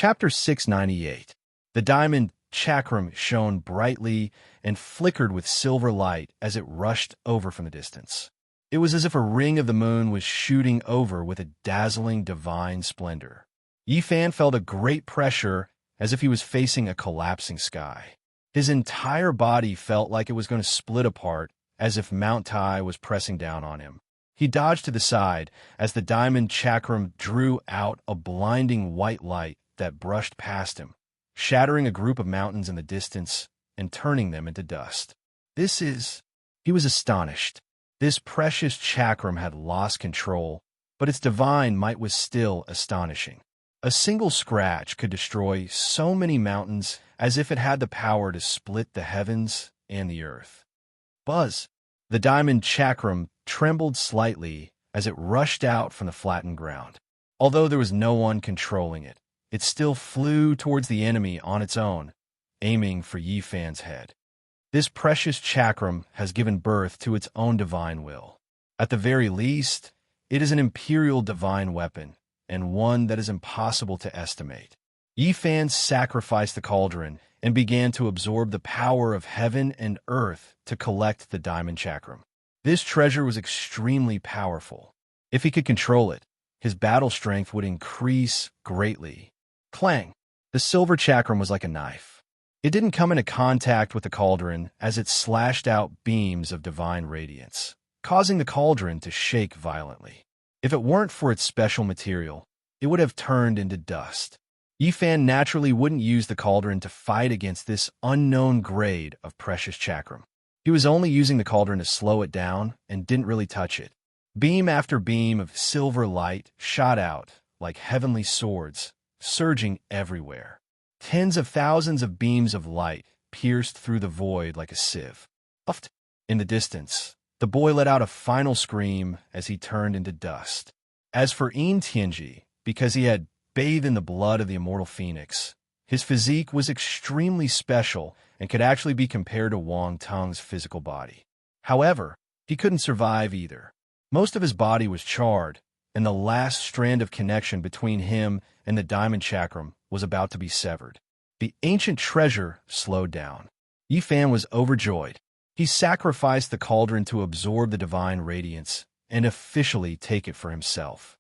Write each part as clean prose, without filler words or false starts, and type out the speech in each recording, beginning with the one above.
Chapter 698. The diamond chakram shone brightly and flickered with silver light as it rushed over from the distance. It was as if a ring of the moon was shooting over with a dazzling divine splendor. Yifan felt a great pressure as if he was facing a collapsing sky. His entire body felt like it was going to split apart, as if Mount Tai was pressing down on him. He dodged to the side as the diamond chakram drew out a blinding white light that brushed past him, shattering a group of mountains in the distance and turning them into dust. He was astonished. This precious chakram had lost control, but its divine might was still astonishing. A single scratch could destroy so many mountains as if it had the power to split the heavens and the earth. Buzz! The diamond chakram trembled slightly as it rushed out from the flattened ground. Although there was no one controlling it, it still flew towards the enemy on its own, aiming for Yifan's head. This precious chakram has given birth to its own divine will. At the very least, it is an imperial divine weapon, and one that is impossible to estimate. Yifan sacrificed the cauldron and began to absorb the power of heaven and earth to collect the diamond chakram. This treasure was extremely powerful. If he could control it, his battle strength would increase greatly. Clang! The silver chakram was like a knife. It didn't come into contact with the cauldron as it slashed out beams of divine radiance, causing the cauldron to shake violently. If it weren't for its special material, it would have turned into dust. Yifan naturally wouldn't use the cauldron to fight against this unknown grade of precious chakram. He was only using the cauldron to slow it down and didn't really touch it. Beam after beam of silver light shot out like heavenly swords, surging everywhere. Tens of thousands of beams of light pierced through the void like a sieve. Puffed. In the distance, the boy let out a final scream as he turned into dust. As for Tianji, because he had bathed in the blood of the immortal phoenix, his physique was extremely special and could actually be compared to Wang Teng's physical body. However, he couldn't survive either. Most of his body was charred, and the last strand of connection between him and the diamond chakram was about to be severed. The ancient treasure slowed down. Yifan was overjoyed. He sacrificed the cauldron to absorb the divine radiance and officially take it for himself.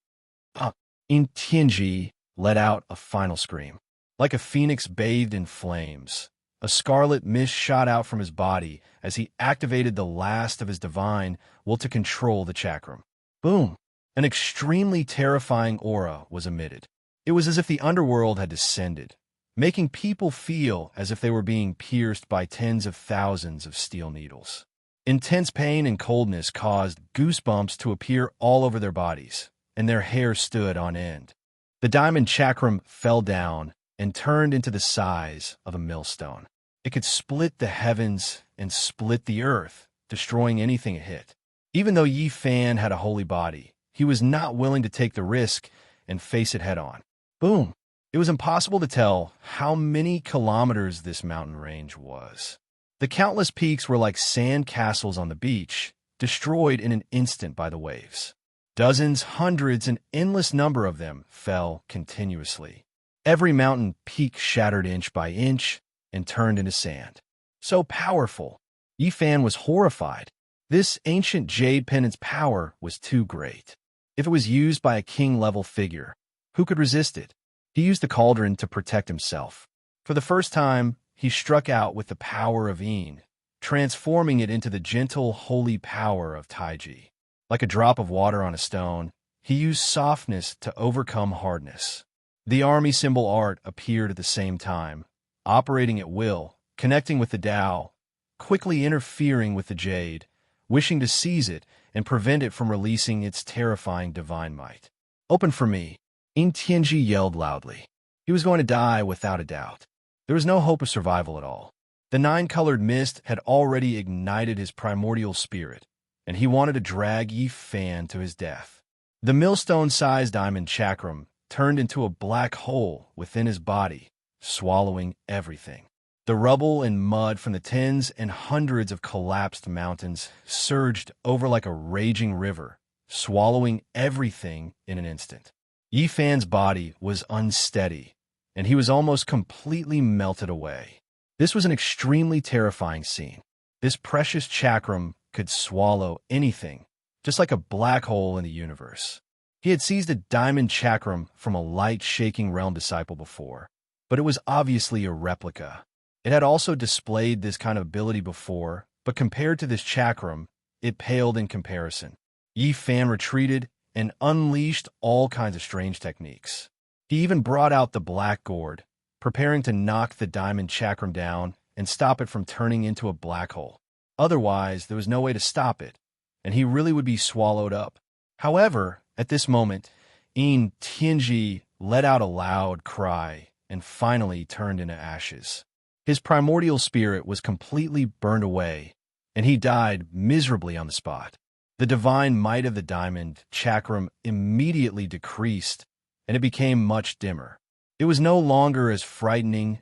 Tianji let out a final scream. Like a phoenix bathed in flames, a scarlet mist shot out from his body as he activated the last of his divine will to control the chakram. Boom! An extremely terrifying aura was emitted. It was as if the underworld had descended, making people feel as if they were being pierced by tens of thousands of steel needles. Intense pain and coldness caused goosebumps to appear all over their bodies, and their hair stood on end. The diamond chakram fell down and turned into the size of a millstone. It could split the heavens and split the earth, destroying anything it hit. Even though Yifan had a holy body, he was not willing to take the risk and face it head-on. Boom! It was impossible to tell how many kilometers this mountain range was. The countless peaks were like sand castles on the beach, destroyed in an instant by the waves. Dozens, hundreds, an endless number of them fell continuously. Every mountain peak shattered inch by inch and turned into sand. So powerful. Yifan was horrified. This ancient jade pendant's power was too great. If it was used by a king-level figure, who could resist it? He used the cauldron to protect himself. For the first time, he struck out with the power of Yin, transforming it into the gentle, holy power of Taiji. Like a drop of water on a stone, he used softness to overcome hardness. The army symbol art appeared at the same time, operating at will, connecting with the Tao, quickly interfering with the jade, wishing to seize it and prevent it from releasing its terrifying divine might. Open for me, Tianji yelled loudly. He was going to die without a doubt. There was no hope of survival at all. The nine-colored mist had already ignited his primordial spirit, and he wanted to drag Yifan to his death. The millstone-sized diamond chakram turned into a black hole within his body, swallowing everything. The rubble and mud from the tens and hundreds of collapsed mountains surged over like a raging river, swallowing everything in an instant. Yifan's body was unsteady, and he was almost completely melted away. This was an extremely terrifying scene. This precious chakram could swallow anything, just like a black hole in the universe. He had seized a diamond chakram from a light-shaking realm disciple before, but it was obviously a replica. It had also displayed this kind of ability before, but compared to this chakram, it paled in comparison. Yi Fan retreated and unleashed all kinds of strange techniques. He even brought out the black gourd, preparing to knock the diamond chakram down and stop it from turning into a black hole. Otherwise, there was no way to stop it, and he really would be swallowed up. However, at this moment, Tianji let out a loud cry and finally turned into ashes. His primordial spirit was completely burned away, and he died miserably on the spot. The divine might of the diamond chakram immediately decreased, and it became much dimmer. It was no longer as frightening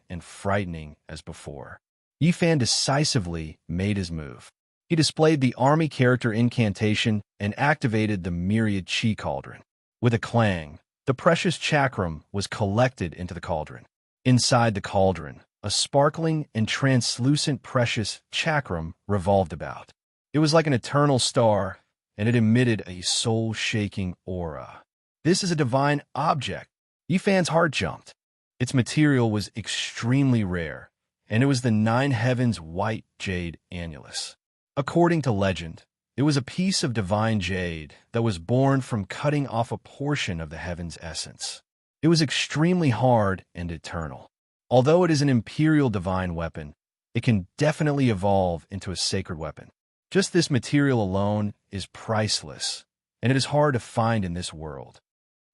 as before. Yi Fan decisively made his move. He displayed the army character incantation and activated the myriad chi cauldron. With a clang, the precious chakram was collected into the cauldron. Inside the cauldron, a sparkling and translucent precious chakram revolved about. It was like an eternal star, and it emitted a soul-shaking aura. This is a divine object. Yi Fan's heart jumped. Its material was extremely rare, and it was the Nine Heavens white jade annulus. According to legend, it was a piece of divine jade that was born from cutting off a portion of the heaven's essence. It was extremely hard and eternal. Although it is an imperial divine weapon, it can definitely evolve into a sacred weapon. Just this material alone is priceless, and it is hard to find in this world.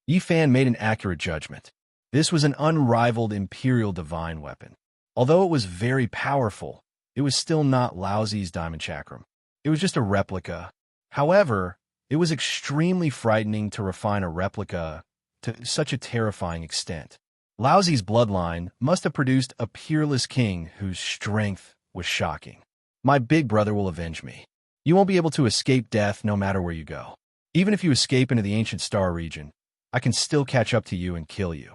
Yi Fan made an accurate judgment. This was an unrivaled imperial divine weapon. Although it was very powerful, it was still not Lao Zi's diamond chakram. It was just a replica. However, it was extremely frightening to refine a replica to such a terrifying extent. Lao Zi's bloodline must have produced a peerless king whose strength was shocking. My big brother will avenge me. You won't be able to escape death no matter where you go. Even if you escape into the ancient star region, I can still catch up to you and kill you.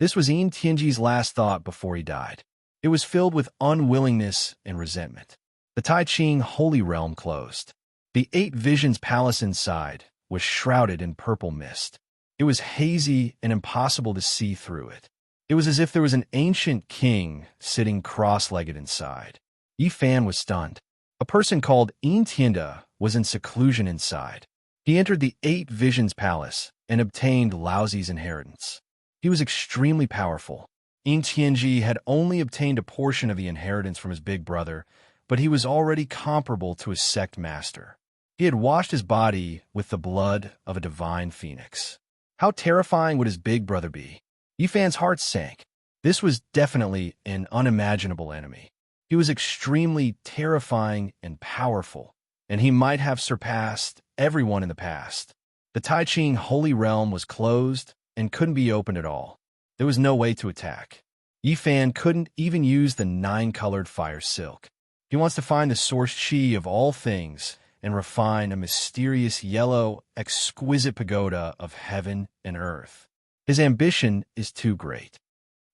This was Tianji's last thought before he died. It was filled with unwillingness and resentment. The Tai Ching Holy Realm closed. The Eight Visions Palace inside was shrouded in purple mist. It was hazy and impossible to see through it. It was as if there was an ancient king sitting cross-legged inside. Yi Fan was stunned. A person called Tianda was in seclusion inside. He entered the Eight Visions Palace and obtained Lao Zi's inheritance. He was extremely powerful. Tianji had only obtained a portion of the inheritance from his big brother, but he was already comparable to his sect master. He had washed his body with the blood of a divine phoenix. How terrifying would his big brother be? Yi Fan's heart sank. This was definitely an unimaginable enemy. He was extremely terrifying and powerful, and he might have surpassed everyone in the past. The Tai Ching Holy Realm was closed and couldn't be opened at all. There was no way to attack. Yi Fan couldn't even use the nine-colored fire silk. He wants to find the source chi of all things and refine a mysterious yellow, exquisite pagoda of heaven and earth. His ambition is too great.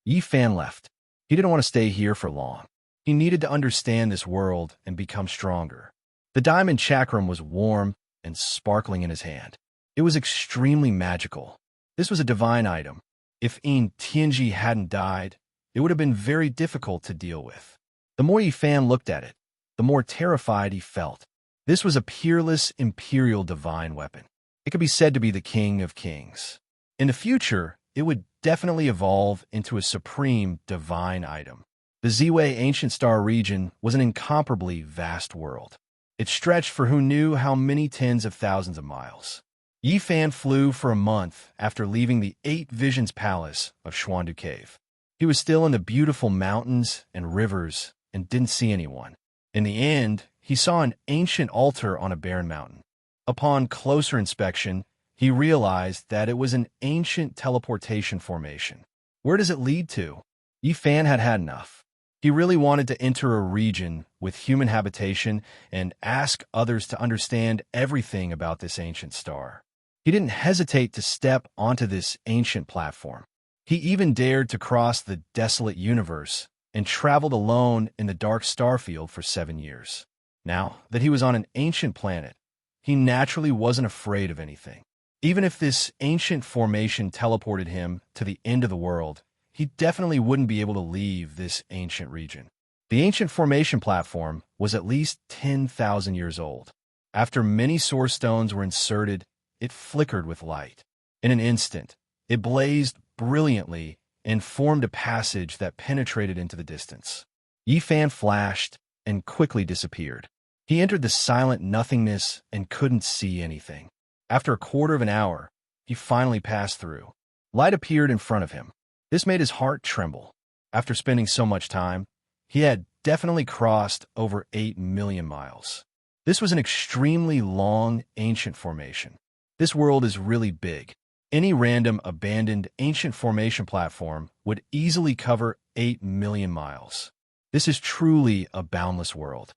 Yi Fan left. He didn't want to stay here for long. He needed to understand this world and become stronger. The diamond chakram was warm and sparkling in his hand. It was extremely magical. This was a divine item. If Tianji hadn't died, it would have been very difficult to deal with. The more Yi Fan looked at it, the more terrified he felt. This was a peerless imperial divine weapon. It could be said to be the king of kings. In the future, it would definitely evolve into a supreme divine item. The Ziwei Ancient Star region was an incomparably vast world. It stretched for who knew how many tens of thousands of miles. Yi Fan flew for a month after leaving the Eight Visions Palace of Xuandu Cave. He was still in the beautiful mountains and rivers and didn't see anyone. In the end, he saw an ancient altar on a barren mountain. Upon closer inspection, he realized that it was an ancient teleportation formation. Where does it lead to? Yi Fan had had enough. He really wanted to enter a region with human habitation and ask others to understand everything about this ancient star. He didn't hesitate to step onto this ancient platform. He even dared to cross the desolate universe and traveled alone in the dark starfield for 7 years. Now that he was on an ancient planet, he naturally wasn't afraid of anything. Even if this ancient formation teleported him to the end of the world, he definitely wouldn't be able to leave this ancient region. The ancient formation platform was at least 10,000 years old. After many source stones were inserted, it flickered with light. In an instant, it blazed brilliantly and formed a passage that penetrated into the distance. Yifan flashed and quickly disappeared. He entered the silent nothingness and couldn't see anything. After a quarter of an hour, he finally passed through. Light appeared in front of him. This made his heart tremble. After spending so much time, he had definitely crossed over 8 million miles. This was an extremely long, ancient formation. This world is really big. Any random, abandoned, ancient formation platform would easily cover 8 million miles. This is truly a boundless world.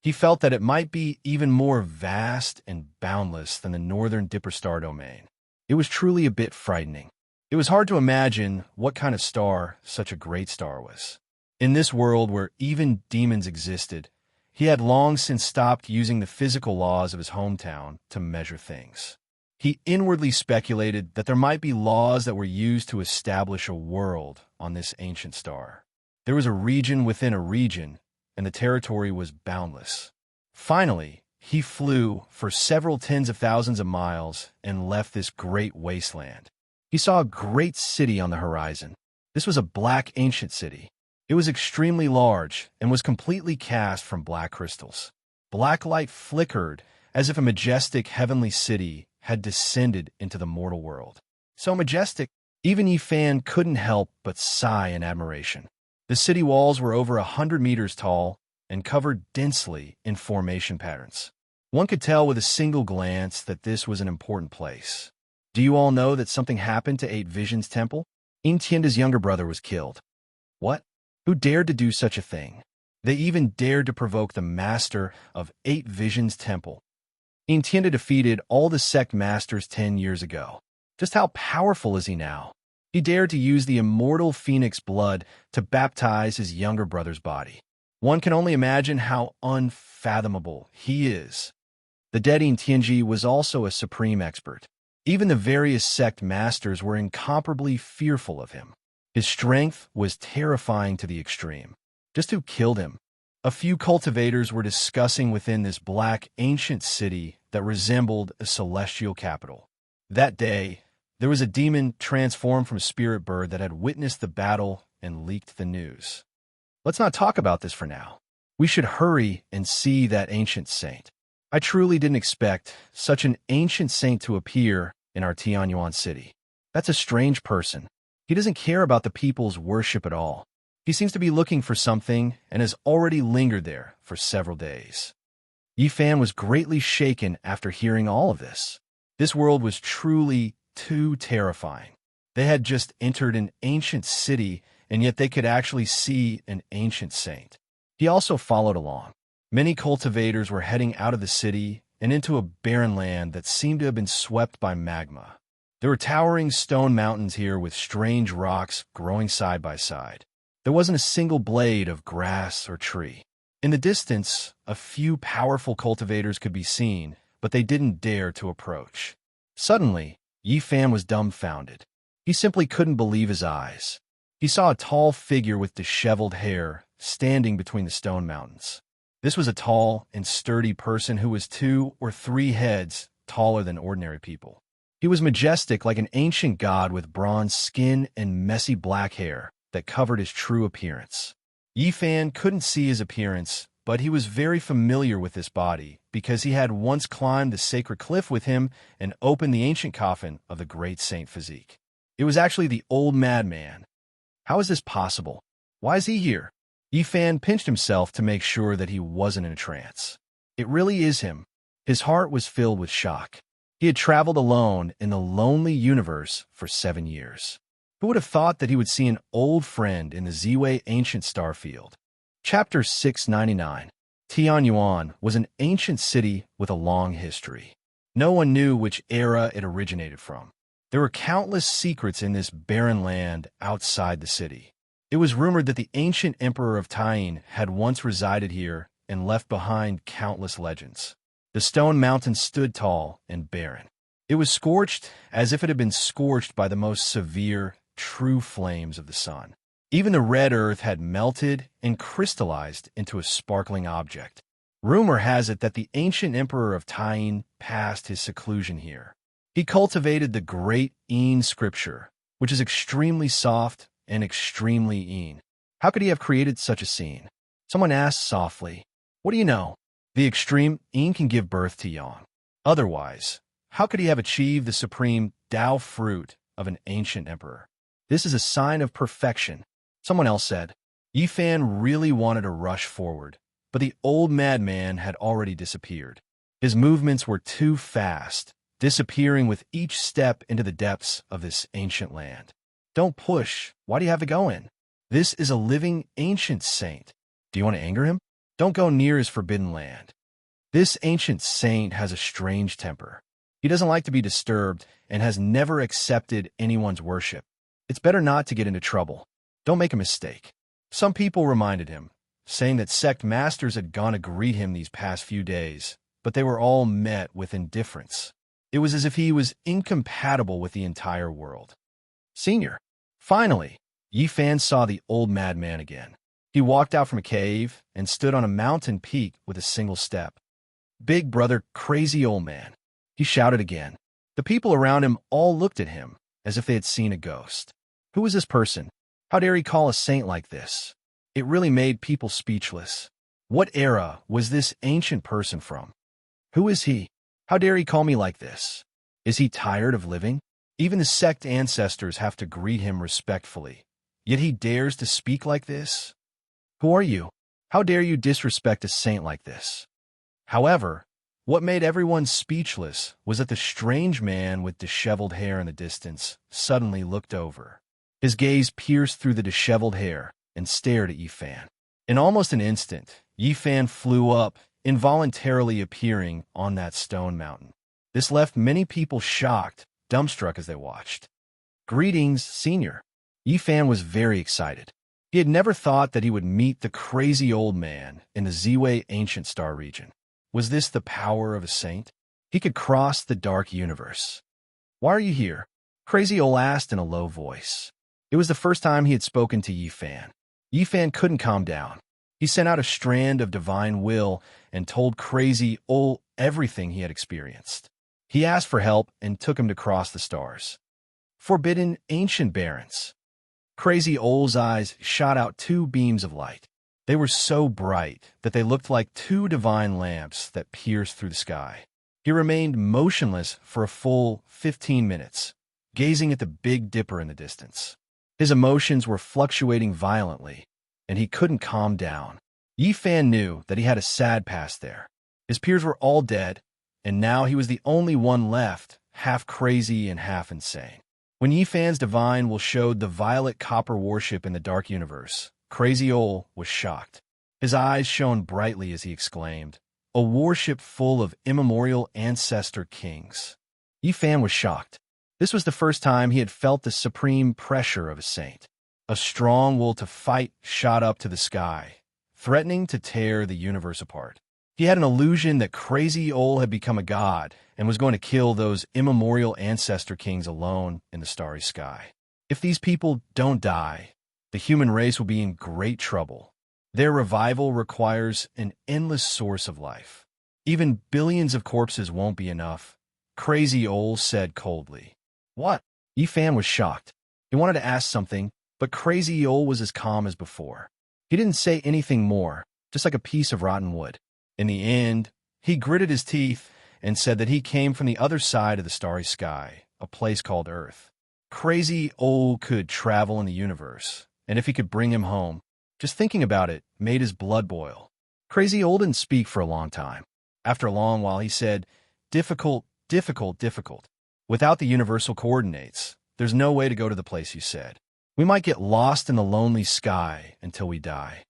He felt that it might be even more vast and boundless than the northern Dipper star domain. It was truly a bit frightening. It was hard to imagine what kind of star such a great star was. In this world where even demons existed, he had long since stopped using the physical laws of his hometown to measure things. He inwardly speculated that there might be laws that were used to establish a world on this ancient star. There was a region within a region, and the territory was boundless. Finally, he flew for several tens of thousands of miles and left this great wasteland. He saw a great city on the horizon. This was a black ancient city. It was extremely large and was completely cast from black crystals. Black light flickered as if a majestic heavenly city had descended into the mortal world. So majestic, even Yifan couldn't help but sigh in admiration. The city walls were over 100 meters tall and covered densely in formation patterns. One could tell with a single glance that this was an important place. Do you all know that something happened to Eight Visions Temple? Intienda's younger brother was killed. What? Who dared to do such a thing? They even dared to provoke the master of Eight Visions Temple. Intienda defeated all the sect masters 10 years ago. Just how powerful is he now? He dared to use the immortal phoenix blood to baptize his younger brother's body. One can only imagine how unfathomable he is. The dead Intienji was also a supreme expert. Even the various sect masters were incomparably fearful of him. His strength was terrifying to the extreme. Just who killed him? A few cultivators were discussing within this black ancient city that resembled a celestial capital. That day, there was a demon transformed from a spirit bird that had witnessed the battle and leaked the news. Let's not talk about this for now. We should hurry and see that ancient saint. I truly didn't expect such an ancient saint to appear in our Tianyuan city. That's a strange person. He doesn't care about the people's worship at all. He seems to be looking for something and has already lingered there for several days. Yifan was greatly shaken after hearing all of this. This world was truly too terrifying. They had just entered an ancient city, and yet they could actually see an ancient saint. He also followed along. Many cultivators were heading out of the city and into a barren land that seemed to have been swept by magma. There were towering stone mountains here with strange rocks growing side by side. There wasn't a single blade of grass or tree. In the distance, a few powerful cultivators could be seen, but they didn't dare to approach. Suddenly, Yifan was dumbfounded. He simply couldn't believe his eyes. He saw a tall figure with disheveled hair standing between the stone mountains. This was a tall and sturdy person who was 2 or 3 heads taller than ordinary people. He was majestic like an ancient god with bronze skin and messy black hair that covered his true appearance. Yifan couldn't see his appearance, but he was very familiar with this body because he had once climbed the sacred cliff with him and opened the ancient coffin of the great Saint Physique. It was actually the old madman. How is this possible? Why is he here? Yifan pinched himself to make sure that he wasn't in a trance. It really is him. His heart was filled with shock. He had traveled alone in the lonely universe for 7 years. Who would have thought that he would see an old friend in the Ziwei ancient star field? Chapter 699. Tianyuan was an ancient city with a long history. No one knew which era it originated from. There were countless secrets in this barren land outside the city. It was rumored that the ancient emperor of Tyene had once resided here and left behind countless legends. The stone mountain stood tall and barren. It was scorched as if it had been scorched by the most severe, true flames of the sun. Even the red earth had melted and crystallized into a sparkling object. Rumor has it that the ancient emperor of Tyene passed his seclusion here. He cultivated the great Een scripture, which is extremely soft and extremely Een. How could he have created such a scene? Someone asked softly. What do you know? The extreme Een can give birth to Yang. Otherwise, how could he have achieved the supreme Tao fruit of an ancient emperor? This is a sign of perfection. Someone else said. Yifan really wanted to rush forward, but the old madman had already disappeared. His movements were too fast, disappearing with each step into the depths of this ancient land. Don't push. Why do you have to go in? This is a living ancient saint. Do you want to anger him? Don't go near his forbidden land. This ancient saint has a strange temper. He doesn't like to be disturbed and has never accepted anyone's worship. It's better not to get into trouble. Don't make a mistake. Some people reminded him, saying that sect masters had gone to greet him these past few days, but they were all met with indifference. It was as if he was incompatible with the entire world. Senior. Finally, Yifan saw the old madman again. He walked out from a cave and stood on a mountain peak with a single step. Big brother, crazy old man. He shouted again. The people around him all looked at him as if they had seen a ghost. Who was this person? How dare he call a saint like this? It really made people speechless. What era was this ancient person from? Who is he? How dare he call me like this? Is he tired of living? Even the sect ancestors have to greet him respectfully. Yet he dares to speak like this? Who are you? How dare you disrespect a saint like this? However, what made everyone speechless was that the strange man with disheveled hair in the distance suddenly looked over. His gaze pierced through the disheveled hair and stared at Yifan. In almost an instant, Yifan flew up, involuntarily appearing on that stone mountain. This left many people shocked, dumbstruck as they watched. Greetings, Senior. Yifan was very excited. He had never thought that he would meet the crazy old man in the Ziwei ancient star region. Was this the power of a saint? He could cross the dark universe. Why are you here? Crazy Ol asked in a low voice. It was the first time he had spoken to Yifan. Yifan couldn't calm down. He sent out a strand of divine will and told Crazy Ol everything he had experienced. He asked for help and took him to cross the stars. Forbidden ancient barrens. Crazy Ol's eyes shot out two beams of light. They were so bright that they looked like two divine lamps that pierced through the sky. He remained motionless for a full 15 minutes, gazing at the Big Dipper in the distance. His emotions were fluctuating violently, and he couldn't calm down. Yifan knew that he had a sad past there. His peers were all dead, and now he was the only one left, half crazy and half insane. When Yifan's divine will showed the violet copper warship in the dark universe, Crazy Ol was shocked. His eyes shone brightly as he exclaimed, "A warship full of immemorial ancestor kings." Yifan was shocked. This was the first time he had felt the supreme pressure of a saint. A strong will to fight shot up to the sky, threatening to tear the universe apart. He had an illusion that Crazy Ol had become a god and was going to kill those immemorial ancestor kings alone in the starry sky. If these people don't die, the human race will be in great trouble. Their revival requires an endless source of life. Even billions of corpses won't be enough, Crazy Ol said coldly. What? Yifan was shocked. He wanted to ask something, but Crazy Ol was as calm as before. He didn't say anything more, just like a piece of rotten wood. In the end, he gritted his teeth and said that he came from the other side of the starry sky, a place called Earth. Crazy Ol could travel in the universe, and if he could bring him home, just thinking about it made his blood boil. Crazy Ol didn't speak for a long time. After a long while, he said, "Difficult, difficult, difficult. Without the universal coordinates, there's no way to go to the place you said. We might get lost in the lonely sky until we die."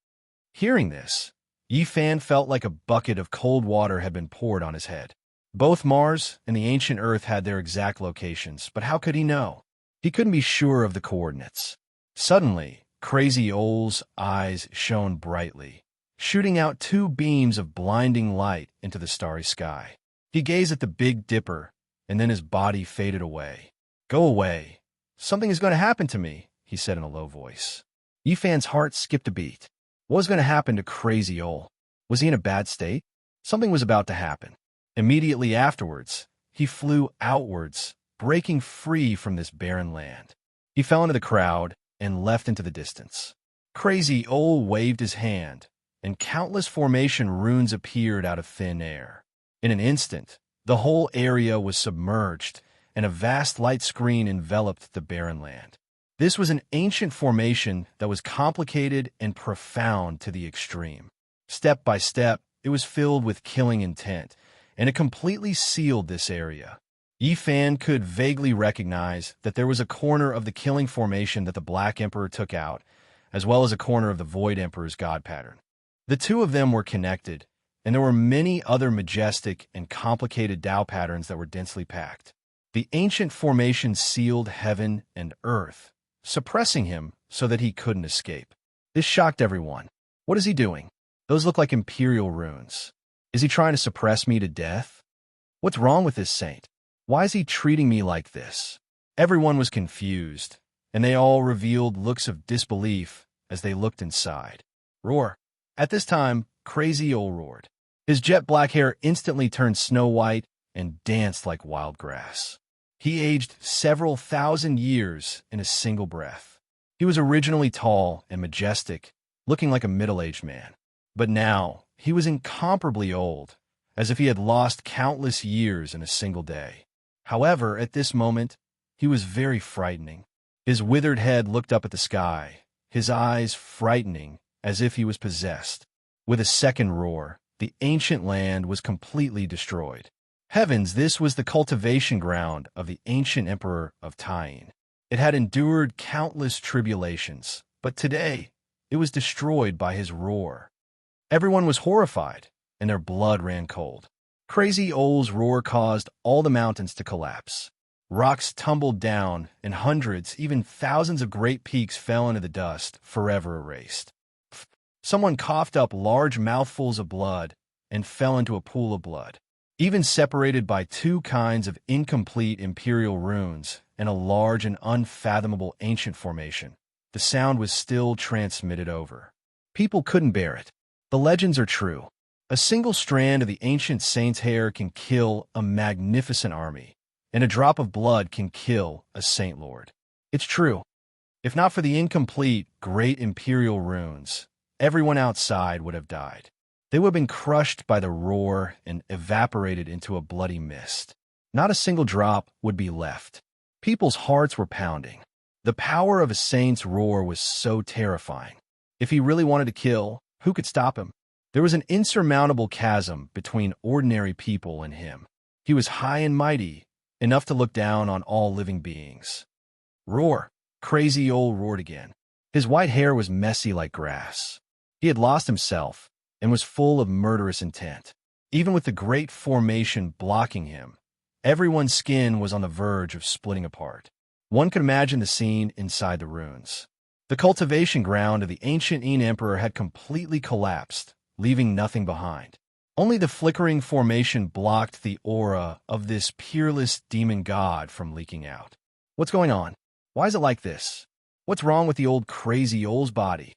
Hearing this, Yifan felt like a bucket of cold water had been poured on his head. Both Mars and the ancient Earth had their exact locations, but how could he know? He couldn't be sure of the coordinates. Suddenly, Crazy Ole's eyes shone brightly, shooting out two beams of blinding light into the starry sky. He gazed at the Big Dipper, and then his body faded away. "Go away. Something is going to happen to me," he said in a low voice. Yifan's heart skipped a beat. What was going to happen to Crazy Ole? Was he in a bad state? Something was about to happen. Immediately afterwards, he flew outwards, breaking free from this barren land. He fell into the crowd and left into the distance. Crazy Ole waved his hand, and countless formation runes appeared out of thin air. In an instant, the whole area was submerged, and a vast light screen enveloped the barren land. This was an ancient formation that was complicated and profound to the extreme. Step by step, it was filled with killing intent, and it completely sealed this area. Yifan could vaguely recognize that there was a corner of the killing formation that the Black Emperor took out, as well as a corner of the Void Emperor's god pattern. The two of them were connected, and there were many other majestic and complicated Tao patterns that were densely packed. The ancient formation sealed heaven and earth, suppressing him so that he couldn't escape. This shocked everyone. What is he doing? Those look like imperial runes. Is he trying to suppress me to death? What's wrong with this saint? Why is he treating me like this? Everyone was confused, and they all revealed looks of disbelief as they looked inside. Roar. At this time, Crazy Ole roared. His jet black hair instantly turned snow white and danced like wild grass. He aged several thousand years in a single breath. He was originally tall and majestic, looking like a middle-aged man. But now, he was incomparably old, as if he had lost countless years in a single day. However, at this moment, he was very frightening. His withered head looked up at the sky, his eyes frightening as if he was possessed. With a second roar, the ancient land was completely destroyed. Heavens, this was the cultivation ground of the ancient emperor of Tyene. It had endured countless tribulations, but today it was destroyed by his roar. Everyone was horrified, and their blood ran cold. Crazy Ole's roar caused all the mountains to collapse. Rocks tumbled down, and hundreds, even thousands of great peaks fell into the dust, forever erased. Someone coughed up large mouthfuls of blood and fell into a pool of blood. Even separated by two kinds of incomplete imperial runes and a large and unfathomable ancient formation, the sound was still transmitted over. People couldn't bear it. The legends are true. A single strand of the ancient saint's hair can kill a magnificent army, and a drop of blood can kill a saint lord. It's true. If not for the incomplete great imperial runes, everyone outside would have died. They would have been crushed by the roar and evaporated into a bloody mist. Not a single drop would be left. People's hearts were pounding. The power of a saint's roar was so terrifying. If he really wanted to kill, who could stop him? There was an insurmountable chasm between ordinary people and him. He was high and mighty, enough to look down on all living beings. Roar! Crazy Ole roared again. His white hair was messy like grass. He had lost himself and was full of murderous intent. Even with the great formation blocking him, everyone's skin was on the verge of splitting apart. One could imagine the scene inside the ruins. The cultivation ground of the ancient Een Emperor had completely collapsed, leaving nothing behind. Only the flickering formation blocked the aura of this peerless demon god from leaking out. What's going on? Why is it like this? What's wrong with the old Crazy Ole's body?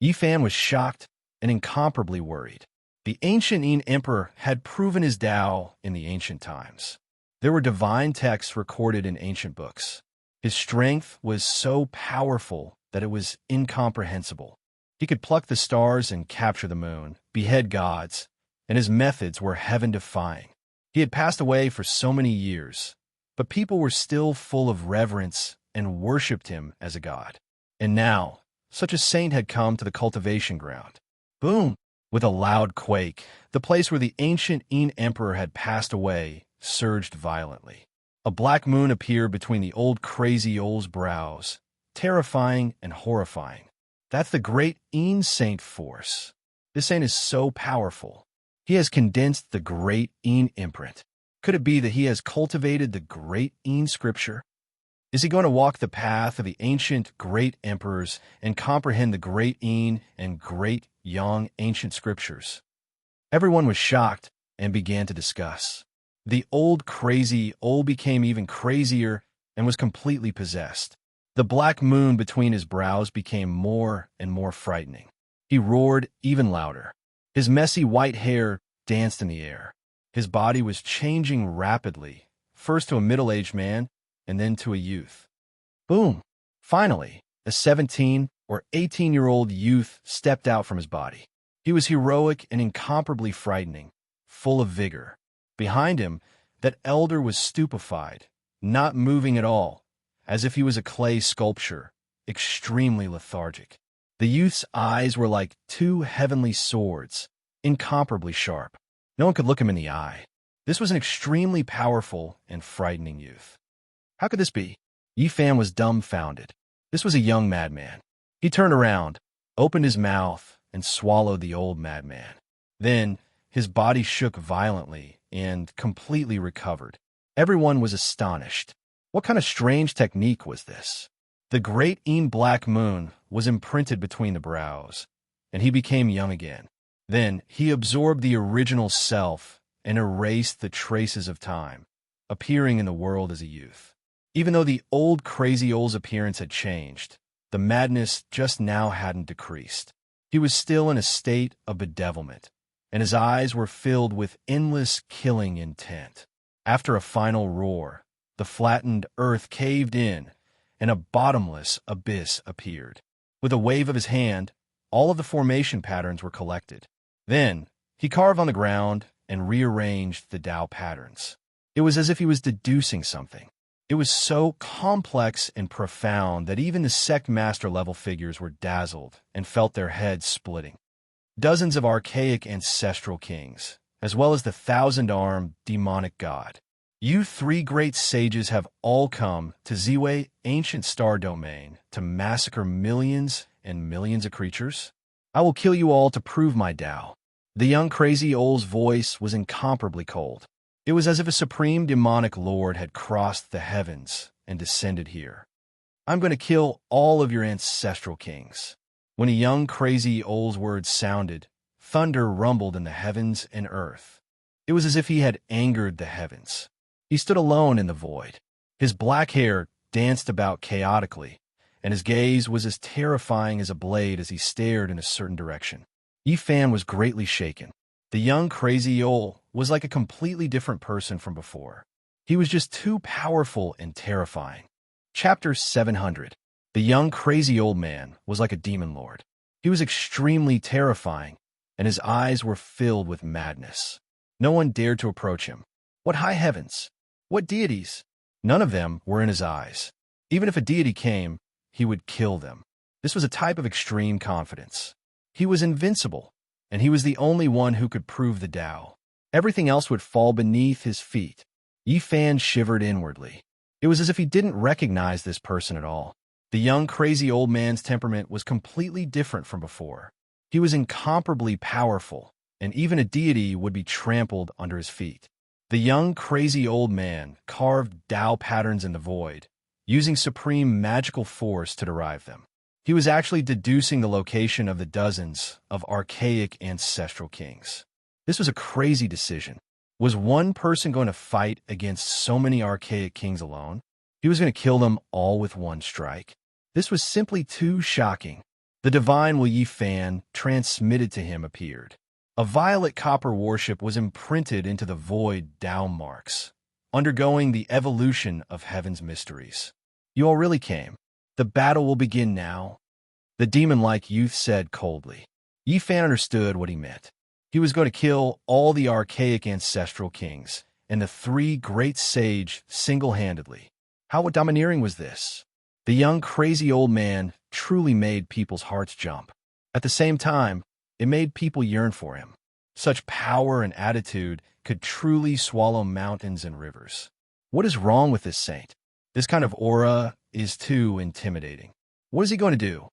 Yifan was shocked and incomparably worried. The ancient Een Emperor had proven his Tao in the ancient times. There were divine texts recorded in ancient books. His strength was so powerful that it was incomprehensible. He could pluck the stars and capture the moon, behead gods, and his methods were heaven-defying. He had passed away for so many years, but people were still full of reverence and worshipped him as a god. And now, such a saint had come to the cultivation ground. Boom! With a loud quake, the place where the ancient Een Emperor had passed away surged violently. A black moon appeared between the old Crazy Ole's brows, terrifying and horrifying. That's the great Een Saint force. This saint is so powerful. He has condensed the great Een imprint. Could it be that he has cultivated the great scripture? Is he going to walk the path of the ancient great emperors and comprehend the great and great young ancient scriptures? Everyone was shocked and began to discuss. The old crazy became even crazier and was completely possessed. The black moon between his brows became more and more frightening. He roared even louder. His messy white hair danced in the air. His body was changing rapidly, first to a middle-aged man and then to a youth. Boom! Finally, a 17 or 18-year-old youth stepped out from his body. He was heroic and incomparably frightening, full of vigor. Behind him, that elder was stupefied, not moving at all, as if he was a clay sculpture, extremely lethargic. The youth's eyes were like two heavenly swords, incomparably sharp. No one could look him in the eye. This was an extremely powerful and frightening youth. How could this be? Yi Fan was dumbfounded. This was a young madman. He turned around, opened his mouth, and swallowed the old madman. Then, his body shook violently and completely recovered. Everyone was astonished. What kind of strange technique was this? The great black moon was imprinted between the brows, and he became young again. Then he absorbed the original self and erased the traces of time, appearing in the world as a youth. Even though the old crazy old's appearance had changed, the madness just now hadn't decreased. He was still in a state of bedevilment, and his eyes were filled with endless killing intent. After a final roar, the flattened earth caved in, and a bottomless abyss appeared. With a wave of his hand, all of the formation patterns were collected. Then, he carved on the ground and rearranged the Tao patterns. It was as if he was deducing something. It was so complex and profound that even the sect master level figures were dazzled and felt their heads splitting. Dozens of archaic ancestral kings, as well as the 1,000-armed demonic god. You three great sages have all come to Ziwei ancient star domain to massacre millions and millions of creatures. I will kill you all to prove my Tao. The young crazy old's voice was incomparably cold. It was as if a supreme demonic lord had crossed the heavens and descended here. I'm going to kill all of your ancestral kings. When a young crazy old's words sounded, thunder rumbled in the heavens and earth. It was as if he had angered the heavens. He stood alone in the void. His black hair danced about chaotically, and his gaze was as terrifying as a blade as he stared in a certain direction. Yi Fan was greatly shaken. The young crazy old was like a completely different person from before. He was just too powerful and terrifying. Chapter 700. The young crazy old man was like a demon lord. He was extremely terrifying, and his eyes were filled with madness. No one dared to approach him. What high heavens! What deities! None of them were in his eyes. Even if a deity came, he would kill them. This was a type of extreme confidence. He was invincible, and he was the only one who could prove the Tao. Everything else would fall beneath his feet. Yi Fan shivered inwardly. It was as if he didn't recognize this person at all. The young crazy old man's temperament was completely different from before. He was incomparably powerful, and even a deity would be trampled under his feet. The young crazy old man carved Tao patterns in the void, using supreme magical force to derive them. He was actually deducing the location of the dozens of archaic ancestral kings. This was a crazy decision. Was one person going to fight against so many archaic kings alone? He was going to kill them all with one strike. This was simply too shocking. The divine Yi Fan transmitted to him appeared. A violet copper warship was imprinted into the void Tao marks, undergoing the evolution of heaven's mysteries. You all really came. The battle will begin now. The demon-like youth said coldly. Yi Fan understood what he meant. He was going to kill all the archaic ancestral kings and the three great sage single-handedly. How domineering was this? The young crazy old man truly made people's hearts jump. At the same time, it made people yearn for him. Such power and attitude could truly swallow mountains and rivers. What is wrong with this saint? This kind of aura is too intimidating. What is he going to do?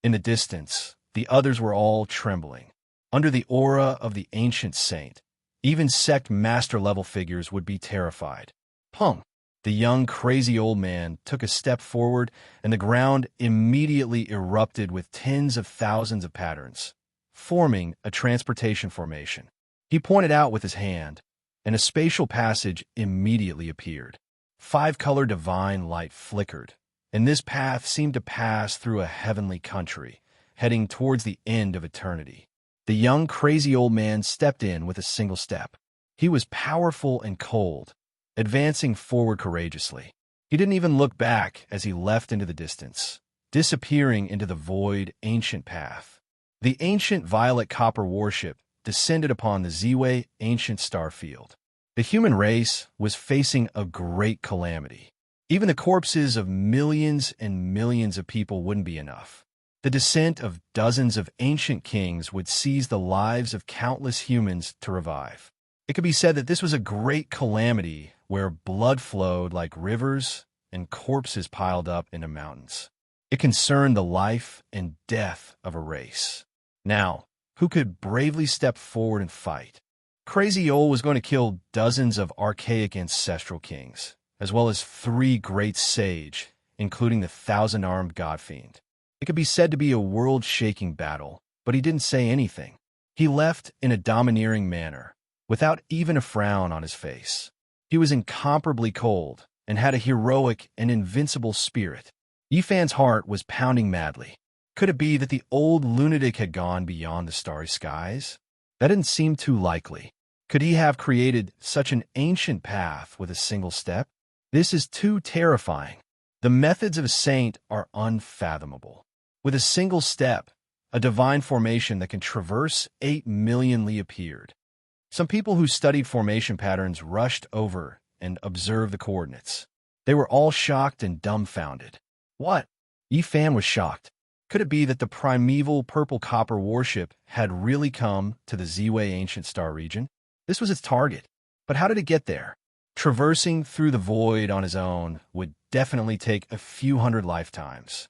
In the distance, the others were all trembling. Under the aura of the ancient saint, Even sect master-level figures would be terrified. Pum! The young, crazy old man took a step forward, and the ground immediately erupted with tens of thousands of patterns, forming a transportation formation. He pointed out with his hand, and a spatial passage immediately appeared. Five-color divine light flickered, and this path seemed to pass through a heavenly country, heading towards the end of eternity. The young, crazy old man stepped in with a single step. He was powerful and cold, advancing forward courageously. He didn't even look back as he left into the distance, disappearing into the void, ancient path. The ancient violet copper warship descended upon the Ziwei ancient star field. The human race was facing a great calamity. Even the corpses of millions and millions of people wouldn't be enough. The descent of dozens of ancient kings would seize the lives of countless humans to revive. It could be said that this was a great calamity where blood flowed like rivers and corpses piled up into mountains. It concerned the life and death of a race. Now, who could bravely step forward and fight? Crazy Ol was going to kill dozens of archaic ancestral kings, as well as 3 great sage, including the 1,000-armed God-Fiend. It could be said to be a world-shaking battle, but he didn't say anything. He left in a domineering manner, without even a frown on his face. He was incomparably cold and had a heroic and invincible spirit. Yifan's heart was pounding madly. Could it be that the old lunatic had gone beyond the starry skies? That didn't seem too likely. Could he have created such an ancient path with a single step? This is too terrifying. The methods of a saint are unfathomable. With a single step, a divine formation that can traverse 8 million li appeared. Some people who studied formation patterns rushed over and observed the coordinates. They were all shocked and dumbfounded. What? Yifan was shocked. Could it be that the primeval purple copper warship had really come to the Ziwei ancient star region? This was its target. But how did it get there? Traversing through the void on his own would definitely take a few hundred lifetimes.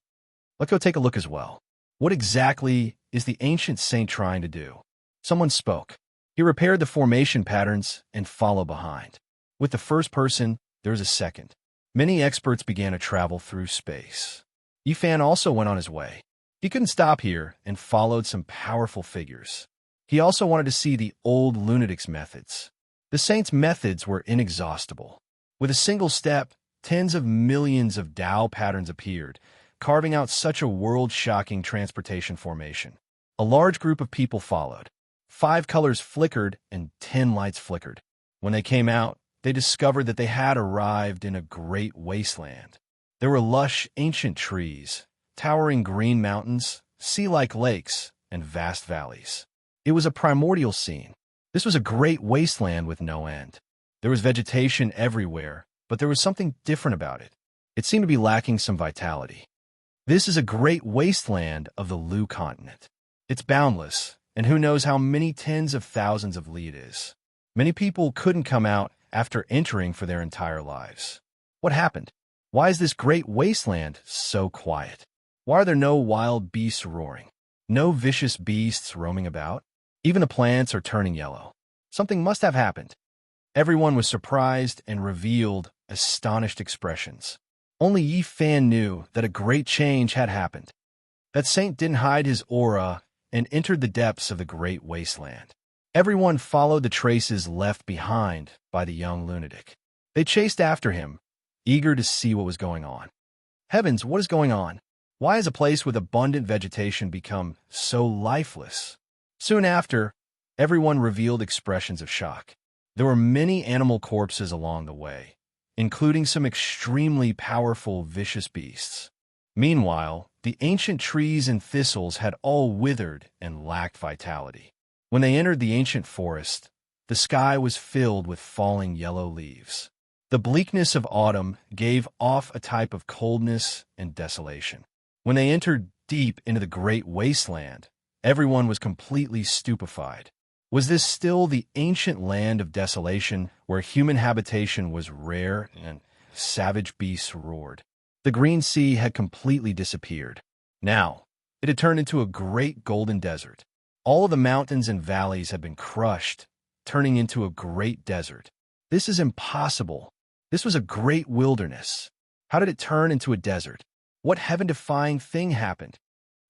Let's go take a look as well. What exactly is the ancient saint trying to do? Someone spoke. He repaired the formation patterns and followed behind. With the first person, there was a second. Many experts began to travel through space. Yifan also went on his way. He couldn't stop here and followed some powerful figures. He also wanted to see the old lunatic's methods. The saint's methods were inexhaustible. With a single step, tens of millions of Tao patterns appeared, carving out such a world-shocking transportation formation. A large group of people followed. 5 colors flickered and 10 lights flickered. When they came out, they discovered that they had arrived in a great wasteland. There were lush, ancient trees, towering green mountains, sea-like lakes, and vast valleys. It was a primordial scene. This was a great wasteland with no end. There was vegetation everywhere, but there was something different about it. It seemed to be lacking some vitality. This is a great wasteland of the Lu continent. It's boundless, and who knows how many tens of thousands of li it is. Many people couldn't come out after entering for their entire lives. What happened? Why is this great wasteland so quiet? Why are there no wild beasts roaring? No vicious beasts roaming about? Even the plants are turning yellow. Something must have happened. Everyone was surprised and revealed astonished expressions. Only Yifan knew that a great change had happened. That saint didn't hide his aura and entered the depths of the great wasteland. Everyone followed the traces left behind by the young lunatic. They chased after him, eager to see what was going on. Heavens, what is going on? Why has a place with abundant vegetation become so lifeless? Soon after, everyone revealed expressions of shock. There were many animal corpses along the way, including some extremely powerful, vicious beasts. Meanwhile, the ancient trees and thistles had all withered and lacked vitality. When they entered the ancient forest, the sky was filled with falling yellow leaves. The bleakness of autumn gave off a type of coldness and desolation. When they entered deep into the great wasteland, everyone was completely stupefied. Was this still the ancient land of desolation where human habitation was rare and savage beasts roared? The green sea had completely disappeared. Now, it had turned into a great golden desert. All of the mountains and valleys had been crushed, turning into a great desert. This is impossible. This was a great wilderness. How did it turn into a desert? What heaven-defying thing happened?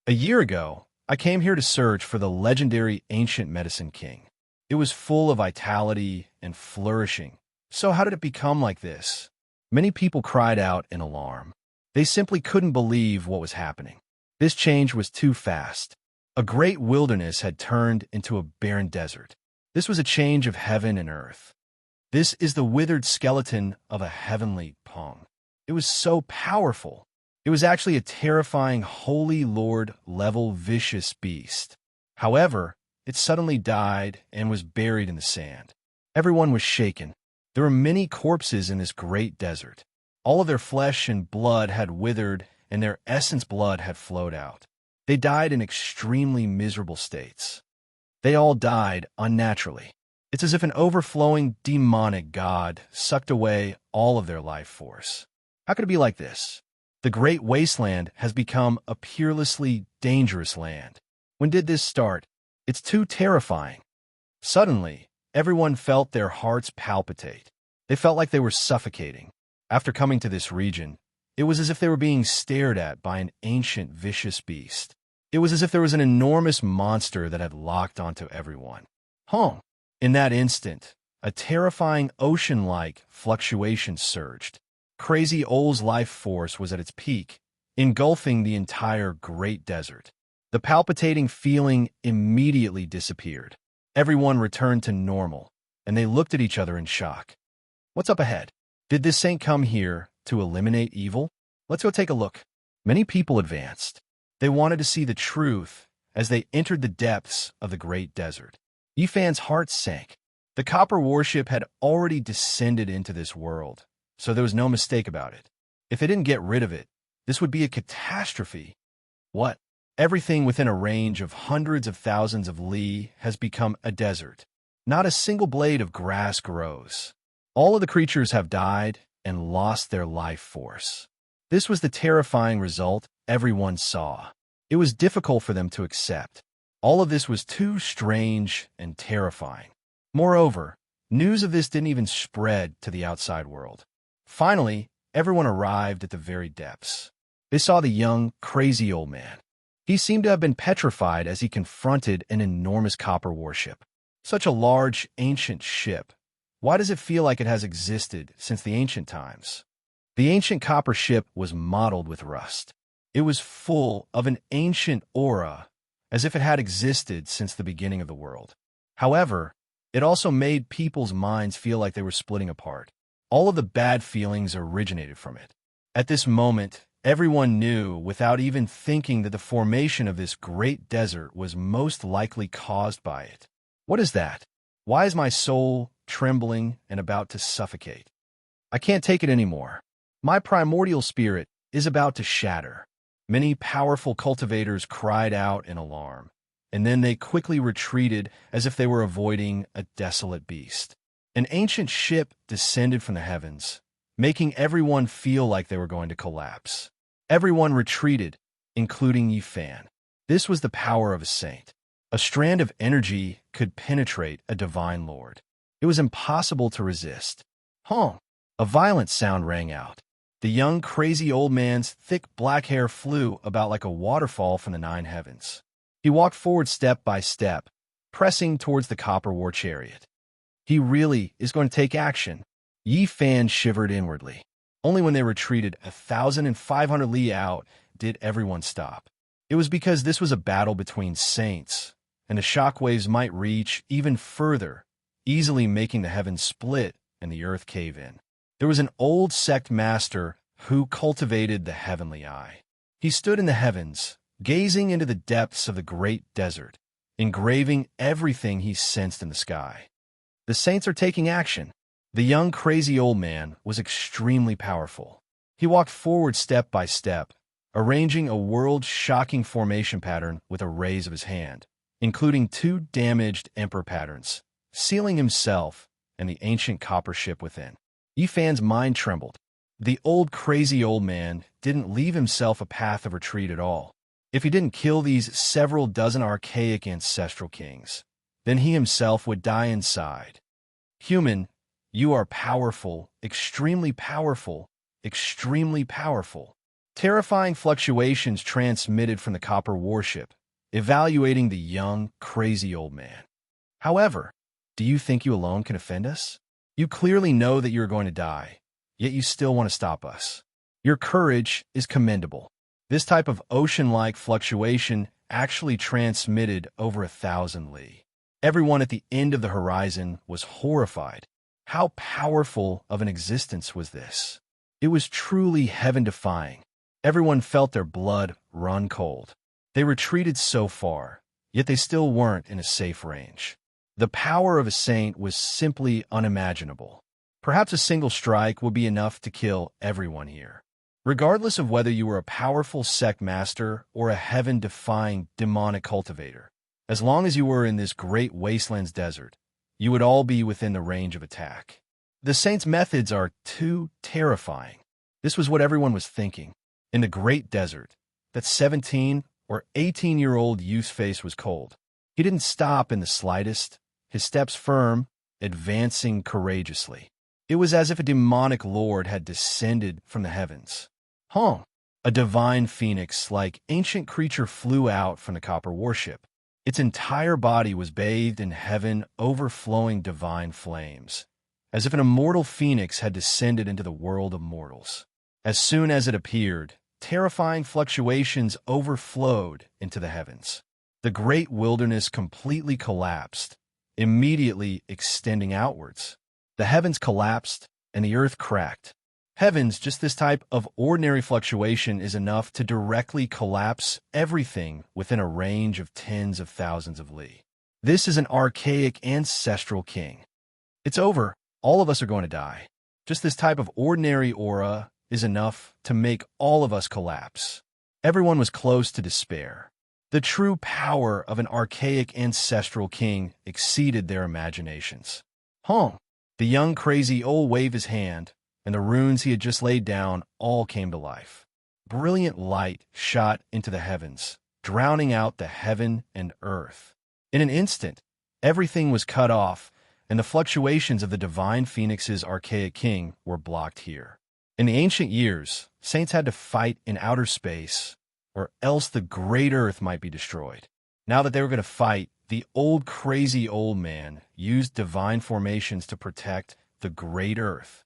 A year ago, I came here to search for the legendary ancient medicine king. It was full of vitality and flourishing. So how did it become like this? Many people cried out in alarm. They simply couldn't believe what was happening. This change was too fast. A great wilderness had turned into a barren desert. This was a change of heaven and earth. This is the withered skeleton of a heavenly Pong. It was so powerful. It was actually a terrifying Holy Lord-level vicious beast. However, it suddenly died and was buried in the sand. Everyone was shaken. There were many corpses in this great desert. All of their flesh and blood had withered, and their essence blood had flowed out. They died in extremely miserable states. They all died unnaturally. It's as if an overflowing demonic god sucked away all of their life force. How could it be like this? The great wasteland has become a peerlessly dangerous land. When did this start? It's too terrifying. Suddenly, everyone felt their hearts palpitate. They felt like they were suffocating. After coming to this region, it was as if they were being stared at by an ancient, vicious beast. It was as if there was an enormous monster that had locked onto everyone. In that instant, a terrifying ocean-like fluctuation surged. Crazy Ol's life force was at its peak, engulfing the entire great desert. The palpitating feeling immediately disappeared. Everyone returned to normal, and they looked at each other in shock. What's up ahead? Did this saint come here to eliminate evil? Let's go take a look. Many people advanced. They wanted to see the truth as they entered the depths of the great desert. Yifan's heart sank. The copper warship had already descended into this world, so there was no mistake about it. If they didn't get rid of it, this would be a catastrophe. What? Everything within a range of hundreds of thousands of li has become a desert. Not a single blade of grass grows. All of the creatures have died and lost their life force. This was the terrifying result everyone saw. It was difficult for them to accept. All of this was too strange and terrifying. Moreover, news of this didn't even spread to the outside world. Finally, everyone arrived at the very depths. They saw the young, crazy old man. He seemed to have been petrified as he confronted an enormous copper warship. Such a large, ancient ship. Why does it feel like it has existed since the ancient times? The ancient copper ship was mottled with rust. It was full of an ancient aura, as if it had existed since the beginning of the world. However, it also made people's minds feel like they were splitting apart. All of the bad feelings originated from it. At this moment, everyone knew, without even thinking, that the formation of this great desert was most likely caused by it. What is that? Why is my soul trembling and about to suffocate? I can't take it anymore. My primordial spirit is about to shatter. Many powerful cultivators cried out in alarm, and then they quickly retreated as if they were avoiding a desolate beast. An ancient ship descended from the heavens, making everyone feel like they were going to collapse. Everyone retreated, including Yifan. This was the power of a saint. A strand of energy could penetrate a divine lord. It was impossible to resist. A violent sound rang out. The young, crazy old man's thick black hair flew about like a waterfall from the 9 heavens. He walked forward step by step, pressing towards the copper war chariot. He really is going to take action. Yifan shivered inwardly. Only when they retreated 1,500 li out did everyone stop. It was because this was a battle between saints, and the shockwaves might reach even further, easily making the heavens split and the earth cave in. There was an old sect master who cultivated the heavenly eye. He stood in the heavens, gazing into the depths of the great desert, engraving everything he sensed in the sky. The saints are taking action. The young, crazy old man was extremely powerful. He walked forward step by step, arranging a world-shocking formation pattern with a raise of his hand, including 2 damaged emperor patterns, sealing himself and the ancient copper ship within. Yifan's mind trembled. The old, crazy old man didn't leave himself a path of retreat at all. If he didn't kill these several dozen archaic ancestral kings, then he himself would die inside. Human, you are powerful, extremely powerful, extremely powerful. Terrifying fluctuations transmitted from the copper warship, evaluating the young, crazy old man. However, do you think you alone can offend us? You clearly know that you are going to die, yet you still want to stop us. Your courage is commendable. This type of ocean-like fluctuation actually transmitted over 1,000 li. Everyone at the end of the horizon was horrified. How powerful of an existence was this? It was truly heaven-defying. Everyone felt their blood run cold. They retreated so far, yet they still weren't in a safe range. The power of a saint was simply unimaginable. Perhaps a single strike would be enough to kill everyone here. Regardless of whether you were a powerful sect master or a heaven-defying demonic cultivator, as long as you were in this great wastelands desert, you would all be within the range of attack. The saint's methods are too terrifying. This was what everyone was thinking. In the great desert, that 17 or 18-year-old youth's face was cold. He didn't stop in the slightest, his steps firm, advancing courageously. It was as if a demonic lord had descended from the heavens. A divine phoenix-like ancient creature flew out from the copper warship. Its entire body was bathed in heaven, overflowing divine flames, as if an immortal phoenix had descended into the world of mortals. As soon as it appeared, terrifying fluctuations overflowed into the heavens. The great wilderness completely collapsed, immediately extending outwards. The heavens collapsed, and the earth cracked. Heavens, just this type of ordinary fluctuation is enough to directly collapse everything within a range of tens of thousands of li. This is an archaic ancestral king. It's over. All of us are going to die. Just this type of ordinary aura is enough to make all of us collapse. Everyone was close to despair. The true power of an archaic ancestral king exceeded their imaginations. The young crazy old waved his hand, and the runes he had just laid down all came to life. Brilliant light shot into the heavens, drowning out the heaven and earth. In an instant, everything was cut off, and the fluctuations of the divine phoenix's archaic king were blocked here. In the ancient years, saints had to fight in outer space, or else the great earth might be destroyed. Now that they were going to fight, the old crazy old man used divine formations to protect the great earth.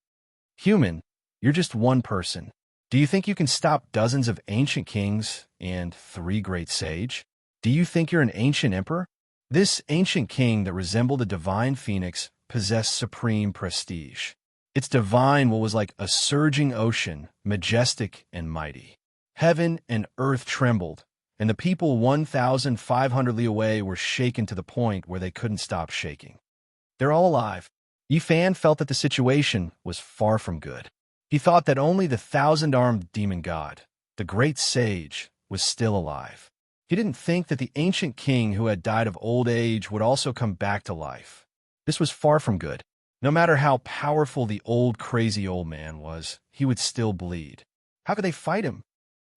Human, you're just one person. Do you think you can stop dozens of ancient kings and 3 great sage? Do you think you're an ancient emperor? This ancient king that resembled a divine phoenix possessed supreme prestige. Its divine will was like a surging ocean, majestic and mighty. Heaven and earth trembled, and the people 1,500 li away were shaken to the point where they couldn't stop shaking. They're all alive. Yifan felt that the situation was far from good. He thought that only the 1,000-armed demon god, the great sage, was still alive. He didn't think that the ancient king who had died of old age would also come back to life. This was far from good. No matter how powerful the old crazy old man was, he would still bleed. How could they fight him?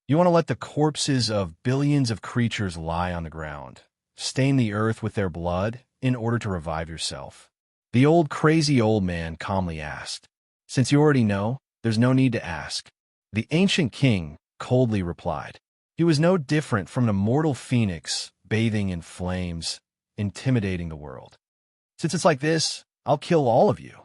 You want to let the corpses of billions of creatures lie on the ground, stain the earth with their blood in order to revive yourself? The old crazy old man calmly asked. Since you already know, there's no need to ask. The ancient king coldly replied. He was no different from an immortal phoenix bathing in flames, intimidating the world. Since it's like this, I'll kill all of you.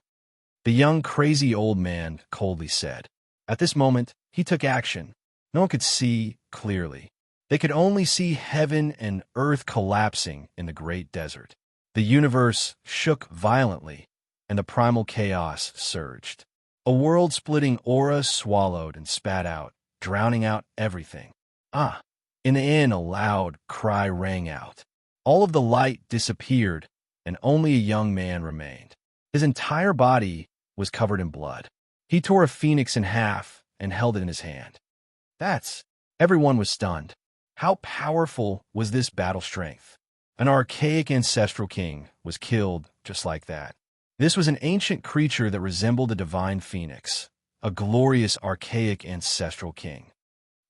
The young crazy old man coldly said. At this moment, he took action. No one could see clearly. They could only see heaven and earth collapsing in the great desert. The universe shook violently, and the primal chaos surged. A world-splitting aura swallowed and spat out, drowning out everything. In the end, a loud cry rang out. All of the light disappeared, and only a young man remained. His entire body was covered in blood. He tore a phoenix in half and held it in his hand. Everyone was stunned. How powerful was this battle strength? An archaic ancestral king was killed just like that. This was an ancient creature that resembled a divine phoenix, a glorious archaic ancestral king.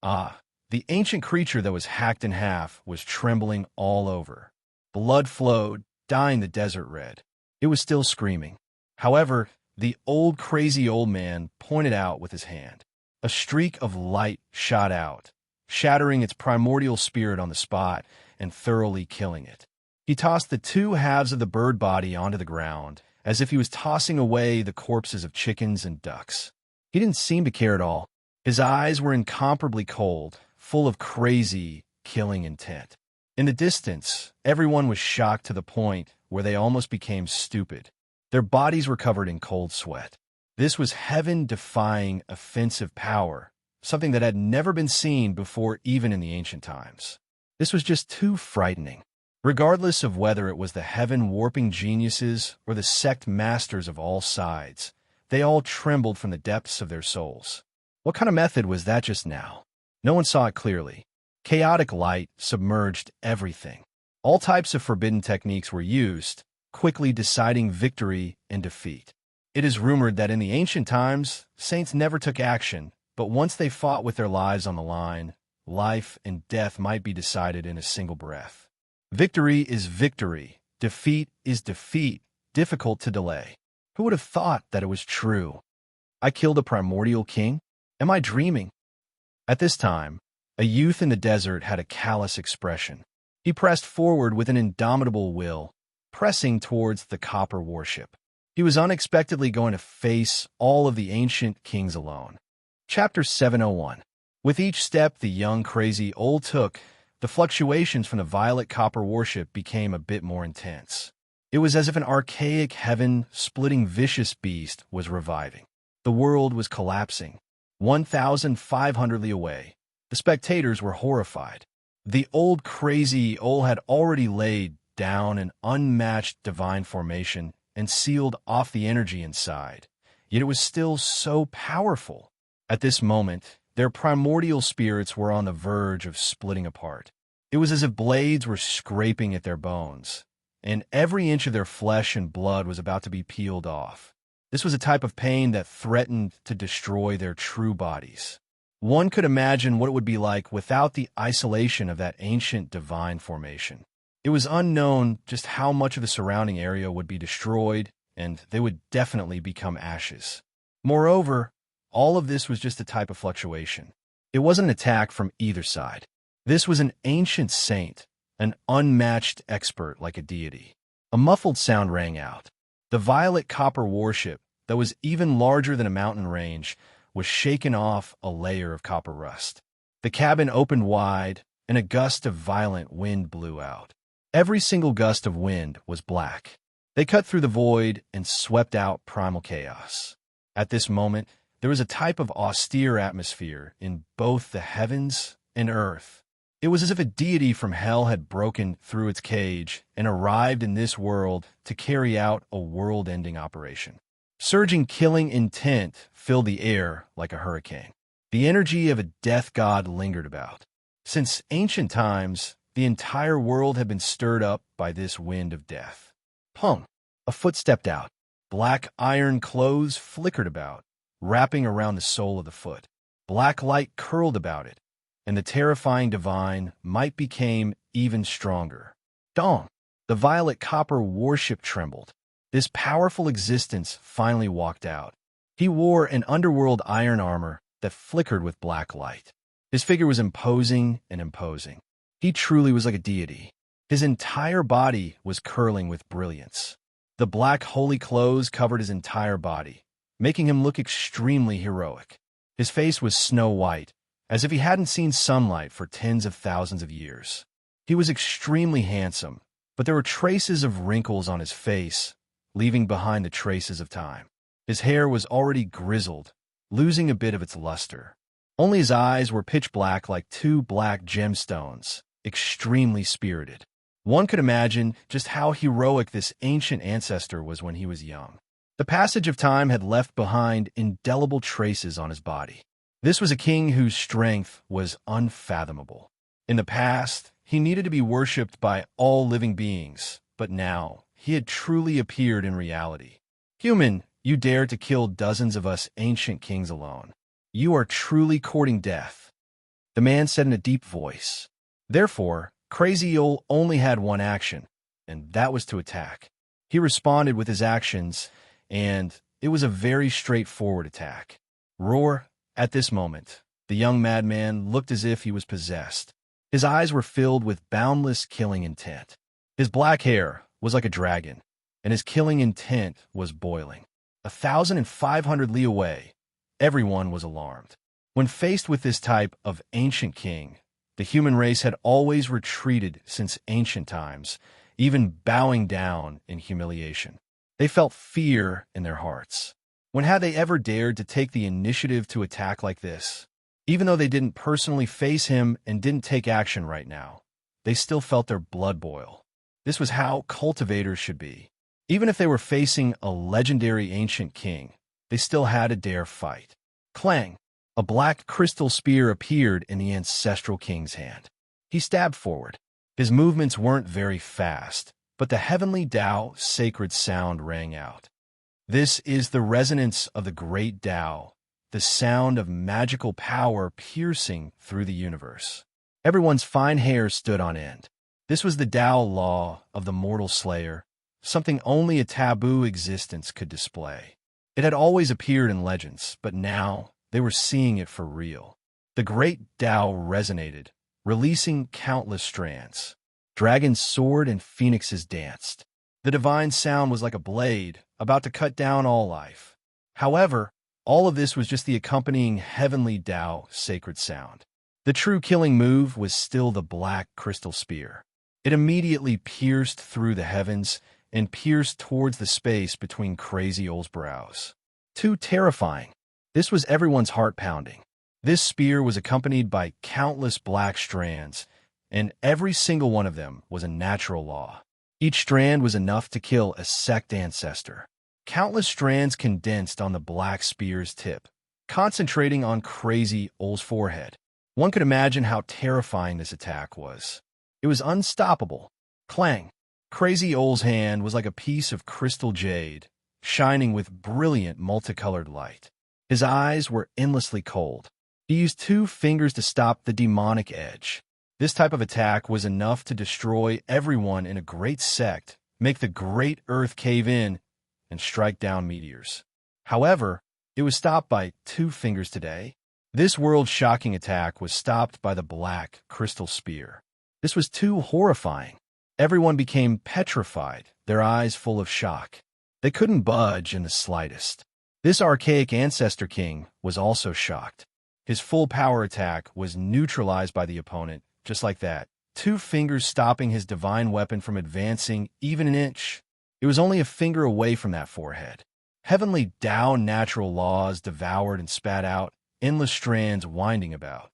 The ancient creature that was hacked in half was trembling all over. Blood flowed, dyeing the desert red. It was still screaming. However, the old crazy old man pointed out with his hand. A streak of light shot out, shattering its primordial spirit on the spot and thoroughly killing it. He tossed the two halves of the bird body onto the ground, as if he was tossing away the corpses of chickens and ducks. He didn't seem to care at all. His eyes were incomparably cold, full of crazy, killing intent. In the distance, everyone was shocked to the point where they almost became stupid. Their bodies were covered in cold sweat. This was heaven-defying offensive power, something that had never been seen before even in the ancient times. This was just too frightening. Regardless of whether it was the heaven-warping geniuses or the sect masters of all sides, they all trembled from the depths of their souls. What kind of method was that just now? No one saw it clearly. Chaotic light submerged everything. All types of forbidden techniques were used, quickly deciding victory and defeat. It is rumored that in the ancient times, saints never took action, but once they fought with their lives on the line, life and death might be decided in a single breath. Victory is victory. Defeat is defeat, difficult to delay. Who would have thought that it was true? I killed a primordial king? Am I dreaming? At this time, a youth in the desert had a callous expression. He pressed forward with an indomitable will, pressing towards the copper warship. He was unexpectedly going to face all of the ancient kings alone. Chapter 701. With each step the young crazy old took, the fluctuations from the violet copper warship became a bit more intense. It was as if an archaic heaven-splitting vicious beast was reviving. The world was collapsing. 1,500 li away. The spectators were horrified. The old crazy old had already laid down an unmatched divine formation and sealed off the energy inside. Yet it was still so powerful. At this moment, their primordial spirits were on the verge of splitting apart. It was as if blades were scraping at their bones, and every inch of their flesh and blood was about to be peeled off. This was a type of pain that threatened to destroy their true bodies. One could imagine what it would be like without the isolation of that ancient divine formation. It was unknown just how much of the surrounding area would be destroyed, and they would definitely become ashes. Moreover, all of this was just a type of fluctuation. It wasn't an attack from either side. This was an ancient saint, an unmatched expert like a deity. A muffled sound rang out. The violet copper warship, that was even larger than a mountain range, was shaken off a layer of copper rust. The cabin opened wide, and a gust of violent wind blew out. Every single gust of wind was black. They cut through the void and swept out primal chaos. At this moment, there was a type of austere atmosphere in both the heavens and earth. It was as if a deity from hell had broken through its cage and arrived in this world to carry out a world-ending operation. Surging killing intent filled the air like a hurricane. The energy of a death god lingered about. Since ancient times, the entire world had been stirred up by this wind of death. Pum! A foot stepped out. Black iron clothes flickered about, wrapping around the sole of the foot. Black light curled about it, and the terrifying divine might became even stronger. Dong! The violet copper warship trembled. This powerful existence finally walked out. He wore an underworld iron armor that flickered with black light. His figure was imposing and imposing. He truly was like a deity. His entire body was curling with brilliance. The black holy clothes covered his entire body, making him look extremely heroic. His face was snow white, as if he hadn't seen sunlight for tens of thousands of years. He was extremely handsome, but there were traces of wrinkles on his face, leaving behind the traces of time. His hair was already grizzled, losing a bit of its luster. Only his eyes were pitch black like two black gemstones, extremely spirited. One could imagine just how heroic this ancient ancestor was when he was young. The passage of time had left behind indelible traces on his body. This was a king whose strength was unfathomable. In the past, he needed to be worshipped by all living beings, but now he had truly appeared in reality. Human, you dare to kill dozens of us ancient kings alone. You are truly courting death, the man said in a deep voice. Therefore, Crazy Ol only had one action, and that was to attack. He responded with his actions, and it was a very straightforward attack. Roar! At this moment, the young madman looked as if he was possessed. His eyes were filled with boundless killing intent. His black hair was like a dragon, and his killing intent was boiling. 1,500 li away, everyone was alarmed. When faced with this type of ancient king, the human race had always retreated since ancient times, even bowing down in humiliation. They felt fear in their hearts. When had they ever dared to take the initiative to attack like this? Even though they didn't personally face him and didn't take action right now, they still felt their blood boil. This was how cultivators should be. Even if they were facing a legendary ancient king, they still had to dare fight. Clang! A black crystal spear appeared in the ancestral king's hand. He stabbed forward. His movements weren't very fast, but the heavenly Tao sacred sound rang out. This is the resonance of the great Tao, the sound of magical power piercing through the universe. Everyone's fine hair stood on end. This was the Tao law of the mortal slayer, something only a taboo existence could display. It had always appeared in legends, but now they were seeing it for real. The great Tao resonated, releasing countless strands. Dragons soared and phoenixes danced. The divine sound was like a blade, about to cut down all life. However, all of this was just the accompanying heavenly Tao sacred sound. The true killing move was still the black crystal spear. It immediately pierced through the heavens and pierced towards the space between Crazy Old's brows. Too terrifying. This was everyone's heart pounding. This spear was accompanied by countless black strands, and every single one of them was a natural law. Each strand was enough to kill a sect ancestor. Countless strands condensed on the black spear's tip, concentrating on Crazy Old's forehead. One could imagine how terrifying this attack was. It was unstoppable. Clang! Crazy Old's hand was like a piece of crystal jade, shining with brilliant multicolored light. His eyes were endlessly cold. He used 2 fingers to stop the demonic edge. This type of attack was enough to destroy everyone in a great sect, make the great earth cave in, and strike down meteors. However, it was stopped by 2 fingers today. This world-shocking attack was stopped by the black crystal spear. This was too horrifying. Everyone became petrified, their eyes full of shock. They couldn't budge in the slightest. This archaic ancestor king was also shocked. His full power attack was neutralized by the opponent, just like that, 2 fingers stopping his divine weapon from advancing even an inch. It was only a finger away from that forehead. Heavenly Tao natural laws devoured and spat out, endless strands winding about.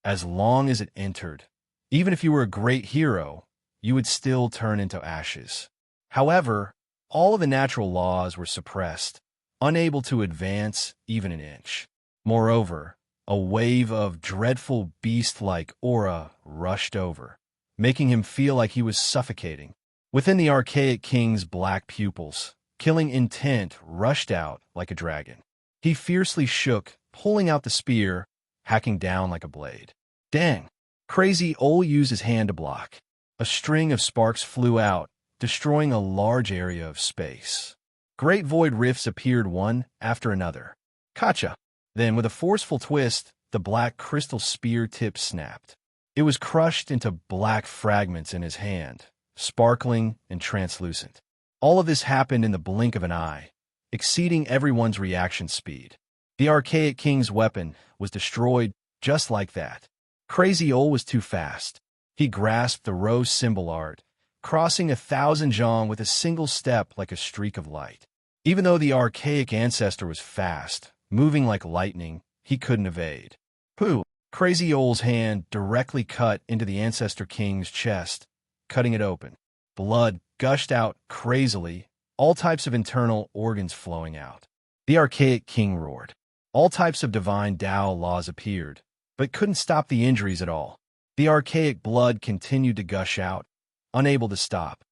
As long as it entered, even if you were a great hero, you would still turn into ashes. However, all of the natural laws were suppressed, unable to advance even an inch. Moreover, a wave of dreadful beast-like aura rushed over, making him feel like he was suffocating. Within the archaic king's black pupils, killing intent rushed out like a dragon. He fiercely shook, pulling out the spear, hacking down like a blade. Dang! Crazy Old used his hand to block. A string of sparks flew out, destroying a large area of space. Great void rifts appeared one after another. Gotcha! Then, with a forceful twist, the black crystal spear tip snapped. It was crushed into black fragments in his hand, sparkling and translucent. All of this happened in the blink of an eye, exceeding everyone's reaction speed. The archaic king's weapon was destroyed just like that. Crazy Old was too fast. He grasped the rose symbol art, crossing 1,000 zhong with a single step like a streak of light. Even though the archaic ancestor was fast, moving like lightning, he couldn't evade. Pooh! Crazy Old's hand directly cut into the ancestor king's chest, cutting it open. Blood gushed out crazily, all types of internal organs flowing out. The archaic king roared. All types of divine Tao laws appeared, but couldn't stop the injuries at all. The archaic blood continued to gush out, unable to stop.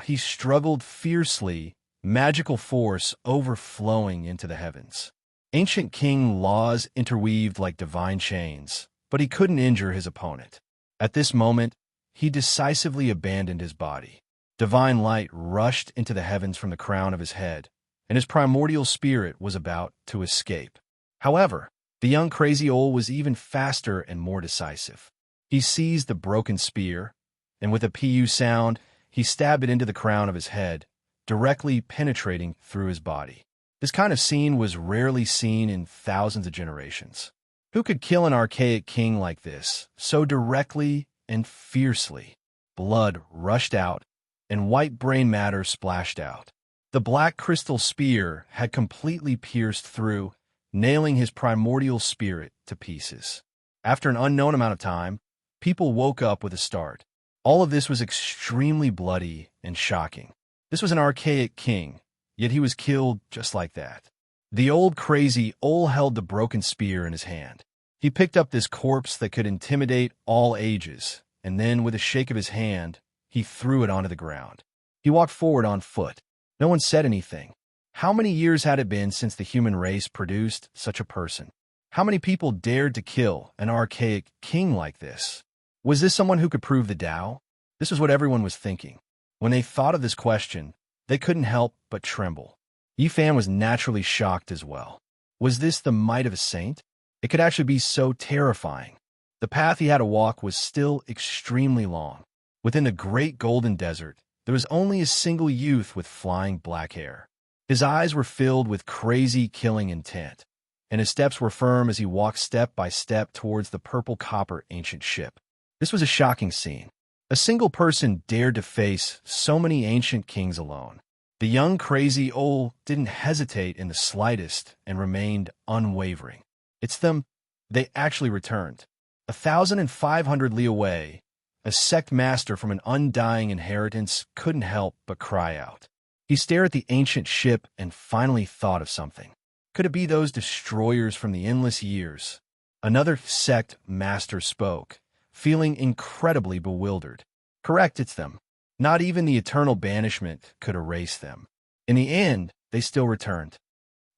He struggled fiercely, magical force overflowing into the heavens. Ancient king laws interweaved like divine chains, but he couldn't injure his opponent. At this moment, he decisively abandoned his body. Divine light rushed into the heavens from the crown of his head, and his primordial spirit was about to escape. However, the young crazy owl was even faster and more decisive. He seized the broken spear, and with a pu sound, he stabbed it into the crown of his head, directly penetrating through his body. This kind of scene was rarely seen in thousands of generations. Who could kill an archaic king like this, so directly and fiercely? Blood rushed out, and white brain matter splashed out. The black crystal spear had completely pierced through, nailing his primordial spirit to pieces. After an unknown amount of time, people woke up with a start. All of this was extremely bloody and shocking. This was an archaic king, yet he was killed just like that. The old crazy owl held the broken spear in his hand. He picked up this corpse that could intimidate all ages, and then, with a shake of his hand, he threw it onto the ground. He walked forward on foot. No one said anything. How many years had it been since the human race produced such a person? How many people dared to kill an archaic king like this? Was this someone who could prove the Tao? This was what everyone was thinking. When they thought of this question, they couldn't help but tremble. Yifan was naturally shocked as well. Was this the might of a saint? It could actually be so terrifying. The path he had to walk was still extremely long. Within the great golden desert, there was only a single youth with flying black hair. His eyes were filled with crazy killing intent, and his steps were firm as he walked step by step towards the purple copper ancient ship. This was a shocking scene. A single person dared to face so many ancient kings alone. The young crazy owl didn't hesitate in the slightest and remained unwavering. It's them. They actually returned. 1,500 li away, a sect master from an undying inheritance couldn't help but cry out. He stared at the ancient ship and finally thought of something. Could it be those destroyers from the endless years? Another sect master spoke, feeling incredibly bewildered. Correct, it's them. Not even the eternal banishment could erase them. In the end, they still returned.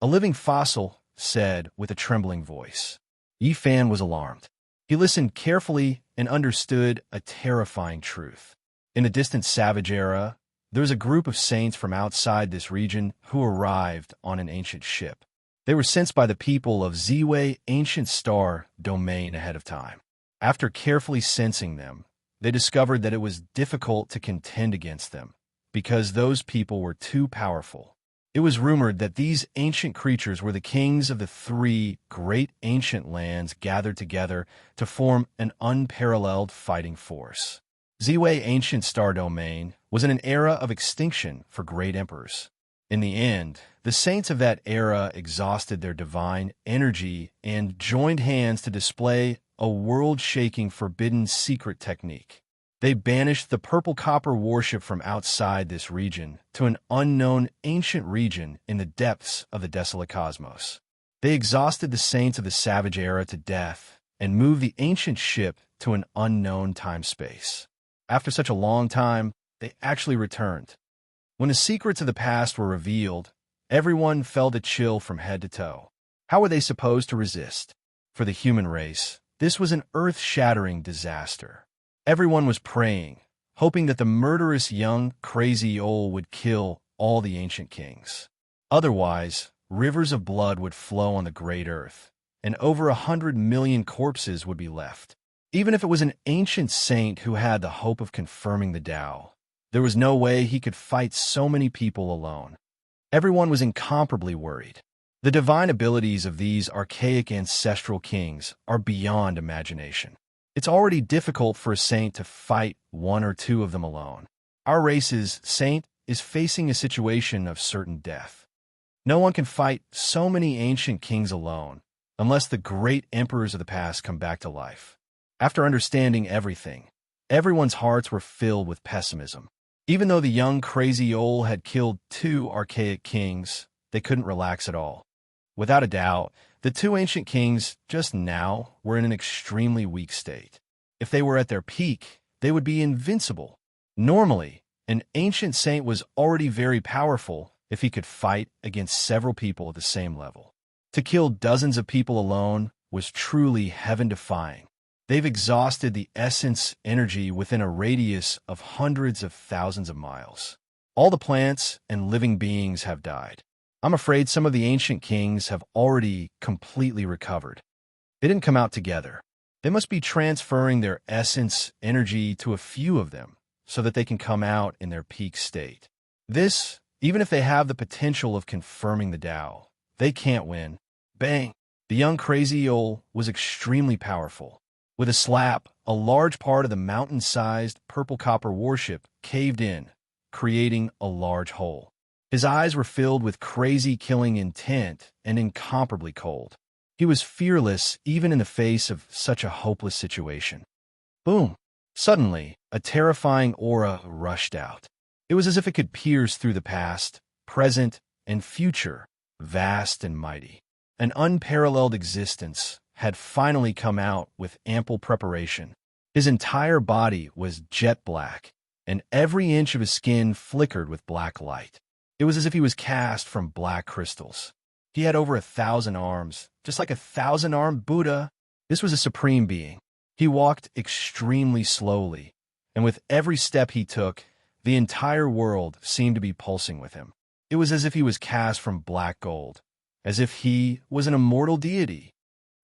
A living fossil said with a trembling voice. Yifan was alarmed. He listened carefully and understood a terrifying truth. In the distant Savage era, there was a group of saints from outside this region who arrived on an ancient ship. They were sent by the people of Ziwei Ancient Star Domain ahead of time. After carefully sensing them, they discovered that it was difficult to contend against them because those people were too powerful. It was rumored that these ancient creatures were the kings of the three great ancient lands gathered together to form an unparalleled fighting force. Ziwei Ancient Star Domain was in an era of extinction for great emperors. In the end, the saints of that era exhausted their divine energy and joined hands to display a world-shaking forbidden secret technique. They banished the purple copper warship from outside this region to an unknown ancient region in the depths of the desolate cosmos. They exhausted the saints of the Savage era to death and moved the ancient ship to an unknown time-space. After such a long time, they actually returned. When the secrets of the past were revealed, everyone felt a chill from head to toe. How were they supposed to resist? For the human race, this was an earth-shattering disaster. Everyone was praying, hoping that the murderous young, crazy owl would kill all the ancient kings. Otherwise, rivers of blood would flow on the great earth, and over 100 million corpses would be left. Even if it was an ancient saint who had the hope of confirming the Tao, there was no way he could fight so many people alone. Everyone was incomparably worried. The divine abilities of these archaic ancestral kings are beyond imagination. It's already difficult for a saint to fight one or two of them alone. Our race's saint is facing a situation of certain death. No one can fight so many ancient kings alone unless the great emperors of the past come back to life. After understanding everything, everyone's hearts were filled with pessimism. Even though the young crazy owl had killed 2 archaic kings, they couldn't relax at all. Without a doubt, the 2 ancient kings just now were in an extremely weak state. If they were at their peak, they would be invincible. Normally, an ancient saint was already very powerful if he could fight against several people at the same level. To kill dozens of people alone was truly heaven-defying. They've exhausted the essence energy within a radius of hundreds of thousands of miles. All the plants and living beings have died. I'm afraid some of the ancient kings have already completely recovered. They didn't come out together. They must be transferring their essence energy to a few of them so that they can come out in their peak state. This, even if they have the potential of confirming the Tao, they can't win. Bang! The young crazy owl was extremely powerful. With a slap, a large part of the mountain-sized purple copper warship caved in, creating a large hole. His eyes were filled with crazy killing intent and incomparably cold. He was fearless even in the face of such a hopeless situation. Boom! Suddenly, a terrifying aura rushed out. It was as if it could pierce through the past, present, and future, vast and mighty. An unparalleled existence had finally come out with ample preparation. His entire body was jet black, and every inch of his skin flickered with black light. It was as if he was cast from black crystals. He had over 1,000 arms, just like a 1,000-armed Buddha. This was a supreme being. He walked extremely slowly, and with every step he took, the entire world seemed to be pulsing with him. It was as if he was cast from black gold, as if he was an immortal deity.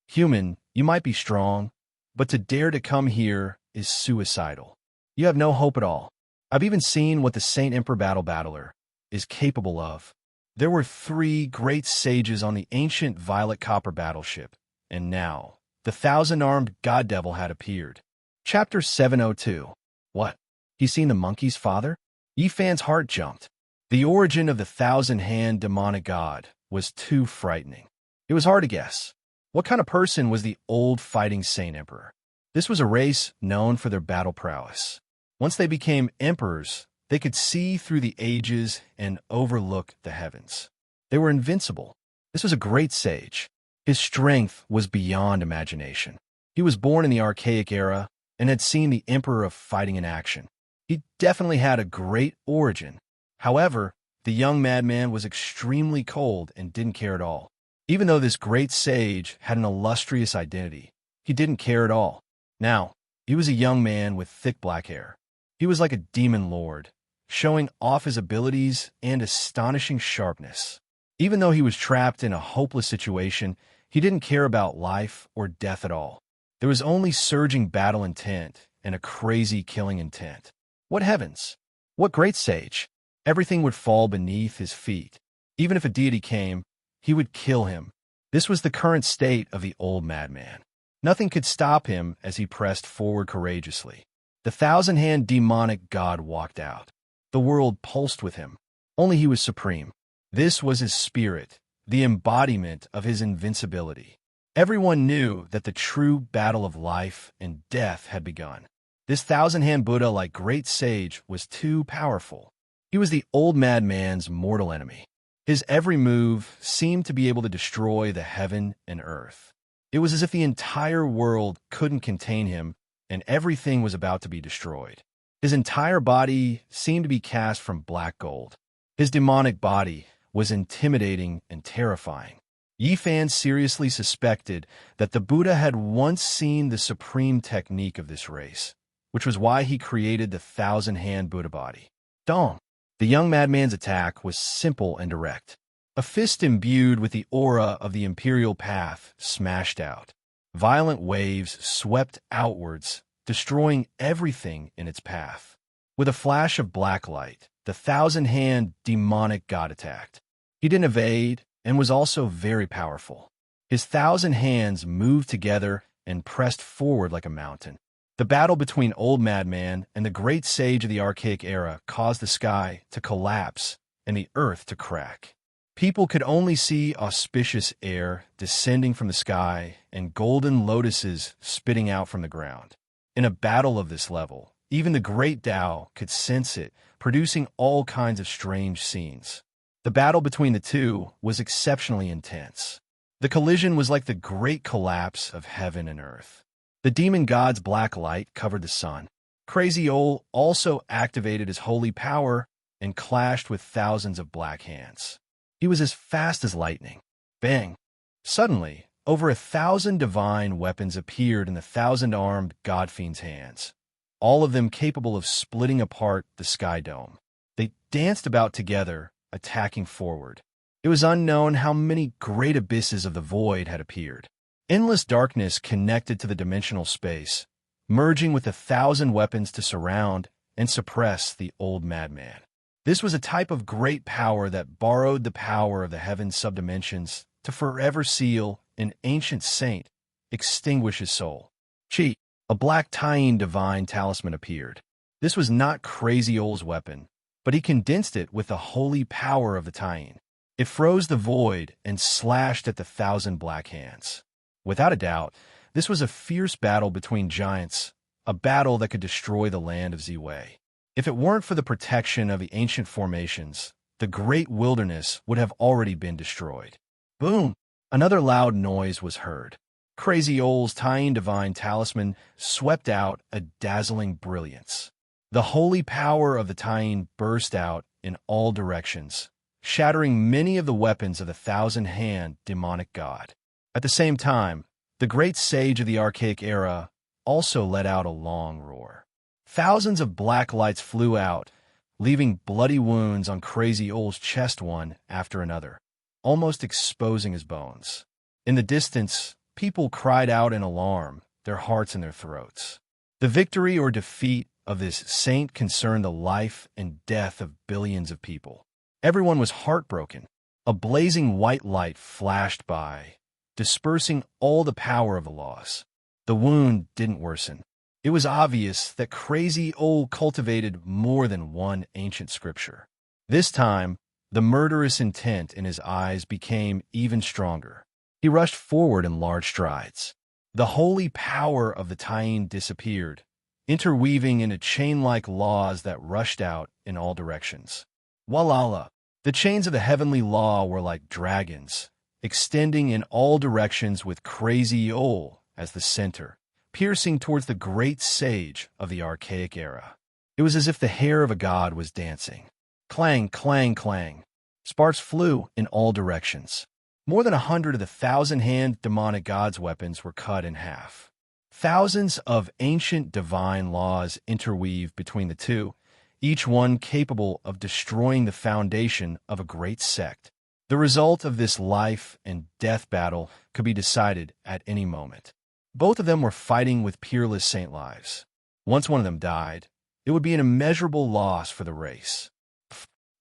Human, you might be strong, but to dare to come here is suicidal. You have no hope at all. I've even seen what the Saint Emperor Battler is capable of. There were 3 great sages on the ancient violet copper battleship, and now the 1,000-armed god devil had appeared. Chapter 702. What? He's seen the monkey's father? Yifan's heart jumped. The origin of the 1,000-hand demonic god was too frightening. It was hard to guess. What kind of person was the old fighting Saint Emperor? This was a race known for their battle prowess. Once they became emperors, they could see through the ages and overlook the heavens. They were invincible. This was a great sage. His strength was beyond imagination. He was born in the archaic era and had seen the Emperor of fighting in action. He definitely had a great origin. However, the young madman was extremely cold and didn't care at all. Even though this great sage had an illustrious identity, he didn't care at all. Now, he was a young man with thick black hair. He was like a demon lord, showing off his abilities and astonishing sharpness. Even though he was trapped in a hopeless situation, he didn't care about life or death at all. There was only surging battle intent and a crazy killing intent. What heavens! What great sage! Everything would fall beneath his feet. Even if a deity came, he would kill him. This was the current state of the old madman. Nothing could stop him as he pressed forward courageously. The 1,000-hand demonic god walked out. The world pulsed with him. Only he was supreme. This was his spirit, the embodiment of his invincibility. Everyone knew that the true battle of life and death had begun. This 1,000-hand Buddha, like great sage, was too powerful. He was the old madman's mortal enemy. His every move seemed to be able to destroy the heaven and earth. It was as if the entire world couldn't contain him, and everything was about to be destroyed. His entire body seemed to be cast from black gold. His demonic body was intimidating and terrifying. Yifan seriously suspected that the Buddha had once seen the supreme technique of this race, which was why he created the 1,000-hand Buddha body. Dong! The young madman's attack was simple and direct. A fist imbued with the aura of the imperial path smashed out. Violent waves swept outwards, destroying everything in its path. With a flash of black light, the 1,000-hand demonic god attacked. He didn't evade and was also very powerful. His 1,000 hands moved together and pressed forward like a mountain. The battle between Old Madman and the great sage of the archaic era caused the sky to collapse and the earth to crack. People could only see auspicious air descending from the sky and golden lotuses spitting out from the ground. In a battle of this level, even the great Tao could sense it, producing all kinds of strange scenes. The battle between the two was exceptionally intense. The collision was like the great collapse of heaven and earth. The demon god's black light covered the sun. Crazy Ol also activated his holy power and clashed with thousands of black hands. He was as fast as lightning. Bang! Suddenly, Over 1,000 divine weapons appeared in the thousand-armed god-fiend's hands, all of them capable of splitting apart the sky dome. They danced about together, attacking forward. It was unknown how many great abysses of the void had appeared. Endless darkness connected to the dimensional space, merging with 1,000 weapons to surround and suppress the old madman. This was a type of great power that borrowed the power of the heaven's subdimensions to forever seal an ancient saint, extinguish his soul. A black tying divine talisman appeared. This was not Crazy Old's weapon, but he condensed it with the holy power of the tying. It froze the void and slashed at the 1,000 black hands. Without a doubt, this was a fierce battle between giants, a battle that could destroy the land of Ziwei. If it weren't for the protection of the ancient formations, the great wilderness would have already been destroyed. Boom! Another loud noise was heard. Crazy Old's tying divine talisman swept out a dazzling brilliance. The holy power of the tying burst out in all directions, shattering many of the weapons of the 1,000-hand demonic god. At the same time, the great sage of the archaic era also let out a long roar. Thousands of black lights flew out, leaving bloody wounds on Crazy Old's chest one after another, almost exposing his bones. In the distance, people cried out in alarm, their hearts in their throats. The victory or defeat of this saint concerned the life and death of billions of people. Everyone was heartbroken. A blazing white light flashed by, dispersing all the power of the loss. The wound didn't worsen. It was obvious that Crazy Old cultivated more than one ancient scripture. This time, the murderous intent in his eyes became even stronger. He rushed forward in large strides. The holy power of the tying disappeared, interweaving into chain-like laws that rushed out in all directions. Walala! The chains of the heavenly law were like dragons, extending in all directions with Crazy Old as the center, piercing towards the great sage of the archaic era. It was as if the hair of a god was dancing. Clang, clang, clang. Sparks flew in all directions. More than 100 of the 1,000-hand demonic god's weapons were cut in half. Thousands of ancient divine laws interweave between the two, each one capable of destroying the foundation of a great sect. The result of this life and death battle could be decided at any moment. Both of them were fighting with peerless saint lives. Once one of them died, it would be an immeasurable loss for the race.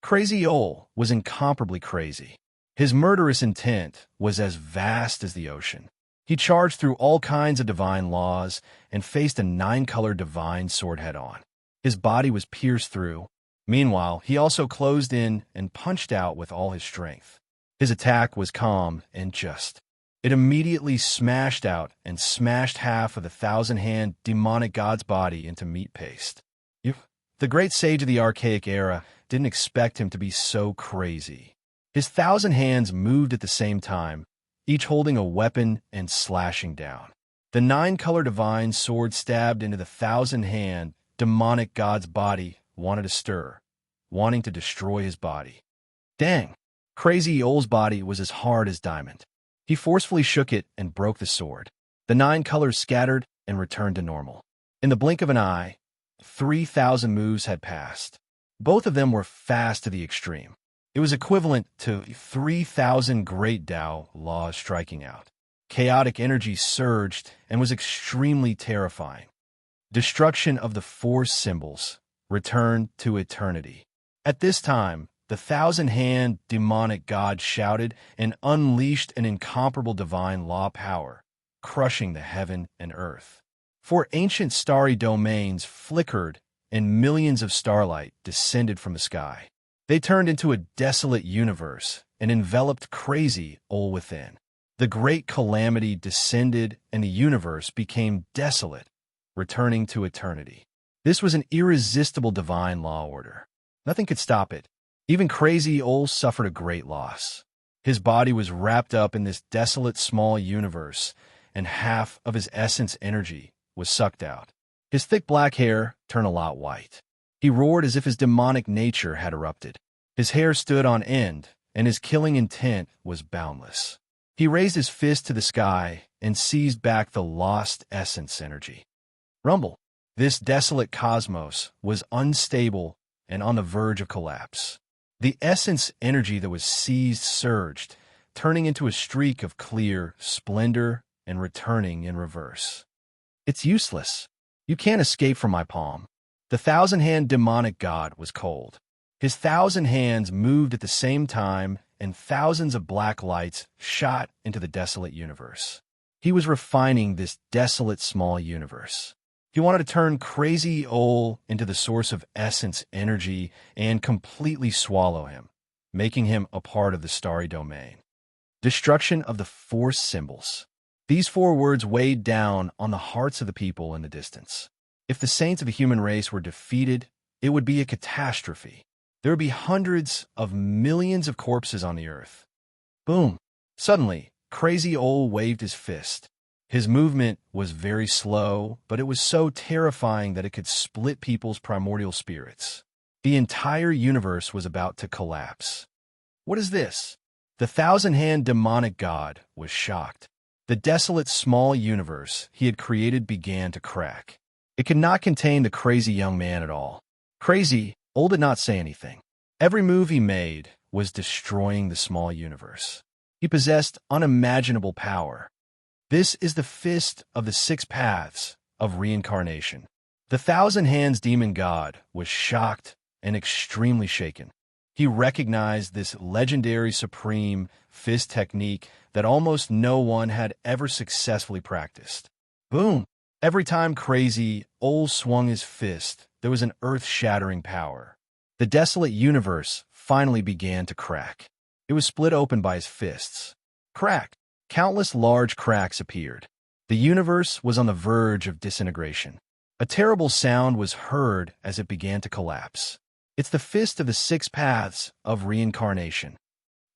Crazy Old was incomparably crazy. His murderous intent was as vast as the ocean. He charged through all kinds of divine laws and faced a 9-colored divine sword head-on. His body was pierced through. Meanwhile, he also closed in and punched out with all his strength. His attack was calm and just. It immediately smashed out and smashed half of the 1,000-hand demonic god's body into meat paste. The great sage of the archaic era didn't expect him to be so crazy. His 1,000 hands moved at the same time, each holding a weapon and slashing down. The 9-colored divine sword stabbed into the 1,000-hand demonic god's body, wanted to stir, wanting to destroy his body. Dang! Crazy Old's body was as hard as diamond. He forcefully shook it and broke the sword. The 9 colors scattered and returned to normal. In the blink of an eye, 3,000 moves had passed. Both of them were fast to the extreme. It was equivalent to 3,000 great Tao laws striking out. Chaotic energy surged and was extremely terrifying. Destruction of the 4 symbols, return to eternity. At this time, the 1,000-hand demonic god shouted and unleashed an incomparable divine law power, crushing the heaven and earth. 4 ancient starry domains flickered and millions of starlight descended from the sky. They turned into a desolate universe and enveloped Crazy Old within. The great calamity descended and the universe became desolate, returning to eternity. This was an irresistible divine law order. Nothing could stop it. Even Crazy Old suffered a great loss. His body was wrapped up in this desolate small universe, and half of his essence energy was sucked out. His thick black hair turned a lot white. He roared as if his demonic nature had erupted. His hair stood on end, and his killing intent was boundless. He raised his fist to the sky and seized back the lost essence energy. Rumble. This desolate cosmos was unstable and on the verge of collapse. The essence energy that was seized surged, turning into a streak of clear splendor and returning in reverse. It's useless. You can't escape from my palm. The thousand-hand demonic god was cold. His 1,000 hands moved at the same time, and thousands of black lights shot into the desolate universe. He was refining this desolate small universe. He wanted to turn Crazy Ol into the source of essence energy and completely swallow him, making him a part of the starry domain. Destruction of the Force symbols. These 4 words weighed down on the hearts of the people in the distance. If the saints of the human race were defeated, it would be a catastrophe. There would be hundreds of millions of corpses on the earth. Boom! Suddenly, Crazy Ol waved his fist. His movement was very slow, but it was so terrifying that it could split people's primordial spirits. The entire universe was about to collapse. What is this? The thousand-hand demonic god was shocked. The desolate small universe he had created began to crack. It could not contain the crazy young man at all. Crazy Ol did not say anything. Every move he made was destroying the small universe. He possessed unimaginable power. This is the fist of the 6 paths of reincarnation. The thousand hands demon god was shocked and extremely shaken. He recognized this legendary supreme fist technique that almost no one had ever successfully practiced. Boom! Every time Crazy Ol swung his fist, there was an earth-shattering power. The desolate universe finally began to crack. It was split open by his fists. Crack! Countless large cracks appeared. The universe was on the verge of disintegration. A terrible sound was heard as it began to collapse. It's the fist of the 6 paths of reincarnation.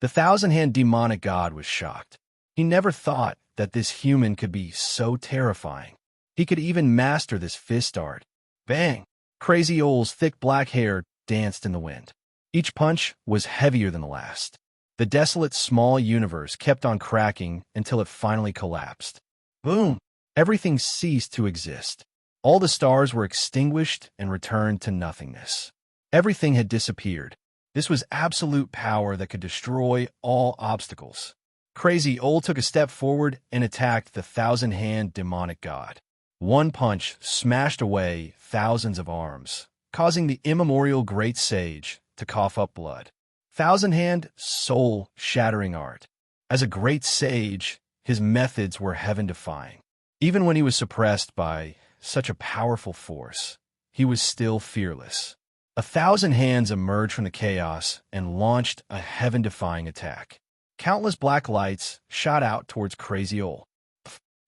The thousand-hand demonic god was shocked. He never thought that this human could be so terrifying. He could even master this fist art. Bang! Crazy Ol's thick black hair danced in the wind. Each punch was heavier than the last. The desolate small universe kept on cracking until it finally collapsed. Boom! Everything ceased to exist. All the stars were extinguished and returned to nothingness. Everything had disappeared. This was absolute power that could destroy all obstacles. Crazy Ol took a step forward and attacked the thousand-hand demonic god. One punch smashed away thousands of arms, causing the immemorial great sage to cough up blood. Thousand-hand, soul-shattering art. As a great sage, his methods were heaven-defying. Even when he was suppressed by such a powerful force, he was still fearless. 1,000 hands emerged from the chaos and launched a heaven-defying attack. Countless black lights shot out towards Crazy Ol.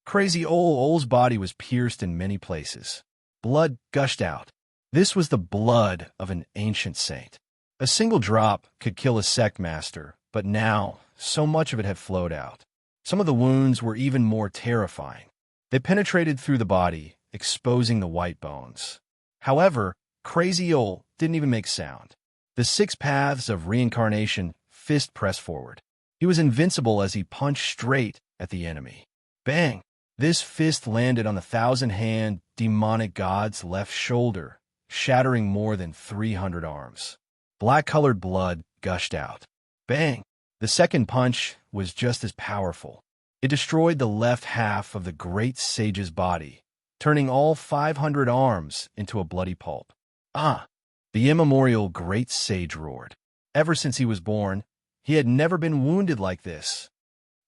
Crazy Ol's body was pierced in many places. Blood gushed out. This was the blood of an ancient saint. A single drop could kill a sect master, but now so much of it had flowed out. Some of the wounds were even more terrifying. They penetrated through the body, exposing the white bones. However, Crazy Ol didn't even make sound. The 6 paths of reincarnation fist pressed forward. He was invincible as he punched straight at the enemy. Bang! This fist landed on the thousand-hand demonic god's left shoulder, shattering more than 300 arms. Black-colored blood gushed out. Bang! The second punch was just as powerful. It destroyed the left half of the great sage's body, turning all 500 arms into a bloody pulp. Ah! The immemorial great sage roared. Ever since he was born, he had never been wounded like this.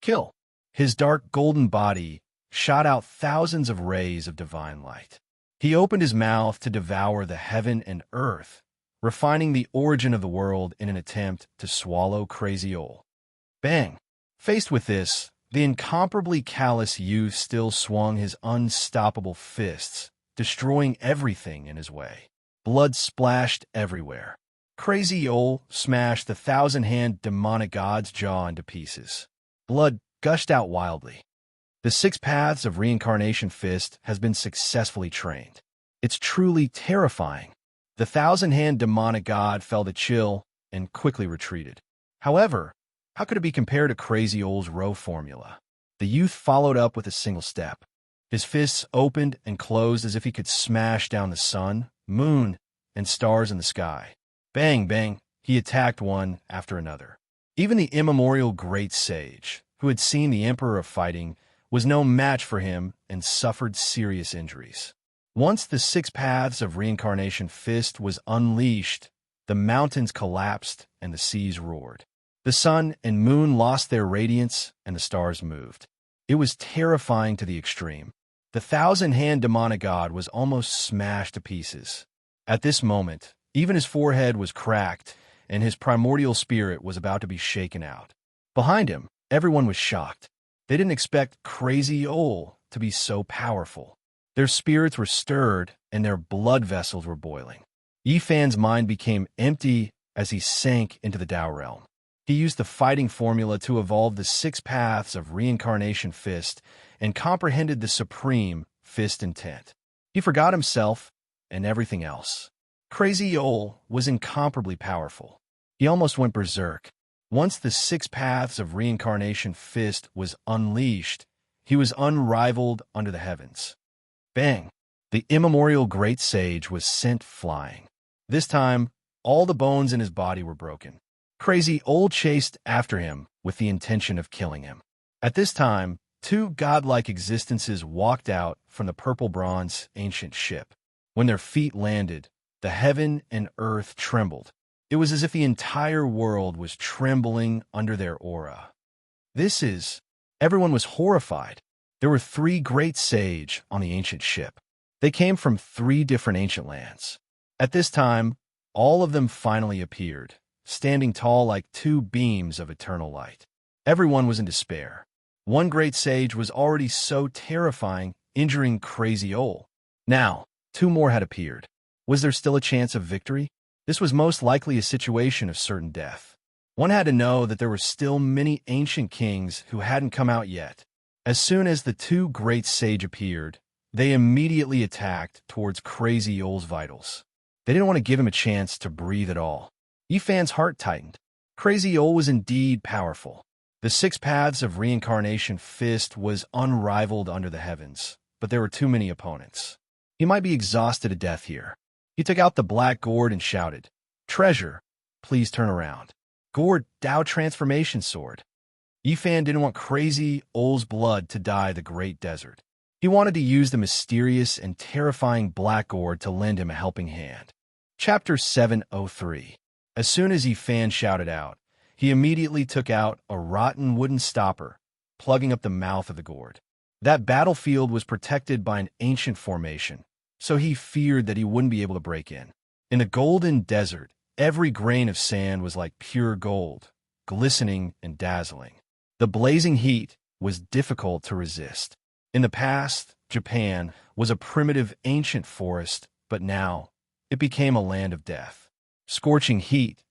Kill! His dark golden body shot out thousands of rays of divine light. He opened his mouth to devour the heaven and earth, refining the origin of the world in an attempt to swallow Crazy Ol. Bang! Faced with this, the incomparably callous youth still swung his unstoppable fists, destroying everything in his way. Blood splashed everywhere. Crazy Ol smashed the thousand-hand demonic god's jaw into pieces. Blood gushed out wildly. The 6 paths of reincarnation fist has been successfully trained. It's truly terrifying. The thousand-hand demonic god felt a chill and quickly retreated. However, How could it be compared to Crazy Old's row formula? The youth followed up with a single step. His fists opened and closed as if he could smash down the sun, moon, and stars in the sky. Bang, bang, he attacked one after another. Even the immemorial great sage, who had seen the Emperor fighting, was no match for him and suffered serious injuries. Once the 6 paths of reincarnation fist was unleashed, the mountains collapsed and the seas roared. The sun and moon lost their radiance and the stars moved. It was terrifying to the extreme. The 1,000-hand demonic god was almost smashed to pieces. At this moment, even his forehead was cracked, and his primordial spirit was about to be shaken out. Behind him, everyone was shocked. They didn't expect Crazy Old to be so powerful. Their spirits were stirred, and their blood vessels were boiling. Yifan's mind became empty as he sank into the Tao realm. He used the fighting formula to evolve the 6 paths of reincarnation fist and comprehended the supreme fist intent. He forgot himself and everything else. Crazy Old was incomparably powerful. He almost went berserk. Once the 6 paths of reincarnation fist was unleashed, he was unrivaled under the heavens. Bang! The immemorial great sage was sent flying. This time, all the bones in his body were broken. Crazy Old chased after him with the intention of killing him. At this time, 2 godlike existences walked out from the purple bronze ancient ship. When their feet landed, the heaven and earth trembled. It was as if the entire world was trembling under their aura. Everyone was horrified. There were 3 great sage on the ancient ship. They came from 3 different ancient lands. At this time, all of them finally appeared, standing tall like 2 beams of eternal light. Everyone was in despair. One great sage was already so terrifying, injuring Crazy Old. Now, 2 more had appeared. Was there still a chance of victory? This was most likely a situation of certain death. One had to know that there were still many ancient kings who hadn't come out yet. As soon as the 2 great sage appeared, they immediately attacked towards Crazy Old's vitals. They didn't want to give him a chance to breathe at all. Yifan's heart tightened. Crazy Old was indeed powerful. The 6 paths of reincarnation fist was unrivaled under the heavens, but there were too many opponents. He might be exhausted to death here. He took out the black gourd and shouted, "Treasure, please turn around." Gourd, Tao transformation sword. Yifan didn't want Crazy Old's blood to dye the great desert. He wanted to use the mysterious and terrifying black gourd to lend him a helping hand. Chapter 703. As soon as Yifan shouted out, he immediately took out a rotten wooden stopper, plugging up the mouth of the gourd. That battlefield was protected by an ancient formation, so he feared that he wouldn't be able to break in. In the golden desert, every grain of sand was like pure gold, glistening and dazzling. The blazing heat was difficult to resist. In the past, Japan was a primitive ancient forest, but now it became a land of death. Scorching heat,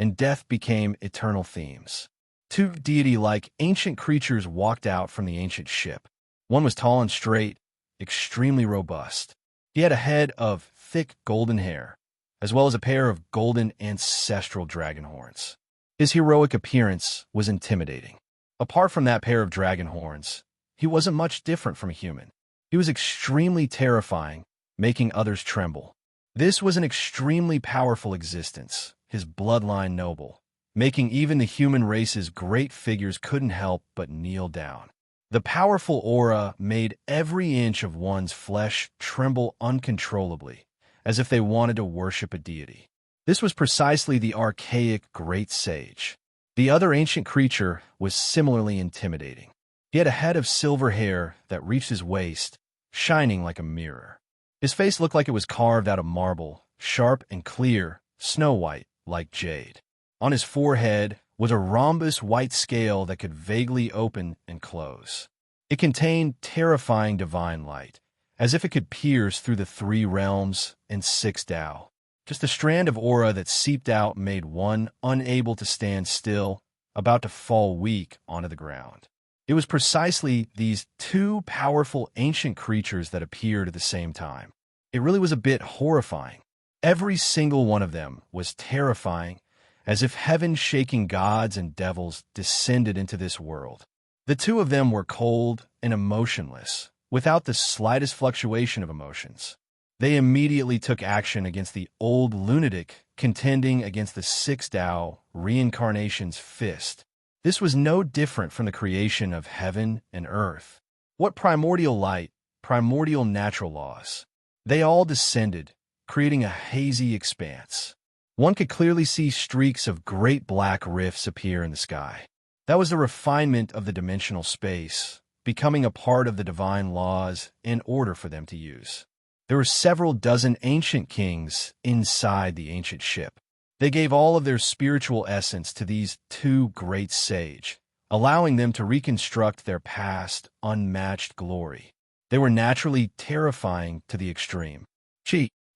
and death became eternal themes. 2 deity-like ancient creatures walked out from the ancient ship. One was tall and straight, extremely robust. He had a head of thick golden hair, as well as a pair of golden ancestral dragon horns. His heroic appearance was intimidating. Apart from that pair of dragon horns, he wasn't much different from a human. He was extremely terrifying, making others tremble. This was an extremely powerful existence, his bloodline noble, making even the human race's great figures couldn't help but kneel down. The powerful aura made every inch of one's flesh tremble uncontrollably, as if they wanted to worship a deity. This was precisely the archaic great sage. The other ancient creature was similarly intimidating. He had a head of silver hair that reached his waist, shining like a mirror. His face looked like it was carved out of marble, sharp and clear, snow-white, like jade. On his forehead was a rhombus white scale that could vaguely open and close. It contained terrifying divine light, as if it could pierce through the 3 realms and 6 Tao. Just a strand of aura that seeped out made one unable to stand still, about to fall weak onto the ground. It was precisely these 2 powerful ancient creatures that appeared at the same time. It really was a bit horrifying. Every single one of them was terrifying, as if heaven-shaking gods and devils descended into this world. The two of them were cold and emotionless, without the slightest fluctuation of emotions. They immediately took action against the old lunatic contending against the sixth Tao, reincarnation's fist. This was no different from the creation of heaven and earth. What primordial light, primordial natural laws? They all descended, creating a hazy expanse. One could clearly see streaks of great black rifts appear in the sky. That was the refinement of the dimensional space, becoming a part of the divine laws in order for them to use. There were several dozen ancient kings inside the ancient ship. They gave all of their spiritual essence to these two great sage, allowing them to reconstruct their past unmatched glory. They were naturally terrifying to the extreme.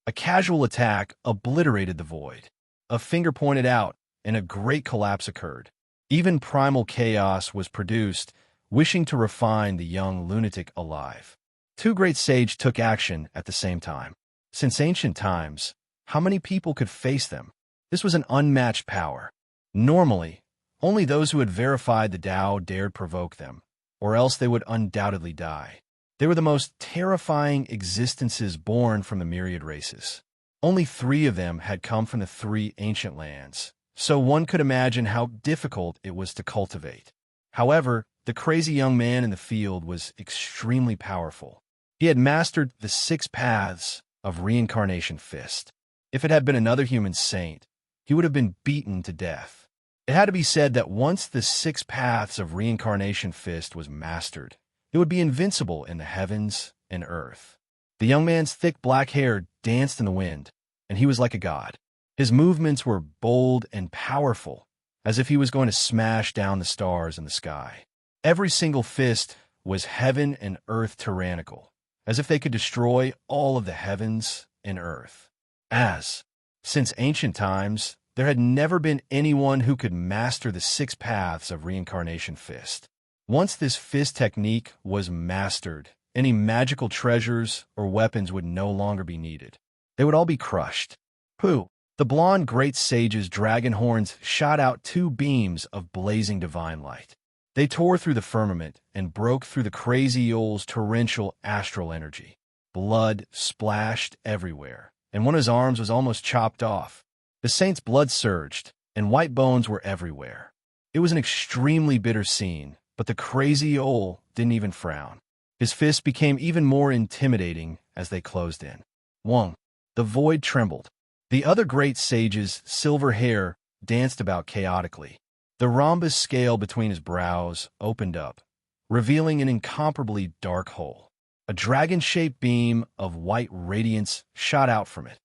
A casual attack obliterated the void. A finger pointed out, and a great collapse occurred. Even primal chaos was produced, wishing to refine the young lunatic alive. Two great sages took action at the same time. Since ancient times, how many people could face them? This was an unmatched power. Normally, only those who had verified the Tao dared provoke them, or else they would undoubtedly die. They were the most terrifying existences born from the myriad races. Only 3 of them had come from the 3 ancient lands, so one could imagine how difficult it was to cultivate. However, the crazy young man in the field was extremely powerful. He had mastered the 6 paths of reincarnation fist. If it had been another human saint, he would have been beaten to death. It had to be said that once the 6 paths of reincarnation fist was mastered, it would be invincible in the heavens and earth. The young man's thick black hair danced in the wind, and he was like a god. His movements were bold and powerful, as if he was going to smash down the stars in the sky. Every single fist was heaven and earth tyrannical, as if they could destroy all of the heavens and earth. Since ancient times, there had never been anyone who could master the 6 paths of reincarnation fist. Once this fist technique was mastered, any magical treasures or weapons would no longer be needed. They would all be crushed. The blonde great sage's dragon horns shot out 2 beams of blazing divine light. They tore through the firmament and broke through the crazy old's torrential astral energy. Blood splashed everywhere, and one of his arms was almost chopped off. The saint's blood surged, and white bones were everywhere. It was an extremely bitter scene, but the crazy old didn't even frown. His fists became even more intimidating as they closed in. The void trembled. The other great sage's silver hair danced about chaotically. The rhombus scale between his brows opened up, revealing an incomparably dark hole. A dragon-shaped beam of white radiance shot out from it.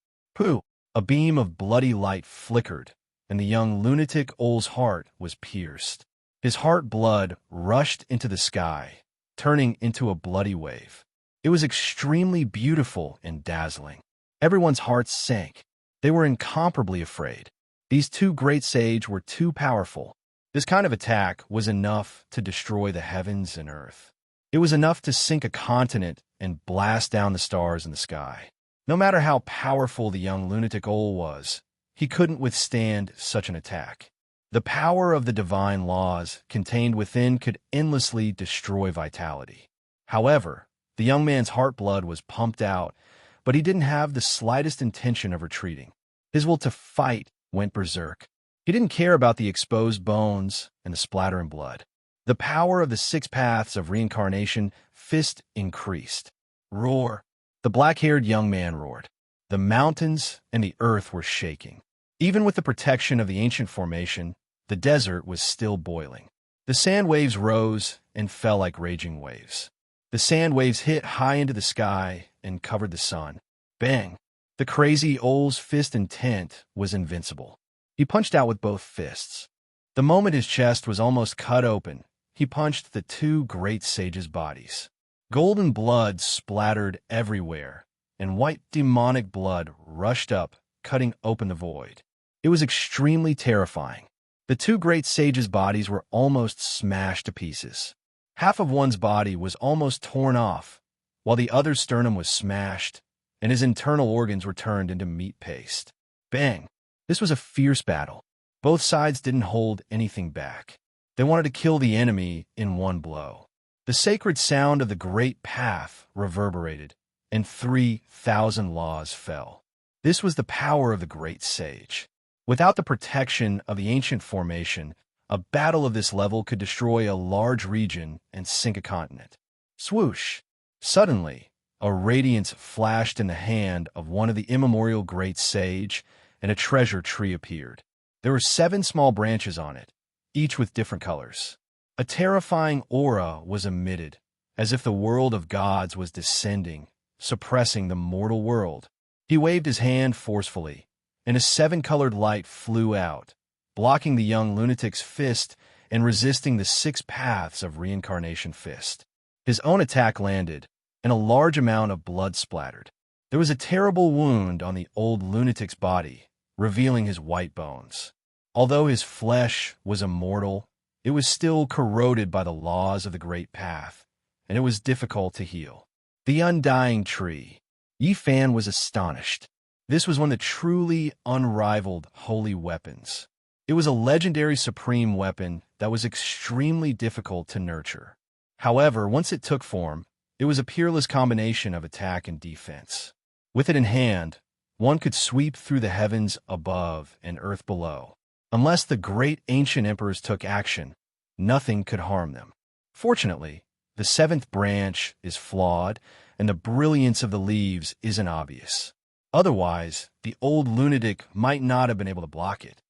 A beam of bloody light flickered, and the young lunatic old's heart was pierced. His heart blood rushed into the sky, turning into a bloody wave. It was extremely beautiful and dazzling. Everyone's hearts sank. They were incomparably afraid. These 2 great sages were too powerful. This kind of attack was enough to destroy the heavens and earth. It was enough to sink a continent and blast down the stars in the sky. No matter how powerful the young lunatic old was, he couldn't withstand such an attack. The power of the divine laws contained within could endlessly destroy vitality. However, the young man's heart blood was pumped out, but he didn't have the slightest intention of retreating. His will to fight went berserk. He didn't care about the exposed bones and the splattering blood. The power of the 6 paths of reincarnation fist increased. Roar! The black-haired young man roared. The mountains and the earth were shaking. Even with the protection of the ancient formation, the desert was still boiling. The sand waves rose and fell like raging waves. The sand waves hit high into the sky and covered the sun. Bang! The crazy old's fist intent was invincible. He punched out with both fists. The moment his chest was almost cut open, he punched the 2 great sages' bodies. Golden blood splattered everywhere, and white demonic blood rushed up, cutting open the void. It was extremely terrifying. The 2 great sages' bodies were almost smashed to pieces. Half of one's body was almost torn off, while the other's sternum was smashed, and his internal organs were turned into meat paste. Bang! This was a fierce battle. Both sides didn't hold anything back. They wanted to kill the enemy in one blow. The sacred sound of the great path reverberated, and 3,000 laws fell. This was the power of the great sage. Without the protection of the ancient formation, a battle of this level could destroy a large region and sink a continent. Swoosh! Suddenly, a radiance flashed in the hand of one of the immemorial great sage, and a treasure tree appeared. There were 7 small branches on it, each with different colors. A terrifying aura was emitted, as if the world of gods was descending, suppressing the mortal world. He waved his hand forcefully, and a 7-colored light flew out, blocking the young lunatic's fist and resisting the 6 paths of reincarnation fist. His own attack landed, and a large amount of blood splattered. There was a terrible wound on the old lunatic's body, revealing his white bones. Although his flesh was immortal, it was still corroded by the laws of the great path, and it was difficult to heal. The undying tree. Yi Fan was astonished. This was one of the truly unrivaled holy weapons. It was a legendary supreme weapon that was extremely difficult to nurture. However, once it took form, it was a peerless combination of attack and defense. With it in hand, one could sweep through the heavens above and earth below. Unless the great ancient emperors took action, nothing could harm them. Fortunately, the 7th branch is flawed, and the brilliance of the leaves isn't obvious. Otherwise, the old lunatic might not have been able to block it.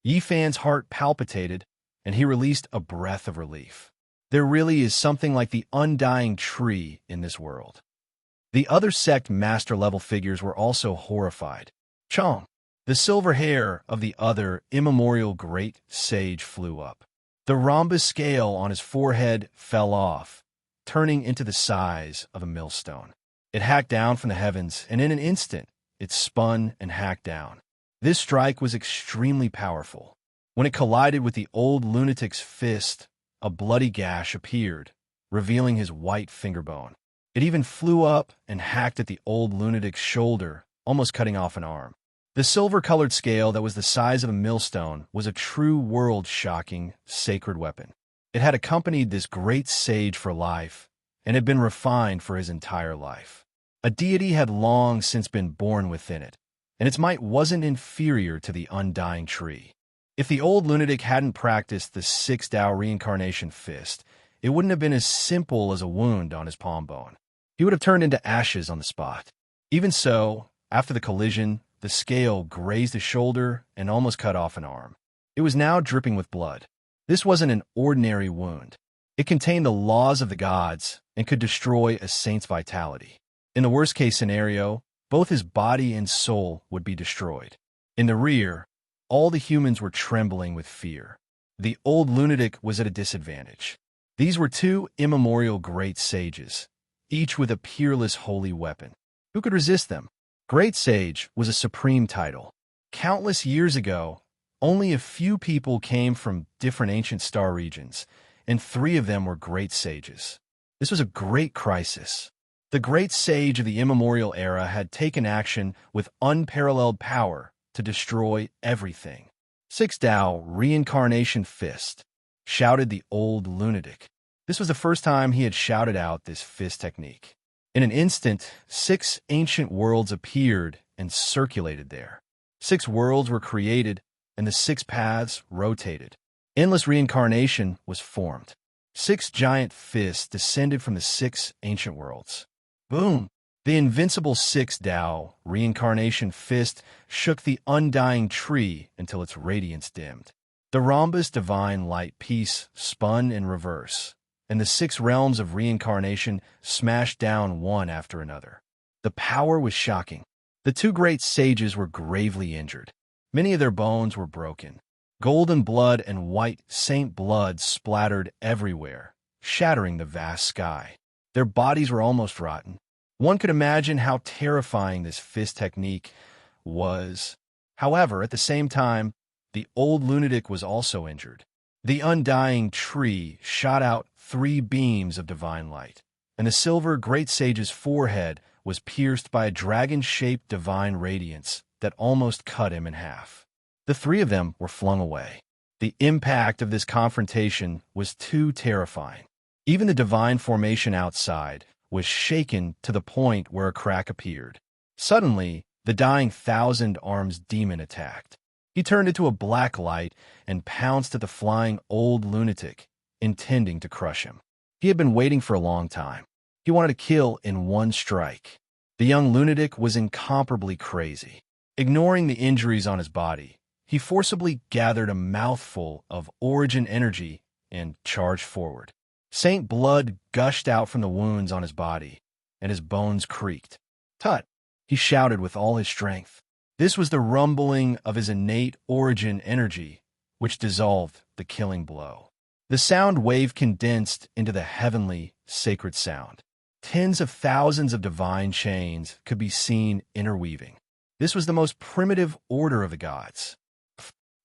Yi Fan's heart palpitated, and he released a breath of relief. There really is something like the undying tree in this world. The other sect master-level figures were also horrified. Chong! The silver hair of the other immemorial great sage flew up. The rhombus scale on his forehead fell off, turning into the size of a millstone. It hacked down from the heavens, and in an instant, it spun and hacked down. This strike was extremely powerful. When it collided with the old lunatic's fist, a bloody gash appeared, revealing his white finger bone. It even flew up and hacked at the old lunatic's shoulder, almost cutting off an arm. The silver-colored scale that was the size of a millstone was a true world-shocking, sacred weapon. It had accompanied this great sage for life, and had been refined for his entire life. A deity had long since been born within it, and its might wasn't inferior to the undying tree. If the old lunatic hadn't practiced the 6 Tao reincarnation fist, it wouldn't have been as simple as a wound on his palm bone. He would have turned into ashes on the spot. Even so, after the collision, the scale grazed his shoulder and almost cut off an arm. It was now dripping with blood. This wasn't an ordinary wound. It contained the laws of the gods and could destroy a saint's vitality. In the worst-case scenario, both his body and soul would be destroyed. In the rear, all the humans were trembling with fear. The old lunatic was at a disadvantage. These were 2 immemorial great sages, each with a peerless holy weapon. Who could resist them? Great Sage was a supreme title. Countless years ago, only a few people came from different ancient star regions, and 3 of them were great sages. This was a great crisis. The great sage of the immemorial era had taken action with unparalleled power to destroy everything. 6 Tao Reincarnation Fist, shouted the old lunatic. This was the first time he had shouted out this fist technique. In an instant, 6 ancient worlds appeared and circulated there. 6 worlds were created, and the 6 paths rotated. Endless reincarnation was formed. 6 giant fists descended from the 6 ancient worlds. Boom! The invincible 6 Tao reincarnation fist shook the undying tree until its radiance dimmed. The rhombus divine light piece spun in reverse, and the 6 realms of reincarnation smashed down one after another. The power was shocking. The 2 great sages were gravely injured. Many of their bones were broken. Golden blood and white saint blood splattered everywhere, shattering the vast sky. Their bodies were almost rotten. One could imagine how terrifying this fist technique was. However, at the same time, the old lunatic was also injured. The undying tree shot out 3 beams of divine light, and the silver great sage's forehead was pierced by a dragon-shaped divine radiance that almost cut him in half. The three of them were flung away. The impact of this confrontation was too terrifying. Even the divine formation outside was shaken to the point where a crack appeared. Suddenly, the dying thousand-arms demon attacked. He turned into a black light and pounced at the flying old lunatic, intending to crush him. He had been waiting for a long time. He wanted to kill in one strike. The young lunatic was incomparably crazy. Ignoring the injuries on his body, he forcibly gathered a mouthful of origin energy and charged forward. Saint blood gushed out from the wounds on his body, and his bones creaked. "Tut!" he shouted with all his strength. This was the rumbling of his innate origin energy, which dissolved the killing blow. The sound wave condensed into the heavenly, sacred sound. Tens of thousands of divine chains could be seen interweaving. This was the most primitive order of the gods.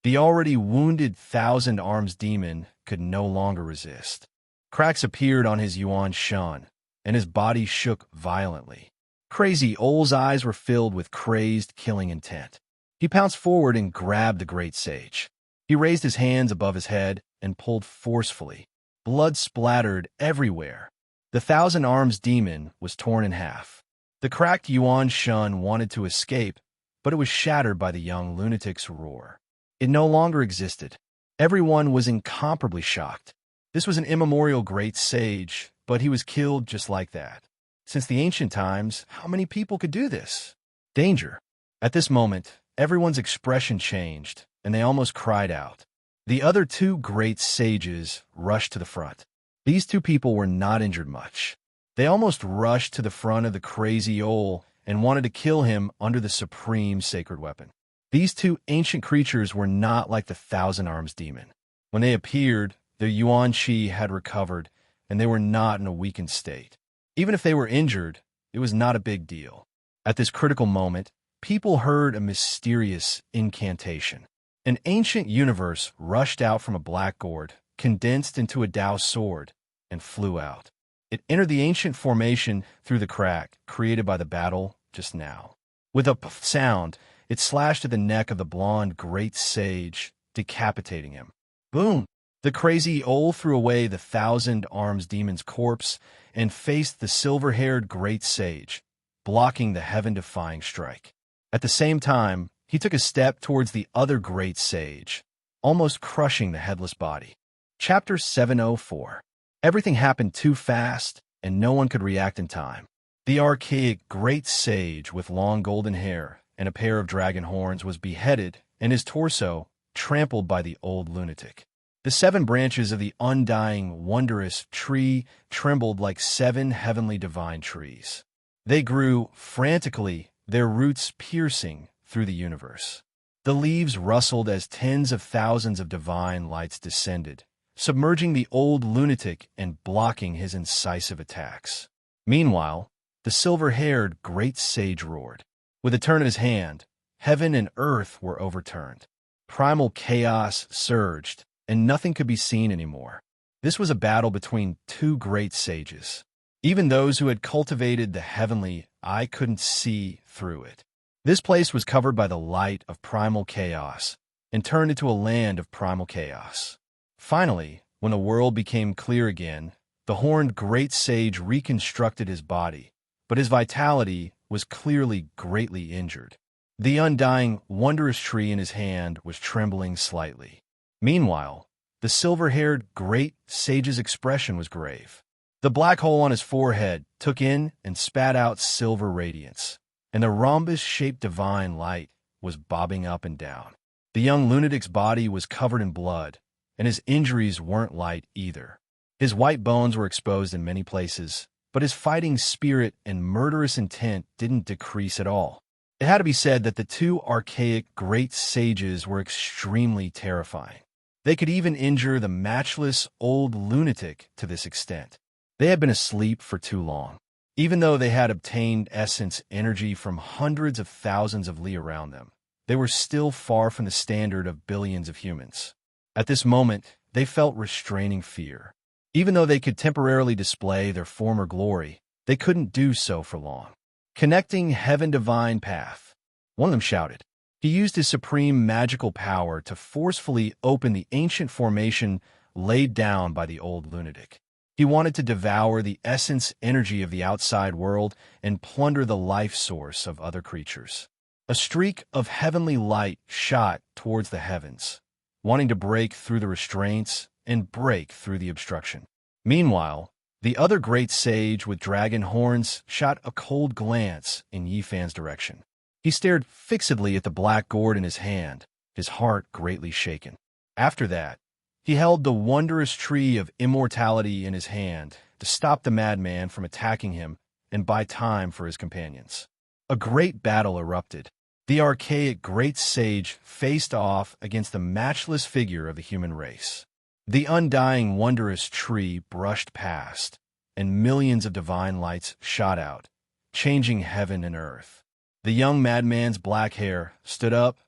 The already wounded thousand-arms demon could no longer resist. Cracks appeared on his yuan shun, and his body shook violently. Crazy Ol's eyes were filled with crazed, killing intent. He pounced forward and grabbed the great sage. He raised his hands above his head and pulled forcefully. Blood splattered everywhere. The thousand-arms demon was torn in half. The cracked yuan shun wanted to escape, but it was shattered by the young lunatic's roar. It no longer existed. Everyone was incomparably shocked. This was an immemorial great sage, but he was killed just like that. Since the ancient times, how many people could do this? Danger. At this moment, everyone's expression changed, and they almost cried out. The other two great sages rushed to the front. These two people were not injured much. They almost rushed to the front of the crazy Ol and wanted to kill him under the supreme sacred weapon. These two ancient creatures were not like the thousand-arms demon. When they appeared, their yuan qi had recovered, and they were not in a weakened state. Even if they were injured, it was not a big deal. At this critical moment, people heard a mysterious incantation. An ancient universe rushed out from a black gourd, condensed into a Tao sword, and flew out. It entered the ancient formation through the crack created by the battle just now. With a sound, it slashed at the neck of the blonde great sage, decapitating him. Boom! The crazy Ol threw away the thousand-arms demon's corpse and faced the silver-haired great sage, blocking the heaven-defying strike. At the same time, he took a step towards the other great sage, almost crushing the headless body. Chapter 704. Everything happened too fast, and no one could react in time. The archaic great sage with long golden hair and a pair of dragon horns was beheaded, and his torso trampled by the old lunatic. The 7 branches of the undying, wondrous tree trembled like 7 heavenly divine trees. They grew frantically, their roots piercing through the universe. The leaves rustled as tens of thousands of divine lights descended, submerging the old lunatic and blocking his incisive attacks. Meanwhile, the silver-haired great sage roared. With a turn of his hand, heaven and earth were overturned. Primal chaos surged, and nothing could be seen anymore. This was a battle between 2 great sages. Even those who had cultivated the heavenly eye couldn't see through it. This place was covered by the light of primal chaos and turned into a land of primal chaos. Finally, when the world became clear again, the horned great sage reconstructed his body, but his vitality was clearly greatly injured. The undying, wondrous tree in his hand was trembling slightly. Meanwhile, the silver-haired great sage's expression was grave. The black hole on his forehead took in and spat out silver radiance, and the rhombus-shaped divine light was bobbing up and down. The young lunatic's body was covered in blood, and his injuries weren't light either. His white bones were exposed in many places, but his fighting spirit and murderous intent didn't decrease at all. It had to be said that the 2 archaic great sages were extremely terrifying. They could even injure the matchless old lunatic to this extent. They had been asleep for too long. Even though they had obtained essence energy from hundreds of thousands of li around them, they were still far from the standard of billions of humans. At this moment, they felt restraining fear. Even though they could temporarily display their former glory, they couldn't do so for long. Connecting heaven-divine path. One of them shouted. He used his supreme magical power to forcefully open the ancient formation laid down by the old lunatic. He wanted to devour the essence energy of the outside world and plunder the life source of other creatures. A streak of heavenly light shot towards the heavens, wanting to break through the restraints and break through the obstruction. Meanwhile, the other great sage with dragon horns shot a cold glance in Yifan's direction. He stared fixedly at the black gourd in his hand, his heart greatly shaken. After that, he held the wondrous tree of immortality in his hand to stop the madman from attacking him and buy time for his companions. A great battle erupted. The archaic great sage faced off against the matchless figure of the human race. The undying wondrous tree brushed past, and millions of divine lights shot out, changing heaven and earth. The young madman's black hair stood up,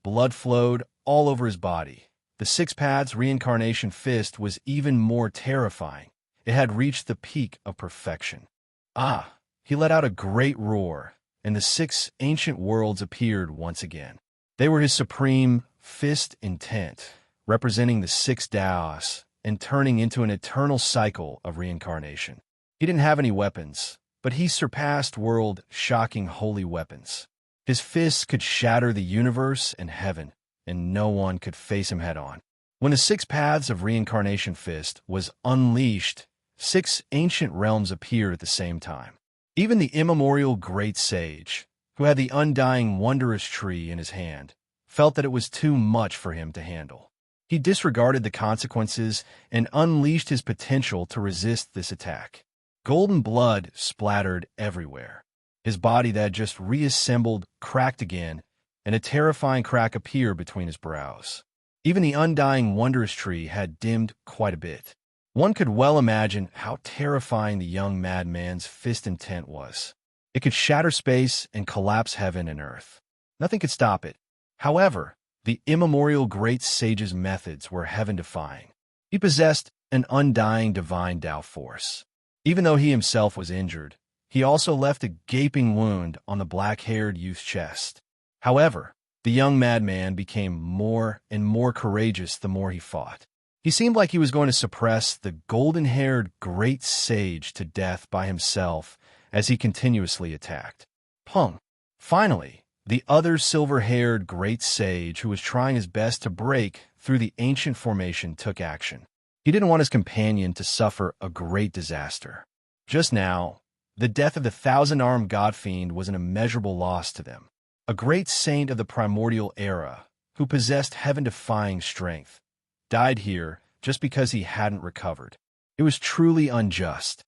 blood flowed all over his body. The six-paths reincarnation fist was even more terrifying. It had reached the peak of perfection. Ah! He let out a great roar, and the six ancient worlds appeared once again. They were his supreme fist intent, representing the six Taos and turning into an eternal cycle of reincarnation. He didn't have any weapons, but he surpassed world-shocking holy weapons. His fists could shatter the universe and heaven, and no one could face him head-on. When the six paths of reincarnation fist was unleashed, six ancient realms appeared at the same time. Even the immemorial great sage, who had the undying wondrous tree in his hand, felt that it was too much for him to handle. He disregarded the consequences and unleashed his potential to resist this attack. Golden blood splattered everywhere. His body that had just reassembled cracked again, and a terrifying crack appeared between his brows. Even the undying wondrous tree had dimmed quite a bit. One could well imagine how terrifying the young madman's fist intent was. It could shatter space and collapse heaven and earth. Nothing could stop it. However, the immemorial great sage's methods were heaven-defying. He possessed an undying divine Tao force. Even though he himself was injured, he also left a gaping wound on the black-haired youth's chest. However, the young madman became more and more courageous the more he fought. He seemed like he was going to suppress the golden-haired great sage to death by himself as he continuously attacked. Pung! Finally, the other silver-haired great sage who was trying his best to break through the ancient formation took action. He didn't want his companion to suffer a great disaster. Just now, the death of the thousand-armed god-fiend was an immeasurable loss to them. A great saint of the primordial era, who possessed heaven-defying strength, died here just because he hadn't recovered. It was truly unjust.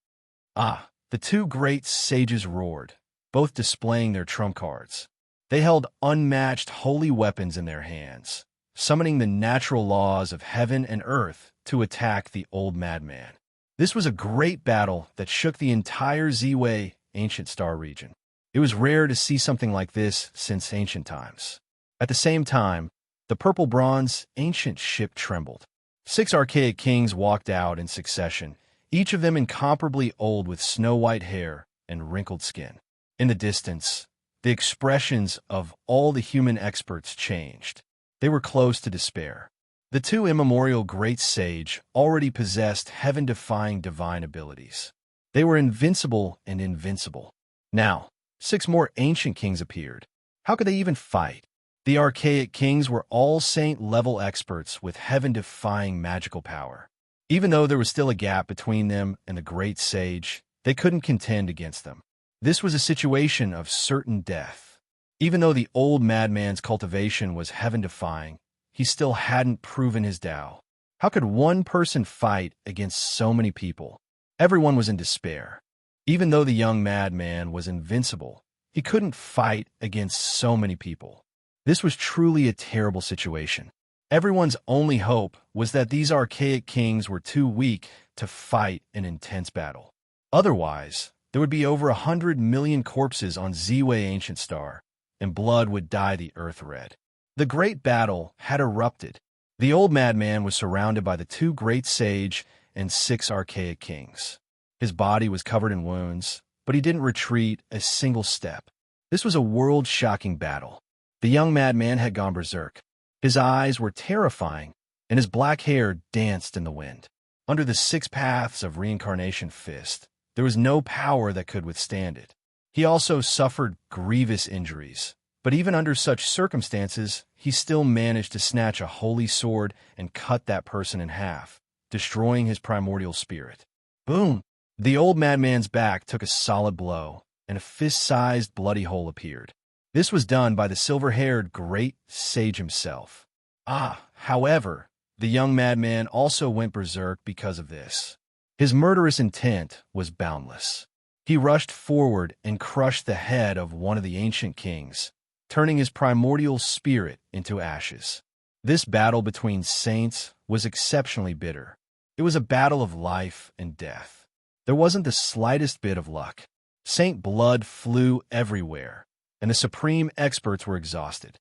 Ah, the two great sages roared, both displaying their trump cards. They held unmatched holy weapons in their hands, summoning the natural laws of heaven and earth to attack the old madman. This was a great battle that shook the entire Ziwei ancient star region. It was rare to see something like this since ancient times. At the same time, the purple bronze ancient ship trembled. Six archaic kings walked out in succession, each of them incomparably old with snow-white hair and wrinkled skin. In the distance, the expressions of all the human experts changed. They were close to despair. The two immemorial great sage already possessed heaven-defying divine abilities. They were invincible and invincible. Now, six more ancient kings appeared. How could they even fight? The archaic kings were all saint-level experts with heaven-defying magical power. Even though there was still a gap between them and the great sage, they couldn't contend against them. This was a situation of certain death. Even though the old madman's cultivation was heaven-defying, he still hadn't proven his Tao. How could one person fight against so many people? Everyone was in despair. Even though the young madman was invincible, he couldn't fight against so many people. This was truly a terrible situation. Everyone's only hope was that these archaic kings were too weak to fight an intense battle. Otherwise, there would be over 100 million corpses on Ziwei Ancient Star, and blood would dye the earth red. The great battle had erupted. The old madman was surrounded by the two great sage and six archaic kings. His body was covered in wounds, but he didn't retreat a single step. This was a world-shocking battle. The young madman had gone berserk. His eyes were terrifying, and his black hair danced in the wind. Under the 6 paths of reincarnation fist, there was no power that could withstand it. He also suffered grievous injuries, but even under such circumstances, he still managed to snatch a holy sword and cut that person in half, destroying his primordial spirit. Boom! The old madman's back took a solid blow, and a fist-sized bloody hole appeared. This was done by the silver-haired great sage himself. However, the young madman also went berserk because of this. His murderous intent was boundless. He rushed forward and crushed the head of one of the ancient kings, turning his primordial spirit into ashes. This battle between saints was exceptionally bitter. It was a battle of life and death. There wasn't the slightest bit of luck. Saint blood flew everywhere, and the supreme experts were exhausted.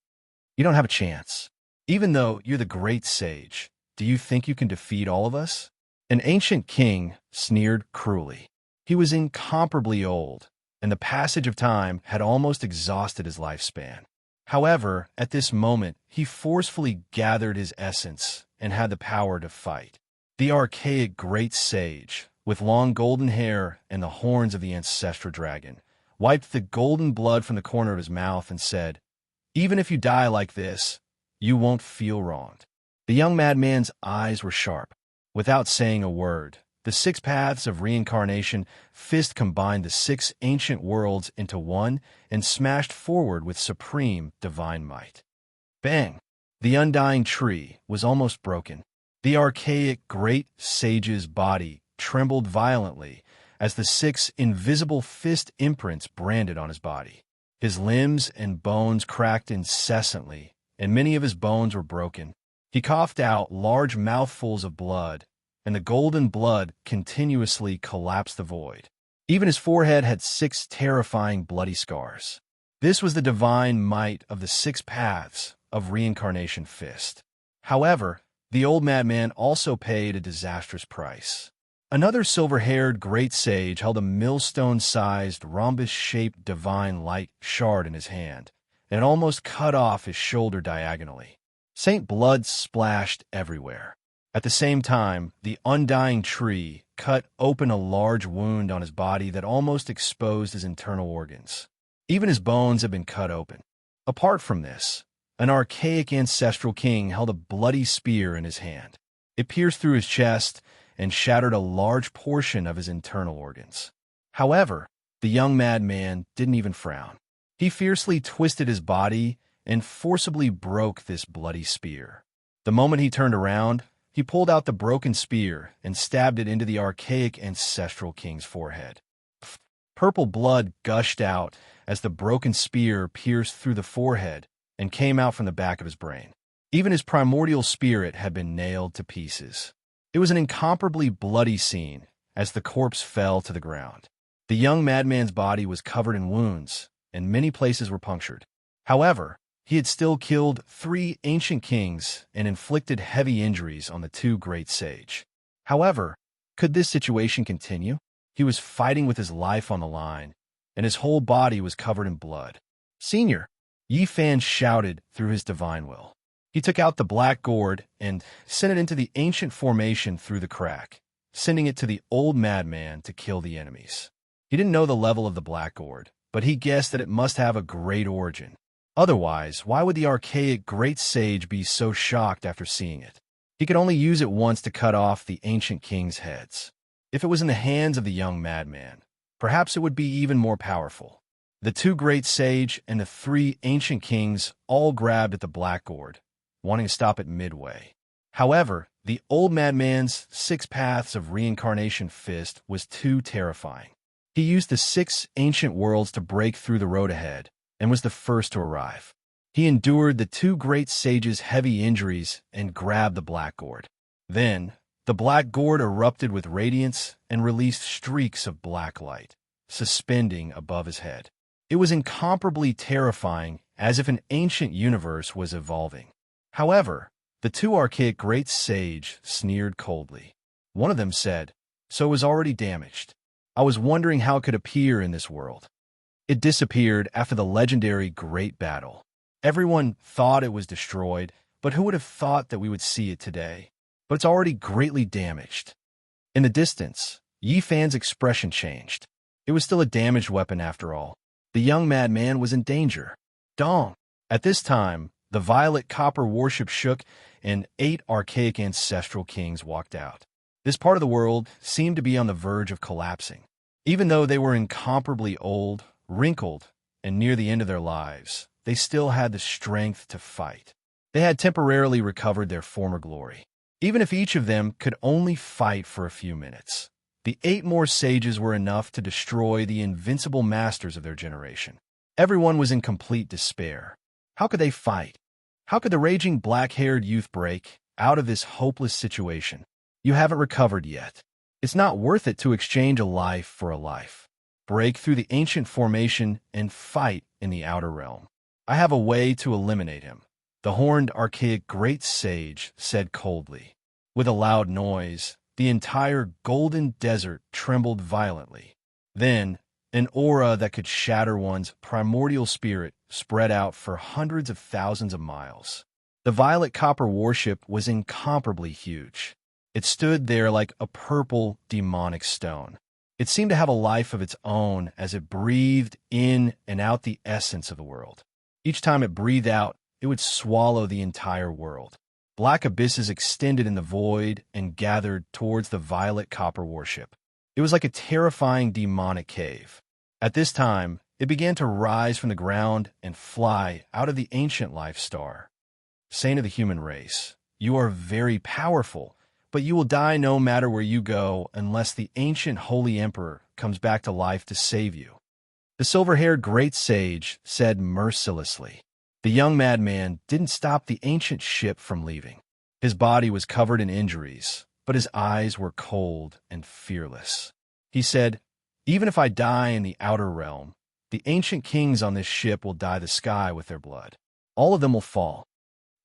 You don't have a chance. Even though you're the great sage, do you think you can defeat all of us? An ancient king sneered cruelly. He was incomparably old, and the passage of time had almost exhausted his lifespan. However, at this moment, he forcefully gathered his essence and had the power to fight. The archaic great sage, with long golden hair and the horns of the ancestral dragon, wiped the golden blood from the corner of his mouth and said, "Even if you die like this, you won't feel wronged." The young madman's eyes were sharp. Without saying a word, the 6 paths of reincarnation fist combined the 6 ancient worlds into one and smashed forward with supreme divine might. Bang! The undying tree was almost broken. The archaic great sage's body trembled violently as the 6 invisible fist imprints branded on his body. His limbs and bones cracked incessantly, and many of his bones were broken. He coughed out large mouthfuls of blood, and the golden blood continuously collapsed the void. Even his forehead had 6 terrifying bloody scars. This was the divine might of the 6 paths of reincarnation fist. However, the old madman also paid a disastrous price. Another silver-haired great sage held a millstone-sized, rhombus-shaped divine light shard in his hand, and it almost cut off his shoulder diagonally. Saint blood splashed everywhere. At the same time, the undying tree cut open a large wound on his body that almost exposed his internal organs. Even his bones had been cut open. Apart from this, an archaic ancestral king held a bloody spear in his hand. It pierced through his chest and shattered a large portion of his internal organs. However, the young madman didn't even frown. He fiercely twisted his body and forcibly broke this bloody spear. The moment he turned around, he pulled out the broken spear and stabbed it into the archaic ancestral king's forehead. Purple blood gushed out as the broken spear pierced through the forehead and came out from the back of his brain. Even his primordial spirit had been nailed to pieces. It was an incomparably bloody scene as the corpse fell to the ground. The young madman's body was covered in wounds, and many places were punctured. However, he had still killed 3 ancient kings and inflicted heavy injuries on the 2 great sage. However, could this situation continue? He was fighting with his life on the line, and his whole body was covered in blood. "Senior," Yi Fan shouted through his divine will. He took out the black gourd and sent it into the ancient formation through the crack, sending it to the old madman to kill the enemies. He didn't know the level of the black gourd, but he guessed that it must have a great origin. Otherwise, why would the archaic great sage be so shocked after seeing it? He could only use it once to cut off the ancient king's heads. If it was in the hands of the young madman, perhaps it would be even more powerful. The 2 great sage and the 3 ancient kings all grabbed at the black gourd, wanting to stop it midway. However, the old madman's 6 paths of reincarnation fist was too terrifying. He used the 6 ancient worlds to break through the road ahead, and was the first to arrive. He endured the 2 great sages' heavy injuries and grabbed the black gourd. Then, the black gourd erupted with radiance and released streaks of black light, suspending above his head. It was incomparably terrifying, as if an ancient universe was evolving. However, the 2 archaic great sage sneered coldly. One of them said, "So it was already damaged. I was wondering how it could appear in this world." It disappeared after the legendary Great Battle. Everyone thought it was destroyed, but who would have thought that we would see it today? But it's already greatly damaged. In the distance, Yi Fan's expression changed. It was still a damaged weapon after all. The young madman was in danger. Dong! At this time, the violet copper warship shook, and 8 archaic ancestral kings walked out. This part of the world seemed to be on the verge of collapsing. Even though they were incomparably old, wrinkled, and near the end of their lives, they still had the strength to fight. They had temporarily recovered their former glory. Even if each of them could only fight for a few minutes, the 8 more sages were enough to destroy the invincible masters of their generation. Everyone was in complete despair. How could they fight? How could the raging black-haired youth break out of this hopeless situation? You haven't recovered yet. It's not worth it to exchange a life for a life. Break through the ancient formation and fight in the outer realm. I have a way to eliminate him, the horned archaic great sage said coldly. With a loud noise, the entire golden desert trembled violently. Then, an aura that could shatter one's primordial spirit spread out for hundreds of thousands of miles. The violet copper warship was incomparably huge. It stood there like a purple, demonic stone. It seemed to have a life of its own as it breathed in and out the essence of the world. Each time it breathed out, it would swallow the entire world. Black abysses extended in the void and gathered towards the violet copper warship. It was like a terrifying demonic cave. At this time, it began to rise from the ground and fly out of the ancient life star. Saint of the human race, you are very powerful, but you will die no matter where you go unless the ancient holy emperor comes back to life to save you. The silver-haired great sage said mercilessly. The young madman didn't stop the ancient ship from leaving. His body was covered in injuries, but his eyes were cold and fearless. He said, "Even if I die in the outer realm, the ancient kings on this ship will dye the sky with their blood. All of them will fall."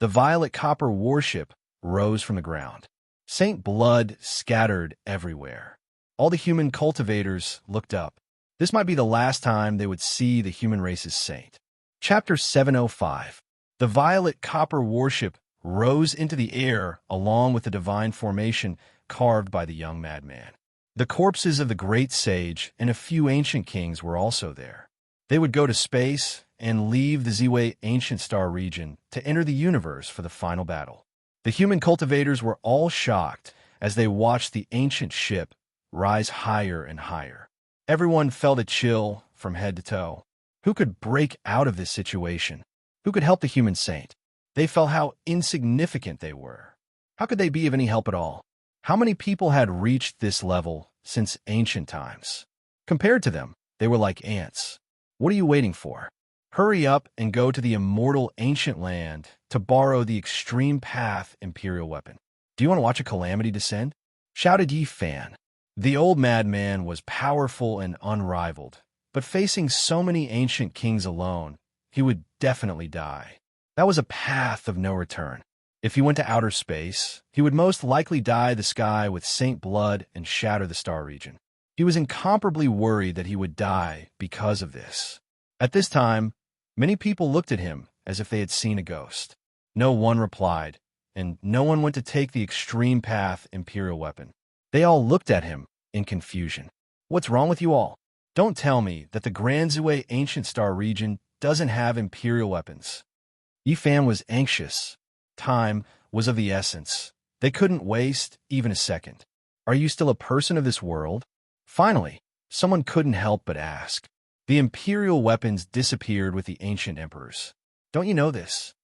The violet copper warship rose from the ground. Saint blood scattered everywhere. All the human cultivators looked up. This might be the last time they would see the human race's saint. Chapter 705. The violet copper warship rose into the air along with the divine formation carved by the young madman. The corpses of the great sage and a few ancient kings were also there. They would go to space and leave the Ziwei ancient star region to enter the universe for the final battle. The human cultivators were all shocked as they watched the ancient ship rise higher and higher. Everyone felt a chill from head to toe. Who could break out of this situation? Who could help the human saint? They felt how insignificant they were. How could they be of any help at all? How many people had reached this level since ancient times? Compared to them, they were like ants. What are you waiting for? Hurry up and go to the immortal ancient land to borrow the extreme path imperial weapon. Do you want to watch a calamity descend? Shouted Yi Fan. The old madman was powerful and unrivaled, but facing so many ancient kings alone, he would definitely die. That was a path of no return. If he went to outer space, he would most likely dye the sky with saint blood and shatter the star region. He was incomparably worried that he would die because of this. At this time, many people looked at him as if they had seen a ghost. No one replied, and no one went to take the extreme path imperial weapon. They all looked at him in confusion. What's wrong with you all? Don't tell me that the Grand Ziwei ancient star region doesn't have imperial weapons. Yi Fan was anxious. Time was of the essence. They couldn't waste even a second. Are you still a person of this world? Finally, someone couldn't help but ask. The imperial weapons disappeared with the ancient emperors. Don't you know this?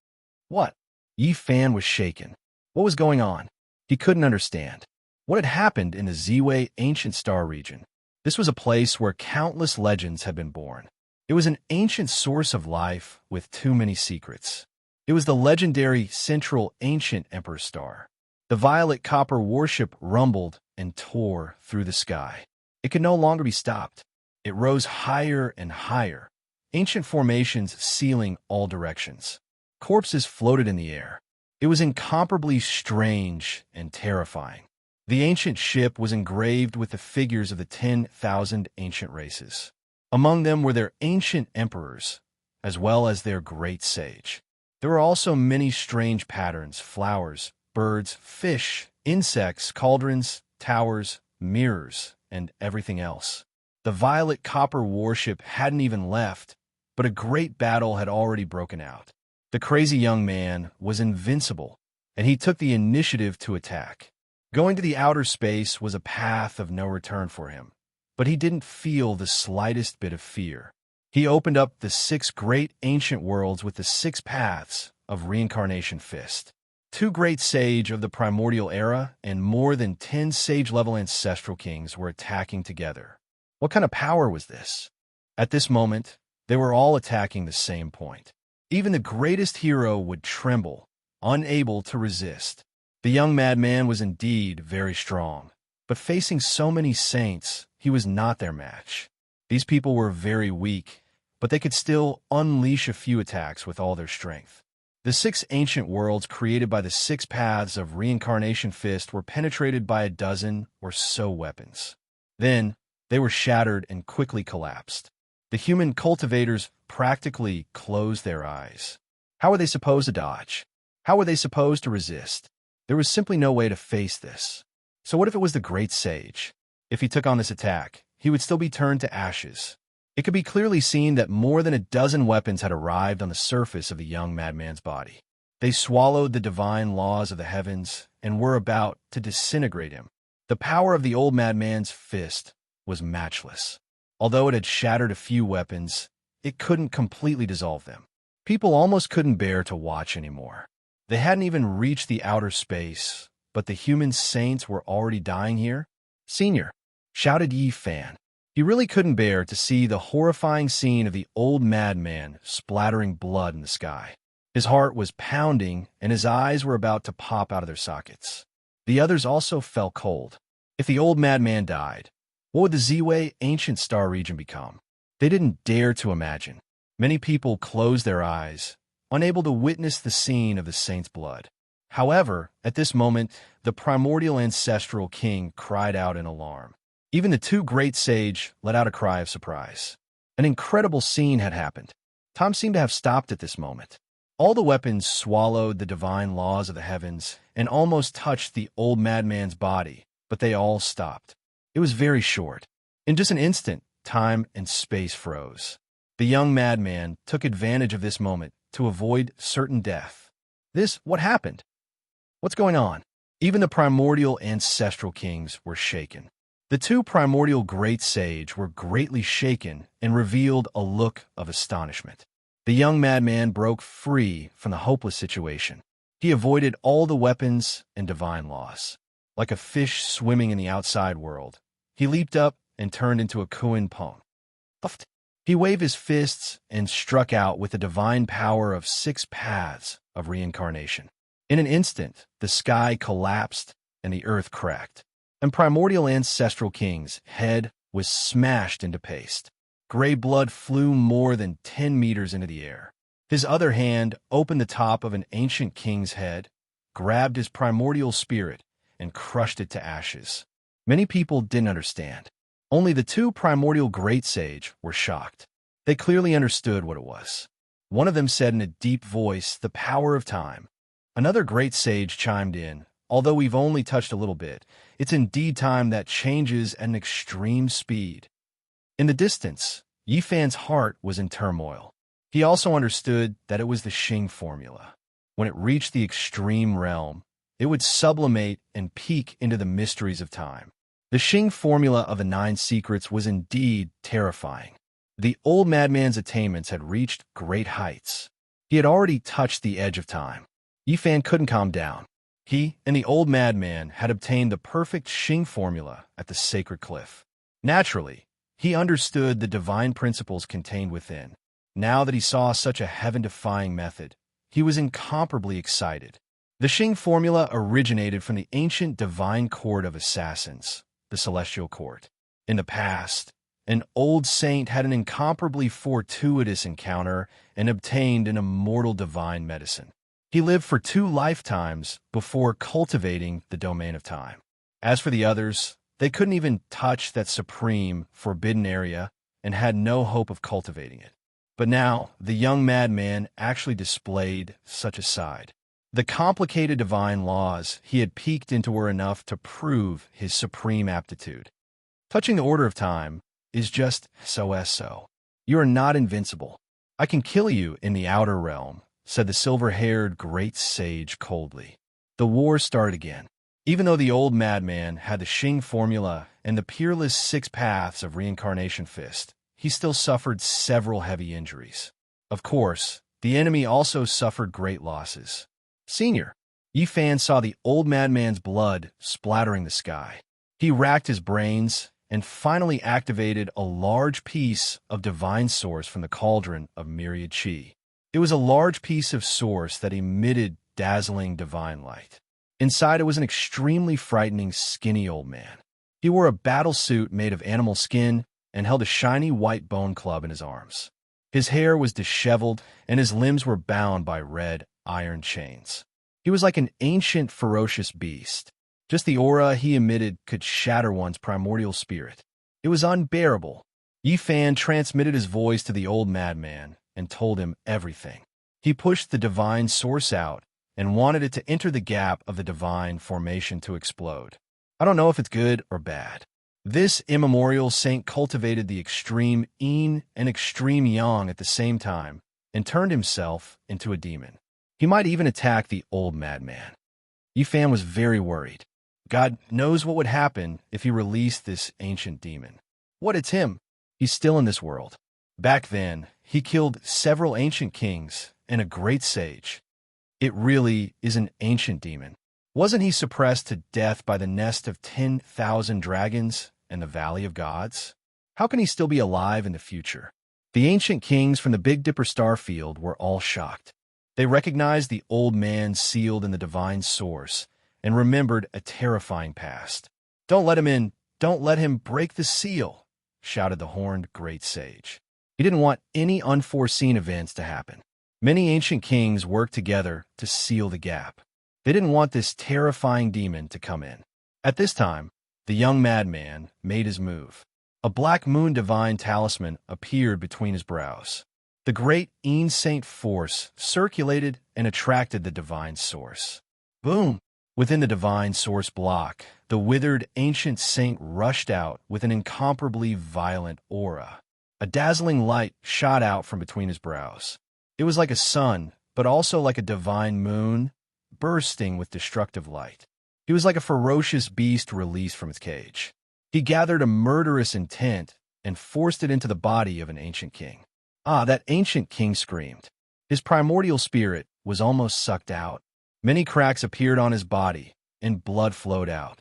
What? Yi Fan was shaken. What was going on? He couldn't understand. What had happened in the Ziwei ancient star region? This was a place where countless legends had been born. It was an ancient source of life with too many secrets. It was the legendary central ancient emperor star. The violet copper warship rumbled and tore through the sky. It could no longer be stopped. It rose higher and higher, ancient formations sealing all directions. Corpses floated in the air. It was incomparably strange and terrifying. The ancient ship was engraved with the figures of the 10,000 ancient races. Among them were their ancient emperors, as well as their great sage. There were also many strange patterns: flowers, birds, fish, insects, cauldrons, towers, mirrors, and everything else. The violet copper warship hadn't even left, but a great battle had already broken out. The crazy young man was invincible, and he took the initiative to attack. Going to the outer space was a path of no return for him, but he didn't feel the slightest bit of fear. He opened up the 6 great ancient worlds with the 6 paths of reincarnation fist. 2 great sage of the primordial era and more than 10 sage-level ancestral kings were attacking together. What kind of power was this? At this moment, they were all attacking the same point. Even the greatest hero would tremble, unable to resist. The young madman was indeed very strong, but facing so many saints, he was not their match. These people were very weak, but they could still unleash a few attacks with all their strength. The 6 ancient worlds created by the 6 paths of reincarnation fist were penetrated by a dozen or so weapons. Then, they were shattered and quickly collapsed. The human cultivators practically closed their eyes. How were they supposed to dodge? How were they supposed to resist? There was simply no way to face this. So what if it was the great sage? If he took on this attack, he would still be turned to ashes. It could be clearly seen that more than a dozen weapons had arrived on the surface of the young madman's body. They swallowed the divine laws of the heavens and were about to disintegrate him. The power of the old madman's fist was matchless. Although it had shattered a few weapons, it couldn't completely dissolve them. People almost couldn't bear to watch anymore. They hadn't even reached the outer space, but the human saints were already dying here. "Senior," shouted Yi Fan. He really couldn't bear to see the horrifying scene of the old madman splattering blood in the sky. His heart was pounding, and his eyes were about to pop out of their sockets. The others also felt cold. If the old madman died, what would the Ziwei ancient star region become? They didn't dare to imagine. Many people closed their eyes, unable to witness the scene of the saint's blood. However, at this moment, the primordial ancestral king cried out in alarm. Even the 2 great sage let out a cry of surprise. An incredible scene had happened. Time seemed to have stopped at this moment. All the weapons swallowed the divine laws of the heavens and almost touched the old madman's body, but they all stopped. It was very short. In just an instant, time and space froze. The young madman took advantage of this moment to avoid certain death. What happened? What's going on? Even the primordial ancestral kings were shaken. The 2 primordial great sage were greatly shaken and revealed a look of astonishment. The young madman broke free from the hopeless situation. He avoided all the weapons and divine laws. Like a fish swimming in the outside world, he leaped up and turned into a Kuan Pong. He waved his fists and struck out with the divine power of 6 paths of reincarnation. In an instant, the sky collapsed and the earth cracked, and primordial ancestral king's head was smashed into paste. Gray blood flew more than 10 meters into the air. His other hand opened the top of an ancient king's head, grabbed his primordial spirit, and crushed it to ashes. Many people didn't understand. Only the 2 primordial great sage were shocked. They clearly understood what it was. One of them said in a deep voice, "The power of time." Another great sage chimed in, "Although we've only touched a little bit, it's indeed time that changes at an extreme speed." In the distance, Yi Fan's heart was in turmoil. He also understood that it was the Xing formula. When it reached the extreme realm, it would sublimate and peak into the mysteries of time. The Xing formula of the 9 secrets was indeed terrifying. The old madman's attainments had reached great heights. He had already touched the edge of time. Yi Fan couldn't calm down. He and the old madman had obtained the perfect Xing formula at the sacred cliff. Naturally, he understood the divine principles contained within. Now that he saw such a heaven-defying method, he was incomparably excited. The Xing formula originated from the ancient divine court of assassins, the Celestial Court. In the past, an old saint had an incomparably fortuitous encounter and obtained an immortal divine medicine. He lived for 2 lifetimes before cultivating the domain of time. As for the others, they couldn't even touch that supreme, forbidden area and had no hope of cultivating it. But now, the young madman actually displayed such a side. The complicated divine laws he had peeked into were enough to prove his supreme aptitude. Touching the order of time is just so. You are not invincible. I can kill you in the outer realm, said the silver-haired great sage coldly. The war started again. Even though the old madman had the Xing formula and the peerless 6 paths of reincarnation fist, he still suffered several heavy injuries. Of course, the enemy also suffered great losses. Senior, Yi Fan saw the old madman's blood splattering the sky. He racked his brains and finally activated a large piece of divine source from the cauldron of myriad chi. It was a large piece of source that emitted dazzling divine light. Inside it was an extremely frightening, skinny old man. He wore a battle suit made of animal skin and held a shiny white bone club in his arms. His hair was disheveled and his limbs were bound by red iron chains. He was like an ancient, ferocious beast. Just the aura he emitted could shatter one's primordial spirit. It was unbearable. Yi Fan transmitted his voice to the old madman and told him everything. He pushed the divine source out and wanted it to enter the gap of the divine formation to explode. I don't know if it's good or bad. This immemorial saint cultivated the extreme yin and extreme yang at the same time and turned himself into a demon. He might even attack the old madman. Yi Fan was very worried. God knows what would happen if he released this ancient demon. What, it's him. He's still in this world. Back then, he killed several ancient kings and a great sage. It really is an ancient demon. Wasn't he suppressed to death by the nest of 10,000 dragons and the Valley of Gods? How can he still be alive in the future? The ancient kings from the Big Dipper star field were all shocked. They recognized the old man sealed in the divine source and remembered a terrifying past. "Don't let him in! Don't let him break the seal!" shouted the horned great sage. He didn't want any unforeseen events to happen. Many ancient kings worked together to seal the gap. They didn't want this terrifying demon to come in. At this time, the young madman made his move. A black moon divine talisman appeared between his brows. The great Yin Saint force circulated and attracted the divine source. Boom! Within the divine source block, the withered ancient saint rushed out with an incomparably violent aura. A dazzling light shot out from between his brows. It was like a sun, but also like a divine moon, bursting with destructive light. He was like a ferocious beast released from its cage. He gathered a murderous intent and forced it into the body of an ancient king. Ah, that ancient king screamed. His primordial spirit was almost sucked out. Many cracks appeared on his body, and blood flowed out.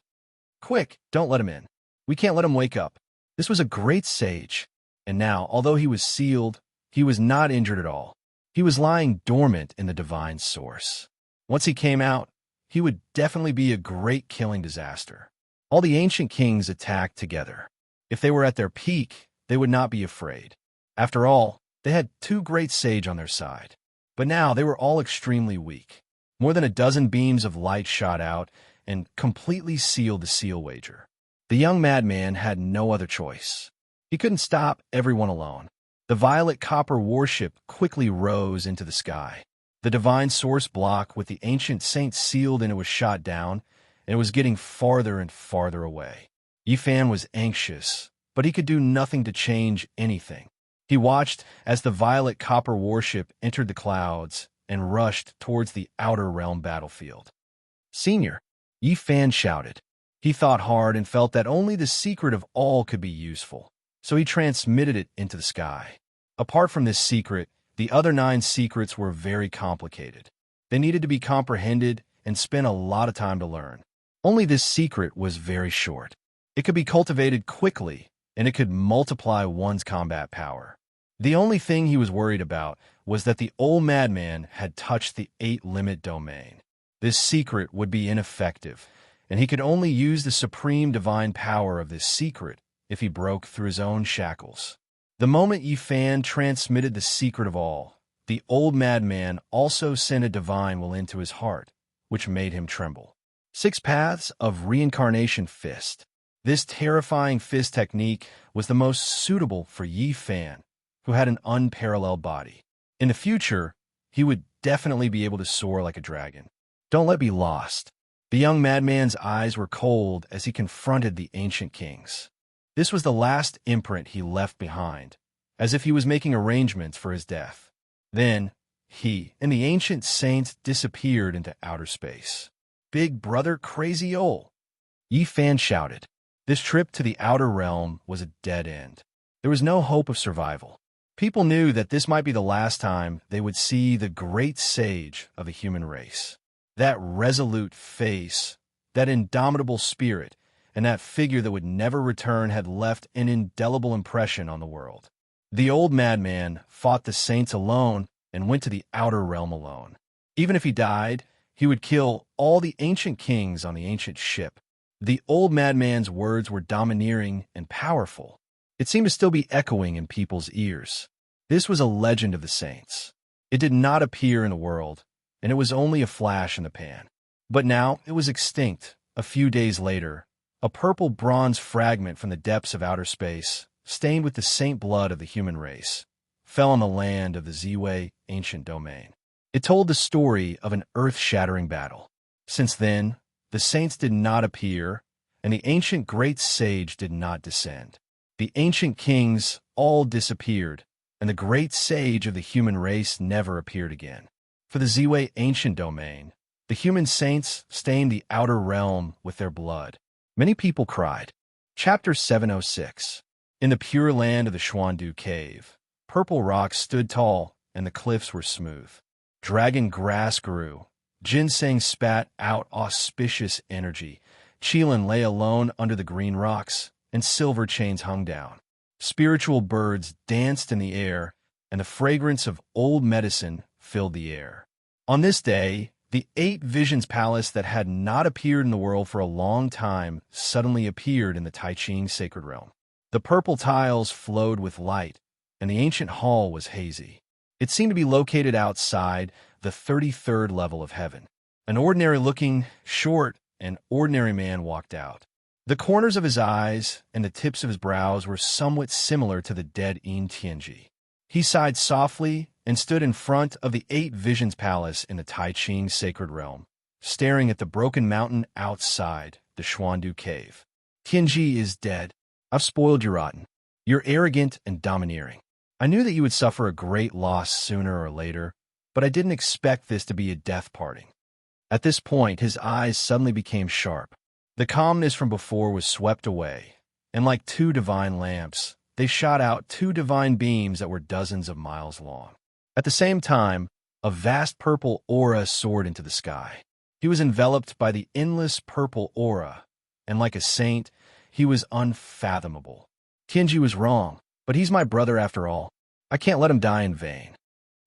"Quick, don't let him in. We can't let him wake up." This was a great sage, and now, although he was sealed, he was not injured at all. He was lying dormant in the divine source. Once he came out, he would definitely be a great killing disaster. All the ancient kings attacked together. If they were at their peak, they would not be afraid. After all, they had 2 great sage on their side. But now they were all extremely weak. More than a dozen beams of light shot out and completely sealed the seal wager. The young madman had no other choice. He couldn't stop everyone alone. The violet copper warship quickly rose into the sky. The divine source block with the ancient saint sealed in it was shot down, and it was getting farther and farther away. Yi Fan was anxious, but he could do nothing to change anything. He watched as the violet copper warship entered the clouds and rushed towards the outer realm battlefield. "Senior," Yi Fan shouted. He thought hard and felt that only the secret of all could be useful, so he transmitted it into the sky. Apart from this secret, the other 9 secrets were very complicated. They needed to be comprehended and spent a lot of time to learn. Only this secret was very short. It could be cultivated quickly, and it could multiply one's combat power. The only thing he was worried about was that the old madman had touched the 8-limit domain. This secret would be ineffective, and he could only use the supreme divine power of this secret if he broke through his own shackles. The moment Yi Fan transmitted the secret of all, the old madman also sent a divine will into his heart, which made him tremble. 6 paths of reincarnation fist. This terrifying fist technique was the most suitable for Yi Fan, who had an unparalleled body. In the future, he would definitely be able to soar like a dragon. Don't let me be lost. The young madman's eyes were cold as he confronted the ancient kings. This was the last imprint he left behind, as if he was making arrangements for his death. Then, he and the ancient saints disappeared into outer space. Big brother crazy ol', Yi Fan shouted. This trip to the outer realm was a dead end. There was no hope of survival. People knew that this might be the last time they would see the great sage of the human race. That resolute face, that indomitable spirit, and that figure that would never return had left an indelible impression on the world. The old madman fought the saints alone and went to the outer realm alone. Even if he died, he would kill all the ancient kings on the ancient ship. The old madman's words were domineering and powerful. It seemed to still be echoing in people's ears. This was a legend of the saints. It did not appear in the world, and it was only a flash in the pan. But now it was extinct. A few days later, a purple bronze fragment from the depths of outer space, stained with the saint blood of the human race, fell on the land of the Ziwei ancient domain. It told the story of an earth-shattering battle. Since then, the saints did not appear, and the ancient great sage did not descend. The ancient kings all disappeared, and the great sage of the human race never appeared again. For the Ziwei ancient domain, the human saints stained the outer realm with their blood. Many people cried. Chapter 706. In the pure land of the Xuandu cave, purple rocks stood tall, and the cliffs were smooth. Dragon grass grew. Ginseng spat out auspicious energy. Qilin lay alone under the green rocks, and silver chains hung down. Spiritual birds danced in the air, and the fragrance of old medicine filled the air. On this day, the 8 Visions Palace that had not appeared in the world for a long time suddenly appeared in the Taiqing sacred realm. The purple tiles flowed with light, and the ancient hall was hazy. It seemed to be located outside the 33rd level of heaven. An ordinary-looking, short, and ordinary man walked out. The corners of his eyes and the tips of his brows were somewhat similar to the dead Yin Tianji. He sighed softly and stood in front of the 8 Visions Palace in the Taiqing sacred realm, staring at the broken mountain outside the Xuandu cave. Tianji is dead. I've spoiled you rotten. You're arrogant and domineering. I knew that you would suffer a great loss sooner or later, but I didn't expect this to be a death parting. At this point, his eyes suddenly became sharp. The calmness from before was swept away, and like 2 divine lamps, they shot out 2 divine beams that were dozens of miles long. At the same time, a vast purple aura soared into the sky. He was enveloped by the endless purple aura, and like a saint, he was unfathomable. Tianji was wrong, but he's my brother after all. I can't let him die in vain.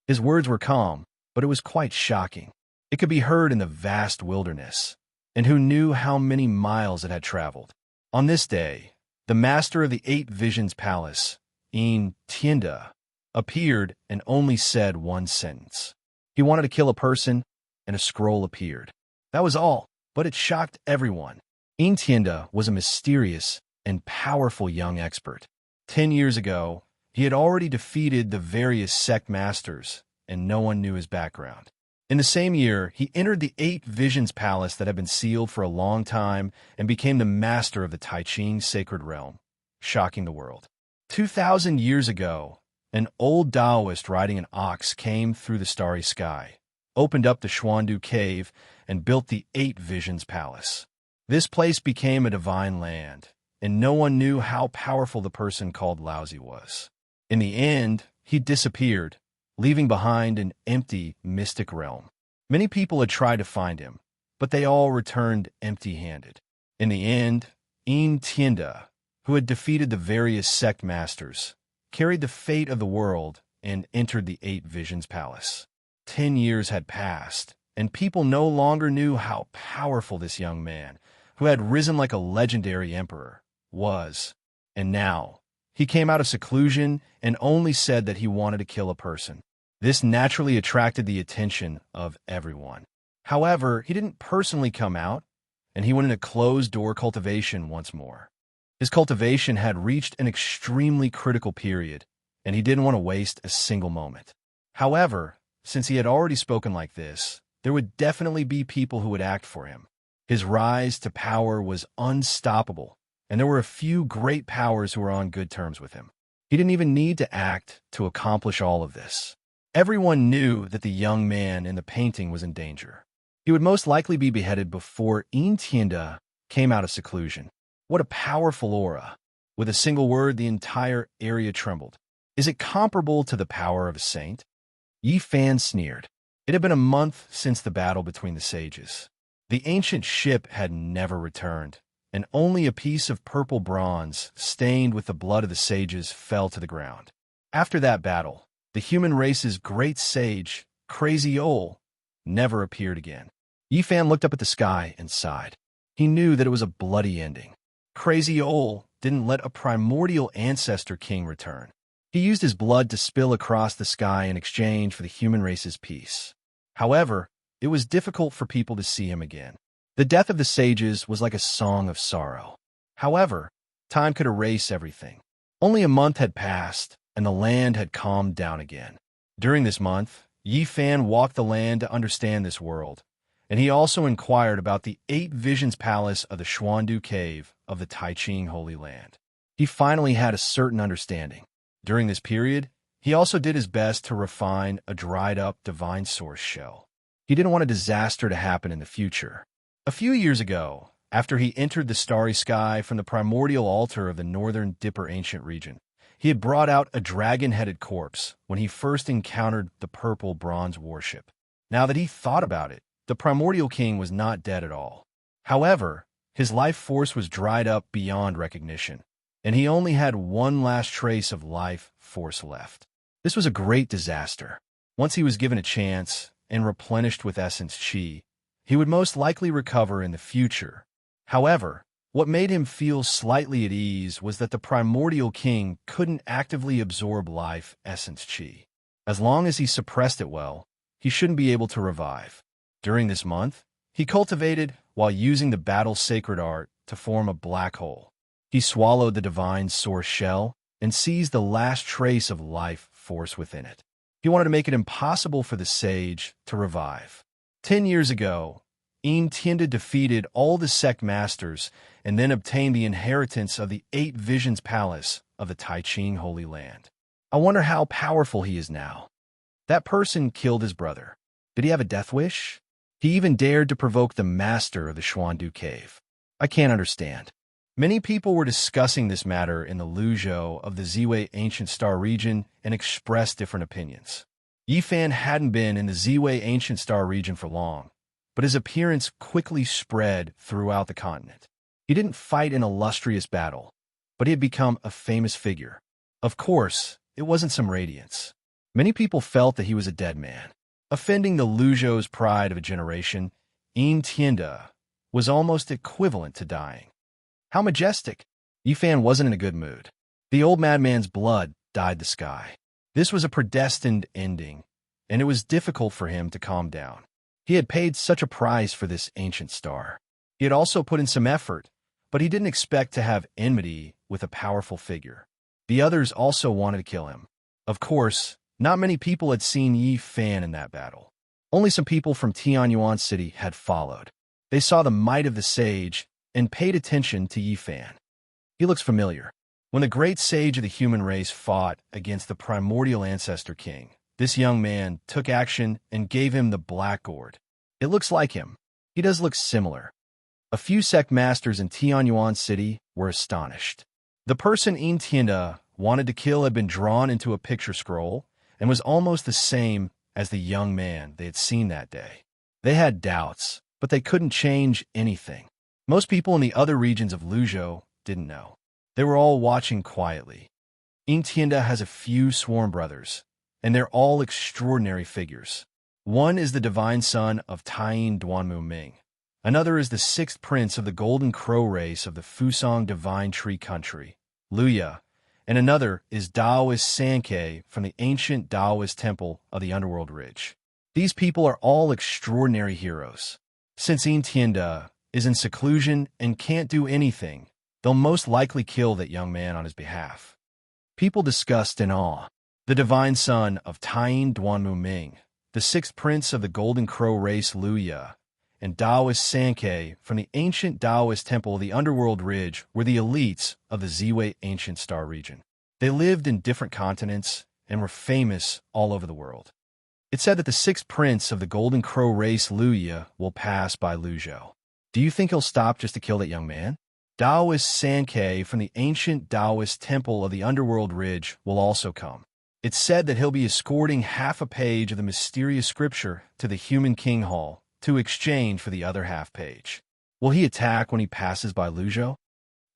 His words were calm, but it was quite shocking. It could be heard in the vast wilderness, and who knew how many miles it had traveled. On this day, the master of the 8 Visions Palace, Yin Tianda, appeared and only said one sentence. He wanted to kill a person, and a scroll appeared. That was all, but it shocked everyone. Yin Tianda was a mysterious and powerful young expert. 10 years ago, he had already defeated the various sect masters, and no one knew his background. In the same year, he entered the 8 Visions Palace that had been sealed for a long time and became the master of the Taiqing sacred realm, shocking the world. 2,000 years ago, an old Taoist riding an ox came through the starry sky, opened up the Xuandu cave, and built the 8 Visions Palace. This place became a divine land, and no one knew how powerful the person called Laozi was. In the end, he disappeared, leaving behind an empty, mystic realm. Many people had tried to find him, but they all returned empty-handed. In the end, Yin Tianda, who had defeated the various sect masters, carried the fate of the world and entered the 8 Visions Palace. 10 years had passed, and people no longer knew how powerful this young man, who had risen like a legendary emperor, was. And now, he came out of seclusion and only said that he wanted to kill a person. This naturally attracted the attention of everyone. However, he didn't personally come out, and he went into closed-door cultivation once more. His cultivation had reached an extremely critical period, and he didn't want to waste a single moment. However, since he had already spoken like this, there would definitely be people who would act for him. His rise to power was unstoppable, and there were a few great powers who were on good terms with him. He didn't even need to act to accomplish all of this. Everyone knew that the young man in the painting was in danger. He would most likely be beheaded before Entienda came out of seclusion. What a powerful aura. With a single word, the entire area trembled. Is it comparable to the power of a saint? Yi Fan sneered. It had been a month since the battle between the sages. The ancient ship had never returned, and only a piece of purple bronze, stained with the blood of the sages, fell to the ground. After that battle, the human race's great sage, Crazy Ol, never appeared again. Yi Fan looked up at the sky and sighed. He knew that it was a bloody ending. Crazy Ol didn't let a primordial ancestor king return. He used his blood to spill across the sky in exchange for the human race's peace. However, it was difficult for people to see him again. The death of the sages was like a song of sorrow. However, time could erase everything. Only a month had passed, and the land had calmed down again. During this month, Yi Fan walked the land to understand this world, and he also inquired about the 8 Visions Palace of the Xuandu Cave of the Taiching Holy Land. He finally had a certain understanding. During this period, he also did his best to refine a dried-up divine source shell. He didn't want a disaster to happen in the future. A few years ago, after he entered the starry sky from the primordial altar of the northern Dipper ancient region, he had brought out a dragon-headed corpse when he first encountered the purple bronze warship. Now that he thought about it, the primordial king was not dead at all. However, his life force was dried up beyond recognition, and he only had one last trace of life force left. This was a great disaster. Once he was given a chance and replenished with essence chi, he would most likely recover in the future. However, what made him feel slightly at ease was that the primordial king couldn't actively absorb life essence chi. As long as he suppressed it well, he shouldn't be able to revive. During this month, he cultivated while using the battle sacred art to form a black hole. He swallowed the divine source shell and seized the last trace of life force within it. He wanted to make it impossible for the sage to revive. 10 years ago, Entienda defeated all the sect masters and then obtained the inheritance of the 8 Visions Palace of the Taiching Holy Land. I wonder how powerful he is now. That person killed his brother. Did he have a death wish? He even dared to provoke the master of the Xuandu Cave. I can't understand. Many people were discussing this matter in the Luzhou of the Ziwei Ancient Star region and expressed different opinions. Yi Fan hadn't been in the Ziwei Ancient Star region for long, but his appearance quickly spread throughout the continent. He didn't fight an illustrious battle, but he had become a famous figure. Of course, it wasn't some radiance. Many people felt that he was a dead man. Offending the Luzhou's pride of a generation, Entienda was almost equivalent to dying. How majestic! Yi Fan wasn't in a good mood. The old madman's blood dyed the sky. This was a predestined ending, and it was difficult for him to calm down. He had paid such a price for this ancient star. He had also put in some effort, but he didn't expect to have enmity with a powerful figure. The others also wanted to kill him. Of course, not many people had seen Yi Fan in that battle. Only some people from Tianyuan City had followed. They saw the might of the sage and paid attention to Yi Fan. He looks familiar. When the great sage of the human race fought against the primordial ancestor king, this young man took action and gave him the black gourd. It looks like him. He does look similar. A few sect masters in Tianyuan City were astonished. The person Entienda wanted to kill had been drawn into a picture scroll and was almost the same as the young man they had seen that day. They had doubts, but they couldn't change anything. Most people in the other regions of Luzhou didn't know. They were all watching quietly. Entienda has a few sworn brothers, and they're all extraordinary figures. One is the divine son of Taiyin Duanmu Ming. Another is the 6th prince of the Golden Crow race of the Fusong Divine Tree Country, Luya, and another is Daoist Sankei from the ancient Daoist temple of the Underworld Ridge. These people are all extraordinary heroes. Since Entienda is in seclusion and can't do anything, they'll most likely kill that young man on his behalf. People discussed in awe. The divine son of Tien Duanmu Ming, the sixth prince of the Golden Crow race Liu Ye, and Taoist Sankei from the ancient Taoist temple of the Underworld Ridge were the elites of the Ziwei Ancient Star region. They lived in different continents and were famous all over the world. It said that the sixth prince of the Golden Crow race Liu Ye will pass by Luzhou. Do you think he'll stop just to kill that young man? Taoist Sankei from the ancient Taoist temple of the Underworld Ridge will also come. It's said that he'll be escorting half a page of the mysterious scripture to the Human King Hall to exchange for the other half page. Will he attack when he passes by Luzhou?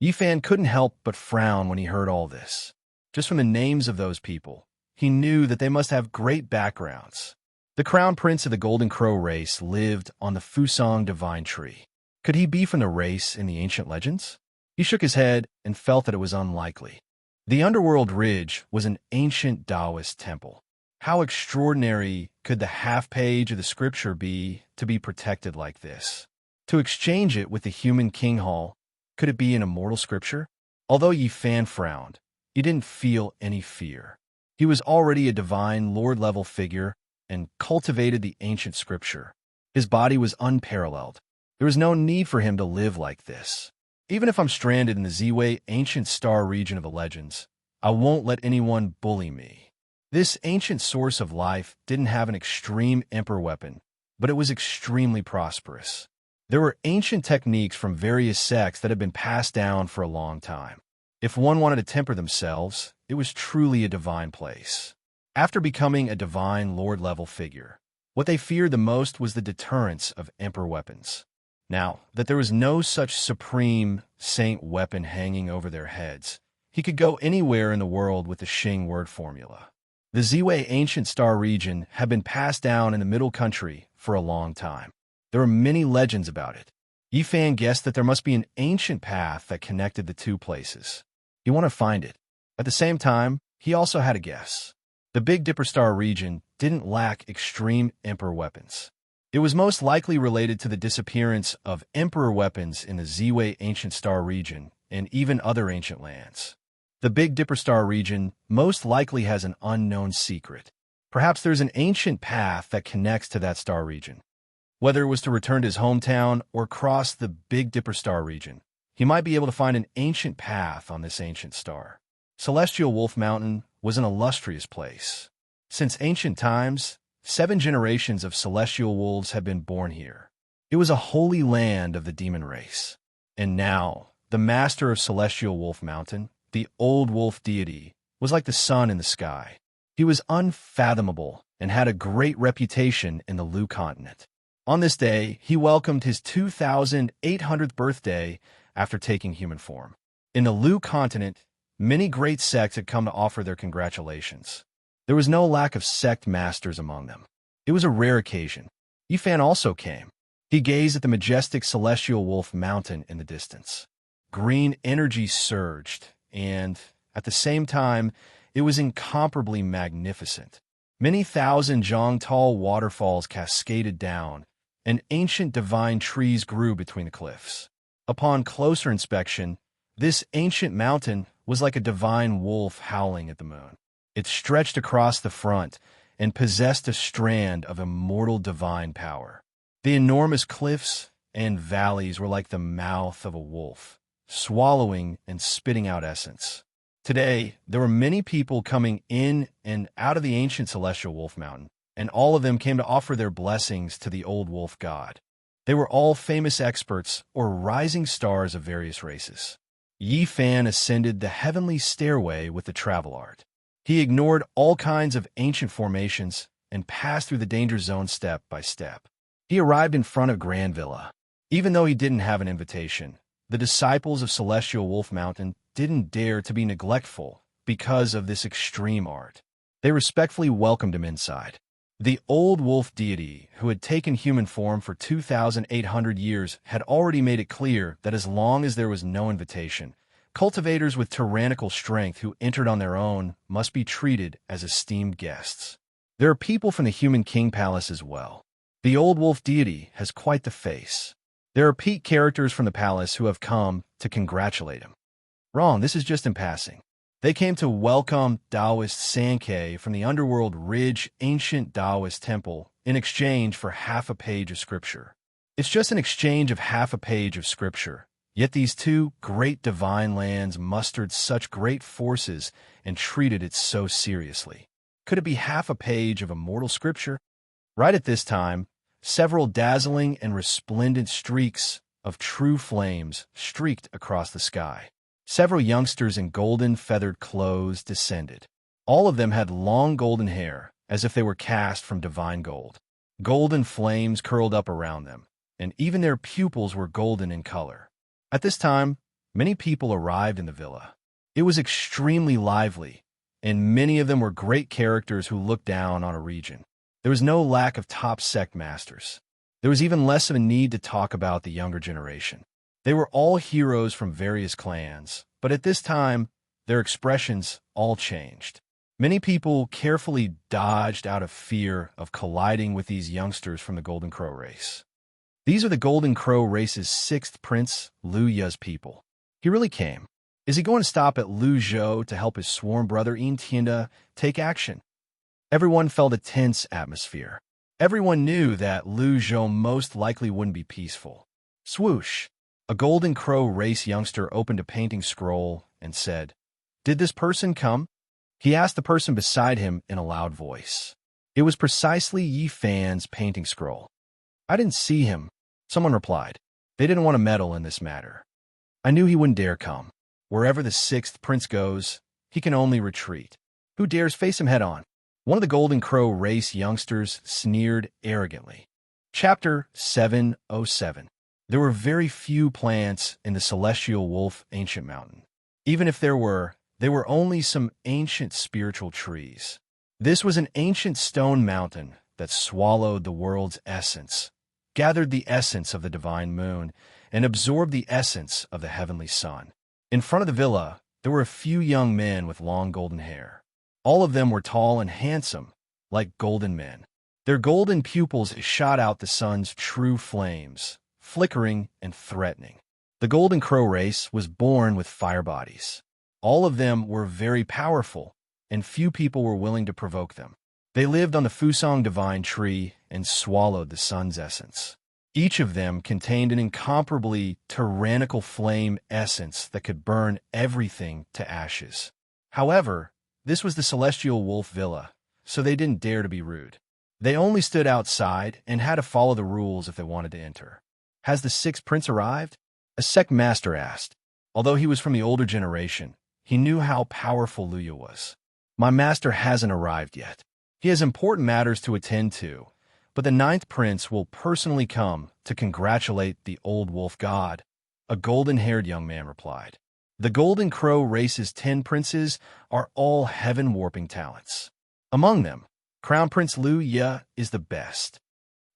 Yifan couldn't help but frown when he heard all this. Just from the names of those people, he knew that they must have great backgrounds. The crown prince of the Golden Crow race lived on the Fusang Divine Tree. Could he be from the race in the ancient legends? He shook his head and felt that it was unlikely. The Underworld Ridge was an ancient Taoist temple. How extraordinary could the half-page of the scripture be to be protected like this? To exchange it with the Human King Hall, could it be an immortal scripture? Although Yifan frowned, he didn't feel any fear. He was already a divine Lord-level figure and cultivated the ancient scripture. His body was unparalleled. There was no need for him to live like this. Even if I'm stranded in the Ziwei Ancient Star region of the legends, I won't let anyone bully me. This ancient source of life didn't have an extreme emperor weapon, but it was extremely prosperous. There were ancient techniques from various sects that had been passed down for a long time. If one wanted to temper themselves, it was truly a divine place. After becoming a divine Lord-level figure, what they feared the most was the deterrence of emperor weapons. Now, that there was no such supreme saint weapon hanging over their heads, he could go anywhere in the world with the Xing word formula. The Ziwei Ancient Star region had been passed down in the Middle Country for a long time. There were many legends about it. Yifan guessed that there must be an ancient path that connected the two places. He wanted to find it. At the same time, he also had a guess. The Big Dipper Star region didn't lack extreme emperor weapons. It was most likely related to the disappearance of emperor weapons in the Ziwei Ancient Star region and even other ancient lands. The Big Dipper Star region most likely has an unknown secret. Perhaps there's an ancient path that connects to that star region. Whether it was to return to his hometown or cross the Big Dipper Star region, he might be able to find an ancient path on this ancient star. Celestial Wolf Mountain was an illustrious place. Since ancient times, 7 generations of celestial wolves had been born here. It was a holy land of the demon race. And now, the master of Celestial Wolf Mountain, the old wolf deity, was like the sun in the sky. He was unfathomable and had a great reputation in the Lu continent. On this day, he welcomed his 2,800th birthday after taking human form. In the Lu continent, many great sects had come to offer their congratulations. There was no lack of sect masters among them. It was a rare occasion. Yifan also came. He gazed at the majestic Celestial Wolf Mountain in the distance. Green energy surged, and, at the same time, it was incomparably magnificent. Many thousand zhang-tall waterfalls cascaded down, and ancient divine trees grew between the cliffs. Upon closer inspection, this ancient mountain was like a divine wolf howling at the moon. It stretched across the front and possessed a strand of immortal divine power. The enormous cliffs and valleys were like the mouth of a wolf, swallowing and spitting out essence. Today, there were many people coming in and out of the ancient Celestial Wolf Mountain, and all of them came to offer their blessings to the old wolf god. They were all famous experts or rising stars of various races. Yifan ascended the heavenly stairway with the travel art. He ignored all kinds of ancient formations and passed through the danger zone step by step. He arrived in front of Grand Villa. Even though he didn't have an invitation, the disciples of Celestial Wolf Mountain didn't dare to be neglectful because of this extreme art. They respectfully welcomed him inside. The old wolf deity, who had taken human form for 2,800 years, had already made it clear that as long as there was no invitation, cultivators with tyrannical strength who entered on their own must be treated as esteemed guests. There are people from the Human King Palace as well. The old wolf deity has quite the face. There are peak characters from the palace who have come to congratulate him. Wrong, this is just in passing. They came to welcome Taoist Sankei from the Underworld Ridge ancient Taoist temple in exchange for half a page of scripture. It's just an exchange of half a page of scripture, yet these two great divine lands mustered such great forces and treated it so seriously. Could it be half a page of immortal scripture? Right at this time, several dazzling and resplendent streaks of true flames streaked across the sky. Several youngsters in golden feathered clothes descended. All of them had long golden hair, as if they were cast from divine gold. Golden flames curled up around them, and even their pupils were golden in color. At this time, many people arrived in the villa. It was extremely lively, and many of them were great characters who looked down on a region. There was no lack of top sect masters. There was even less of a need to talk about the younger generation. They were all heroes from various clans, but at this time, their expressions all changed. Many people carefully dodged out of fear of colliding with these youngsters from the Golden Crow race. These are the Golden Crow race's sixth prince, Liu Ya's people. He really came. Is he going to stop at Liu Zhou to help his sworn brother Tianda take action? Everyone felt a tense atmosphere. Everyone knew that Liu Zhou most likely wouldn't be peaceful. Swoosh! A Golden Crow race youngster opened a painting scroll and said, "Did this person come?" He asked the person beside him in a loud voice. It was precisely Yi Fan's painting scroll. "I didn't see him," someone replied. They didn't want to meddle in this matter. "I knew he wouldn't dare come. Wherever the sixth prince goes, he can only retreat. Who dares face him head-on?" One of the Golden Crow race youngsters sneered arrogantly. Chapter 707. There were very few plants in the Celestial Wolf Ancient Mountain. Even if there were, they were only some ancient spiritual trees. This was an ancient stone mountain that swallowed the world's essence, gathered the essence of the divine moon, and absorbed the essence of the heavenly sun. In front of the villa, there were a few young men with long golden hair. All of them were tall and handsome, like golden men. Their golden pupils shot out the sun's true flames, flickering and threatening. The Golden Crow race was born with fire bodies. All of them were very powerful, and few people were willing to provoke them. They lived on the Fusong Divine Tree and swallowed the sun's essence. Each of them contained an incomparably tyrannical flame essence that could burn everything to ashes. However, this was the Celestial Wolf Villa, so they didn't dare to be rude. They only stood outside and had to follow the rules if they wanted to enter. "Has the sixth prince arrived?" a sect master asked. Although he was from the older generation, he knew how powerful Liu Ya was. "My master hasn't arrived yet. He has important matters to attend to, but the ninth prince will personally come to congratulate the old wolf god," a golden-haired young man replied. The Golden Crow race's 10 princes are all heaven-warping talents. Among them, Crown Prince Liu Ya is the best.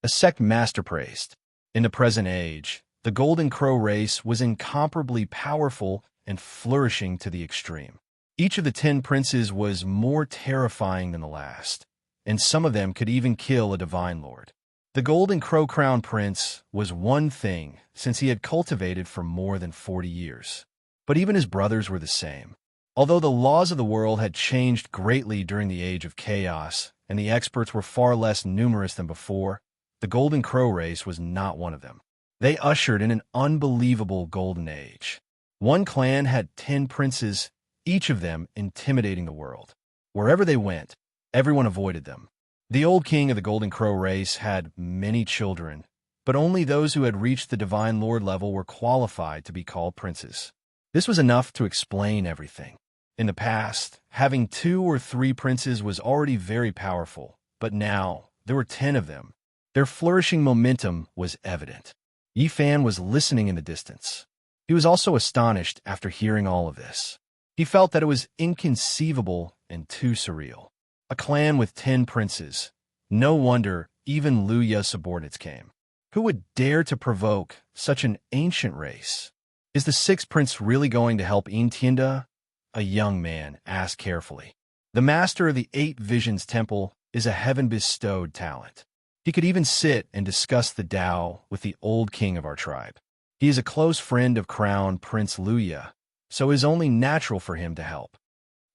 A sect master praised. In the present age, the Golden Crow race was incomparably powerful and flourishing to the extreme. Each of the 10 princes was more terrifying than the last, and some of them could even kill a divine lord. The Golden Crow Crown Prince was one thing since he had cultivated for more than 40 years. But even his brothers were the same. Although the laws of the world had changed greatly during the Age of Chaos, and the experts were far less numerous than before, the Golden Crow race was not one of them. They ushered in an unbelievable golden age. One clan had 10 princes, each of them intimidating the world. Wherever they went, everyone avoided them. The old king of the Golden Crow race had many children, but only those who had reached the Divine Lord level were qualified to be called princes. This was enough to explain everything. In the past, having 2 or 3 princes was already very powerful, but now there were 10 of them. Their flourishing momentum was evident. Yi Fan was listening in the distance. He was also astonished after hearing all of this. He felt that it was inconceivable and too surreal. A clan with 10 princes. No wonder even Liu Ya's subordinates came. Who would dare to provoke such an ancient race? Is the 6th prince really going to help Tianda? A young man asked carefully. The master of the 8 Visions Temple is a heaven-bestowed talent. He could even sit and discuss the Tao with the old king of our tribe. He is a close friend of Crown Prince Liu Ya, so it is only natural for him to help.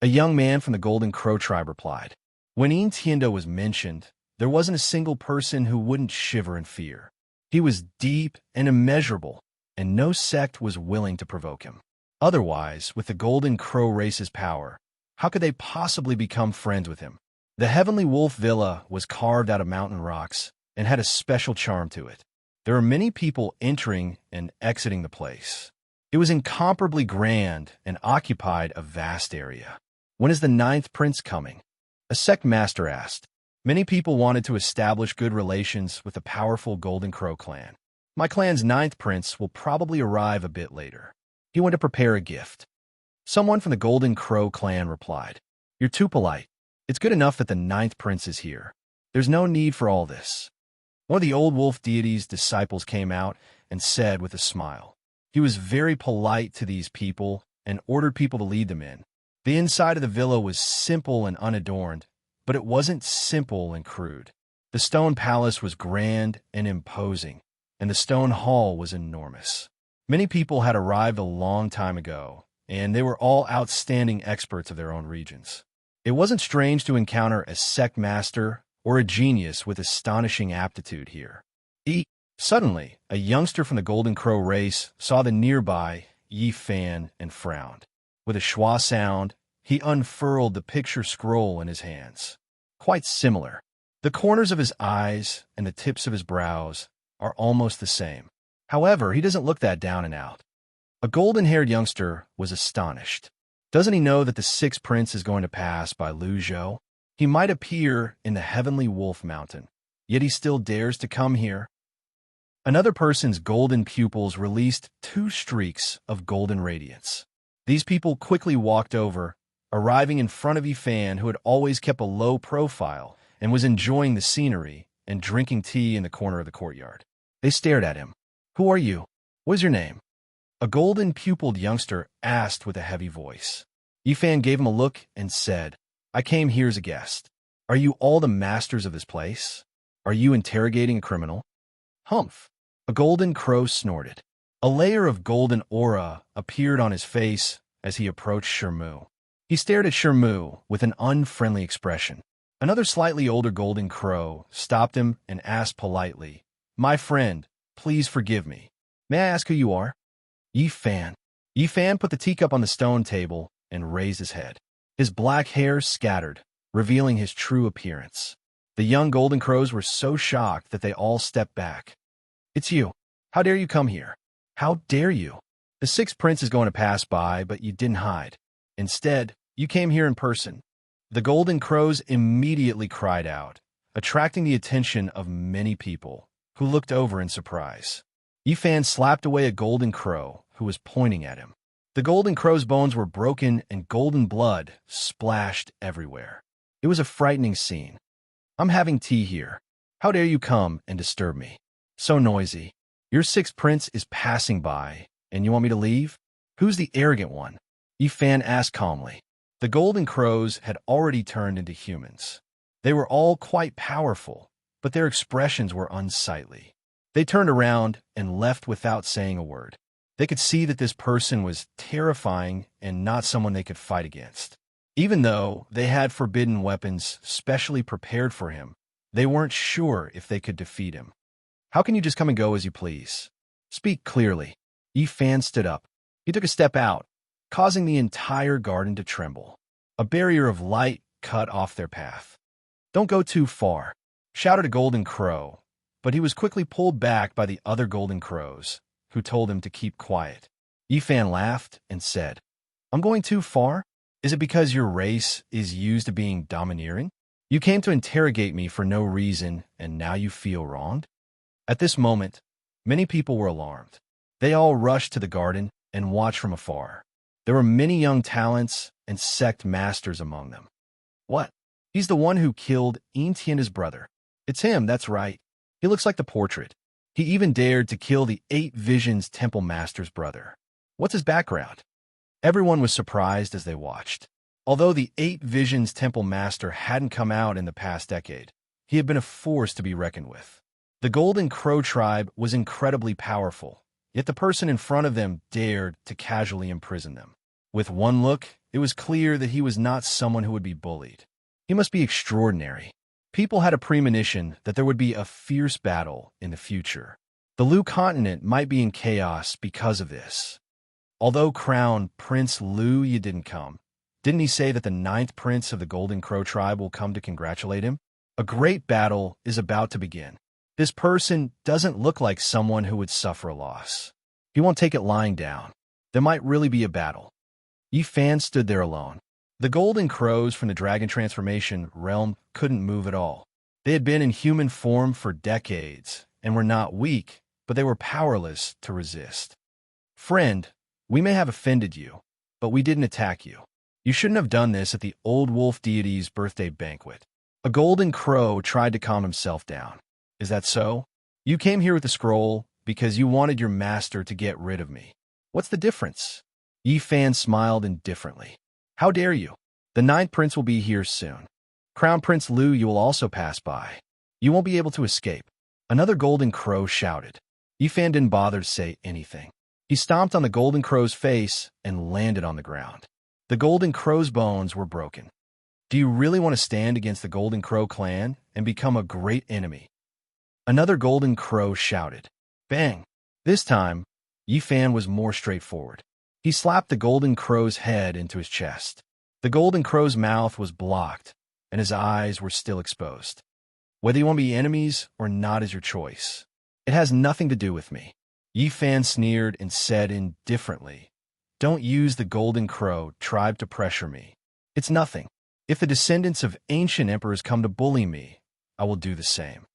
A young man from the Golden Crow tribe replied. When Entiendo was mentioned, there wasn't a single person who wouldn't shiver in fear. He was deep and immeasurable, and no sect was willing to provoke him. Otherwise, with the Golden Crow race's power, how could they possibly become friends with him? The Heavenly Wolf Villa was carved out of mountain rocks and had a special charm to it. There were many people entering and exiting the place. It was incomparably grand and occupied a vast area. When is the 9th prince coming? A sect master asked. Many people wanted to establish good relations with the powerful Golden Crow clan. My clan's 9th prince will probably arrive a bit later. He went to prepare a gift. Someone from the Golden Crow clan replied. You're too polite. It's good enough that the 9th prince is here. There's no need for all this. One of the old wolf deity's disciples came out and said with a smile. He was very polite to these people and ordered people to lead them in. The inside of the villa was simple and unadorned, but it wasn't simple and crude. The stone palace was grand and imposing, and the stone hall was enormous. Many people had arrived a long time ago, and they were all outstanding experts of their own regions. It wasn't strange to encounter a sect master or a genius with astonishing aptitude here. Suddenly, a youngster from the Golden Crow race saw the nearby Yi Fan and frowned. With a schwa sound, he unfurled the picture scroll in his hands. Quite similar. The corners of his eyes and the tips of his brows are almost the same. However, he doesn't look that down and out. A golden-haired youngster was astonished. Doesn't he know that the 6th prince is going to pass by Luzhou? He might appear in the Heavenly Wolf Mountain, yet he still dares to come here. Another person's golden pupils released 2 streaks of golden radiance. These people quickly walked over, arriving in front of Yifan, who had always kept a low profile and was enjoying the scenery and drinking tea in the corner of the courtyard. They stared at him. Who are you? What is your name? A golden-pupiled youngster asked with a heavy voice. Yifan gave him a look and said, I came here as a guest. Are you all the masters of this place? Are you interrogating a criminal? Humph. A golden crow snorted. A layer of golden aura appeared on his face as he approached Shermu. He stared at Shermu with an unfriendly expression. Another slightly older golden crow stopped him and asked politely, My friend, please forgive me. May I ask who you are? Yifan. Yifan put the teacup on the stone table and raised his head. His black hair scattered, revealing his true appearance. The young golden crows were so shocked that they all stepped back. It's you. How dare you come here? How dare you? The 6th prince is going to pass by, but you didn't hide. Instead, you came here in person. The golden crows immediately cried out, attracting the attention of many people, who looked over in surprise. Yifan slapped away a golden crow who was pointing at him. The golden crow's bones were broken and golden blood splashed everywhere. It was a frightening scene. I'm having tea here. How dare you come and disturb me? So noisy. Your 6th prince is passing by, and you want me to leave? Who's the arrogant one? Yifan asked calmly. The golden crows had already turned into humans. They were all quite powerful, but their expressions were unsightly. They turned around and left without saying a word. They could see that this person was terrifying and not someone they could fight against. Even though they had forbidden weapons specially prepared for him, they weren't sure if they could defeat him. How can you just come and go as you please? Speak clearly. Yifan stood up. He took a step out, causing the entire garden to tremble. A barrier of light cut off their path. Don't go too far, shouted a golden crow, but he was quickly pulled back by the other golden crows, who told him to keep quiet. Yifan laughed and said, I'm going too far? Is it because your race is used to being domineering? You came to interrogate me for no reason, and now you feel wronged? At this moment, many people were alarmed. They all rushed to the garden and watched from afar. There were many young talents and sect masters among them. What? He's the one who killed Entien's brother. It's him, that's right. He looks like the portrait. He even dared to kill the 8 Visions Temple Master's brother. What's his background? Everyone was surprised as they watched. Although the 8 Visions Temple Master hadn't come out in the past decade, he had been a force to be reckoned with. The Golden Crow tribe was incredibly powerful, yet the person in front of them dared to casually imprison them. With one look, it was clear that he was not someone who would be bullied. He must be extraordinary. People had a premonition that there would be a fierce battle in the future. The Lu continent might be in chaos because of this. Although Crown Prince Lu Yi didn't come, didn't he say that the 9th prince of the Golden Crow tribe will come to congratulate him? A great battle is about to begin. This person doesn't look like someone who would suffer a loss. He won't take it lying down. There might really be a battle. Yi Fan stood there alone. The Golden Crows from the Dragon Transformation realm couldn't move at all. They had been in human form for decades and were not weak, but they were powerless to resist. Friend, we may have offended you, but we didn't attack you. You shouldn't have done this at the old wolf deity's birthday banquet. A Golden Crow tried to calm himself down. Is that so? You came here with the scroll because you wanted your master to get rid of me. What's the difference? Yi Fan smiled indifferently. How dare you? The 9th prince will be here soon. Crown Prince Lu you will also pass by. You won't be able to escape. Another Golden Crow shouted. Yi Fan didn't bother to say anything. He stomped on the Golden Crow's face and landed on the ground. The Golden Crow's bones were broken. Do you really want to stand against the Golden Crow clan and become a great enemy? Another Golden Crow shouted. Bang! This time, Yi Fan was more straightforward. He slapped the Golden Crow's head into his chest. The Golden Crow's mouth was blocked, and his eyes were still exposed. Whether you want to be enemies or not is your choice. It has nothing to do with me. Yi Fan sneered and said indifferently, Don't use the Golden Crow tribe to pressure me. It's nothing. If the descendants of ancient emperors come to bully me, I will do the same.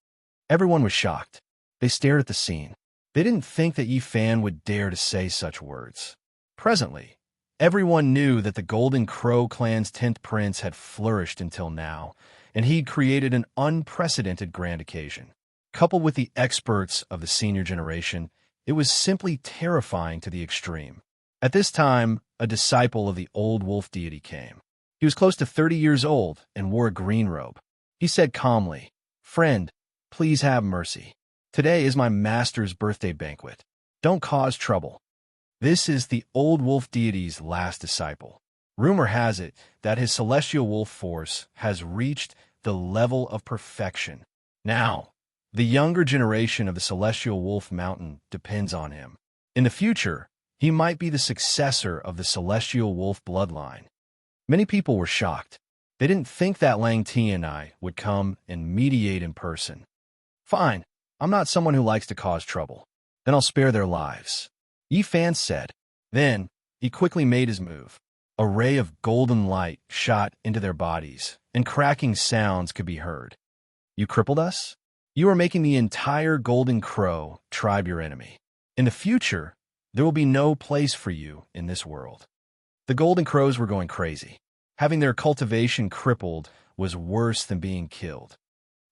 Everyone was shocked. They stared at the scene. They didn't think that Yi Fan would dare to say such words. Presently, everyone knew that the Golden Crow clan's 10th prince had flourished until now, and he'd created an unprecedented grand occasion. Coupled with the experts of the senior generation, it was simply terrifying to the extreme. At this time, a disciple of the old wolf deity came. He was close to 30 years old and wore a green robe. He said calmly, Friend, please have mercy. Today is my master's birthday banquet. Don't cause trouble. This is the old wolf deity's last disciple. Rumor has it that his celestial wolf force has reached the level of perfection. Now, the younger generation of the celestial wolf mountain depends on him. In the future, he might be the successor of the celestial wolf bloodline. Many people were shocked. They didn't think that Lang Tianai would come and mediate in person. Fine, I'm not someone who likes to cause trouble. Then I'll spare their lives. Yi Fan said. Then, he quickly made his move. A ray of golden light shot into their bodies, and cracking sounds could be heard. You crippled us? You are making the entire Golden Crow tribe your enemy. In the future, there will be no place for you in this world. The Golden Crows were going crazy. Having their cultivation crippled was worse than being killed.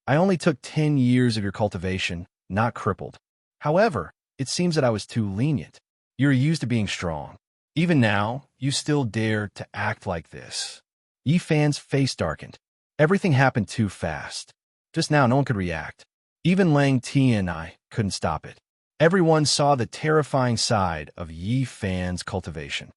I only took 10 years of your cultivation, not crippled. However, it seems that I was too lenient. You're used to being strong. Even now, you still dare to act like this. Yi Fan's face darkened. Everything happened too fast. Just now, no one could react. Even Lang Tianai couldn't stop it. Everyone saw the terrifying side of Yi Fan's cultivation.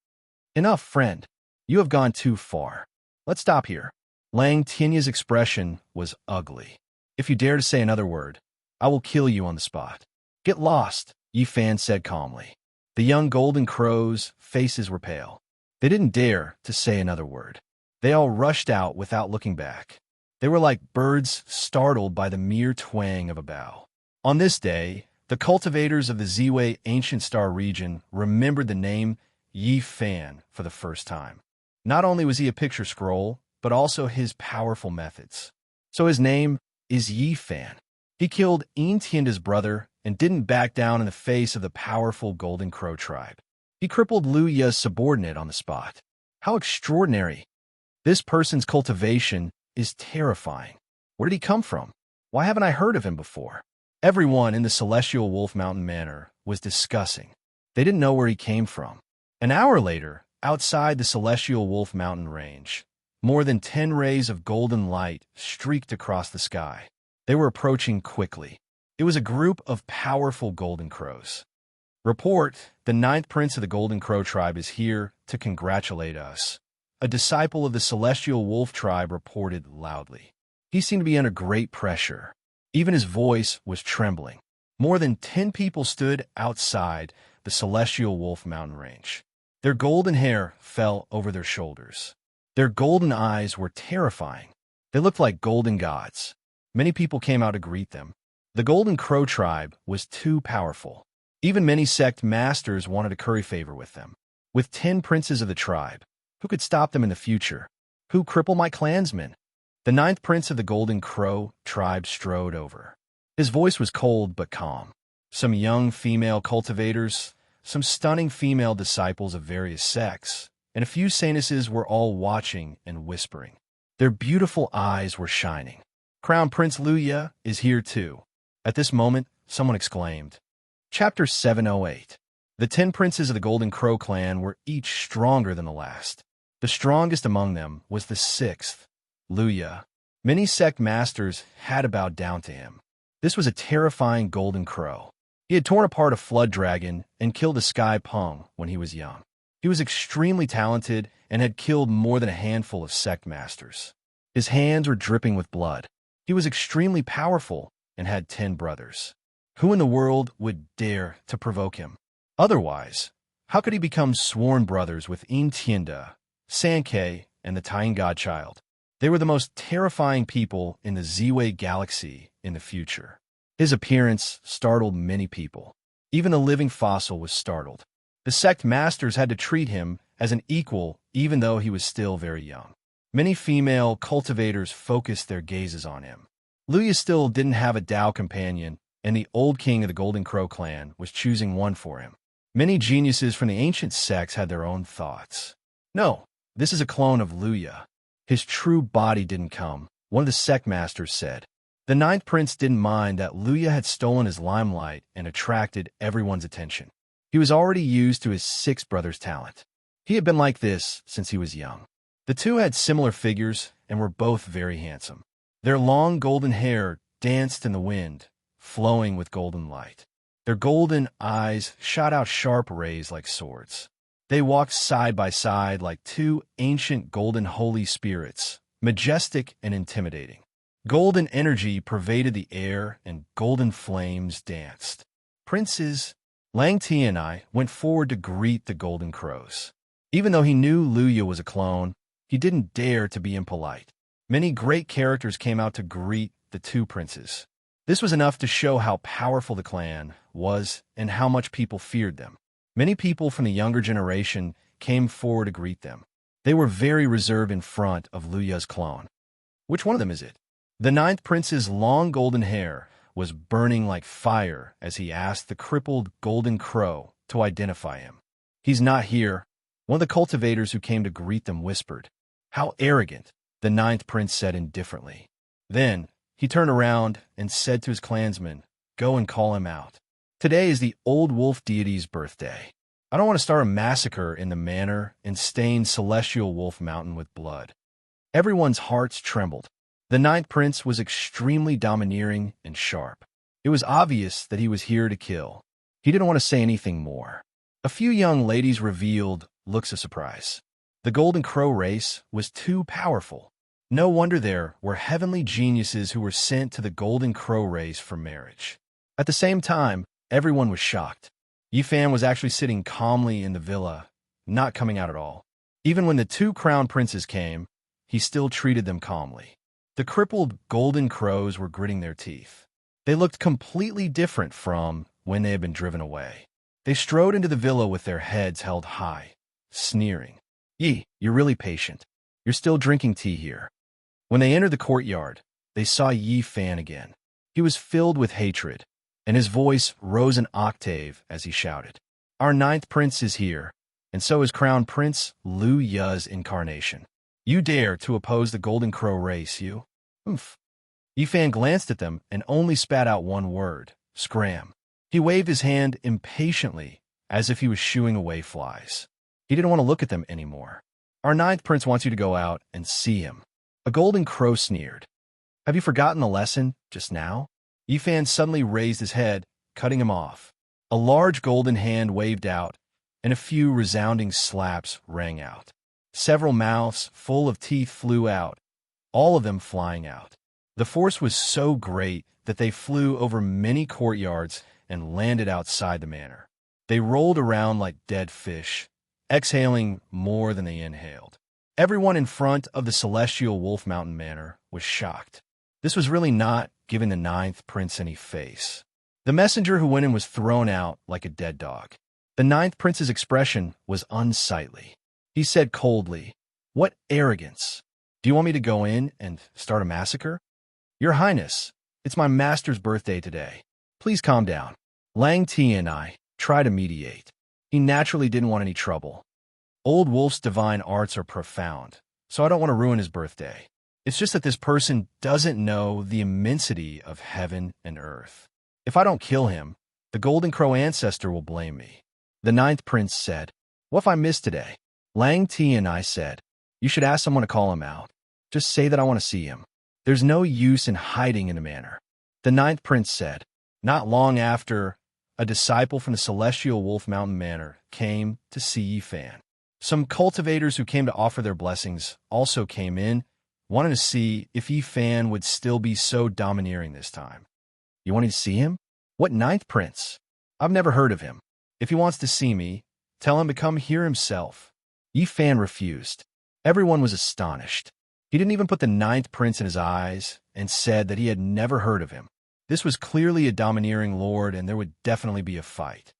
Enough, friend. You have gone too far. Let's stop here. Lang Tiany's expression was ugly. If you dare to say another word, I will kill you on the spot. Get lost, Yi Fan said calmly. The young Golden Crows' faces were pale. They didn't dare to say another word. They all rushed out without looking back. They were like birds startled by the mere twang of a bough. On this day, the cultivators of the Ziwei Ancient Star region remembered the name Yi Fan for the first time. Not only was he a picture scroll, but also his powerful methods. So his name is Yi Fan. He killed Tianda's brother and didn't back down in the face of the powerful Golden Crow tribe. He crippled Lu Ya's subordinate on the spot. How extraordinary! This person's cultivation is terrifying. Where did he come from? Why haven't I heard of him before? Everyone in the Celestial Wolf Mountain Manor was discussing. They didn't know where he came from. An hour later, outside the Celestial Wolf Mountain range, more than 10 rays of golden light streaked across the sky. They were approaching quickly. It was a group of powerful Golden Crows. Report, the ninth prince of the Golden Crow tribe is here to congratulate us. A disciple of the Celestial Wolf tribe reported loudly. He seemed to be under great pressure. Even his voice was trembling. More than 10 people stood outside the Celestial Wolf mountain range. Their golden hair fell over their shoulders. Their golden eyes were terrifying. They looked like golden gods. Many people came out to greet them. The Golden Crow tribe was too powerful. Even many sect masters wanted to curry favor with them. With 10 princes of the tribe, who could stop them in the future? Who cripple my clansmen? The ninth prince of the Golden Crow tribe strode over. His voice was cold but calm. Some young female cultivators, some stunning female disciples of various sects, and a few saintesses were all watching and whispering. Their beautiful eyes were shining. Crown Prince Luya is here too. At this moment, someone exclaimed. Chapter 708. The 10 princes of the Golden Crow clan were each stronger than the last. The strongest among them was the 6th, Luya. Many sect masters had bowed down to him. This was a terrifying Golden Crow. He had torn apart a flood dragon and killed a sky pung when he was young. He was extremely talented and had killed more than a handful of sect masters. His hands were dripping with blood. He was extremely powerful and had 10 brothers. Who in the world would dare to provoke him? Otherwise, how could he become sworn brothers with Tienda, Sankei, and the Tying Godchild? They were the most terrifying people in the Ziwei galaxy in the future. His appearance startled many people. Even the living fossil was startled. The sect masters had to treat him as an equal even though he was still very young. Many female cultivators focused their gazes on him. Luya still didn't have a Dao companion, and the old king of the Golden Crow clan was choosing one for him. Many geniuses from the ancient sects had their own thoughts. No, this is a clone of Luya. His true body didn't come, one of the sect masters said. The ninth prince didn't mind that Luya had stolen his limelight and attracted everyone's attention. He was already used to his 6 brothers' talent. He had been like this since he was young. The two had similar figures and were both very handsome. Their long golden hair danced in the wind, flowing with golden light. Their golden eyes shot out sharp rays like swords. They walked side by side like 2 ancient golden holy spirits, majestic and intimidating. Golden energy pervaded the air and golden flames danced. Princes, Lang Ti and I went forward to greet the Golden Crows. Even though he knew Luya was a clone, he didn't dare to be impolite. Many great characters came out to greet the 2 princes. This was enough to show how powerful the clan was and how much people feared them. Many people from the younger generation came forward to greet them. They were very reserved in front of Luya's clone. Which one of them is it? The ninth prince's long golden hair was burning like fire as he asked the crippled Golden Crow to identify him. He's not here. One of the cultivators who came to greet them whispered. How arrogant, the ninth prince said indifferently. Then he turned around and said to his clansmen, go and call him out. Today is the old wolf deity's birthday. I don't want to start a massacre in the manor and stain Celestial Wolf Mountain with blood. Everyone's hearts trembled. The ninth prince was extremely domineering and sharp. It was obvious that he was here to kill. He didn't want to say anything more. A few young ladies revealed looks of surprise. The Golden Crow race was too powerful. No wonder there were heavenly geniuses who were sent to the Golden Crow race for marriage. At the same time, everyone was shocked. Yifan was actually sitting calmly in the villa, not coming out at all. Even when the 2 crown princes came, he still treated them calmly. The crippled Golden Crows were gritting their teeth. They looked completely different from when they had been driven away. They strode into the villa with their heads held high, sneering. Yi, you're really patient. You're still drinking tea here. When they entered the courtyard, they saw Yi Fan again. He was filled with hatred, and his voice rose an octave as he shouted. Our ninth prince is here, and so is Crown Prince Luya's incarnation. You dare to oppose the Golden Crow race, you? Oomph. Yifan glanced at them and only spat out one word, scram. He waved his hand impatiently, as if he was shooing away flies. He didn't want to look at them anymore. Our ninth prince wants you to go out and see him. A Golden Crow sneered. Have you forgotten the lesson just now? Yifan suddenly raised his head, cutting him off. A large golden hand waved out, and a few resounding slaps rang out. Several mouths full of teeth flew out, all of them flying out. The force was so great that they flew over many courtyards and landed outside the manor. They rolled around like dead fish, exhaling more than they inhaled. Everyone in front of the celestial Wolf Mountain Manor was shocked. This was really not giving the ninth prince any face. The messenger who went in was thrown out like a dead dog. The ninth prince's expression was unsightly. He said coldly, "What arrogance! Do you want me to go in and start a massacre?" "Your Highness, it's my master's birthday today. Please calm down." Lang Ti and I tried to mediate. He naturally didn't want any trouble. Old Wolf's divine arts are profound, so I don't want to ruin his birthday. It's just that this person doesn't know the immensity of heaven and earth. If I don't kill him, the Golden Crow ancestor will blame me. The ninth prince said, "What if I miss today?" Lang Ti and I said, "You should ask someone to call him out. Just say that I want to see him. There's no use in hiding in the manor." The ninth prince said, "Not long after, a disciple from the celestial Wolf Mountain Manor came to see Yi Fan. Some cultivators who came to offer their blessings also came in, wanting to see if Yi Fan would still be so domineering this time." "You wanted to see him? What ninth prince? I've never heard of him. If he wants to see me, tell him to come here himself." Yi Fan refused. Everyone was astonished. He didn't even put the ninth prince in his eyes and said that he had never heard of him. This was clearly a domineering lord, and there would definitely be a fight.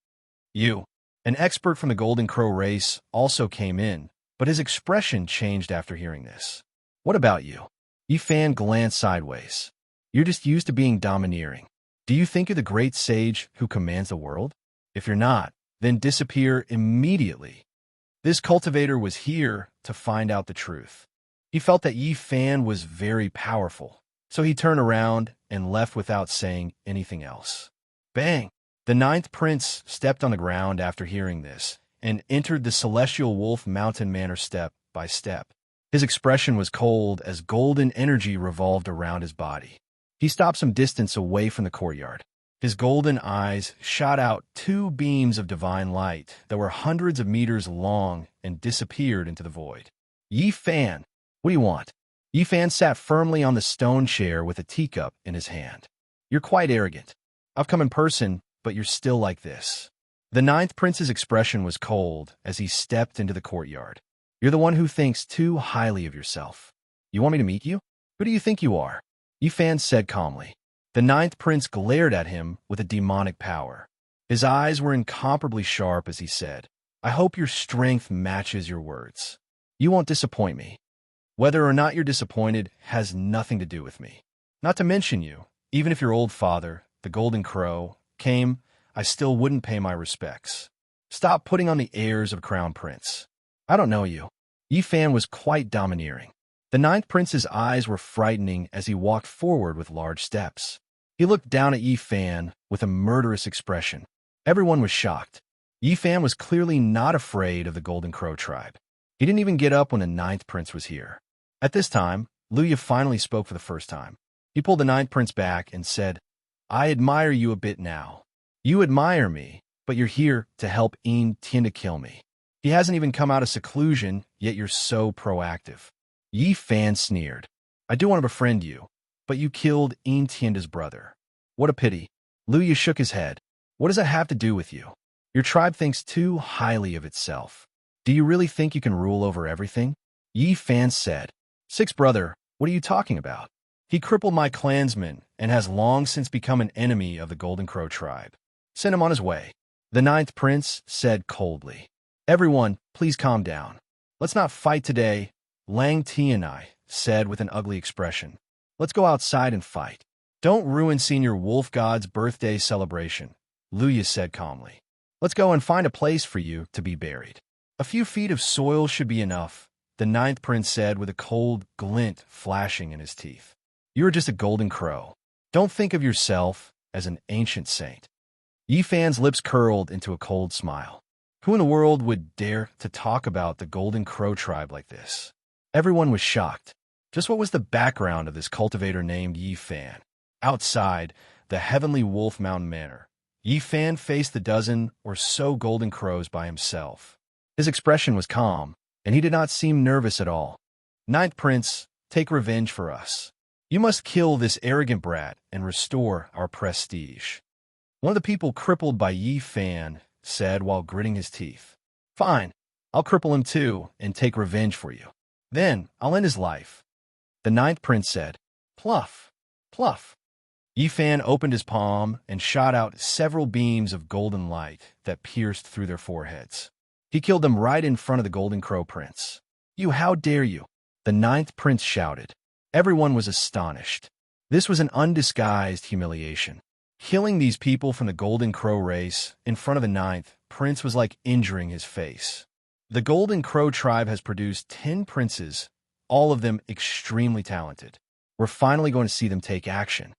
"You." An expert from the Golden Crow race also came in, but his expression changed after hearing this. "What about you?" Yi Fan glanced sideways. "You're just used to being domineering. Do you think you're the great sage who commands the world? If you're not, then disappear immediately." This cultivator was here to find out the truth. He felt that Yi Fan was very powerful, so he turned around and left without saying anything else. Bang! The ninth prince stepped on the ground after hearing this and entered the celestial Wolf Mountain Manor step by step. His expression was cold as golden energy revolved around his body. He stopped some distance away from the courtyard. His golden eyes shot out two beams of divine light that were hundreds of meters long and disappeared into the void. "Yi Fan, what do you want?" Yi Fan sat firmly on the stone chair with a teacup in his hand. "You're quite arrogant. I've come in person, but you're still like this." The ninth prince's expression was cold as he stepped into the courtyard. "You're the one who thinks too highly of yourself. You want me to meet you? Who do you think you are?" Yi Fan said calmly. The ninth prince glared at him with a demonic power. His eyes were incomparably sharp as he said, "I hope your strength matches your words. You won't disappoint me. Whether or not you're disappointed has nothing to do with me. Not to mention you, even if your old father, the Golden Crow, came, I still wouldn't pay my respects. Stop putting on the airs of Crown Prince. I don't know you." Yi Fan was quite domineering. The ninth prince's eyes were frightening as he walked forward with large steps. He looked down at Yi Fan with a murderous expression. Everyone was shocked. Yi Fan was clearly not afraid of the Golden Crow tribe. He didn't even get up when the ninth prince was here. At this time, Luya finally spoke for the first time. He pulled the ninth prince back and said, "I admire you a bit now. You admire me, but you're here to help Tian to kill me. He hasn't even come out of seclusion, yet you're so proactive." Yi Fan sneered. "I do want to befriend you, but you killed Tian's brother. What a pity." Luya shook his head. "What does that have to do with you? Your tribe thinks too highly of itself. Do you really think you can rule over everything?" Yi Fan said, "Sixth brother, what are you talking about? He crippled my clansmen and has long since become an enemy of the Golden Crow tribe. Send him on his way." The ninth prince said coldly, "Everyone, please calm down. Let's not fight today," Lang Ti and I said with an ugly expression. "Let's go outside and fight. Don't ruin Senior Wolf God's birthday celebration," Luya said calmly. "Let's go and find a place for you to be buried. A few feet of soil should be enough," the ninth prince said with a cold glint flashing in his teeth. "You are just a Golden Crow. Don't think of yourself as an ancient saint." Yi Fan's lips curled into a cold smile. Who in the world would dare to talk about the Golden Crow tribe like this? Everyone was shocked. Just what was the background of this cultivator named Yi Fan? Outside the heavenly Wolf Mountain Manor, Yi Fan faced the dozen or so golden crows by himself. His expression was calm, and he did not seem nervous at all. Ninth Prince, take revenge for us. You must kill this arrogant brat and restore our prestige. One of the people crippled by Yi Fan said while gritting his teeth. Fine, I'll cripple him too and take revenge for you. Then I'll end his life. The Ninth Prince said, Pluff, pluff. Yi Fan opened his palm and shot out several beams of golden light that pierced through their foreheads. He killed them right in front of the Golden Crow Prince. You, how dare you? The Ninth Prince shouted. Everyone was astonished. This was an undisguised humiliation. Killing these people from the Golden Crow race in front of the Ninth Prince was like injuring his face. The Golden Crow tribe has produced 10 princes, all of them extremely talented. We're finally going to see them take action.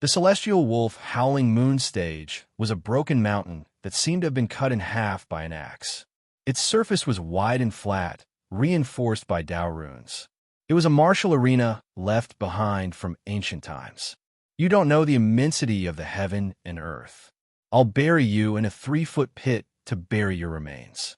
The Celestial Wolf Howling Moon stage was a broken mountain that seemed to have been cut in half by an axe. Its surface was wide and flat, reinforced by Dao runes. It was a martial arena left behind from ancient times. You don't know the immensity of the heaven and earth. I'll bury you in a 3-foot pit to bury your remains.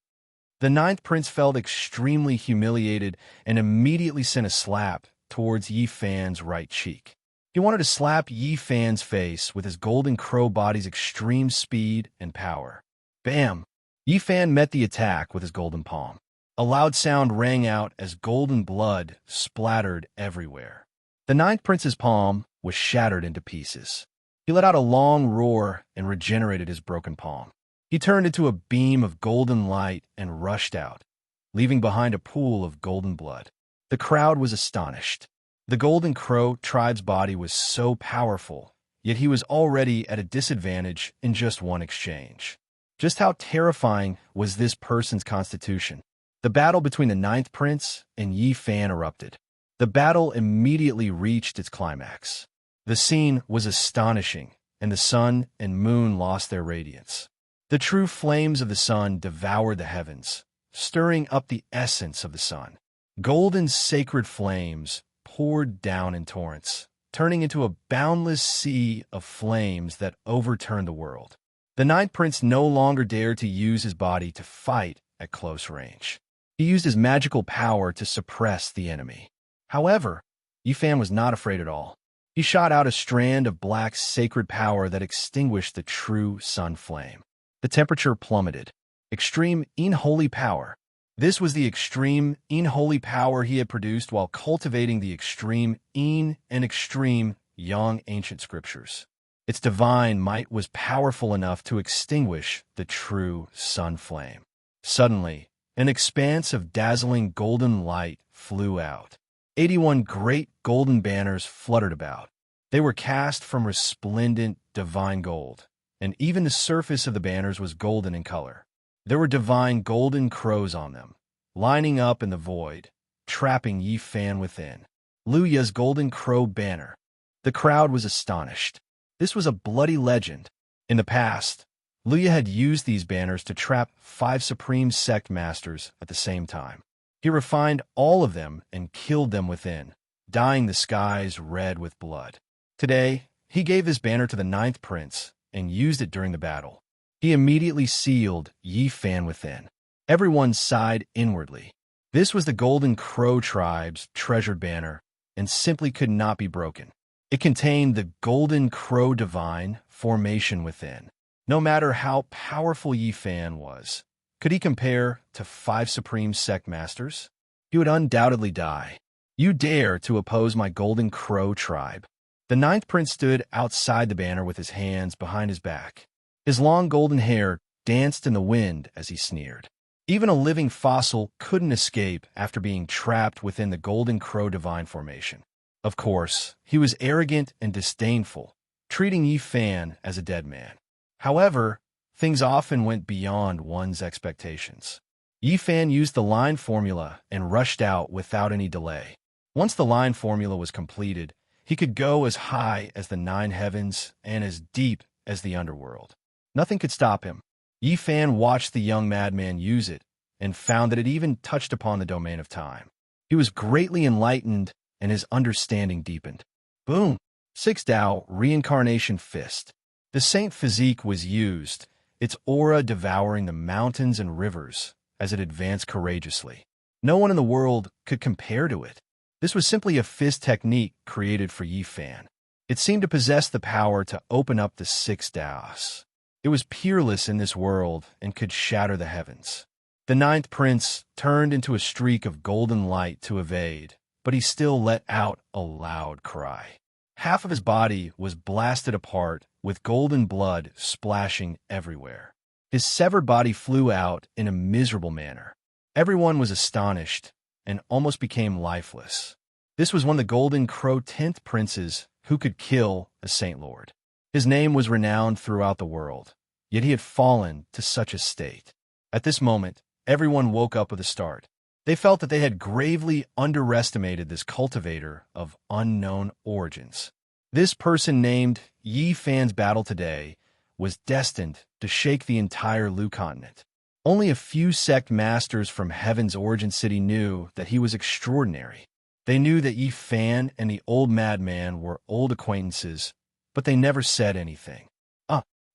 The Ninth Prince felt extremely humiliated and immediately sent a slap towards Yi Fan's right cheek. He wanted to slap Yi Fan's face with his Golden Crow body's extreme speed and power. Bam! Yi Fan met the attack with his golden palm. A loud sound rang out as golden blood splattered everywhere. The Ninth Prince's palm was shattered into pieces. He let out a long roar and regenerated his broken palm. He turned into a beam of golden light and rushed out, leaving behind a pool of golden blood. The crowd was astonished. The Golden Crow tribe's body was so powerful, yet he was already at a disadvantage in just one exchange. Just how terrifying was this person's constitution? The battle between the Ninth Prince and Yi Fan erupted. The battle immediately reached its climax. The scene was astonishing, and the sun and moon lost their radiance. The true flames of the sun devoured the heavens, stirring up the essence of the sun. Golden sacred flames poured down in torrents, turning into a boundless sea of flames that overturned the world. The Ninth Prince no longer dared to use his body to fight at close range. He used his magical power to suppress the enemy. However, Yi Fan was not afraid at all. He shot out a strand of black sacred power that extinguished the true sun flame. The temperature plummeted. Extreme unholy power. This was the extreme unholy power he had produced while cultivating the extreme yin and extreme yang ancient scriptures. Its divine might was powerful enough to extinguish the true sun flame. Suddenly, an expanse of dazzling golden light flew out. 81 great golden banners fluttered about. They were cast from resplendent divine gold, and even the surface of the banners was golden in color. There were divine golden crows on them, lining up in the void, trapping Yi Fan within. Luya's golden crow banner. The crowd was astonished. This was a bloody legend. In the past, Luya had used these banners to trap 5 supreme sect masters at the same time. He refined all of them and killed them within, dyeing the skies red with blood. Today, he gave his banner to the Ninth Prince and used it during the battle. He immediately sealed Yi Fan within. Everyone sighed inwardly. This was the Golden Crow tribe's treasured banner and simply could not be broken. It contained the Golden Crow divine formation within. No matter how powerful Yi Fan was, could he compare to 5 supreme sect masters? He would undoubtedly die. You dare to oppose my Golden Crow tribe? The Ninth Prince stood outside the banner with his hands behind his back. His long golden hair danced in the wind as he sneered. Even a living fossil couldn't escape after being trapped within the Golden Crow divine formation. Of course, he was arrogant and disdainful, treating Yi Fan as a dead man. However, things often went beyond one's expectations. Yi Fan used the line formula and rushed out without any delay. Once the line formula was completed, he could go as high as the 9 heavens and as deep as the underworld. Nothing could stop him. Yi Fan watched the young madman use it and found that it even touched upon the domain of time. He was greatly enlightened and his understanding deepened. Boom! 6 Dao Reincarnation Fist. The saint physique was used, its aura devouring the mountains and rivers as it advanced courageously. No one in the world could compare to it. This was simply a fist technique created for Yi Fan. It seemed to possess the power to open up the six Daos. It was peerless in this world and could shatter the heavens. The ninth prince turned into a streak of golden light to evade, but he still let out a loud cry. Half of his body was blasted apart, with golden blood splashing everywhere. His severed body flew out in a miserable manner. Everyone was astonished and almost became lifeless. This was one of the Golden Crow 10th princes who could kill a Saint Lord. His name was renowned throughout the world, yet he had fallen to such a state. At this moment, everyone woke up with a start. They felt that they had gravely underestimated this cultivator of unknown origins. This person named Yi Fan's battle today was destined to shake the entire Lu continent. Only a few sect masters from Heaven's origin city knew that he was extraordinary. They knew that Yi Fan and the old madman were old acquaintances, but they never said anything.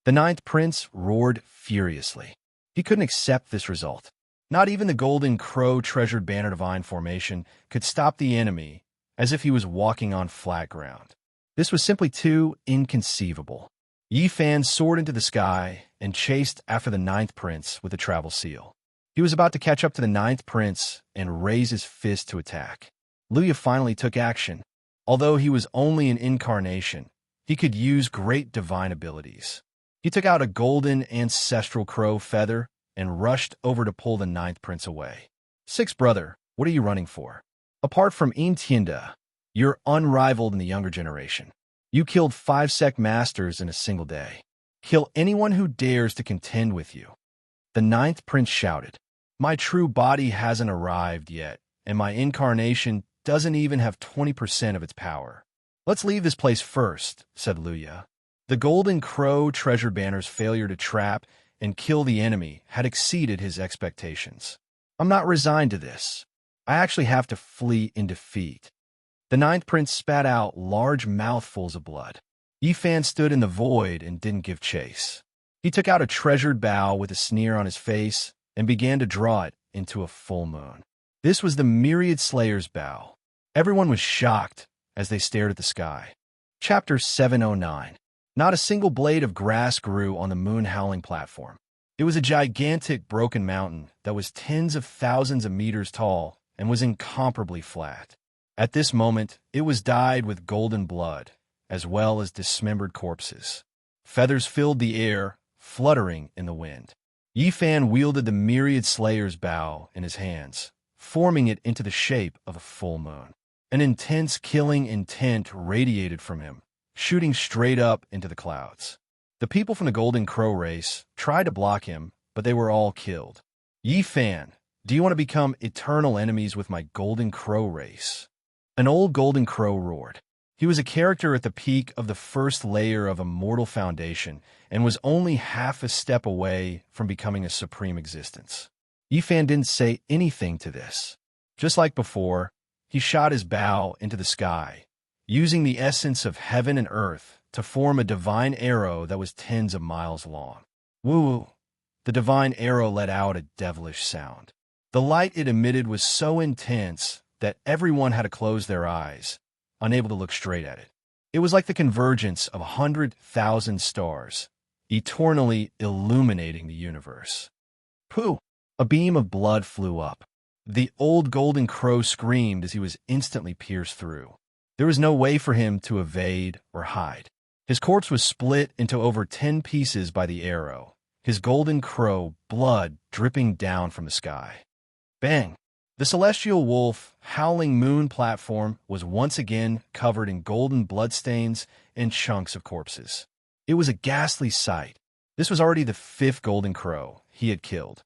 The ninth prince roared furiously. He couldn't accept this result. Not even the Golden Crow treasured banner divine formation could stop the enemy, as if he was walking on flat ground. This was simply too inconceivable. Yi Fan soared into the sky and chased after the ninth prince with the travel seal. He was about to catch up to the ninth prince and raise his fist to attack. Luya finally took action. Although he was only an incarnation, he could use great divine abilities. He took out a golden ancestral crow feather and rushed over to pull the ninth prince away. Six brother, what are you running for? Apart from Intienda, you're unrivaled in the younger generation. You killed 5 sect masters in a single day. Kill anyone who dares to contend with you. The ninth prince shouted, My true body hasn't arrived yet, and my incarnation doesn't even have 20% of its power. Let's leave this place first, said Luya. The Golden Crow treasure banner's failure to trap and kill the enemy had exceeded his expectations. I'm not resigned to this. I actually have to flee in defeat. The ninth prince spat out large mouthfuls of blood. Yi Fan stood in the void and didn't give chase. He took out a treasured bow with a sneer on his face and began to draw it into a full moon. This was the Myriad Slayer's bow. Everyone was shocked as they stared at the sky. Chapter 709. Not a single blade of grass grew on the moon-howling platform. It was a gigantic broken mountain that was tens of thousands of meters tall and was incomparably flat. At this moment, it was dyed with golden blood, as well as dismembered corpses. Feathers filled the air, fluttering in the wind. Yi Fan wielded the Myriad Slayer's bow in his hands, forming it into the shape of a full moon. An intense killing intent radiated from him, shooting straight up into the clouds. The people from the Golden Crow race tried to block him, but they were all killed. Yi Fan, do you want to become eternal enemies with my Golden Crow race? An old Golden Crow roared. He was a character at the peak of the first layer of Immortal Foundation and was only half a step away from becoming a supreme existence. Yi Fan didn't say anything to this. Just like before, he shot his bow into the sky, using the essence of heaven and earth to form a divine arrow that was tens of miles long. Woo! The divine arrow let out a devilish sound. The light it emitted was so intense that everyone had to close their eyes, unable to look straight at it. It was like the convergence of 100,000 stars, eternally illuminating the universe. Pooh! A beam of blood flew up. The old Golden Crow screamed as he was instantly pierced through. There was no way for him to evade or hide. His corpse was split into over 10 pieces by the arrow, his Golden Crow blood dripping down from the sky. Bang! The celestial wolf, howling moon platform was once again covered in golden bloodstains and chunks of corpses. It was a ghastly sight. This was already the 5th Golden Crow he had killed.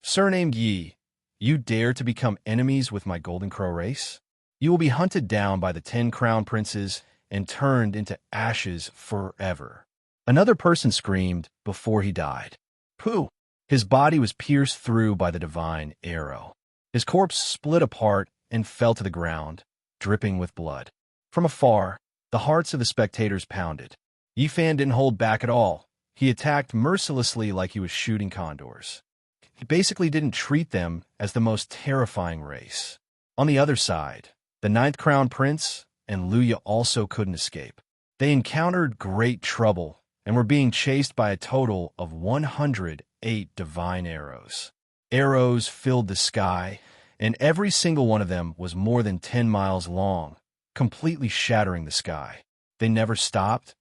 Surnamed Yi, you dare to become enemies with my Golden Crow race? You will be hunted down by the 10 crown princes and turned into ashes forever. Another person screamed before he died. Pooh! His body was pierced through by the divine arrow. His corpse split apart and fell to the ground, dripping with blood. From afar, the hearts of the spectators pounded. Yifan didn't hold back at all. He attacked mercilessly like he was shooting condors. He basically didn't treat them as the most terrifying race. On the other side, the Ninth Crown Prince and Luya also couldn't escape. They encountered great trouble and were being chased by a total of 108 divine arrows. Arrows filled the sky, and every single one of them was more than 10 miles long, completely shattering the sky. They never stopped,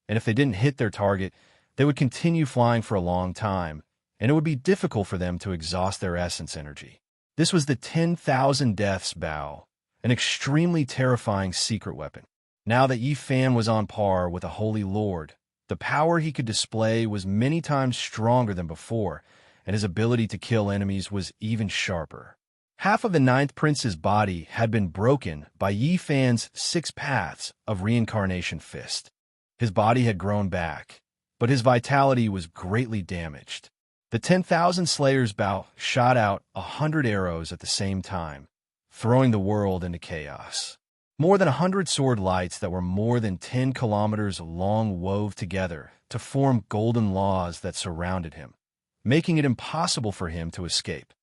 and if they didn't hit their target, they would continue flying for a long time, and it would be difficult for them to exhaust their essence energy. This was the 10,000 Deaths Bow, an extremely terrifying secret weapon. Now that Yifan was on par with a holy lord, the power he could display was many times stronger than before, and his ability to kill enemies was even sharper. Half of the Ninth Prince's body had been broken by Yifan's 6 paths of reincarnation fist. His body had grown back, but his vitality was greatly damaged. The 10,000 Slayers Bow shot out 100 arrows at the same time, throwing the world into chaos. More than 100 sword lights that were more than 10 kilometers long wove together to form golden laws that surrounded him, making it impossible for him to escape.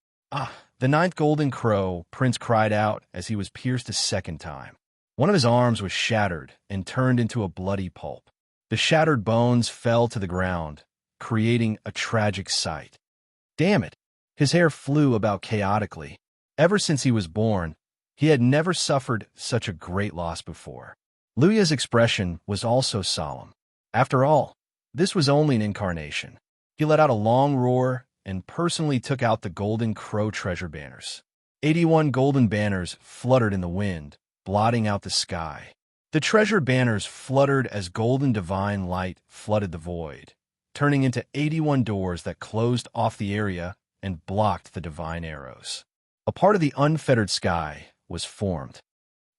The ninth golden crow prince cried out as he was pierced a second time. One of his arms was shattered and turned into a bloody pulp. The shattered bones fell to the ground, creating a tragic sight. Damn it! His hair flew about chaotically. Ever since he was born, he had never suffered such a great loss before. Luya's expression was also solemn. After all, this was only an incarnation. He let out a long roar and personally took out the golden crow treasure banners. 81 golden banners fluttered in the wind, blotting out the sky. The treasure banners fluttered as golden divine light flooded the void, turning into 81 doors that closed off the area and blocked the divine arrows. A part of the unfettered sky was formed.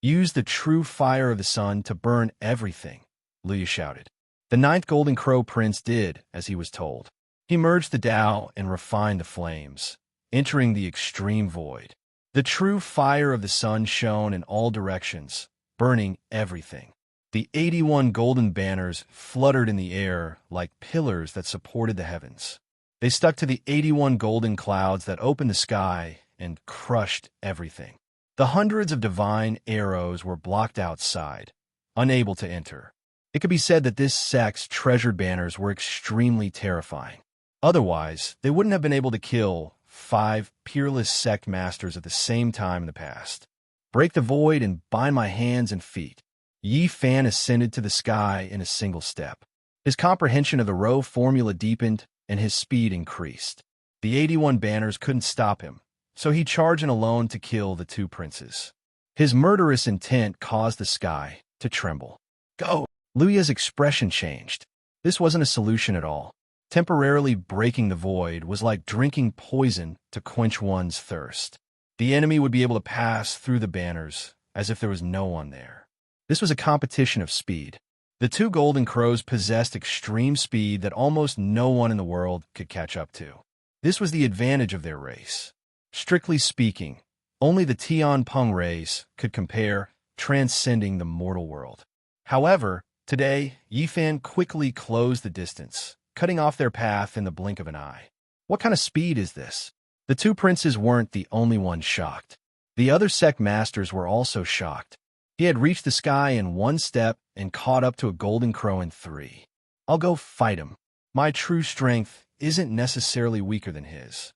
Use the true fire of the sun to burn everything, Luya shouted. The ninth golden crow prince did as he was told. He merged the Tao and refined the flames, entering the extreme void. The true fire of the sun shone in all directions, burning everything. The 81 golden banners fluttered in the air like pillars that supported the heavens. They stuck to the 81 golden clouds that opened the sky and crushed everything. The hundreds of divine arrows were blocked outside, unable to enter. It could be said that this sect's treasured banners were extremely terrifying. Otherwise, they wouldn't have been able to kill 5 peerless sect masters at the same time in the past. Break the void and bind my hands and feet. Yifan ascended to the sky in a single step. His comprehension of the row formula deepened and his speed increased. The 81 banners couldn't stop him, so he charged in alone to kill the 2 princes. His murderous intent caused the sky to tremble. Go! Luya's expression changed. This wasn't a solution at all. Temporarily breaking the void was like drinking poison to quench one's thirst. The enemy would be able to pass through the banners as if there was no one there. This was a competition of speed. The 2 golden crows possessed extreme speed that almost no one in the world could catch up to. This was the advantage of their race. Strictly speaking, only the Tian Peng race could compare, transcending the mortal world. However, today, Yifan quickly closed the distance, cutting off their path in the blink of an eye. What kind of speed is this? The 2 princes weren't the only ones shocked. The other sect masters were also shocked. He had reached the sky in 1 step and caught up to a golden crow in 3. I'll go fight him. My true strength isn't necessarily weaker than his.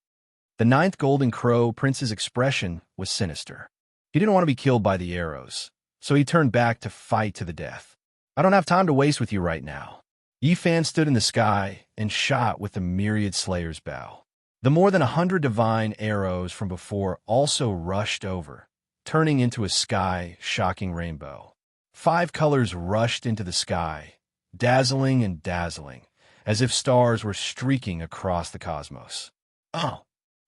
The 9th golden crow prince's expression was sinister. He didn't want to be killed by the arrows, so he turned back to fight to the death. I don't have time to waste with you right now. Yifan stood in the sky and shot with the myriad slayer's bow. The more than 100 divine arrows from before also rushed over, turning into a sky-shocking rainbow. 5 colors rushed into the sky, dazzling and dazzling, as if stars were streaking across the cosmos. Oh!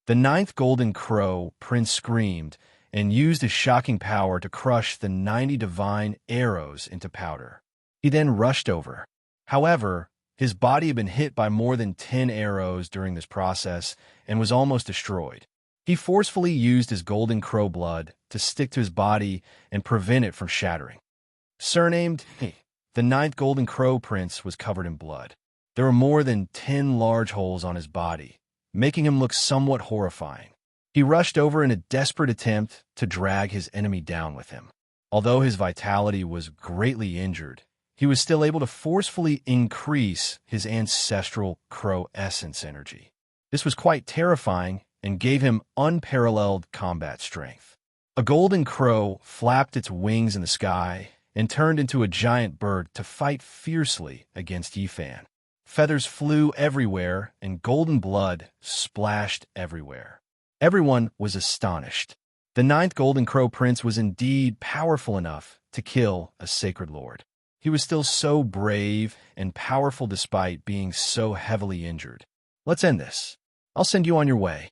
The 9th golden crow prince screamed and used his shocking power to crush the 90 divine arrows into powder. He then rushed over. However, his body had been hit by more than 10 arrows during this process and was almost destroyed. He forcefully used his golden crow blood to stick to his body and prevent it from shattering. Surnamed The ninth Golden Crow Prince was covered in blood. There were more than 10 large holes on his body, making him look somewhat horrifying. He rushed over in a desperate attempt to drag his enemy down with him. Although his vitality was greatly injured, he was still able to forcefully increase his ancestral crow essence energy. This was quite terrifying and gave him unparalleled combat strength. A golden crow flapped its wings in the sky and turned into a giant bird to fight fiercely against Yifan. Feathers flew everywhere and golden blood splashed everywhere. Everyone was astonished. The ninth Golden Crow Prince was indeed powerful enough to kill a sacred lord. He was still so brave and powerful despite being so heavily injured. Let's end this. I'll send you on your way.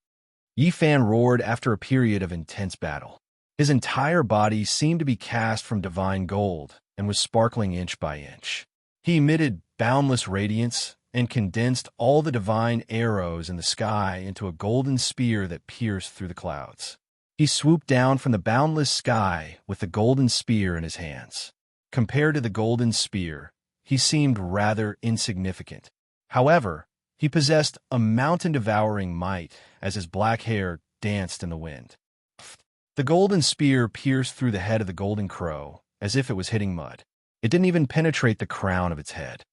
Yifan roared after a period of intense battle. His entire body seemed to be cast from divine gold and was sparkling inch by inch. He emitted boundless radiance and condensed all the divine arrows in the sky into a golden spear that pierced through the clouds. He swooped down from the boundless sky with the golden spear in his hands. Compared to the golden spear, he seemed rather insignificant. However, he possessed a mountain-devouring might as his black hair danced in the wind. The golden spear pierced through the head of the golden crow as if it was hitting mud. It didn't even penetrate the crown of its head.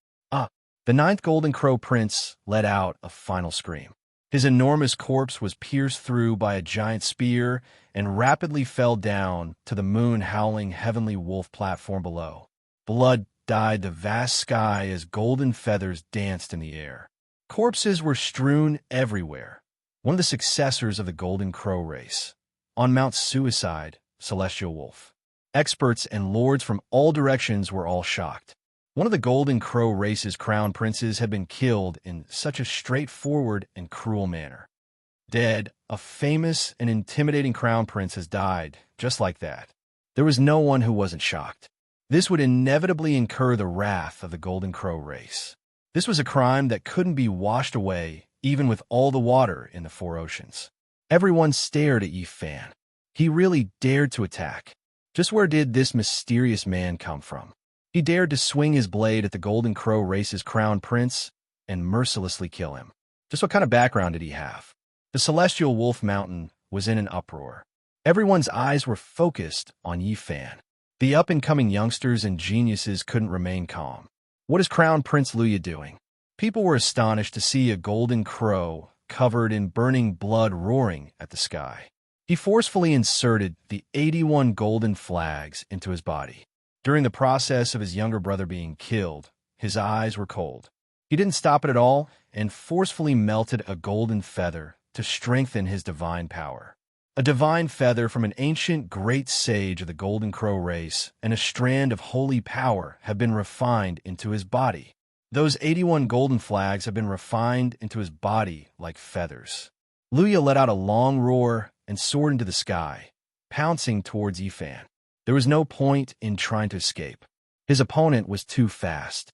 The ninth Golden Crow Prince let out a final scream. His enormous corpse was pierced through by a giant spear and rapidly fell down to the moon-howling heavenly wolf platform below. Blood dyed the vast sky as golden feathers danced in the air. Corpses were strewn everywhere. One of the successors of the Golden Crow race, on Mount Suicide, Celestial Wolf. Experts and lords from all directions were all shocked. One of the Golden Crow race's crown princes had been killed in such a straightforward and cruel manner. Dead, a famous and intimidating crown prince has died, just like that. There was no one who wasn't shocked. This would inevitably incur the wrath of the Golden Crow race. This was a crime that couldn't be washed away, even with all the water in the four oceans. Everyone stared at Yifan. He really dared to attack. Just where did this mysterious man come from? He dared to swing his blade at the Golden Crow race's crown prince and mercilessly kill him. Just what kind of background did he have? The Celestial Wolf Mountain was in an uproar. Everyone's eyes were focused on Yifan. The up-and-coming youngsters and geniuses couldn't remain calm. What is Crown Prince Luya doing? People were astonished to see a golden crow covered in burning blood roaring at the sky. He forcefully inserted the 81 golden flags into his body. During the process of his younger brother being killed, his eyes were cold. He didn't stop it at all and forcefully melted a golden feather to strengthen his divine power. A divine feather from an ancient great sage of the Golden Crow race and a strand of holy power have been refined into his body. Those 81 golden flags have been refined into his body like feathers. Luya let out a long roar and soared into the sky, pouncing towards Yifan. There was no point in trying to escape. His opponent was too fast.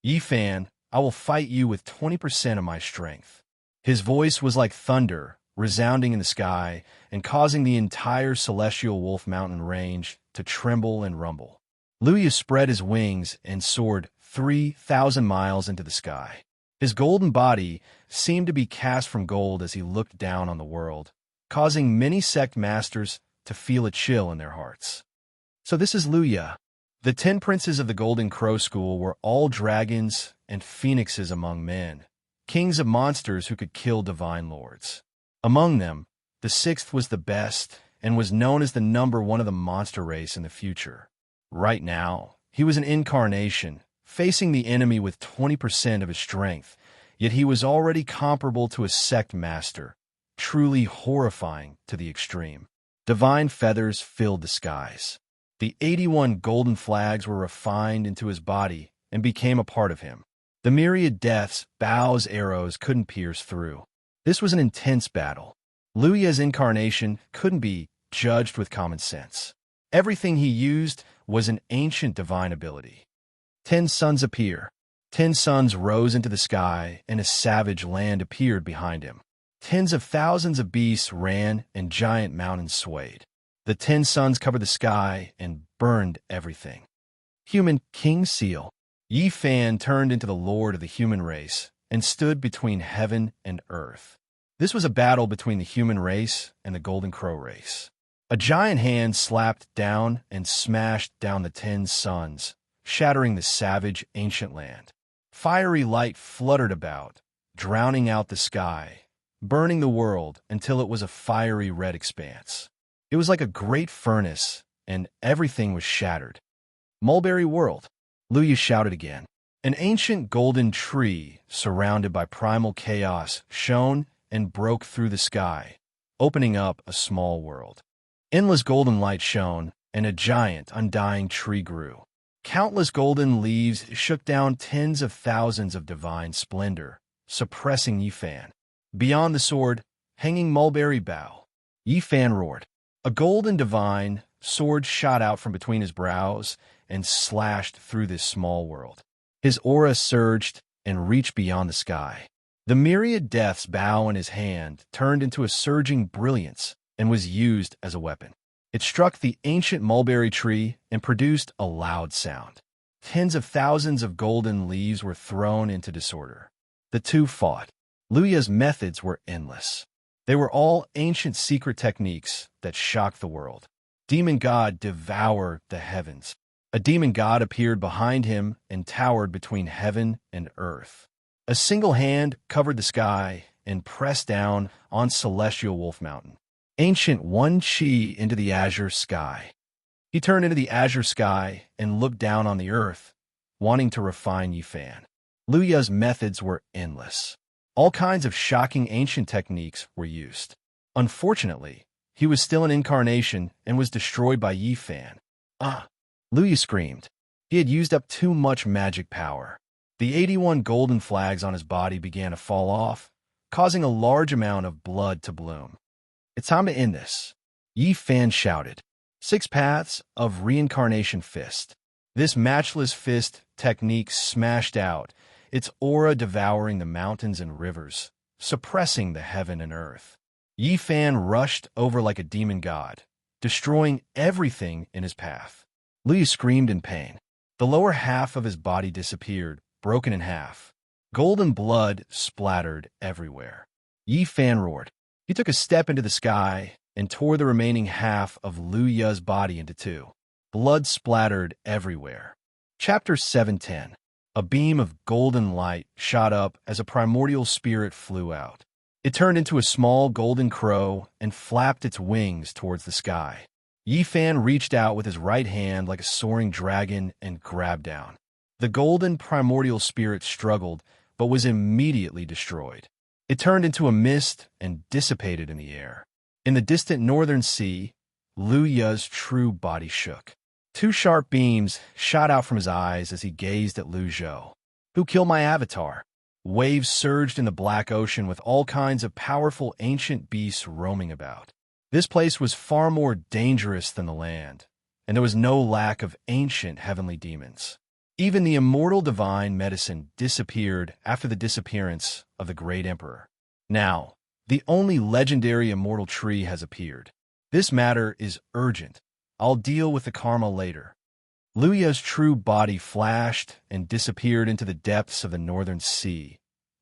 Yifan, I will fight you with 20% of my strength. His voice was like thunder, resounding in the sky and causing the entire Celestial Wolf Mountain range to tremble and rumble. Luya spread his wings and soared 3,000 miles into the sky. His golden body seemed to be cast from gold as he looked down on the world, causing many sect masters to feel a chill in their hearts. So this is Luya. The 10 princes of the Golden Crow School were all dragons and phoenixes among men, kings of monsters who could kill divine lords. Among them, the 6th was the best and was known as the number 1 of the monster race in the future. Right now, he was an incarnation, facing the enemy with 20% of his strength, yet he was already comparable to a sect master, truly horrifying to the extreme. Divine feathers filled the skies. The 81 golden flags were refined into his body and became a part of him. The myriad deaths Bao's arrows couldn't pierce through. This was an intense battle. Luya's incarnation couldn't be judged with common sense. Everything he used was an ancient divine ability. 10 suns appear. 10 suns rose into the sky, and a savage land appeared behind him. Tens of thousands of beasts ran, and giant mountains swayed. The 10 suns covered the sky and burned everything. Human King Seal. Yi Fan turned into the lord of the human race and stood between heaven and earth. This was a battle between the human race and the Golden Crow race. A giant hand slapped down and smashed down the 10 suns, shattering the savage ancient land. Fiery light fluttered about, drowning out the sky, burning the world until it was a fiery red expanse. It was like a great furnace, and everything was shattered. Mulberry World, Luya shouted again. An ancient golden tree, surrounded by primal chaos, shone and broke through the sky, opening up a small world. Endless golden light shone, and a giant, undying tree grew. Countless golden leaves shook down tens of thousands of divine splendor, suppressing Yi Fan. Beyond the sword, hanging mulberry bough, Yi Fan roared. A golden divine sword shot out from between his brows and slashed through this small world. His aura surged and reached beyond the sky. The myriad death's bow in his hand turned into a surging brilliance and was used as a weapon. It struck the ancient mulberry tree and produced a loud sound. Tens of thousands of golden leaves were thrown into disorder. The two fought. Luya's methods were endless. They were all ancient secret techniques that shocked the world. Demon God devoured the heavens. A demon god appeared behind him and towered between heaven and earth. A single hand covered the sky and pressed down on Celestial Wolf Mountain. Ancient One Chi into the azure sky. He turned into the azure sky and looked down on the earth, wanting to refine Yi Fan. Luya's methods were endless. All kinds of shocking ancient techniques were used. Unfortunately, he was still an incarnation and was destroyed by Yi Fan. Luya screamed. He had used up too much magic power. The 81 golden flags on his body began to fall off, causing a large amount of blood to bloom. It's time to end this, Yi Fan shouted. 6 paths of reincarnation fist. This matchless fist technique smashed out, its aura devouring the mountains and rivers, suppressing the heaven and earth. Yi Fan rushed over like a demon god, destroying everything in his path. Luya screamed in pain. The lower half of his body disappeared, broken in half. Golden blood splattered everywhere. Yi Fan roared. He took a step into the sky and tore the remaining half of Luya's body into 2. Blood splattered everywhere. Chapter 710. A beam of golden light shot up as a primordial spirit flew out. It turned into a small golden crow and flapped its wings towards the sky. Yi Fan reached out with his right hand like a soaring dragon and grabbed down. The golden primordial spirit struggled, but was immediately destroyed. It turned into a mist and dissipated in the air. In the distant northern sea, Luya's true body shook. 2 sharp beams shot out from his eyes as he gazed at Lu Zhou. Who killed my avatar? Waves surged in the black ocean with all kinds of powerful ancient beasts roaming about. This place was far more dangerous than the land, and there was no lack of ancient heavenly demons. Even the immortal divine medicine disappeared after the disappearance of the great emperor. Now, the only legendary immortal tree has appeared. This matter is urgent. I'll deal with the karma later. Luya's true body flashed and disappeared into the depths of the northern sea,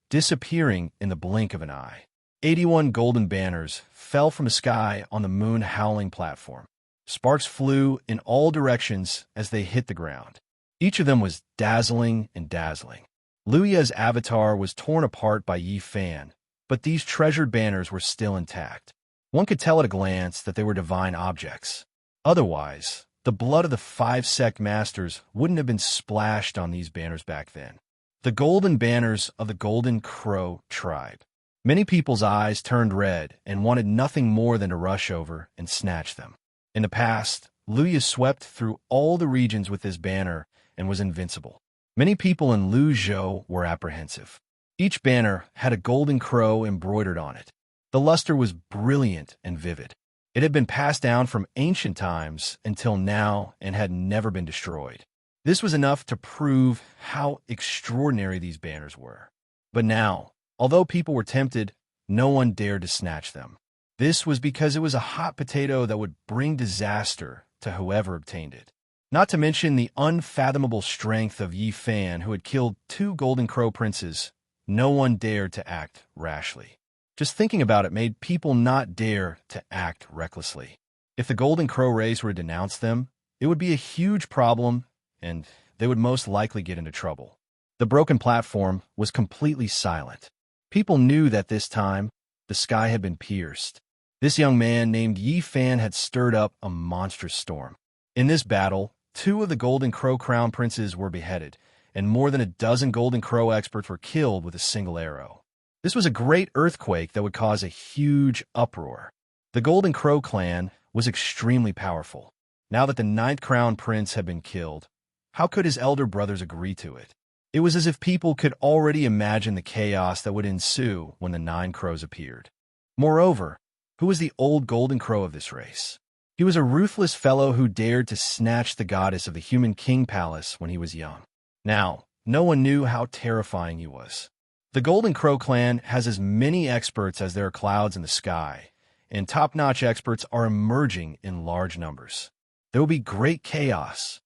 disappearing in the blink of an eye. 81 golden banners fell from the sky on the moon-howling platform. Sparks flew in all directions as they hit the ground. Each of them was dazzling and dazzling. Luya's avatar was torn apart by Yi Fan, but these treasured banners were still intact. One could tell at a glance that they were divine objects. Otherwise, the blood of the 5 sect masters wouldn't have been splashed on these banners back then. The golden banners of the Golden Crow tribe. Many people's eyes turned red and wanted nothing more than to rush over and snatch them. In the past, Luya swept through all the regions with this banner and was invincible. Many people in Lu Zhou were apprehensive. Each banner had a golden crow embroidered on it. The luster was brilliant and vivid. It had been passed down from ancient times until now and had never been destroyed. This was enough to prove how extraordinary these banners were. But now, although people were tempted, no one dared to snatch them. This was because it was a hot potato that would bring disaster to whoever obtained it. Not to mention the unfathomable strength of Yi Fan, who had killed 2 Golden Crow princes. No one dared to act rashly. Just thinking about it made people not dare to act recklessly. If the Golden Crow race were to denounce them, it would be a huge problem, and they would most likely get into trouble. The broken platform was completely silent. People knew that this time, the sky had been pierced. This young man named Yi Fan had stirred up a monstrous storm. In this battle, 2 of the Golden Crow Crown Princes were beheaded, and more than a dozen Golden Crow experts were killed with a single arrow. This was a great earthquake that would cause a huge uproar. The Golden Crow clan was extremely powerful. Now that the 9th Crown Prince had been killed, how could his elder brothers agree to it? It was as if people could already imagine the chaos that would ensue when the 9 crows appeared. Moreover, who was the old Golden Crow of this race? He was a ruthless fellow who dared to snatch the goddess of the human king palace when he was young. Now, no one knew how terrifying he was. The Golden Crow clan has as many experts as there are clouds in the sky, and top-notch experts are emerging in large numbers. There will be great chaos.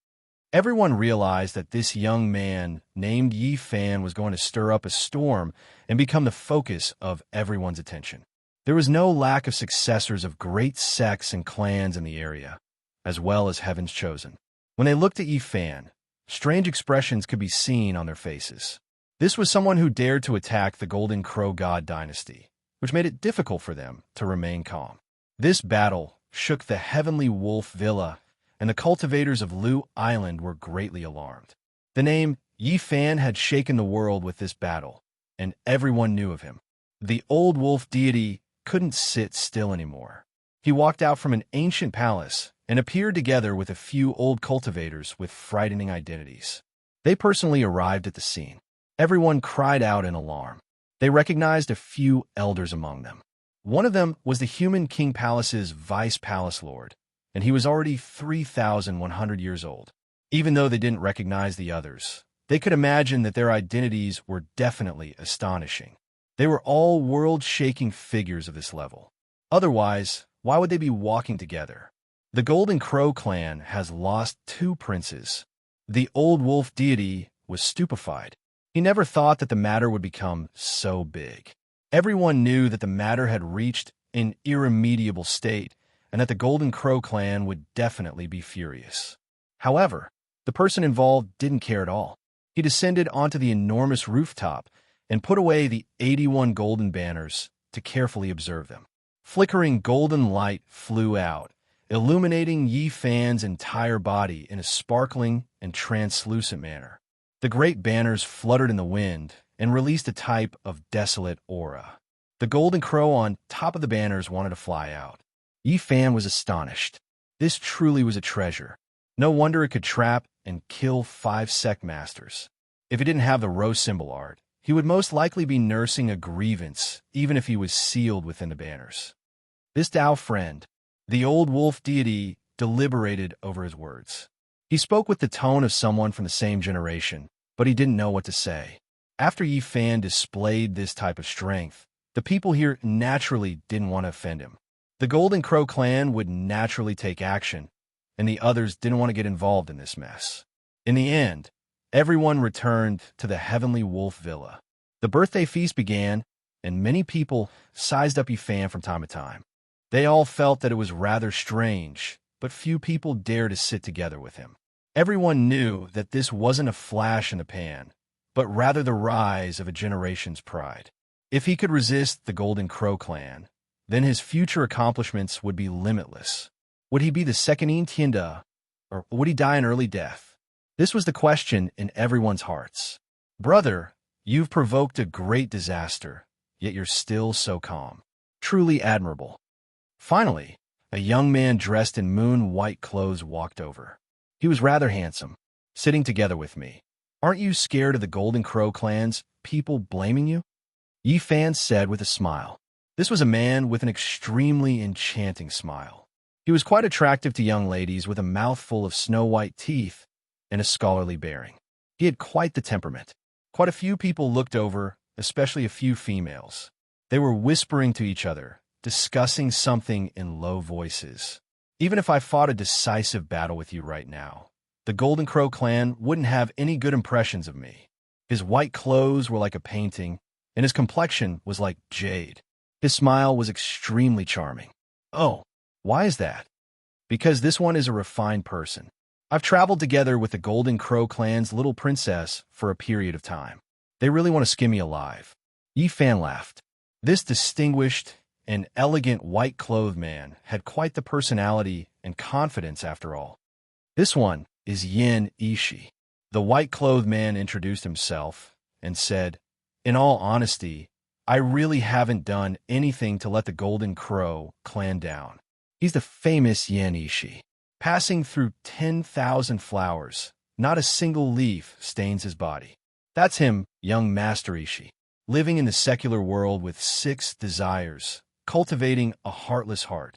Everyone realized that this young man named Yi Fan was going to stir up a storm and become the focus of everyone's attention. There was no lack of successors of great sects and clans in the area, as well as Heaven's Chosen. When they looked at Yi Fan, strange expressions could be seen on their faces. This was someone who dared to attack the Golden Crow God dynasty, which made it difficult for them to remain calm. This battle shook the Heavenly Wolf Villa, and the cultivators of Lu Island were greatly alarmed. The name Yi Fan had shaken the world with this battle, and everyone knew of him. The old wolf deity couldn't sit still anymore. He walked out from an ancient palace and appeared together with a few old cultivators with frightening identities. They personally arrived at the scene. Everyone cried out in alarm. They recognized a few elders among them. One of them was the Human King Palace's Vice Palace Lord, and he was already 3,100 years old. Even though they didn't recognize the others, they could imagine that their identities were definitely astonishing. They were all world-shaking figures of this level. Otherwise, why would they be walking together? The Golden Crow clan has lost 2 princes. The old wolf deity was stupefied. He never thought that the matter would become so big. Everyone knew that the matter had reached an irremediable state, and that the Golden Crow clan would definitely be furious. However, the person involved didn't care at all. He descended onto the enormous rooftop and put away the 81 golden banners to carefully observe them. Flickering golden light flew out, illuminating Yi Fan's entire body in a sparkling and translucent manner. The great banners fluttered in the wind and released a type of desolate aura. The Golden Crow on top of the banners wanted to fly out. Yi Fan was astonished. This truly was a treasure. No wonder it could trap and kill 5 sect masters. If it didn't have the rose symbol art, he would most likely be nursing a grievance, even if he was sealed within the banners. This Tao friend, the old wolf deity, deliberated over his words. He spoke with the tone of someone from the same generation, but he didn't know what to say. After Yi Fan displayed this type of strength, the people here naturally didn't want to offend him. The Golden Crow clan would naturally take action, and the others didn't want to get involved in this mess. In the end, everyone returned to the Heavenly Wolf Villa. The birthday feast began, and many people sized up Yi Fan from time to time. They all felt that it was rather strange, but few people dared to sit together with him. Everyone knew that this wasn't a flash in the pan, but rather the rise of a generation's pride. If he could resist the Golden Crow clan, then his future accomplishments would be limitless. Would he be the second Tienda, or would he die an early death? This was the question in everyone's hearts. Brother, you've provoked a great disaster, yet you're still so calm. Truly admirable. Finally, a young man dressed in moon-white clothes walked over. He was rather handsome, sitting together with me. Aren't you scared of the Golden Crow clan's people blaming you? Yi Fan said with a smile. This was a man with an extremely enchanting smile. He was quite attractive to young ladies with a mouthful of snow-white teeth and a scholarly bearing. He had quite the temperament. Quite a few people looked over, especially a few females. They were whispering to each other, discussing something in low voices. Even if I fought a decisive battle with you right now, the Golden Crow clan wouldn't have any good impressions of me. His white clothes were like a painting, and his complexion was like jade. His smile was extremely charming. Oh, why is that? Because this one is a refined person. I've traveled together with the Golden Crow clan's little princess for a period of time. They really want to skin me alive. Yi Fan laughed. This distinguished and elegant white-clothed man had quite the personality and confidence after all. This one is Yin Ishi. The white-clothed man introduced himself and said, "In all honesty, I really haven't done anything to let the Golden Crow clan down." He's the famous Yin Ishi. Passing through 10,000 flowers, not a single leaf stains his body. That's him, young Master Ishi, living in the secular world with 6 desires, cultivating a heartless heart.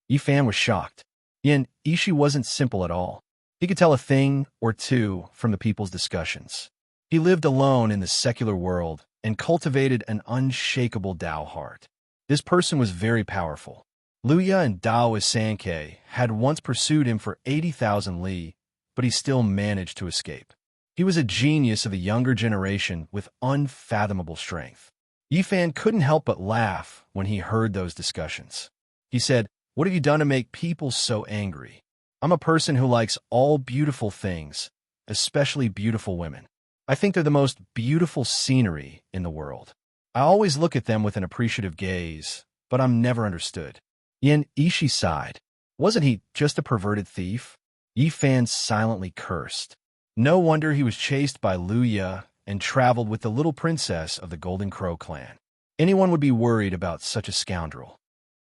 Yi Fan was shocked. Yin Ishi wasn't simple at all. He could tell a thing or two from the people's discussions. He lived alone in the secular world and cultivated an unshakable Tao heart. This person was very powerful. Luya and Daoist Sankei had once pursued him for 80,000 li, but he still managed to escape. He was a genius of the younger generation with unfathomable strength. Yi Fan couldn't help but laugh when he heard those discussions. He said, "What have you done to make people so angry? I'm a person who likes all beautiful things, especially beautiful women. I think they're the most beautiful scenery in the world. I always look at them with an appreciative gaze, but I'm never understood." Yin Ishi sighed. Wasn't he just a perverted thief? Yi Fan silently cursed. No wonder he was chased by Luya and traveled with the little princess of the Golden Crow clan. Anyone would be worried about such a scoundrel.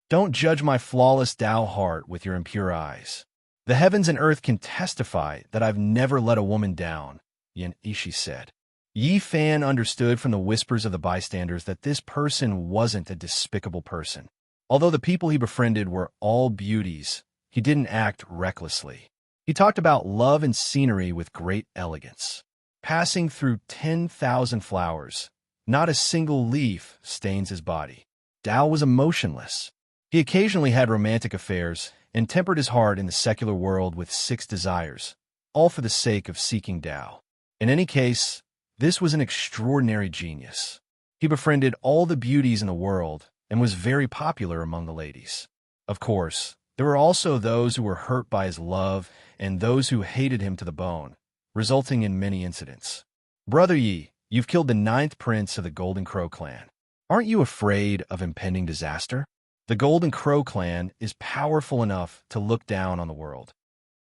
Don't judge my flawless Tao heart with your impure eyes. The heavens and earth can testify that I've never let a woman down, Yin Ishi said. Yi Fan understood from the whispers of the bystanders that this person wasn't a despicable person. Although the people he befriended were all beauties, he didn't act recklessly. He talked about love and scenery with great elegance. Passing through 10,000 flowers, not a single leaf stains his body. Tao was emotionless. He occasionally had romantic affairs and tempered his heart in the secular world with 6 desires, all for the sake of seeking Tao. In any case, this was an extraordinary genius. He befriended all the beauties in the world and was very popular among the ladies. Of course, there were also those who were hurt by his love and those who hated him to the bone, resulting in many incidents. Brother Yi, you've killed the 9th prince of the Golden Crow clan. Aren't you afraid of impending disaster? The Golden Crow clan is powerful enough to look down on the world.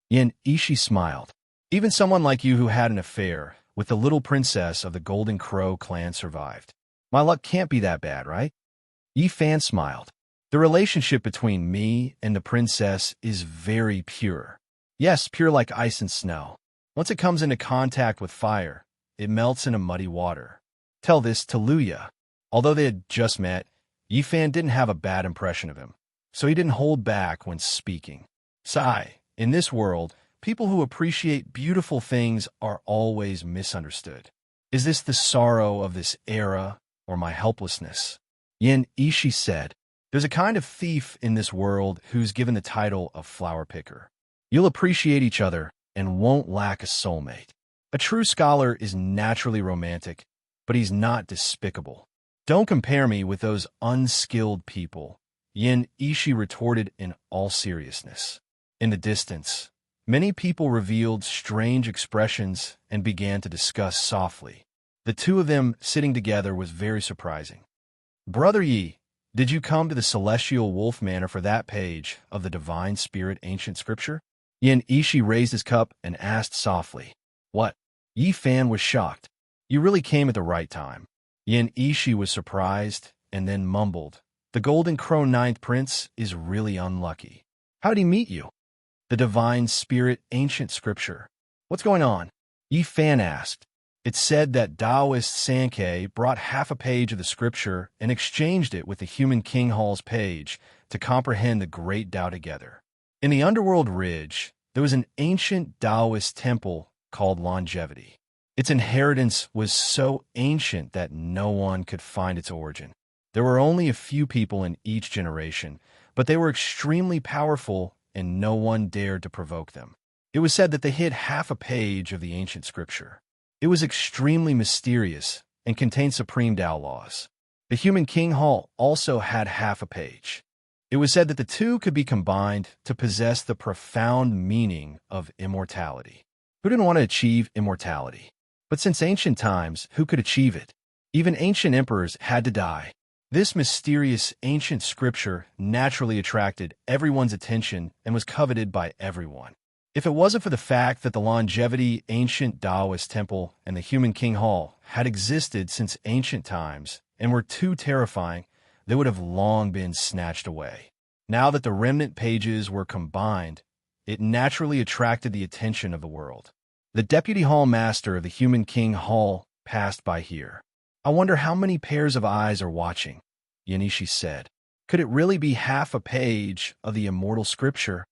Yin Ishi smiled. Even someone like you who had an affair with the little princess of the Golden Crow clan survived. My luck can't be that bad, right? Yi Fan smiled. The relationship between me and the princess is very pure. Yes, pure like ice and snow. Once it comes into contact with fire, it melts into muddy water. Tell this to Luya. Although they had just met, Yi Fan didn't have a bad impression of him, so he didn't hold back when speaking. Sigh, in this world, people who appreciate beautiful things are always misunderstood. Is this the sorrow of this era or my helplessness? Yin Ishi said, "There's a kind of thief in this world who's given the title of flower picker. You'll appreciate each other and won't lack a soulmate. A true scholar is naturally romantic, but he's not despicable. Don't compare me with those unskilled people," Yin Ishi retorted in all seriousness. In the distance, many people revealed strange expressions and began to discuss softly. The two of them sitting together was very surprising. Brother Yi, did you come to the Celestial Wolf Manor for that page of the Divine Spirit Ancient Scripture? Yin Ishi raised his cup and asked softly. What? Yi Fan was shocked. You really came at the right time. Yin Ishi was surprised and then mumbled. The Golden Crow 9th Prince is really unlucky. How did he meet you? The Divine Spirit Ancient Scripture. What's going on? Yi Fan asked. It said that Daoist Sankei brought half a page of the scripture and exchanged it with the human King Hall's page to comprehend the great Tao together. In the Underworld Ridge, there was an ancient Daoist temple called Longevity. Its inheritance was so ancient that no one could find its origin. There were only a few people in each generation, but they were extremely powerful and no one dared to provoke them. It was said that they hid half a page of the ancient scripture. It was extremely mysterious and contained supreme Tao laws. The human king hall also had half a page. It was said that the two could be combined to possess the profound meaning of immortality. Who didn't want to achieve immortality? But since ancient times, who could achieve it? Even ancient emperors had to die. This mysterious ancient scripture naturally attracted everyone's attention and was coveted by everyone. If it wasn't for the fact that the longevity ancient Taoist temple and the human king hall had existed since ancient times and were too terrifying, they would have long been snatched away. Now that the remnant pages were combined, it naturally attracted the attention of the world. The deputy hall master of the human king hall passed by here. I wonder how many pairs of eyes are watching, Yanishi said. Could it really be half a page of the immortal scripture?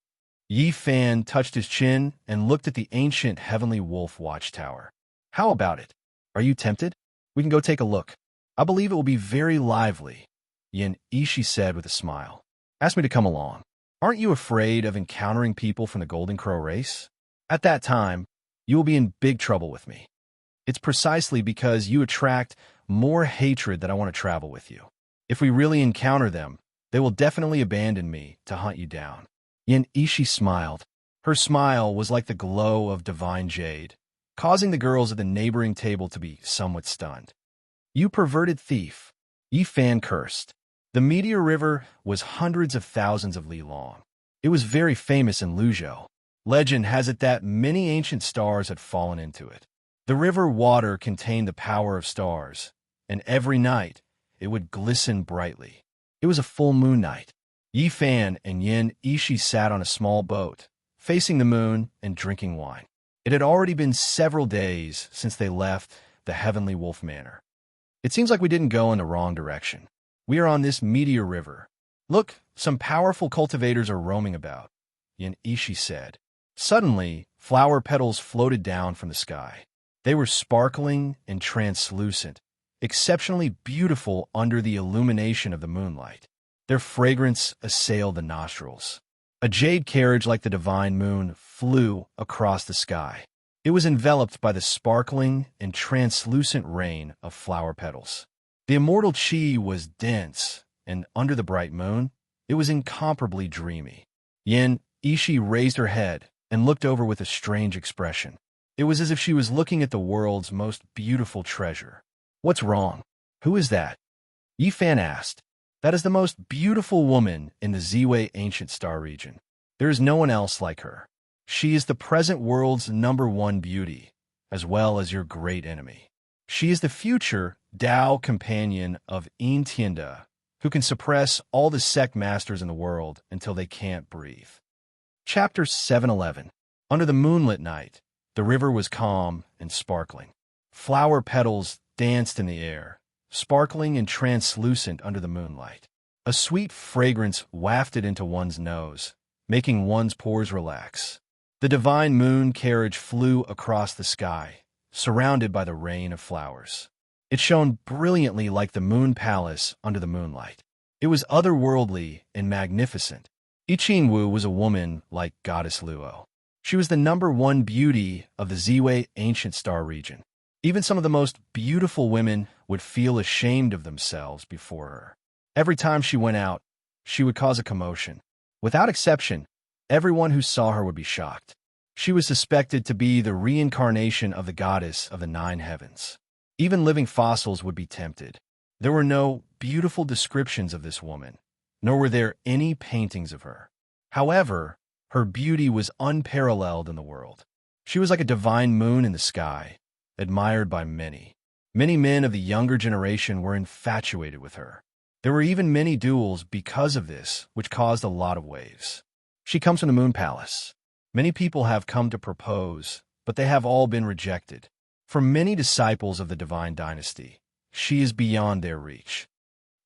Yi Fan touched his chin and looked at the ancient heavenly wolf watchtower. How about it? Are you tempted? We can go take a look. I believe it will be very lively, Yin Ishi said with a smile. Ask me to come along. Aren't you afraid of encountering people from the Golden Crow race? At that time, you will be in big trouble with me. It's precisely because you attract more hatred that I want to travel with you. If we really encounter them, they will definitely abandon me to hunt you down. Yin Ishi smiled. Her smile was like the glow of divine jade, causing the girls at the neighboring table to be somewhat stunned. You perverted thief, Yi Fan cursed. The meteor river was hundreds of thousands of li long. It was very famous in Luzhou. Legend has it that many ancient stars had fallen into it. The river water contained the power of stars, and every night it would glisten brightly. It was a full moon night. Yi Fan and Yin Ishi sat on a small boat, facing the moon and drinking wine. It had already been several days since they left the Heavenly Wolf Manor. It seems like we didn't go in the wrong direction. We are on this meteor river. Look, some powerful cultivators are roaming about, Yin Ishi said. Suddenly, flower petals floated down from the sky. They were sparkling and translucent, exceptionally beautiful under the illumination of the moonlight. Their fragrance assailed the nostrils. A jade carriage like the divine moon flew across the sky. It was enveloped by the sparkling and translucent rain of flower petals. The immortal chi was dense, and under the bright moon, it was incomparably dreamy. Yin Ishi raised her head and looked over with a strange expression. It was as if she was looking at the world's most beautiful treasure. What's wrong? Who is that? Yi Fan asked. That is the most beautiful woman in the Ziwei ancient star region. There is no one else like her. She is the present world's #1 beauty, as well as your great enemy. She is the future Tao companion of Tianda, who can suppress all the sect masters in the world until they can't breathe. Chapter 711. Under the moonlit night, the river was calm and sparkling. Flower petals danced in the air, sparkling and translucent under the moonlight. A sweet fragrance wafted into one's nose, making one's pores relax. The divine moon carriage flew across the sky, surrounded by the rain of flowers. It shone brilliantly like the moon palace under the moonlight. It was otherworldly and magnificent. Wu was a woman like Goddess Luo. She was the #1 beauty of the Ziwei ancient star region. Even some of the most beautiful women would feel ashamed of themselves before her. Every time she went out, she would cause a commotion. Without exception, everyone who saw her would be shocked. She was suspected to be the reincarnation of the goddess of the 9 heavens. Even living fossils would be tempted. There were no beautiful descriptions of this woman, nor were there any paintings of her. However, her beauty was unparalleled in the world. She was like a divine moon in the sky, admired by many. Many men of the younger generation were infatuated with her. There were even many duels because of this, which caused a lot of waves. She comes from the Moon Palace. Many people have come to propose, but they have all been rejected. For many disciples of the divine dynasty, she is beyond their reach.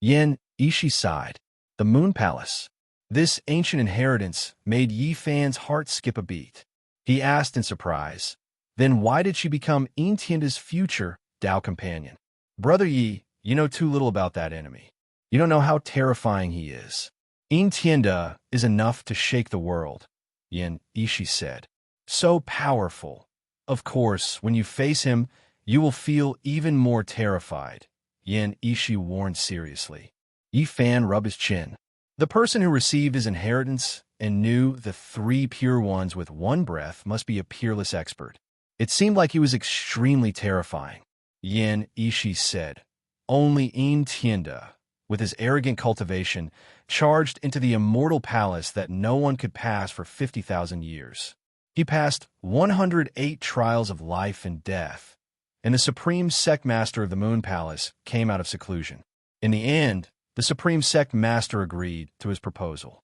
Yin Ishi sighed. The Moon Palace. This ancient inheritance made Yi Fan's heart skip a beat. He asked in surprise, then why did she become Tianda's future Tao companion? Brother Yi, you know too little about that enemy. You don't know how terrifying he is. Tianda is enough to shake the world, Yin Ishi said. So powerful. Of course, when you face him, you will feel even more terrified, Yin Ishi warned seriously. Yi Fan rubbed his chin. The person who received his inheritance and knew the three pure ones with one breath must be a peerless expert. It seemed like he was extremely terrifying. Yin Ishi said. Only In Tienda, with his arrogant cultivation, charged into the immortal palace that no one could pass for 50,000 years. He passed 108 trials of life and death, and the supreme sect master of the Moon Palace came out of seclusion. In the end, the supreme sect master agreed to his proposal.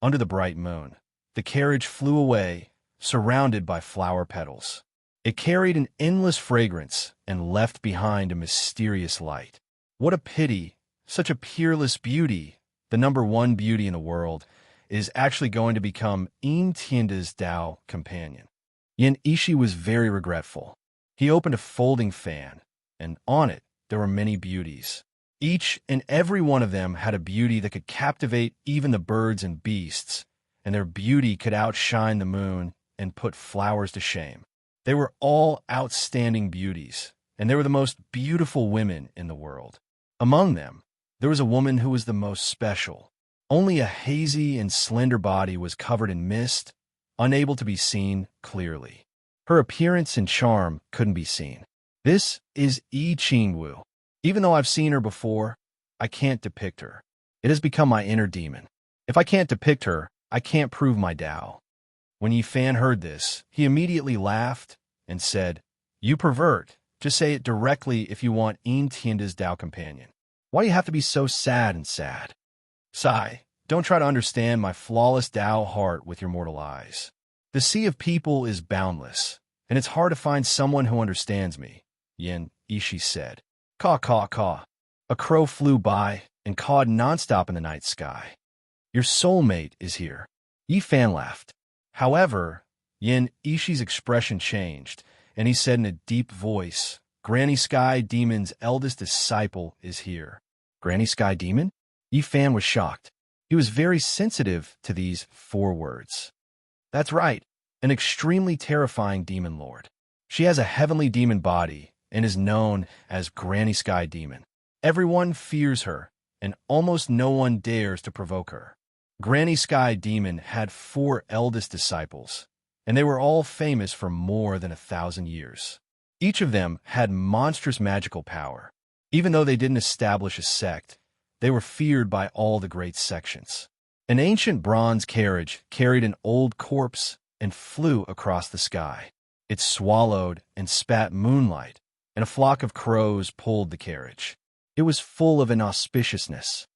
Under the bright moon, the carriage flew away, surrounded by flower petals. It carried an endless fragrance and left behind a mysterious light. What a pity, such a peerless beauty, the number one beauty in the world, is actually going to become In Tienda's Tao companion. Yin Ishi was very regretful. He opened a folding fan, and on it there were many beauties. Each and every one of them had a beauty that could captivate even the birds and beasts, and their beauty could outshine the moon and put flowers to shame. They were all outstanding beauties, and they were the most beautiful women in the world. Among them, there was a woman who was the most special. Only a hazy and slender body was covered in mist, unable to be seen clearly. Her appearance and charm couldn't be seen. This is Yi Qingwu. Even though I've seen her before, I can't depict her. It has become my inner demon. If I can't depict her, I can't prove my Tao. When Yi Fan heard this, he immediately laughed and said, "You pervert. Just say it directly if you want In Tienda's Tao companion. Why do you have to be so sad and sad? Sigh, don't try to understand my flawless Tao heart with your mortal eyes. The sea of people is boundless, and it's hard to find someone who understands me," Yin Ishi said. Caw, caw, caw. A crow flew by and cawed nonstop in the night sky. "Your soulmate is here." Yi Fan laughed. However, Yin Ishi's expression changed, and he said in a deep voice, "Granny Sky Demon's eldest disciple is here." Granny Sky Demon? Yi Fan was shocked. He was very sensitive to these 4 words. That's right, an extremely terrifying demon lord. She has a heavenly demon body and is known as Granny Sky Demon. Everyone fears her, and almost no one dares to provoke her. Granny Sky Demon had 4 eldest disciples, and they were all famous for more than 1,000 years. Each of them had monstrous magical power. Even though they didn't establish a sect, they were feared by all the great sections. An ancient bronze carriage carried an old corpse and flew across the sky. It swallowed and spat moonlight, and a flock of crows pulled the carriage. It was full of inauspiciousness.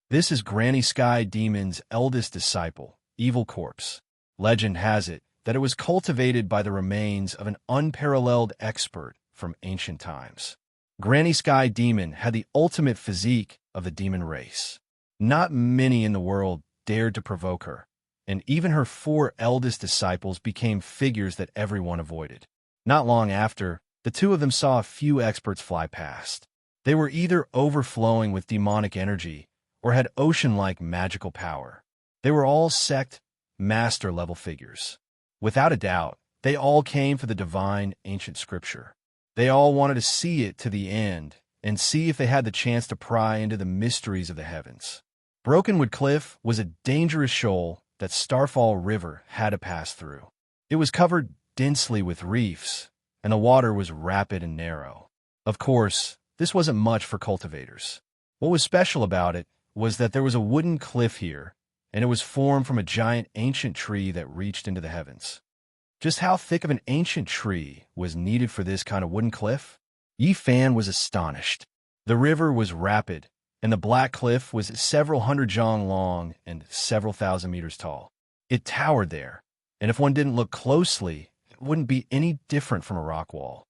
This is Granny Sky Demon's eldest disciple, Evil Corpse. Legend has it that it was cultivated by the remains of an unparalleled expert from ancient times. Granny Sky Demon had the ultimate physique of the demon race. Not many in the world dared to provoke her, and even her 4 eldest disciples became figures that everyone avoided. Not long after, the 2 of them saw a few experts fly past. They were either overflowing with demonic energy or had ocean-like magical power. They were all sect, master-level figures. Without a doubt, they all came for the divine ancient scripture. They all wanted to see it to the end and see if they had the chance to pry into the mysteries of the heavens. Brokenwood Cliff was a dangerous shoal that Starfall River had to pass through. It was covered densely with reefs, and the water was rapid and narrow. Of course, this wasn't much for cultivators. What was special about it was that there was a wooden cliff here, and it was formed from a giant ancient tree that reached into the heavens. Just how thick of an ancient tree was needed for this kind of wooden cliff? Yi Fan was astonished. The river was rapid, and the black cliff was several hundred zhang long and several thousand meters tall. It towered there, and if one didn't look closely, it wouldn't be any different from a rock wall.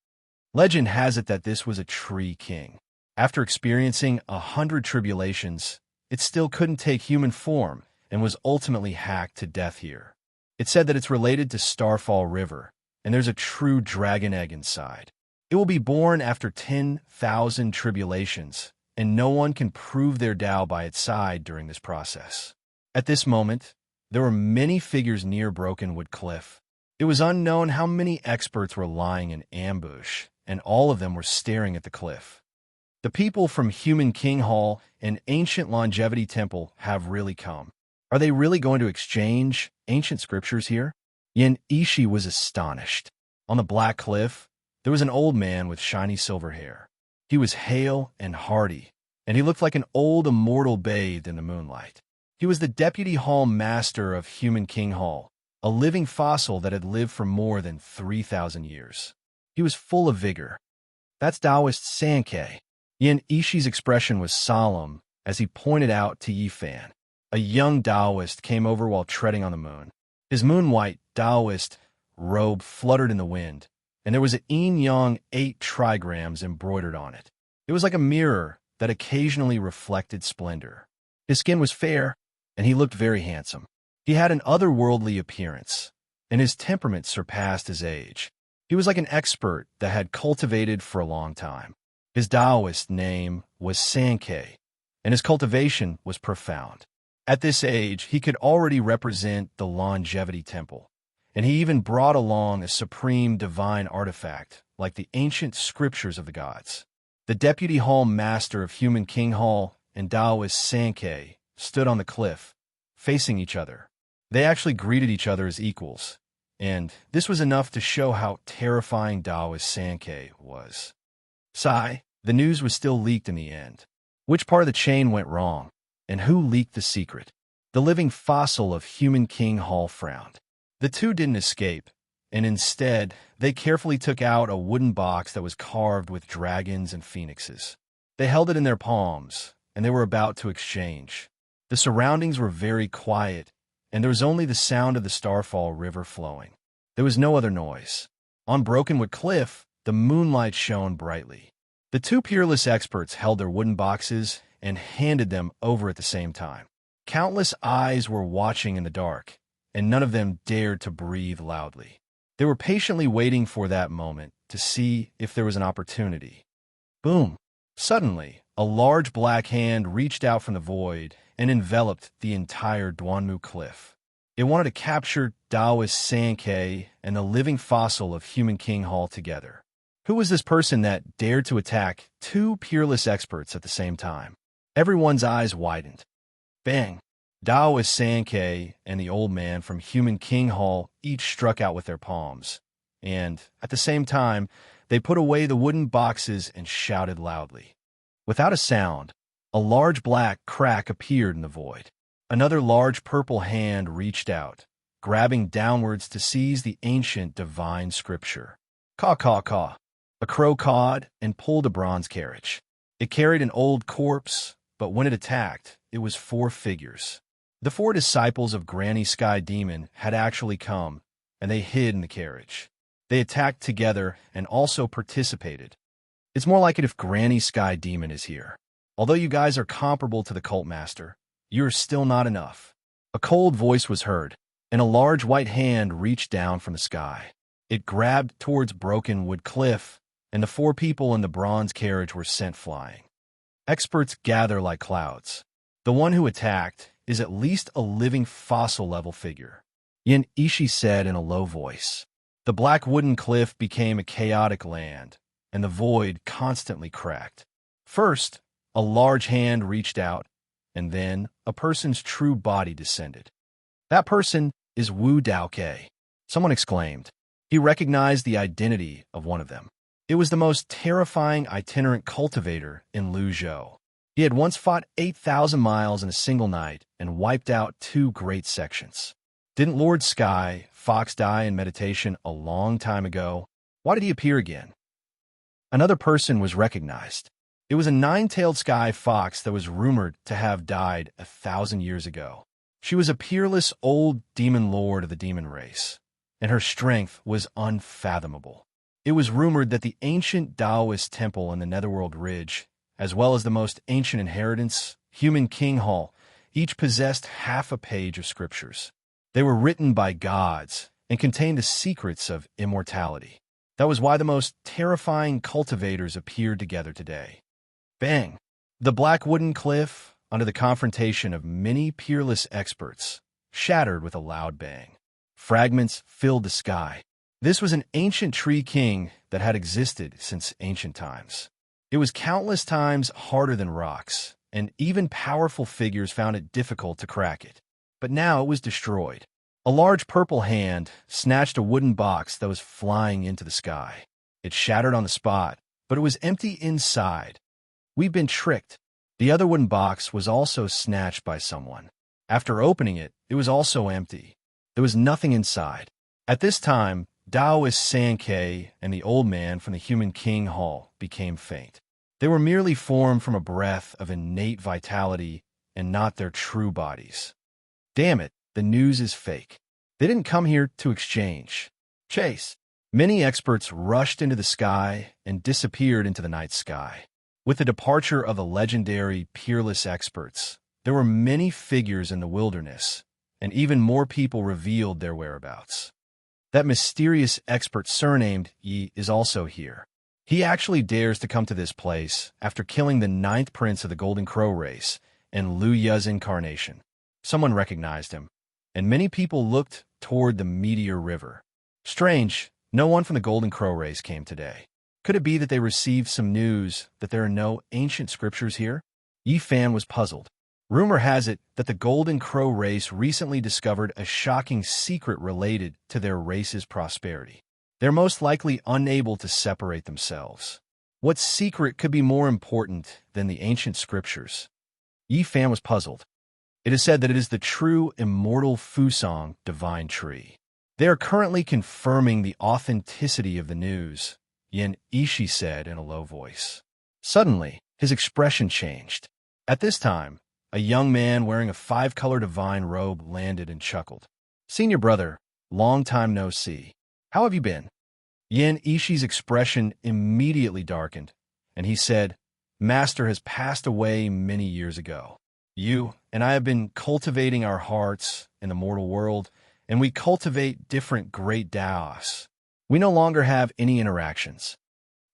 Legend has it that this was a tree king. After experiencing 100 tribulations, it still couldn't take human form and was ultimately hacked to death here. It's said that it's related to Starfall River, and there's a true dragon egg inside. It will be born after 10,000 tribulations, and no one can prove their Tao by its side during this process. At this moment, there were many figures near Brokenwood Cliff. It was unknown how many experts were lying in ambush, and all of them were staring at the cliff. The people from Human King Hall and Ancient Longevity Temple have really come. Are they really going to exchange ancient scriptures here? Yin Ishi was astonished. On the black cliff, there was an old man with shiny silver hair. He was hale and hearty, and he looked like an old immortal bathed in the moonlight. He was the deputy hall master of Human King Hall, a living fossil that had lived for more than 3,000 years. He was full of vigor. That's Taoist Sankei. Yin Ishi's expression was solemn as he pointed out to Yifan. A young Taoist came over while treading on the moon. His moon-white Taoist robe fluttered in the wind, and there was an yin-yang 8 trigrams embroidered on it. It was like a mirror that occasionally reflected splendor. His skin was fair, and he looked very handsome. He had an otherworldly appearance, and his temperament surpassed his age. He was like an expert that had cultivated for a long time. His Taoist name was Sankei, and his cultivation was profound. At this age, he could already represent the Longevity Temple, and he even brought along a supreme divine artifact like the ancient scriptures of the gods. The deputy hall master of Human King Hall and Taoist Sankei stood on the cliff, facing each other. They actually greeted each other as equals, and this was enough to show how terrifying Taoist Sankei was. Sigh, the news was still leaked in the end. Which part of the chain went wrong, and who leaked the secret? The living fossil of Human King Hall frowned. The two didn't escape, and instead, they carefully took out a wooden box that was carved with dragons and phoenixes. They held it in their palms, and they were about to exchange. The surroundings were very quiet, and there was only the sound of the Starfall River flowing. There was no other noise. On Brokenwood Cliff, the moonlight shone brightly. The two peerless experts held their wooden boxes and handed them over at the same time. Countless eyes were watching in the dark, and none of them dared to breathe loudly. They were patiently waiting for that moment to see if there was an opportunity. Boom! Suddenly, a large black hand reached out from the void and enveloped the entire Duanmu Cliff. It wanted to capture Taoist Sankei and the living fossil of Human King Hall together. Who was this person that dared to attack two peerless experts at the same time? Everyone's eyes widened. Bang! Taoist Sankei and the old man from Human King Hall each struck out with their palms, and, at the same time, they put away the wooden boxes and shouted loudly. Without a sound, a large black crack appeared in the void. Another large purple hand reached out, grabbing downwards to seize the ancient divine scripture. Caw, caw, caw. A crow cawed and pulled a bronze carriage. It carried an old corpse, but when it attacked, it was 4 figures. The 4 disciples of Granny Sky Demon had actually come, and they hid in the carriage. They attacked together and also participated. It's more like it if Granny Sky Demon is here. Although you guys are comparable to the cult master, you're still not enough. A cold voice was heard, and a large white hand reached down from the sky. It grabbed towards Brokenwood Cliff, and the 4 people in the bronze carriage were sent flying. Experts gather like clouds. The one who attacked is at least a living fossil-level figure. Yin Ishi said in a low voice. The black wooden cliff became a chaotic land, and the void constantly cracked. First, a large hand reached out, and then a person's true body descended. That person is Wu Daokei, someone exclaimed. He recognized the identity of one of them. It was the most terrifying itinerant cultivator in Luzhou. He had once fought 8,000 miles in a single night and wiped out 2 great sections. Didn't Lord Sky Fox die in meditation a long time ago? Why did he appear again? Another person was recognized. It was a 9-tailed sky fox that was rumored to have died 1,000 years ago. She was a peerless old demon lord of the demon race, and her strength was unfathomable. It was rumored that the ancient Taoist temple in the Netherworld Ridge, as well as the most ancient inheritance, Human King Hall, each possessed half a page of scriptures. They were written by gods and contained the secrets of immortality. That was why the most terrifying cultivators appeared together today. Bang! The black wooden cliff, under the confrontation of many peerless experts, shattered with a loud bang. Fragments filled the sky. This was an ancient tree king that had existed since ancient times. It was countless times harder than rocks, and even powerful figures found it difficult to crack it. But now it was destroyed. A large purple hand snatched a wooden box that was flying into the sky. It shattered on the spot, but it was empty inside. We've been tricked. The other wooden box was also snatched by someone. After opening it, it was also empty. There was nothing inside. At this time, Taoist Sankei and the old man from the Human King Hall became faint. They were merely formed from a breath of innate vitality and not their true bodies. Damn it, the news is fake. They didn't come here to exchange. Chase. Many experts rushed into the sky and disappeared into the night sky. With the departure of the legendary, peerless experts, there were many figures in the wilderness, and even more people revealed their whereabouts. That mysterious expert surnamed Yi is also here. He actually dares to come to this place after killing the 9th prince of the Golden Crow race and Liu Ye's incarnation. Someone recognized him, and many people looked toward the Meteor River. Strange, no one from the Golden Crow race came today. Could it be that they received some news that there are no ancient scriptures here? Yi Fan was puzzled. Rumor has it that the Golden Crow race recently discovered a shocking secret related to their race's prosperity. They're most likely unable to separate themselves. What secret could be more important than the ancient scriptures? Yi Fan was puzzled. It is said that it is the true immortal Fusang divine tree. They are currently confirming the authenticity of the news, Yin Ishi said in a low voice. Suddenly, his expression changed. At this time, a young man wearing a 5-color divine robe landed and chuckled. Senior brother, long time no see. How have you been? Yin Ishi's expression immediately darkened, and he said, Master has passed away many years ago. You and I have been cultivating our hearts in the mortal world, and we cultivate different great Daos. We no longer have any interactions.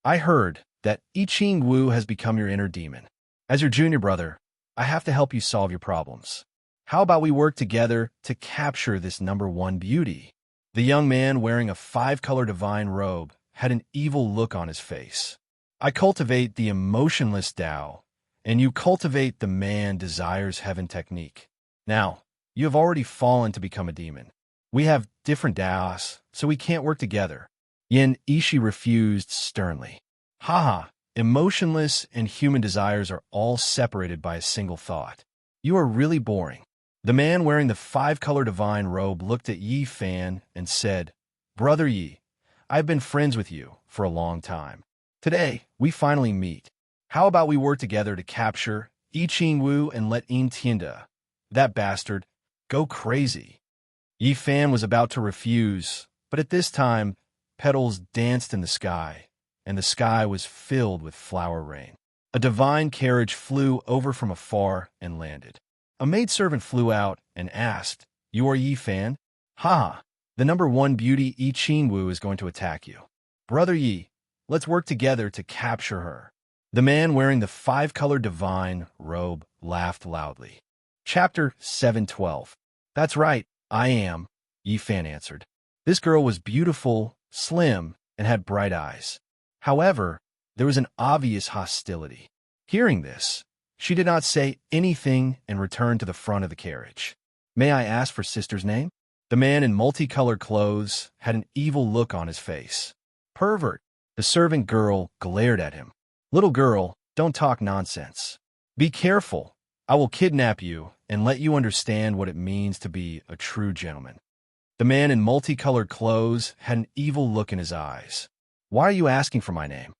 I heard that I Ching Wu has become your inner demon. As your junior brother, I have to help you solve your problems. How about we work together to capture this #1 beauty? The young man wearing a 5-color divine robe had an evil look on his face. I cultivate the emotionless Tao, and you cultivate the man desires heaven technique. Now, you have already fallen to become a demon. We have different Daos, so we can't work together. Yin Ishi refused sternly. Haha, emotionless and human desires are all separated by a single thought. You are really boring. The man wearing the 5-color divine robe looked at Yi Fan and said, Brother Yi, I've been friends with you for a long time. Today, we finally meet. How about we work together to capture I Ching Wu and let In Tienda, that bastard, go crazy? Yi Fan was about to refuse, but at this time, petals danced in the sky, and the sky was filled with flower rain. A divine carriage flew over from afar and landed. A maidservant flew out and asked, You are Yi Fan? Ha! The #1 beauty I Ching Wu is going to attack you. Brother Yi, let's work together to capture her. The man wearing the 5-color divine robe laughed loudly. Chapter 712. That's right, I am, Yi Fan answered. This girl was beautiful, slim, and had bright eyes. However, there was an obvious hostility. Hearing this, she did not say anything and returned to the front of the carriage. May I ask for sister's name? The man in multicolored clothes had an evil look on his face. Pervert! The servant girl glared at him. Little girl, don't talk nonsense. Be careful. I will kidnap you and let you understand what it means to be a true gentleman. The man in multicolored clothes had an evil look in his eyes. Why are you asking for my name?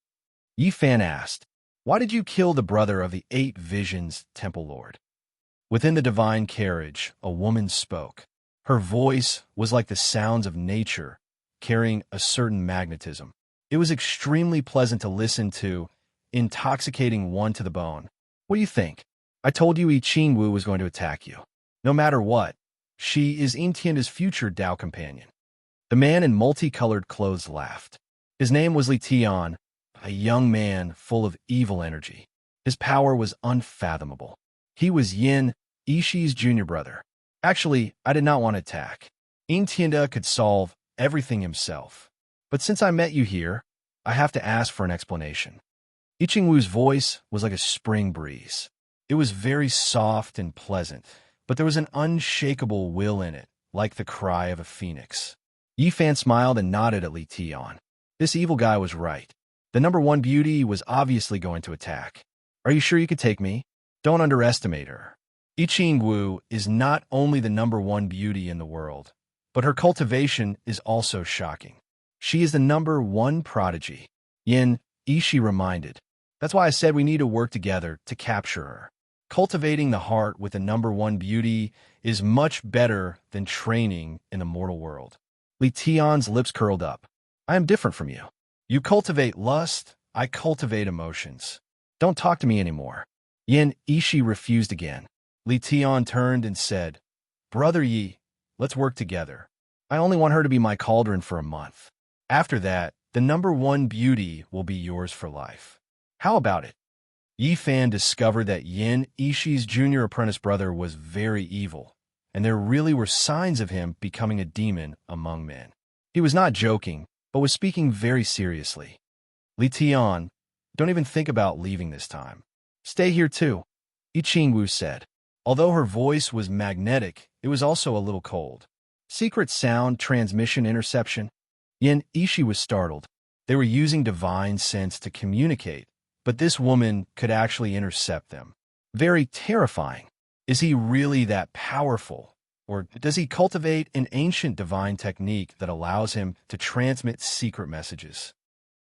Yi Fan asked. Why did you kill the brother of the 8 Visions Temple Lord? Within the divine carriage, a woman spoke. Her voice was like the sounds of nature, carrying a certain magnetism. It was extremely pleasant to listen to, intoxicating one to the bone. What do you think? I told you I Ching Wu was going to attack you. No matter what, she is In Tienda's future Tao companion. The man in multicolored clothes laughed. His name was Li Tian, a young man full of evil energy. His power was unfathomable. He was Yin Ishi's junior brother. Actually, I did not want to attack. Tienda could solve everything himself. But since I met you here, I have to ask for an explanation. Wu's voice was like a spring breeze. It was very soft and pleasant, but there was an unshakable will in it, like the cry of a phoenix. Fan smiled and nodded at Li Tian. This evil guy was right. The number one beauty was obviously going to attack. Are you sure you could take me? Don't underestimate her. Wu is not only the number one beauty in the world, but her cultivation is also shocking. She is the number one prodigy. Ishi reminded. That's why I said we need to work together to capture her. Cultivating the heart with the number one beauty is much better than training in the mortal world. Li Tian's lips curled up. I am different from you. You cultivate lust, I cultivate emotions. Don't talk to me anymore. Ishi refused again. Li Tian turned and said, Brother Yi, let's work together. I only want her to be my cauldron for a month. After that, the number one beauty will be yours for life. How about it? Yi Fan discovered that Ishi's junior apprentice brother was very evil, and there really were signs of him becoming a demon among men. He was not joking, but was speaking very seriously. Li Tian, don't even think about leaving this time. Stay here too, Wu said. Although her voice was magnetic, it was also a little cold. Secret sound transmission interception? Ishi was startled. They were using divine sense to communicate, but this woman could actually intercept them. Very terrifying. Is he really that powerful? Or does he cultivate an ancient divine technique that allows him to transmit secret messages?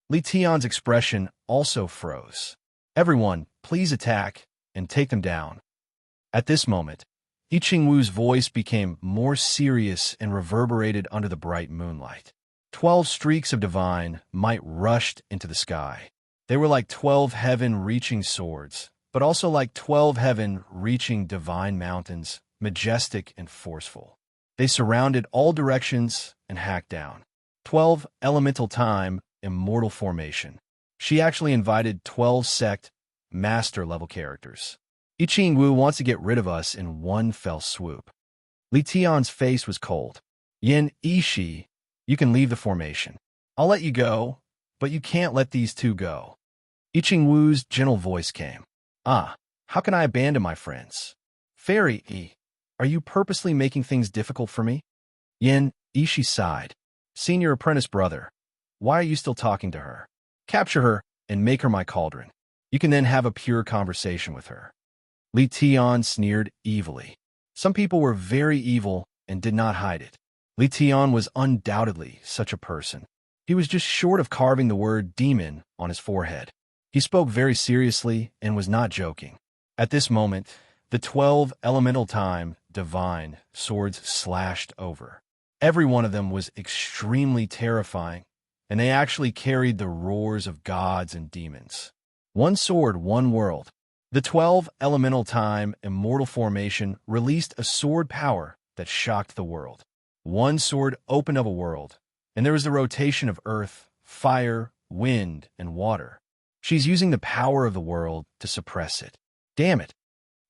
Li Tian's expression also froze. Everyone, please attack and take them down. At this moment, Wu's voice became more serious and reverberated under the bright moonlight. 12 streaks of divine might rushed into the sky. They were like 12 heaven-reaching swords, but also like 12 heaven-reaching divine mountains, majestic and forceful. They surrounded all directions and hacked down. 12 elemental time, immortal formation. She actually invited 12 sect, master-level characters. Wu wants to get rid of us in one fell swoop. Li Tian's face was cold. Ishi, you can leave the formation. I'll let you go, but you can't let these two go. Wu's gentle voice came. How can I abandon my friends? Fairy, are you purposely making things difficult for me? Ishi sighed. Senior apprentice brother, why are you still talking to her? Capture her and make her my cauldron. You can then have a pure conversation with her. Li Tian sneered evilly. Some people were very evil and did not hide it. Li Tian was undoubtedly such a person. He was just short of carving the word demon on his forehead. He spoke very seriously and was not joking. At this moment, the 12 elemental time, divine, swords slashed over. Every one of them was extremely terrifying, and they actually carried the roars of gods and demons. One sword, one world. The 12 elemental time, immortal formation released a sword power that shocked the world. One sword opened up a world, and there was the rotation of earth, fire, wind, and water. She's using the power of the world to suppress it. Damn it!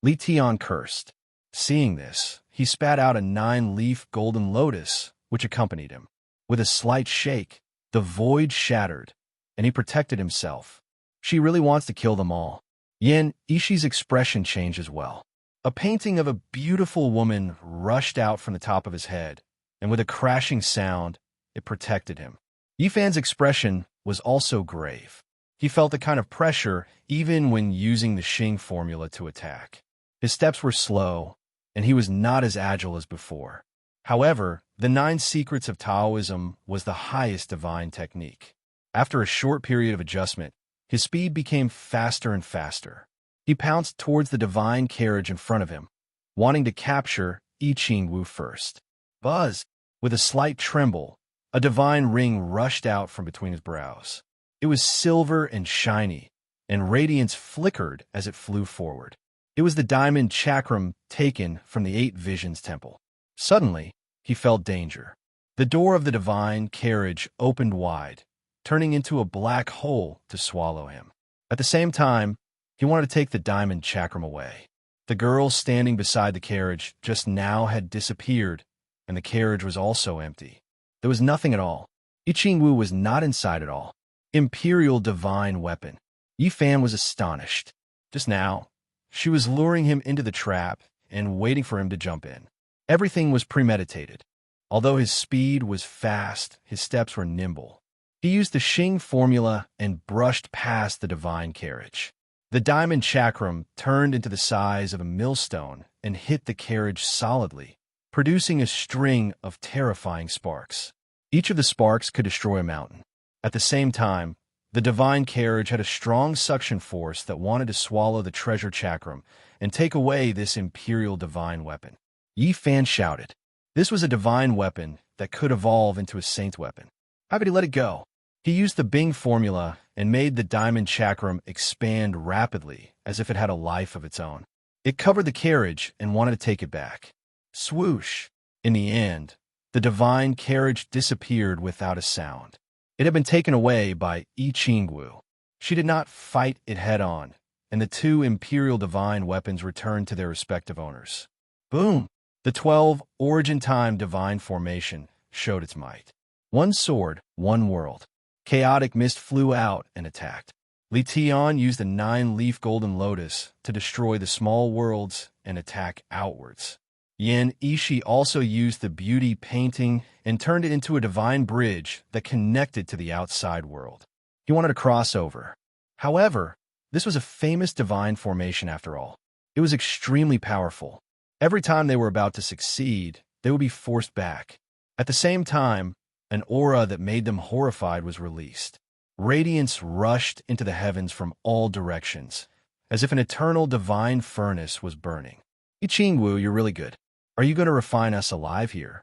Li Tian cursed. Seeing this, he spat out a 9-leaf golden lotus, which accompanied him. With a slight shake, the void shattered, and he protected himself. She really wants to kill them all. Ishi's expression changed as well. A painting of a beautiful woman rushed out from the top of his head, and with a crashing sound, it protected him. Yifan's expression was also grave. He felt the kind of pressure even when using the Xing formula to attack. His steps were slow, and he was not as agile as before. However, the 9 secrets of Taoism was the highest divine technique. After a short period of adjustment, his speed became faster and faster. He pounced towards the divine carriage in front of him, wanting to capture Wu first. Buzz! With a slight tremble, a divine ring rushed out from between his brows. It was silver and shiny, and radiance flickered as it flew forward. It was the diamond chakram taken from the 8 Visions Temple. Suddenly, he felt danger. The door of the divine carriage opened wide, turning into a black hole to swallow him. At the same time, he wanted to take the diamond chakram away. The girl standing beside the carriage just now had disappeared, and the carriage was also empty. There was nothing at all. Yi Qingwu was not inside at all. Imperial divine weapon. Yi Fan was astonished. Just now, she was luring him into the trap and waiting for him to jump in. Everything was premeditated. Although his speed was fast, his steps were nimble. He used the Xing formula and brushed past the divine carriage. The diamond chakram turned into the size of a millstone and hit the carriage solidly, producing a string of terrifying sparks. Each of the sparks could destroy a mountain. At the same time, the divine carriage had a strong suction force that wanted to swallow the treasure chakram and take away this imperial divine weapon. Yi Fan shouted. This was a divine weapon that could evolve into a saint weapon. How could he let it go? He used the Bing formula and made the diamond chakram expand rapidly as if it had a life of its own. It covered the carriage and wanted to take it back. Swoosh! In the end, the divine carriage disappeared without a sound. It had been taken away by Yi Qingwu. She did not fight it head-on, and the two imperial divine weapons returned to their respective owners. Boom! The 12 origin-time divine formation showed its might. One sword, one world. Chaotic mist flew out and attacked. Li Tian used the 9-leaf golden lotus to destroy the small worlds and attack outwards. Yan Ishi also used the beauty painting and turned it into a divine bridge that connected to the outside world. He wanted to cross over. However, this was a famous divine formation after all. It was extremely powerful. Every time they were about to succeed, they would be forced back. At the same time, an aura that made them horrified was released. Radiance rushed into the heavens from all directions, as if an eternal divine furnace was burning. Yi Qingwu, you're really good. Are you going to refine us alive here?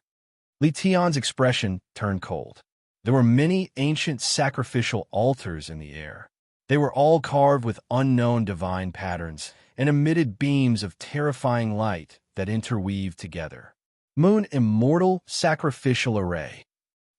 Li Tian's expression turned cold. There were many ancient sacrificial altars in the air. They were all carved with unknown divine patterns and emitted beams of terrifying light that interweaved together. Moon Immortal Sacrificial Array.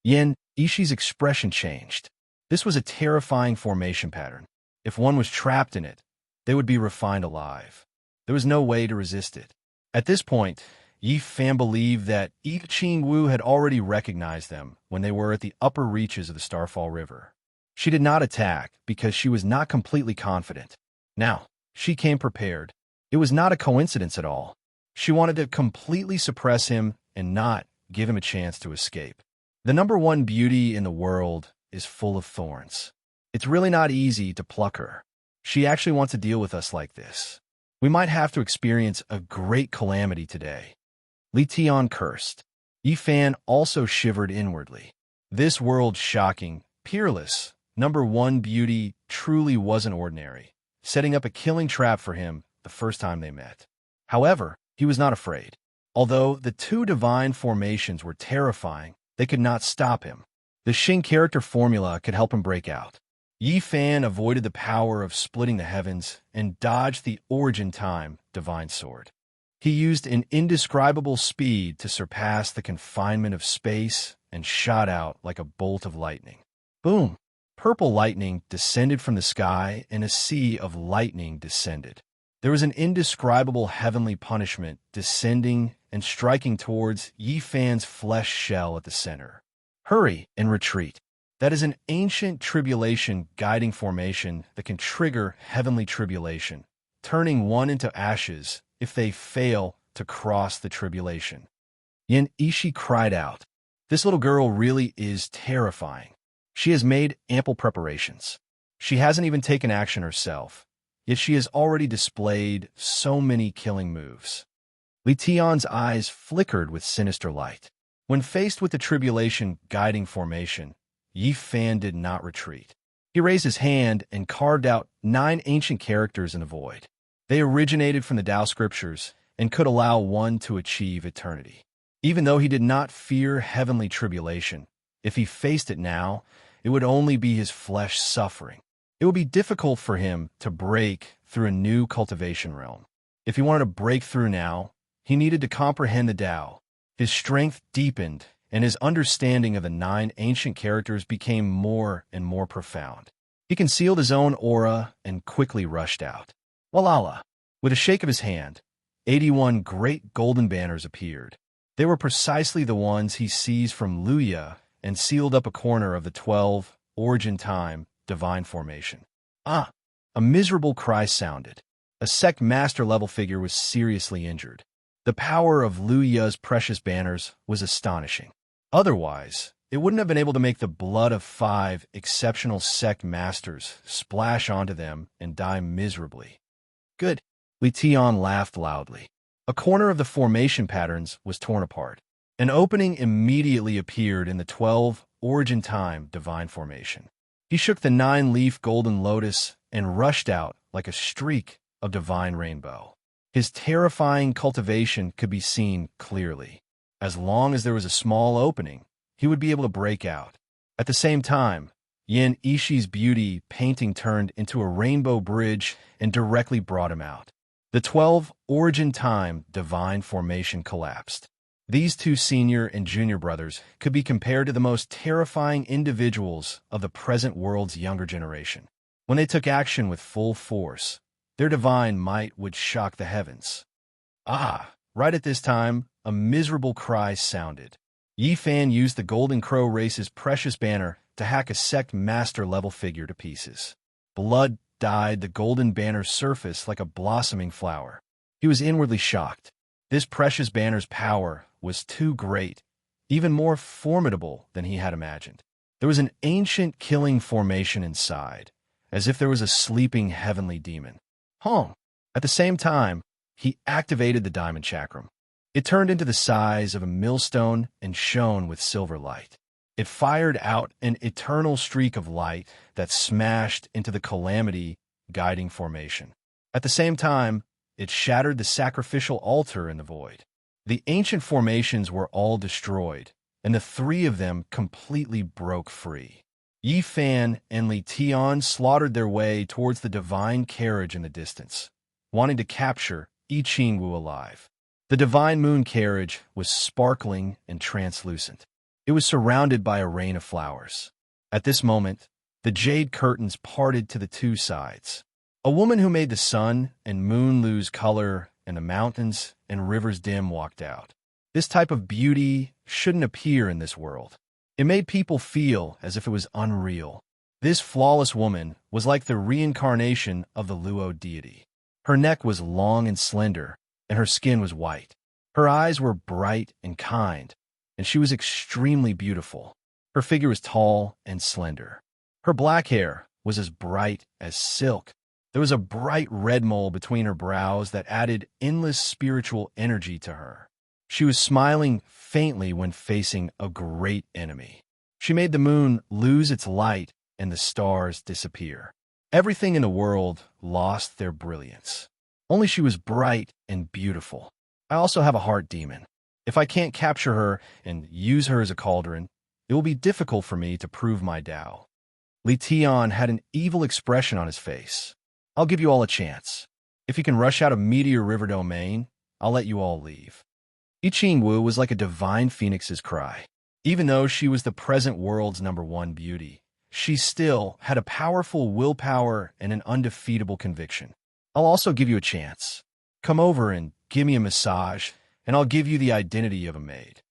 Yan Ishi's expression changed. This was a terrifying formation pattern. If one was trapped in it, they would be refined alive. There was no way to resist it. At this point, Yi Fan believed that Yi Qingwu had already recognized them when they were at the upper reaches of the Starfall River. She did not attack because she was not completely confident. Now, she came prepared. It was not a coincidence at all. She wanted to completely suppress him and not give him a chance to escape. The number one beauty in the world is full of thorns. It's really not easy to pluck her. She actually wants to deal with us like this. We might have to experience a great calamity today. Li Tian cursed. Yi Fan also shivered inwardly. This world-shocking, peerless, number one beauty truly wasn't ordinary, setting up a killing trap for him the first time they met. However, he was not afraid. Although the two divine formations were terrifying, they could not stop him. The Xing character formula could help him break out. Yi Fan avoided the power of splitting the heavens and dodged the origin-time divine sword. He used an indescribable speed to surpass the confinement of space and shot out like a bolt of lightning. Boom! Purple lightning descended from the sky, and a sea of lightning descended. There was an indescribable heavenly punishment descending and striking towards Yi Fan's flesh shell at the center. Hurry and retreat. That is an ancient tribulation guiding formation that can trigger heavenly tribulation, turning one into ashes if they fail to cross the tribulation. Yan Ishi cried out, "This little girl really is terrifying. She has made ample preparations. She hasn't even taken action herself, yet she has already displayed so many killing moves." Li Tian's eyes flickered with sinister light. When faced with the tribulation guiding formation, Yi Fan did not retreat. He raised his hand and carved out 9 ancient characters in the void. They originated from the Tao scriptures and could allow one to achieve eternity. Even though he did not fear heavenly tribulation, if he faced it now, it would only be his flesh suffering. It would be difficult for him to break through a new cultivation realm. If he wanted to break through now, he needed to comprehend the Tao. His strength deepened, and his understanding of the 9 ancient characters became more and more profound. He concealed his own aura and quickly rushed out. Walala! With a shake of his hand, 81 great golden banners appeared. They were precisely the ones he seized from Luya and sealed up a corner of the 12 origin time divine formation. Ah! A miserable cry sounded. A sect master level figure was seriously injured. The power of Luya's precious banners was astonishing. Otherwise, it wouldn't have been able to make the blood of 5 exceptional sect masters splash onto them and die miserably. Good. Li Tian laughed loudly. A corner of the formation patterns was torn apart. An opening immediately appeared in the 12 origin time divine formation. He shook the 9-leaf golden lotus and rushed out like a streak of divine rainbow. His terrifying cultivation could be seen clearly. As long as there was a small opening, he would be able to break out. At the same time, Yin Ishi's beauty painting turned into a rainbow bridge and directly brought him out. The 12 origin time divine formation collapsed. These two senior and junior brothers could be compared to the most terrifying individuals of the present world's younger generation. When they took action with full force, their divine might would shock the heavens. Ah! Right at this time, a miserable cry sounded. Yi Fan used the Golden Crow race's precious banner to hack a sect master level figure to pieces. Blood dyed the golden banner's surface like a blossoming flower. He was inwardly shocked. This precious banner's power was too great, even more formidable than he had imagined. There was an ancient killing formation inside, as if there was a sleeping heavenly demon. At the same time, he activated the diamond chakram. It turned into the size of a millstone and shone with silver light. It fired out an eternal streak of light that smashed into the calamity guiding formation. At the same time, it shattered the sacrificial altar in the void. The ancient formations were all destroyed, and the 3 of them completely broke free. Yi Fan and Li Tian slaughtered their way towards the divine carriage in the distance, wanting to capture I Ching Wu alive. The divine moon carriage was sparkling and translucent. It was surrounded by a rain of flowers. At this moment, the jade curtains parted to the 2 sides. A woman who made the sun and moon lose color and the mountains and rivers dim walked out. This type of beauty shouldn't appear in this world. It made people feel as if it was unreal. This flawless woman was like the reincarnation of the Luo deity. Her neck was long and slender, and her skin was white. Her eyes were bright and kind, and she was extremely beautiful. Her figure was tall and slender. Her black hair was as bright as silk. There was a bright red mole between her brows that added endless spiritual energy to her. She was smiling faintly when facing a great enemy. She made the moon lose its light and the stars disappear. Everything in the world lost their brilliance. Only she was bright and beautiful. I also have a heart demon. If I can't capture her and use her as a cauldron, it will be difficult for me to prove my Tao. Li Tian had an evil expression on his face. I'll give you all a chance. If you can rush out of Meteor River Domain, I'll let you all leave. I Ching Wu was like a divine phoenix's cry. Even though she was the present world's #1 beauty, she still had a powerful willpower and an undefeatable conviction. I'll also give you a chance. Come over and give me a massage, and I'll give you the identity of a maid.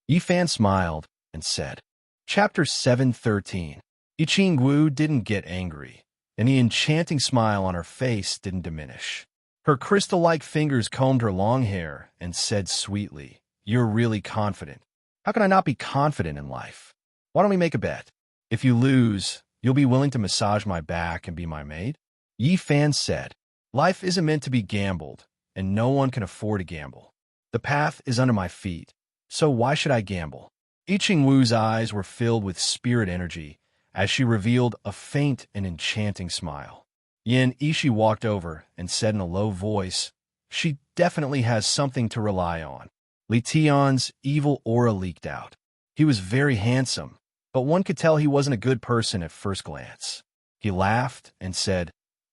Yi Fan smiled and said, Chapter 713. I Ching Wu didn't get angry, and the enchanting smile on her face didn't diminish. Her crystal-like fingers combed her long hair and said sweetly, You're really confident. How can I not be confident in life? Why don't we make a bet? If you lose, you'll be willing to massage my back and be my maid? Yi Fan said, Life isn't meant to be gambled, and no one can afford to gamble. The path is under my feet, so why should I gamble? I Ching Wu's eyes were filled with spirit energy as she revealed a faint and enchanting smile. Yin Ishi walked over and said in a low voice, She definitely has something to rely on. Li Tian's evil aura leaked out. He was very handsome, but one could tell he wasn't a good person at first glance. He laughed and said,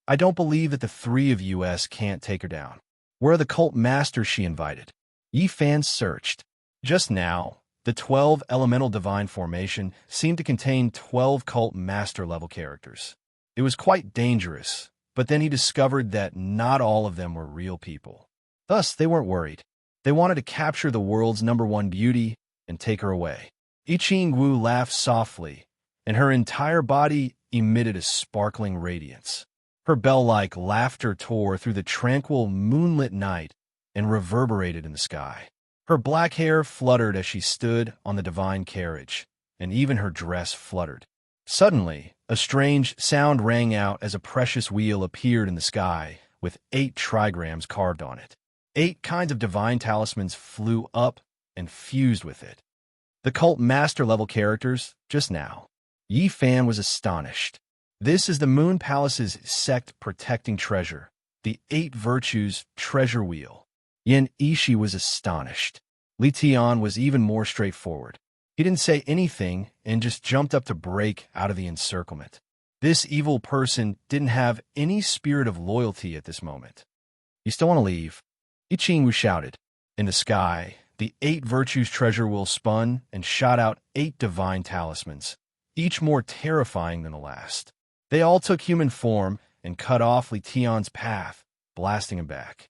I don't believe that the 3 of us can't take her down. Where are the cult masters she invited? Yi Fan searched. Just now, the 12 elemental divine formation seemed to contain 12 cult master level characters. It was quite dangerous, but then he discovered that not all of them were real people. Thus, they weren't worried. They wanted to capture the world's #1 beauty and take her away. I Ching Wu laughed softly, and her entire body emitted a sparkling radiance. Her bell-like laughter tore through the tranquil, moonlit night and reverberated in the sky. Her black hair fluttered as she stood on the divine carriage, and even her dress fluttered. Suddenly, a strange sound rang out as a precious wheel appeared in the sky with 8 trigrams carved on it. 8 kinds of divine talismans flew up and fused with it. The cult master-level characters, just now. Yi Fan was astonished. This is the Moon Palace's sect-protecting treasure, the 8 Virtues treasure wheel. Yin Ishi was astonished. Li Tian was even more straightforward. He didn't say anything and just jumped up to break out of the encirclement. This evil person didn't have any spirit of loyalty at this moment. You still want to leave? I Ching Wu shouted. In the sky, the 8 Virtues treasure wheel spun and shot out 8 divine talismans, each more terrifying than the last. They all took human form and cut off Li Tian's path, blasting him back.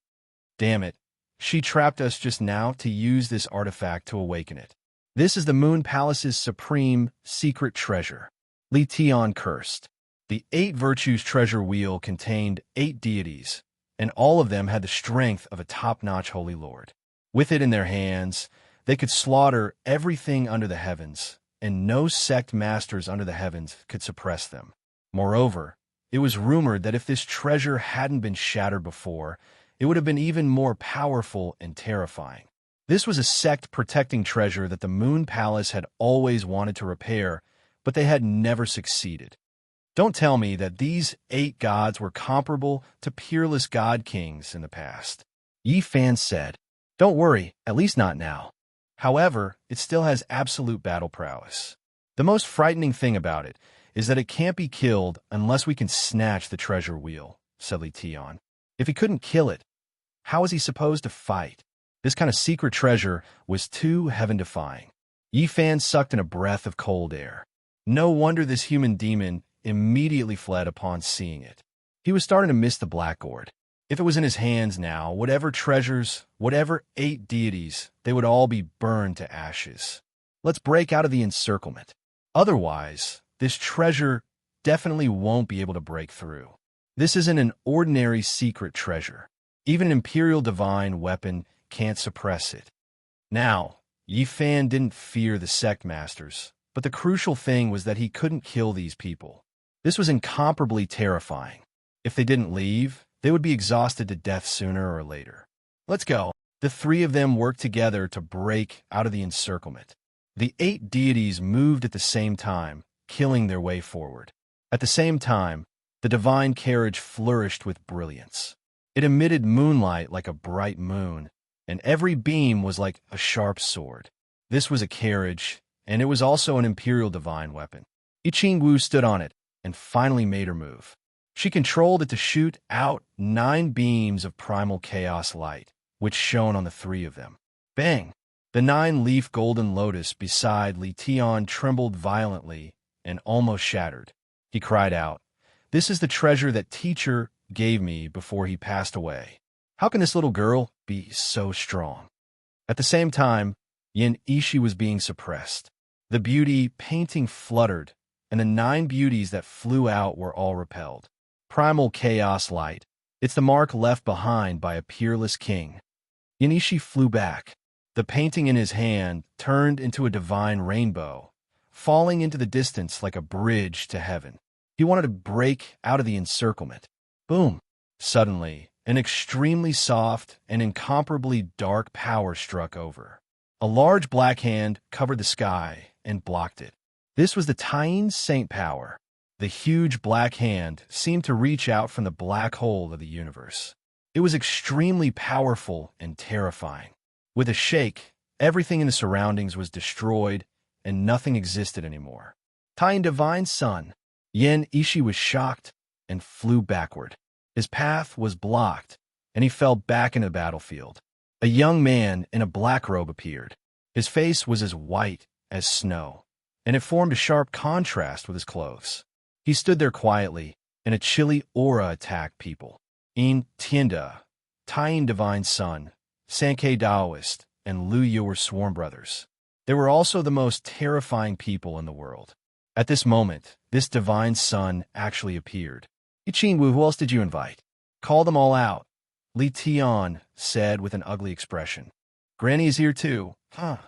Damn it. She trapped us just now to use this artifact to awaken it. This is the Moon Palace's supreme, secret treasure. Li Tian cursed. The 8 Virtues treasure wheel contained 8 deities, and all of them had the strength of a top-notch holy lord. With it in their hands, they could slaughter everything under the heavens, and no sect masters under the heavens could suppress them. Moreover, it was rumored that if this treasure hadn't been shattered before, it would have been even more powerful and terrifying. This was a sect-protecting treasure that the Moon Palace had always wanted to repair, but they had never succeeded. Don't tell me that these 8 gods were comparable to peerless god kings in the past. Yi Fan said, Don't worry, at least not now. However, it still has absolute battle prowess. The most frightening thing about it is that it can't be killed unless we can snatch the treasure wheel, said Li Tian. If he couldn't kill it, how was he supposed to fight? This kind of secret treasure was too heaven-defying. Yi Fan sucked in a breath of cold air. No wonder this human demon immediately fled upon seeing it. He was starting to miss the blackboard. If it was in his hands now, whatever treasures, whatever 8 deities, they would all be burned to ashes. Let's break out of the encirclement. Otherwise, this treasure definitely won't be able to break through. This isn't an ordinary secret treasure. Even an imperial divine weapon can't suppress it. Now, Yi Fan didn't fear the sect masters, but the crucial thing was that he couldn't kill these people. This was incomparably terrifying. If they didn't leave, they would be exhausted to death sooner or later. Let's go. The 3 of them worked together to break out of the encirclement. The 8 deities moved at the same time, killing their way forward. At the same time, the divine carriage flourished with brilliance. It emitted moonlight like a bright moon, and every beam was like a sharp sword. This was a carriage, and it was also an imperial divine weapon. I Ching Wu stood on it and finally made her move. She controlled it to shoot out 9 beams of primal chaos light, which shone on the 3 of them. Bang! The 9-leaf golden lotus beside Li Tian trembled violently and almost shattered. He cried out, This is the treasure that teacher gave me before he passed away. How can this little girl be so strong? At the same time, Yin Ishi was being suppressed. The beauty painting fluttered, and the 9 beauties that flew out were all repelled. Primal chaos light. It's the mark left behind by a peerless king. Yin Ishi flew back. The painting in his hand turned into a divine rainbow, falling into the distance like a bridge to heaven. He wanted to break out of the encirclement. Boom! Suddenly, an extremely soft and incomparably dark power struck over. A large black hand covered the sky and blocked it. This was the Tying Saint power. The huge black hand seemed to reach out from the black hole of the universe. It was extremely powerful and terrifying. With a shake, everything in the surroundings was destroyed and nothing existed anymore. Tying Divine Sun. Yin Ishi was shocked and flew backward. His path was blocked, and he fell back into the battlefield. A young man in a black robe appeared. His face was as white as snow, and it formed a sharp contrast with his clothes. He stood there quietly, and a chilly aura attacked people. In Tienda, Tying Divine Sun, Sankei Daoist, and Lu Yu were sworn brothers. They were also the most terrifying people in the world. At this moment, this divine son actually appeared. Ichingwu, who else did you invite? Call them all out, Li Tian said with an ugly expression. Granny is here too, huh?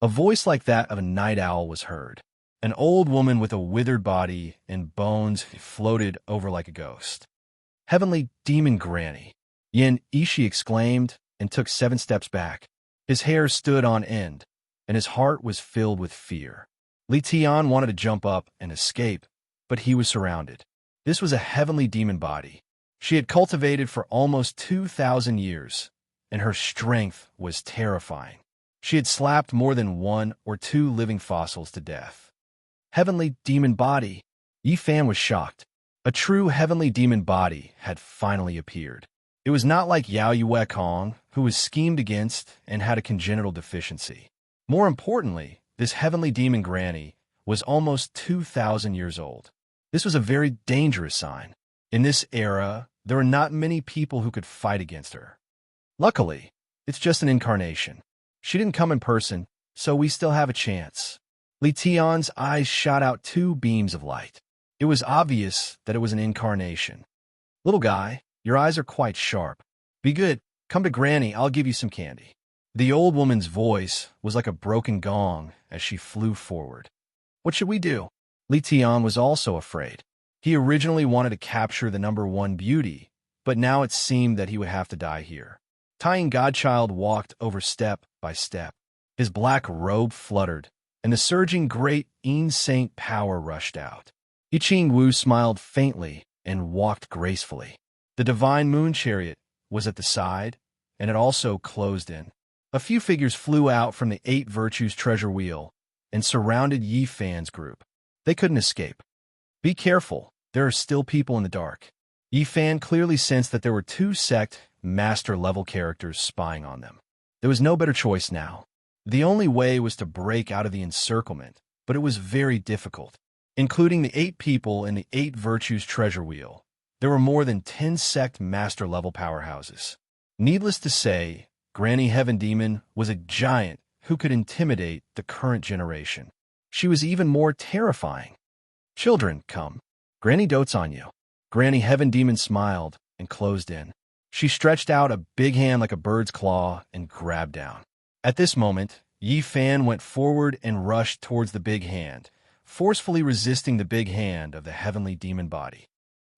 A voice like that of a night owl was heard. An old woman with a withered body and bones floated over like a ghost. Heavenly demon Granny, Yin Ishi exclaimed and took 7 steps back. His hair stood on end, and his heart was filled with fear. Li Tian wanted to jump up and escape, but he was surrounded. This was a heavenly demon body. She had cultivated for almost 2,000 years, and her strength was terrifying. She had slapped more than 1 or 2 living fossils to death. Heavenly demon body. Yi Fan was shocked. A true heavenly demon body had finally appeared. It was not like Yao Yue Kong, who was schemed against and had a congenital deficiency. More importantly, this heavenly demon Granny was almost 2,000 years old. This was a very dangerous sign. In this era, there were not many people who could fight against her. Luckily, it's just an incarnation. She didn't come in person, so we still have a chance. Li Tian's eyes shot out 2 beams of light. It was obvious that it was an incarnation. Little guy, your eyes are quite sharp. Be good, come to Granny, I'll give you some candy. The old woman's voice was like a broken gong as she flew forward. What should we do? Li Tian was also afraid. He originally wanted to capture the number 1 beauty, but now it seemed that he would have to die here. Tying Godchild walked over step by step. His black robe fluttered, and the surging great Saint power rushed out. Iching Wu smiled faintly and walked gracefully. The divine moon chariot was at the side, and it also closed in. A few figures flew out from the 8 Virtues treasure wheel and surrounded Yi Fan's group. They couldn't escape. Be careful, there are still people in the dark. Yi Fan clearly sensed that there were 2 sect master-level characters spying on them. There was no better choice now. The only way was to break out of the encirclement, but it was very difficult. Including the 8 people in the 8 Virtues treasure wheel, there were more than 10 sect master-level powerhouses. Needless to say, Granny Heaven Demon was a giant who could intimidate the current generation. She was even more terrifying. Children, come. Granny dotes on you. Granny Heaven Demon smiled and closed in. She stretched out a big hand like a bird's claw and grabbed down. At this moment, Yi Fan went forward and rushed towards the big hand, forcefully resisting the big hand of the heavenly demon body.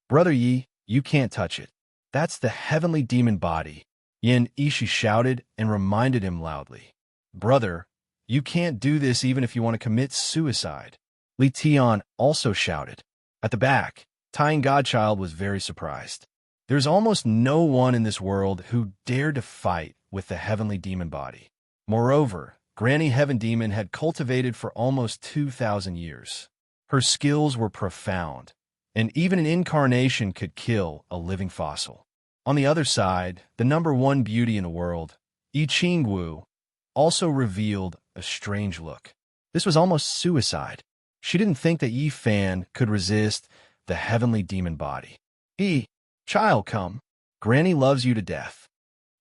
Brother Yi, you can't touch it. That's the heavenly demon body, Yin Ishi shouted and reminded him loudly. Brother, you can't do this even if you want to commit suicide. Li Tian also shouted. At the back, Tying Godchild was very surprised. There's almost no one in this world who dared to fight with the heavenly demon body. Moreover, Granny Heaven Demon had cultivated for almost 2,000 years. Her skills were profound, and even an incarnation could kill a living fossil. On the other side, the number 1 beauty in the world, Yi Qingwu, also revealed a strange look. This was almost suicide. She didn't think that Yi Fan could resist the heavenly demon body. Child, come. Granny loves you to death.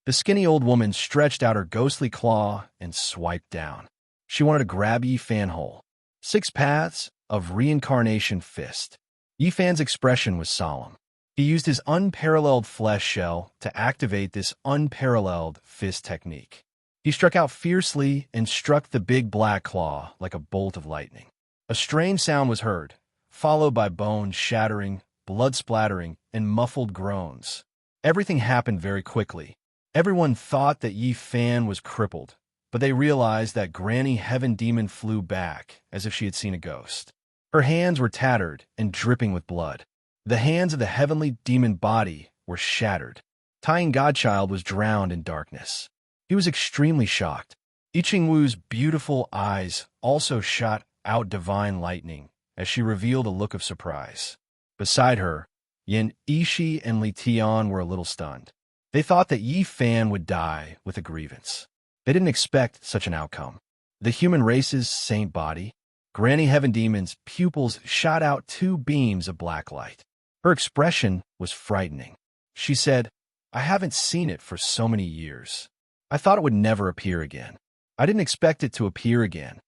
The skinny old woman stretched out her ghostly claw and swiped down. She wanted to grab Yi Fan whole. 6 paths of reincarnation fist. Yi Fan's expression was solemn. He used his unparalleled flesh shell to activate this unparalleled fist technique. He struck out fiercely and struck the big black claw like a bolt of lightning. A strange sound was heard, followed by bones shattering, blood splattering, and muffled groans. Everything happened very quickly. Everyone thought that Yi Fan was crippled, but they realized that Granny Heaven Demon flew back as if she had seen a ghost. Her hands were tattered and dripping with blood. The hands of the heavenly demon body were shattered. Tying Godchild was drowned in darkness. He was extremely shocked. Ichingwu's beautiful eyes also shot out divine lightning as she revealed a look of surprise. Beside her, Yin Ishi and Li Tian were a little stunned. They thought that Yi Fan would die with a grievance. They didn't expect such an outcome. The human race's saint body, Granny Heaven Demon's pupils shot out 2 beams of black light. Her expression was frightening. She said, I haven't seen it for so many years. I thought it would never appear again. I didn't expect it to appear again.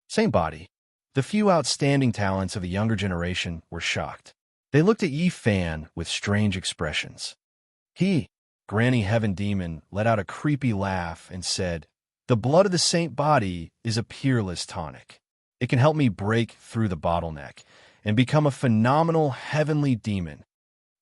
Same body. The few outstanding talents of the younger generation were shocked. They looked at Yi Fan with strange expressions. Granny Heaven Demon, let out a creepy laugh and said, "The blood of the saint body is a peerless tonic. It can help me break through the bottleneck and become a phenomenal heavenly demon."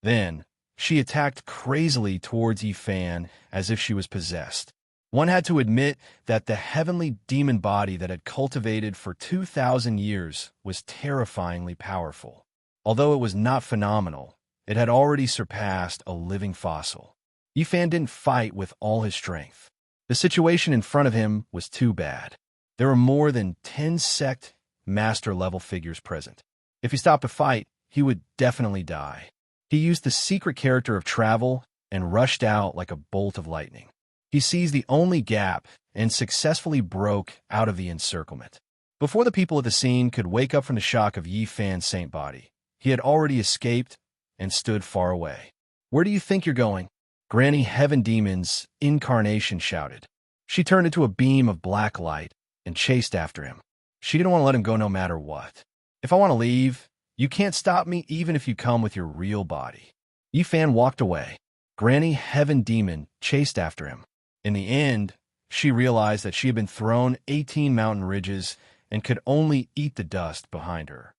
Then, she attacked crazily towards Yi Fan as if she was possessed. One had to admit that the heavenly demon body that had cultivated for 2,000 years was terrifyingly powerful. Although it was not phenomenal, it had already surpassed a living fossil. Yi Fan didn't fight with all his strength. The situation in front of him was too bad. There were more than 10 sect master-level figures present. If he stopped to fight, he would definitely die. He used the secret character of travel and rushed out like a bolt of lightning. He seized the only gap and successfully broke out of the encirclement. Before the people at the scene could wake up from the shock of Yi Fan's saint body, he had already escaped and stood far away. "Where do you think you're going?" Granny Heaven Demon's incarnation shouted. She turned into a beam of black light and chased after him. She didn't want to let him go no matter what. "If I want to leave, you can't stop me even if you come with your real body." Yi Fan walked away. Granny Heaven Demon chased after him. In the end, she realized that she had been thrown 18 mountain ridges and could only eat the dust behind her.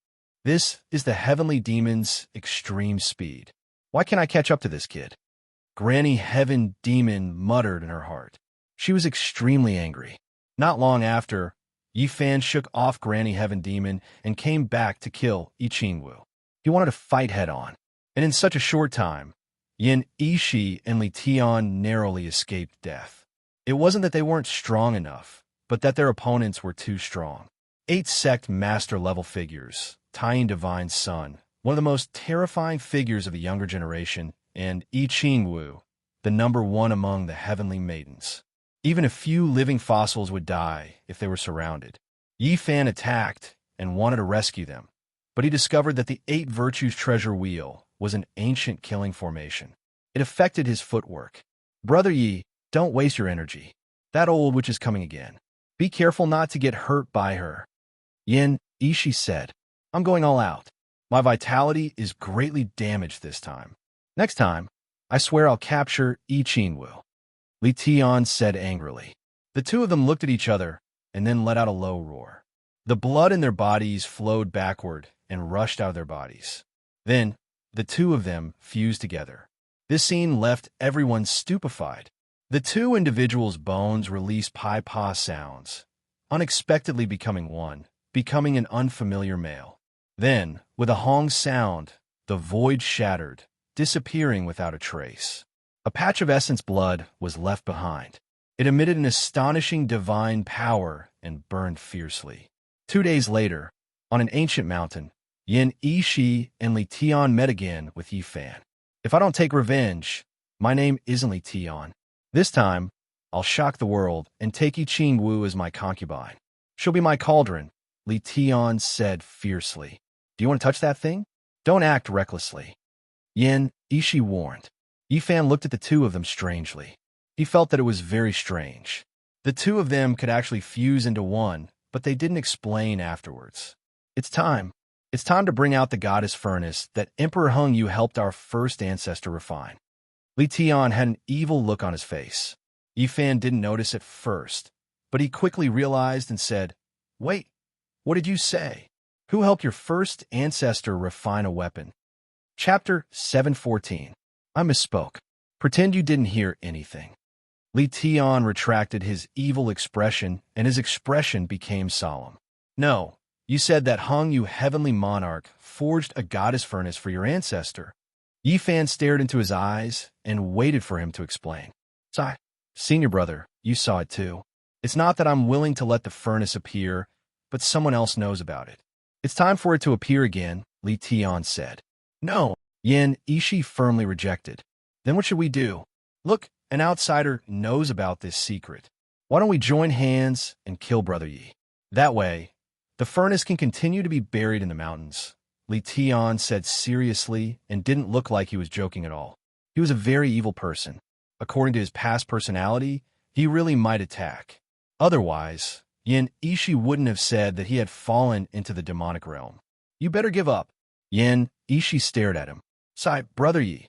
This is the Heavenly Demon's extreme speed. Why can't I catch up to this kid? Granny Heaven Demon muttered in her heart. She was extremely angry. Not long after, Yi Fan shook off Granny Heaven Demon and came back to kill Yi Qingwu. He wanted to fight head-on, and in such a short time, Yin Yishi and Li Tian narrowly escaped death. It wasn't that they weren't strong enough, but that their opponents were too strong. 8 sect master-level figures, Tying Divine Sun, one of the most terrifying figures of the younger generation, and Yi Qingwu, the number 1 among the heavenly maidens. Even a few living fossils would die if they were surrounded. Yi Fan attacked and wanted to rescue them, but he discovered that the 8 Virtues Treasure Wheel was an ancient killing formation. It affected his footwork. "Brother Yi, don't waste your energy. That old witch is coming again. Be careful not to get hurt by her." Yin Yishi said, "I'm going all out. My vitality is greatly damaged this time. Next time, I swear I'll capture Yi Qingwu." Li Tian said angrily. The two of them looked at each other and then let out a low roar. The blood in their bodies flowed backward and rushed out of their bodies. Then, the two of them fused together. This scene left everyone stupefied. The two individuals' bones released pi-pa sounds, unexpectedly becoming one, becoming an unfamiliar male. Then, with a hong sound, the void shattered, disappearing without a trace. A patch of essence blood was left behind. It emitted an astonishing divine power and burned fiercely. 2 days later, on an ancient mountain, Yin Yishi and Li Tian met again with Yi Fan. "If I don't take revenge, my name isn't Li Tian. This time, I'll shock the world and take Yi Qingwu as my concubine. She'll be my cauldron," Li Tian said fiercely. "Do you want to touch that thing? Don't act recklessly." Yin Yishi warned. Yi Fan looked at the two of them strangely. He felt that it was very strange. The two of them could actually fuse into one, but they didn't explain afterwards. "It's time. It's time to bring out the goddess furnace that Emperor Hung Yu helped our first ancestor refine." Li Tian had an evil look on his face. Yi Fan didn't notice at first, but he quickly realized and said, "Wait, what did you say? Who helped your first ancestor refine a weapon?" Chapter 714. I misspoke. Pretend you didn't hear anything. Li Tian retracted his evil expression, and his expression became solemn. "No, you said that Hung Yu Heavenly Monarch forged a goddess furnace for your ancestor." Yi Fan stared into his eyes and waited for him to explain. Senior brother, you saw it too. It's not that I'm willing to let the furnace appear, but someone else knows about it. It's time for it to appear again," Li Tian said. "No," Yin Yishi firmly rejected. "Then what should we do? Look, an outsider knows about this secret. Why don't we join hands and kill Brother Yi? That way, the furnace can continue to be buried in the mountains." Li Tian said seriously and didn't look like he was joking at all. He was a very evil person. According to his past personality, he really might attack. Otherwise, Yin Ishi wouldn't have said that he had fallen into the demonic realm. You better give up. Yin Ishi stared at him. Sigh, Brother Yi,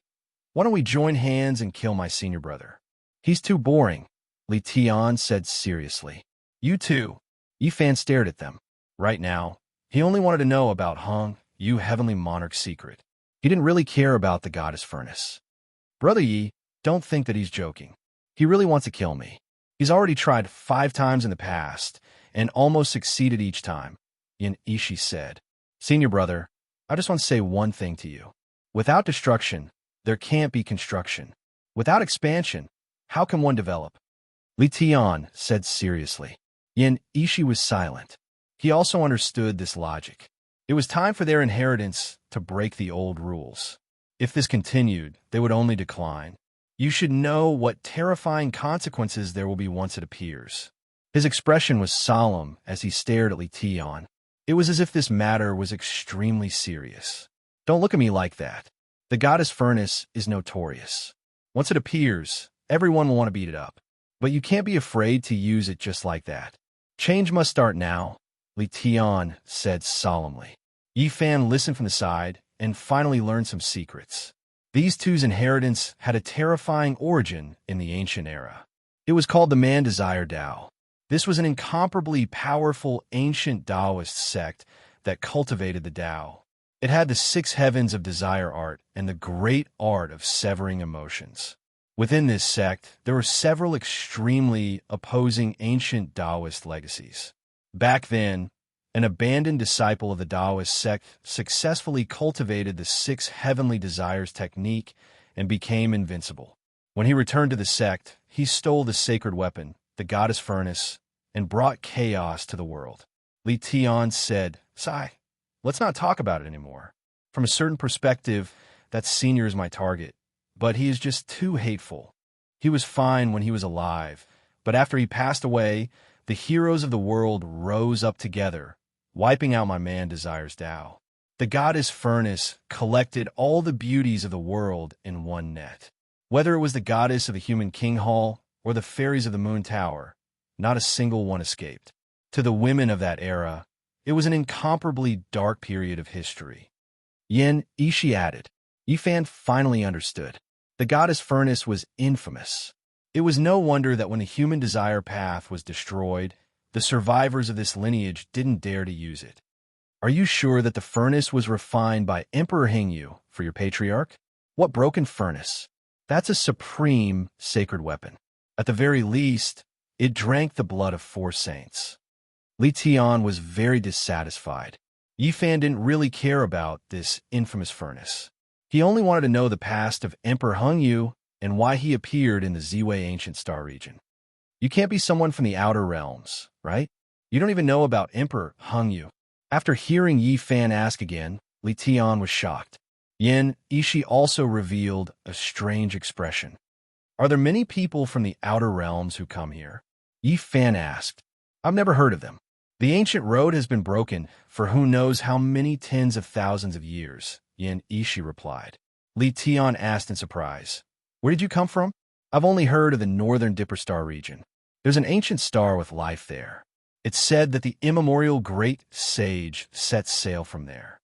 why don't we join hands and kill my senior brother? He's too boring, Li Tian said seriously. You too. Yifan stared at them. Right now, he only wanted to know about Hong Yu Heavenly Monarch's secret. He didn't really care about the goddess furnace. Brother Yi, don't think that he's joking. He really wants to kill me. He's already tried 5 times in the past and almost succeeded each time, Yin Ishi said. Senior brother, I just want to say one thing to you. Without destruction, there can't be construction. Without expansion, how can one develop? Li Tian said seriously. Yin Ishi was silent. He also understood this logic. It was time for their inheritance to break the old rules. If this continued, they would only decline. You should know what terrifying consequences there will be once it appears. His expression was solemn as he stared at Li Tian. It was as if this matter was extremely serious. Don't look at me like that. The goddess furnace is notorious. Once it appears, everyone will want to beat it up. But you can't be afraid to use it just like that. Change must start now, Li Tian said solemnly. Yifan listened from the side and finally learned some secrets. These two's inheritance had a terrifying origin in the ancient era. It was called the Man Desire Tao. This was an incomparably powerful ancient Taoist sect that cultivated the Tao. It had the 6 heavens of desire art and the great art of severing emotions. Within this sect, there were several extremely opposing ancient Taoist legacies. Back then, an abandoned disciple of the Taoist sect successfully cultivated the 6 heavenly desires technique and became invincible. When he returned to the sect, he stole the sacred weapon, the goddess furnace, and brought chaos to the world. Li Tian said, Sigh, let's not talk about it anymore. From a certain perspective, that senior is my target, but he is just too hateful. He was fine when he was alive, but after he passed away, the heroes of the world rose up together, wiping out my Man Desires Tao. The goddess furnace collected all the beauties of the world in one net. Whether it was the goddess of the human king hall or the fairies of the moon tower, not a single one escaped. To the women of that era, it was an incomparably dark period of history. Yin Ishi added. Yifan finally understood. The goddess furnace was infamous. It was no wonder that when the human desire path was destroyed, the survivors of this lineage didn't dare to use it. Are you sure that the furnace was refined by Emperor Hengyu for your patriarch? What broken furnace? That's a supreme sacred weapon. At the very least, it drank the blood of 4 saints. Li Tian was very dissatisfied. Yifan didn't really care about this infamous furnace. He only wanted to know the past of Emperor Hengyu and why he appeared in the Ziwei Ancient Star region. You can't be someone from the outer realms, right? You don't even know about Emperor Hengyu. After hearing Yifan ask again, Li Tian was shocked. Yin Ishi also revealed a strange expression. Are there many people from the outer realms who come here? Yifan asked. I've never heard of them. The ancient road has been broken for who knows how many tens of thousands of years, Yin Ishi replied. Li Tian asked in surprise. Where did you come from? I've only heard of the northern Dipper Star region. There's an ancient star with life there. It's said that the immemorial great sage sets sail from there.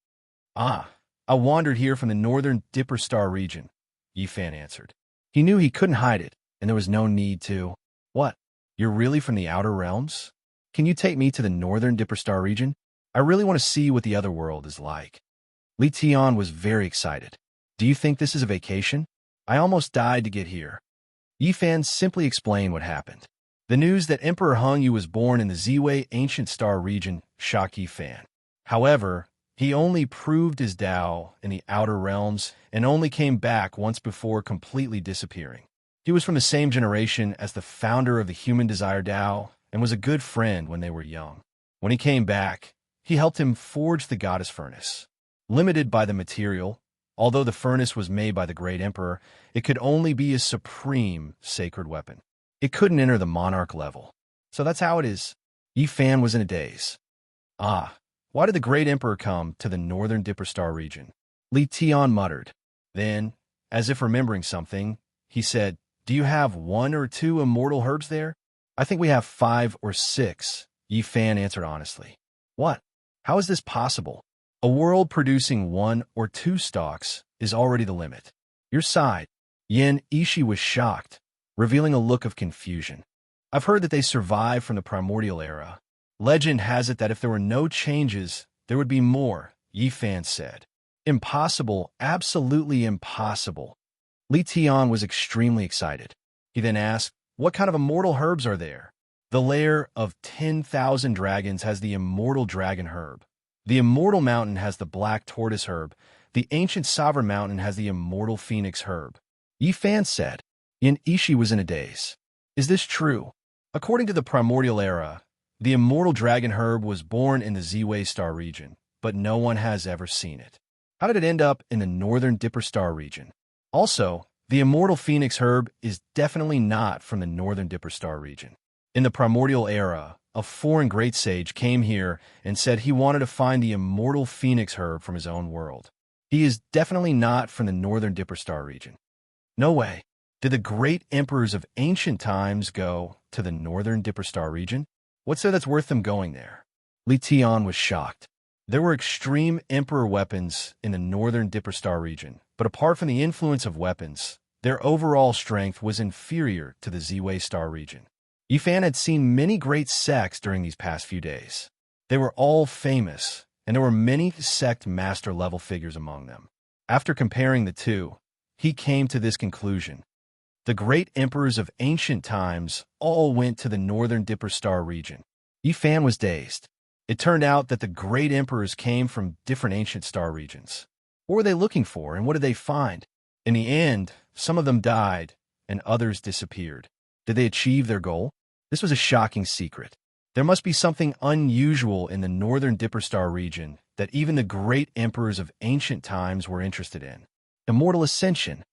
Ah, I wandered here from the northern Dipper Star region, Yifan answered. He knew he couldn't hide it, and there was no need to. What? You're really from the outer realms? Can you take me to the northern Dipper Star region? I really want to see what the other world is like. Li Tian was very excited. Do you think this is a vacation? I almost died to get here. Yifan simply explained what happened. The news that Emperor Hengyu was born in the Ziwei Ancient Star region shocked Yifan. However, he only proved his Tao in the outer realms and only came back once before completely disappearing. He was from the same generation as the founder of the Human Desire Tao and was a good friend when they were young. When he came back, he helped him forge the goddess furnace. Limited by the material, although the furnace was made by the great emperor, it could only be a supreme sacred weapon. It couldn't enter the monarch level. So that's how it is. Yifan was in a daze. Ah, why did the great emperor come to the northern Dipper Star region? Li Tian muttered. Then, as if remembering something, he said, Do you have 1 or 2 immortal herbs there? I think we have 5 or 6, Yi Fan answered honestly. What? How is this possible? A world producing 1 or 2 stalks is already the limit. Your side. Yin Ishi was shocked, revealing a look of confusion. I've heard that they survived from the primordial era. Legend has it that if there were no changes, there would be more, Yi Fan said. Impossible, absolutely impossible. Li Tian was extremely excited. He then asked, what kind of immortal herbs are there? The lair of 10,000 dragons has the immortal dragon herb. The immortal mountain has the black tortoise herb. The ancient sovereign mountain has the immortal phoenix herb. Yi Fan said. Yin Ishi was in a daze. Is this true? According to the primordial era, the immortal dragon herb was born in the Ziwei star region, but no one has ever seen it. How did it end up in the northern Dipper star region? Also, the immortal phoenix herb is definitely not from the northern Dipper star region. In the primordial era, a foreign great sage came here and said he wanted to find the immortal phoenix herb from his own world. He is definitely not from the northern Dipper star region. No way. Did the great emperors of ancient times go to the northern Dipper star region? What's there that's worth them going there? Li Tian was shocked. There were extreme emperor weapons in the northern Dipper star region, but apart from the influence of weapons, their overall strength was inferior to the Ziwei star region. Yi Fan had seen many great sects during these past few days. They were all famous, and there were many sect master-level figures among them. After comparing the two, he came to this conclusion. The great emperors of ancient times all went to the northern Dipper star region. Yi Fan was dazed. It turned out that the great emperors came from different ancient star regions. What were they looking for, and what did they find? In the end, some of them died, and others disappeared. Did they achieve their goal? This was a shocking secret. There must be something unusual in the northern Dipper star region that even the great emperors of ancient times were interested in. Immortal ascension.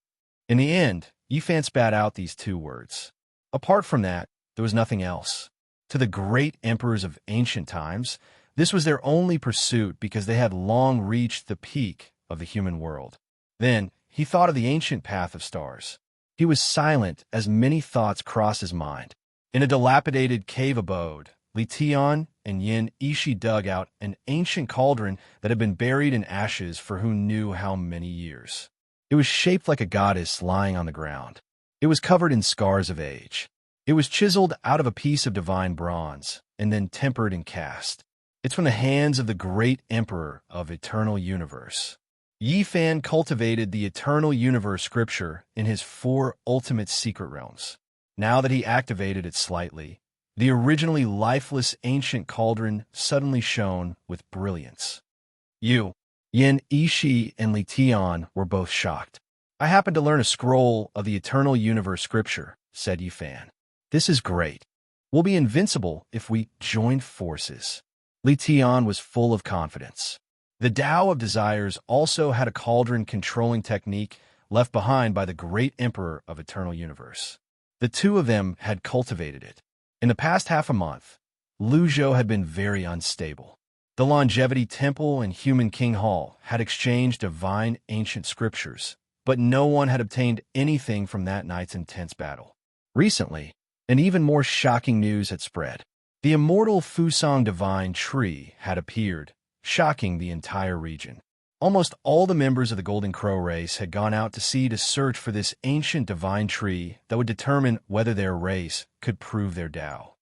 In the end, Yi Fan spat out these 2 words. Apart from that, there was nothing else. To the great emperors of ancient times, this was their only pursuit because they had long reached the peak of the human world. Then, he thought of the ancient path of stars. He was silent as many thoughts crossed his mind. In a dilapidated cave abode, Li Tian and Yin Ishi dug out an ancient cauldron that had been buried in ashes for who knew how many years. It was shaped like a goddess lying on the ground. It was covered in scars of age. It was chiseled out of a piece of divine bronze and then tempered and cast. It's from the hands of the great emperor of eternal universe. Yi Fan cultivated the eternal universe scripture in his 4 ultimate secret realms. Now that he activated it slightly, the originally lifeless ancient cauldron suddenly shone with brilliance. Yin Ishi and Li Tian were both shocked. I happened to learn a scroll of the eternal universe scripture, said Yi Fan. This is great. We'll be invincible if we join forces. Li Tian was full of confidence. The Tao of Desires also had a cauldron-controlling technique left behind by the great emperor of eternal universe. The 2 of them had cultivated it. In the past half a month, Lu Zhou had been very unstable. The Longevity Temple and Human King Hall had exchanged divine ancient scriptures, but no one had obtained anything from that night's intense battle. Recently, an even more shocking news had spread. The immortal Fusang divine tree had appeared, shocking the entire region. Almost all the members of the Golden Crow race had gone out to sea to search for this ancient divine tree that would determine whether their race could prove their Tao.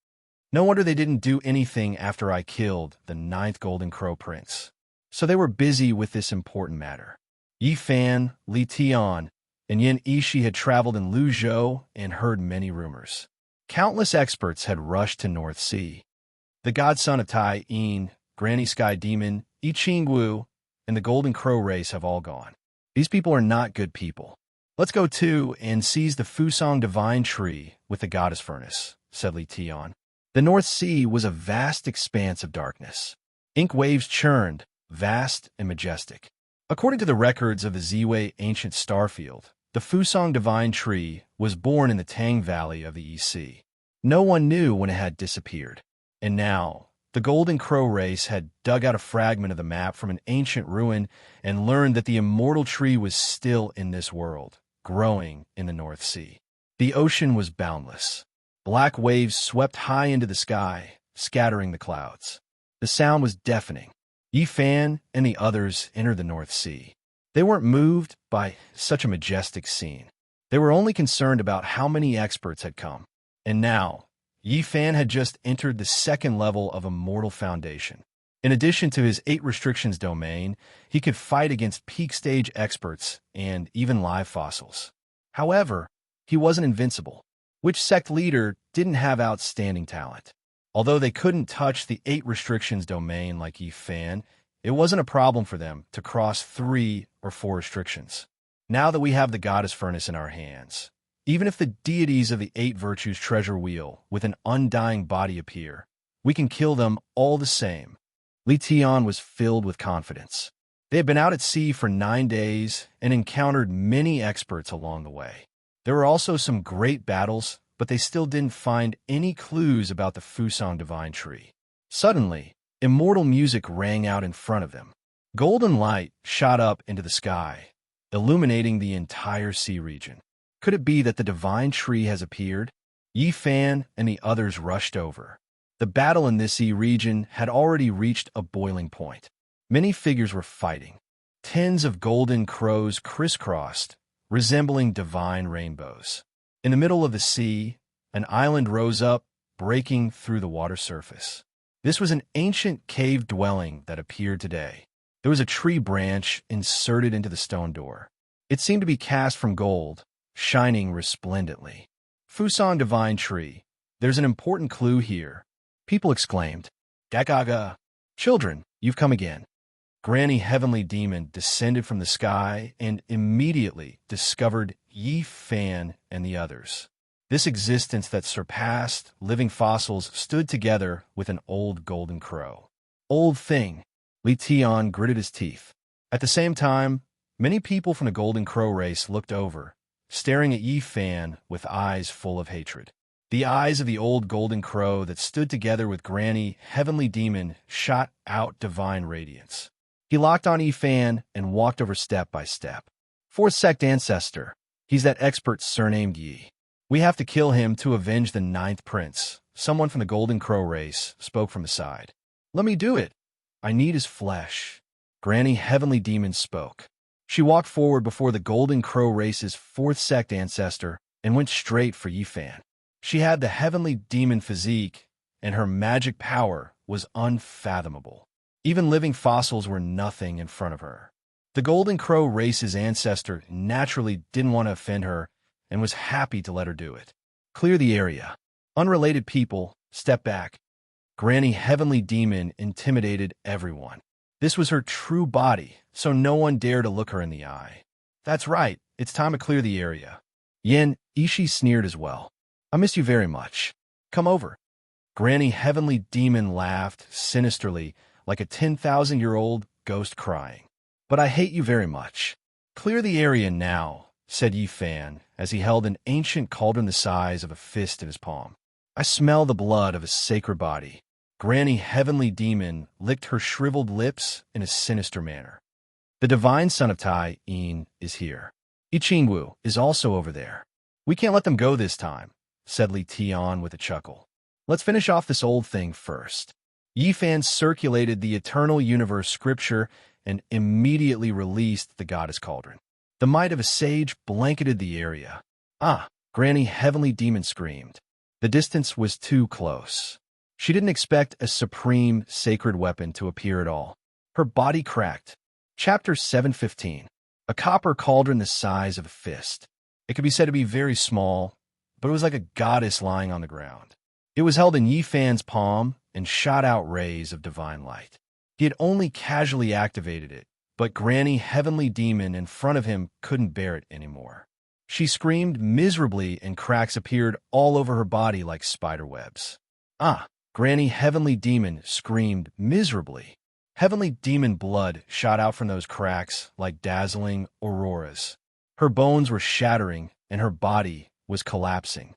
No wonder they didn't do anything after I killed the 9th Golden Crow Prince. So they were busy with this important matter. Yi Fan, Li Tian, and Yin Ishi had traveled in Lu Zhou and heard many rumors. Countless experts had rushed to North Sea. The godson of Tai Yin, Granny Sky Demon, I Ching Wu, and the Golden Crow race have all gone. These people are not good people. Let's go too and seize the Fusang divine tree with the goddess furnace, said Li Tian. The North Sea was a vast expanse of darkness. Ink waves churned, vast and majestic. According to the records of the Ziwei ancient starfield, the Fusang divine tree was born in the Tang Valley of the East Sea. No one knew when it had disappeared. And now, the Golden Crow race had dug out a fragment of the map from an ancient ruin and learned that the immortal tree was still in this world, growing in the North Sea. The ocean was boundless. Black waves swept high into the sky, scattering the clouds. The sound was deafening. Yi Fan and the others entered the North Sea. They weren't moved by such a majestic scene. They were only concerned about how many experts had come. And now, Yi Fan had just entered the second level of Immortal Foundation. In addition to his 8 restrictions domain, he could fight against peak stage experts and even live fossils. However, he wasn't invincible. Which sect leader didn't have outstanding talent? Although they couldn't touch the 8 restrictions domain like Yi Fan, it wasn't a problem for them to cross 3 or 4 restrictions. Now that we have the Goddess Furnace in our hands, even if the deities of the 8 Virtues treasure wheel with an undying body appear, we can kill them all the same. Li Tian was filled with confidence. They had been out at sea for 9 days and encountered many experts along the way. There were also some great battles, but they still didn't find any clues about the Fusang Divine Tree. Suddenly, immortal music rang out in front of them. Golden light shot up into the sky, illuminating the entire sea region. Could it be that the Divine Tree has appeared? Yi Fan and the others rushed over. The battle in this sea region had already reached a boiling point. Many figures were fighting. Tens of golden crows crisscrossed, resembling divine rainbows. In the middle of the sea, an island rose up, breaking through the water surface. This was an ancient cave dwelling that appeared today. There was a tree branch inserted into the stone door. It seemed to be cast from gold, shining resplendently. Fusang Divine Tree. There's an important clue here. People exclaimed, Dagaga! Children, you've come again. Granny Heavenly Demon descended from the sky and immediately discovered Yi Fan and the others. This existence that surpassed living fossils stood together with an old golden crow. Old thing, Li Tian gritted his teeth. At the same time, many people from the golden crow race looked over, staring at Yi Fan with eyes full of hatred. The eyes of the old golden crow that stood together with Granny Heavenly Demon shot out divine radiance. He locked on Yi Fan and walked over step by step. 4th sect ancestor. He's that expert surnamed Yi. We have to kill him to avenge the 9th prince. Someone from the golden crow race spoke from the side. Let me do it. I need his flesh. Granny Heavenly Demon spoke. She walked forward before the golden crow race's 4th sect ancestor and went straight for Yi Fan. She had the Heavenly Demon physique, and her magic power was unfathomable. Even living fossils were nothing in front of her. The Golden Crow race's ancestor naturally didn't want to offend her and was happy to let her do it. Clear the area. Unrelated people, step back. Granny Heavenly Demon intimidated everyone. This was her true body, so no one dared to look her in the eye. That's right, it's time to clear the area. Yen Ishi sneered as well. I miss you very much. Come over. Granny Heavenly Demon laughed sinisterly, like a 10,000-year-old ghost crying. But I hate you very much. Clear the area now, said Yi Fan, as he held an ancient cauldron the size of a fist in his palm. I smell the blood of a sacred body. Granny Heavenly Demon licked her shriveled lips in a sinister manner. The divine son of Tai Yin is here. I Chingwu is also over there. We can't let them go this time, said Li Tian with a chuckle. Let's finish off this old thing first. Yi Fan circulated the Eternal Universe scripture and immediately released the Goddess Cauldron. The might of a sage blanketed the area. Ah, Granny Heavenly Demon screamed. The distance was too close. She didn't expect a supreme sacred weapon to appear at all. Her body cracked. Chapter 715. A copper cauldron the size of a fist. It could be said to be very small, but it was like a goddess lying on the ground. It was held in Yi Fan's palm and shot out rays of divine light. He had only casually activated it, but Granny Heavenly Demon in front of him couldn't bear it anymore. She screamed miserably and cracks appeared all over her body like spider webs. Ah, Granny Heavenly Demon screamed miserably. Heavenly Demon blood shot out from those cracks like dazzling auroras. Her bones were shattering and her body was collapsing.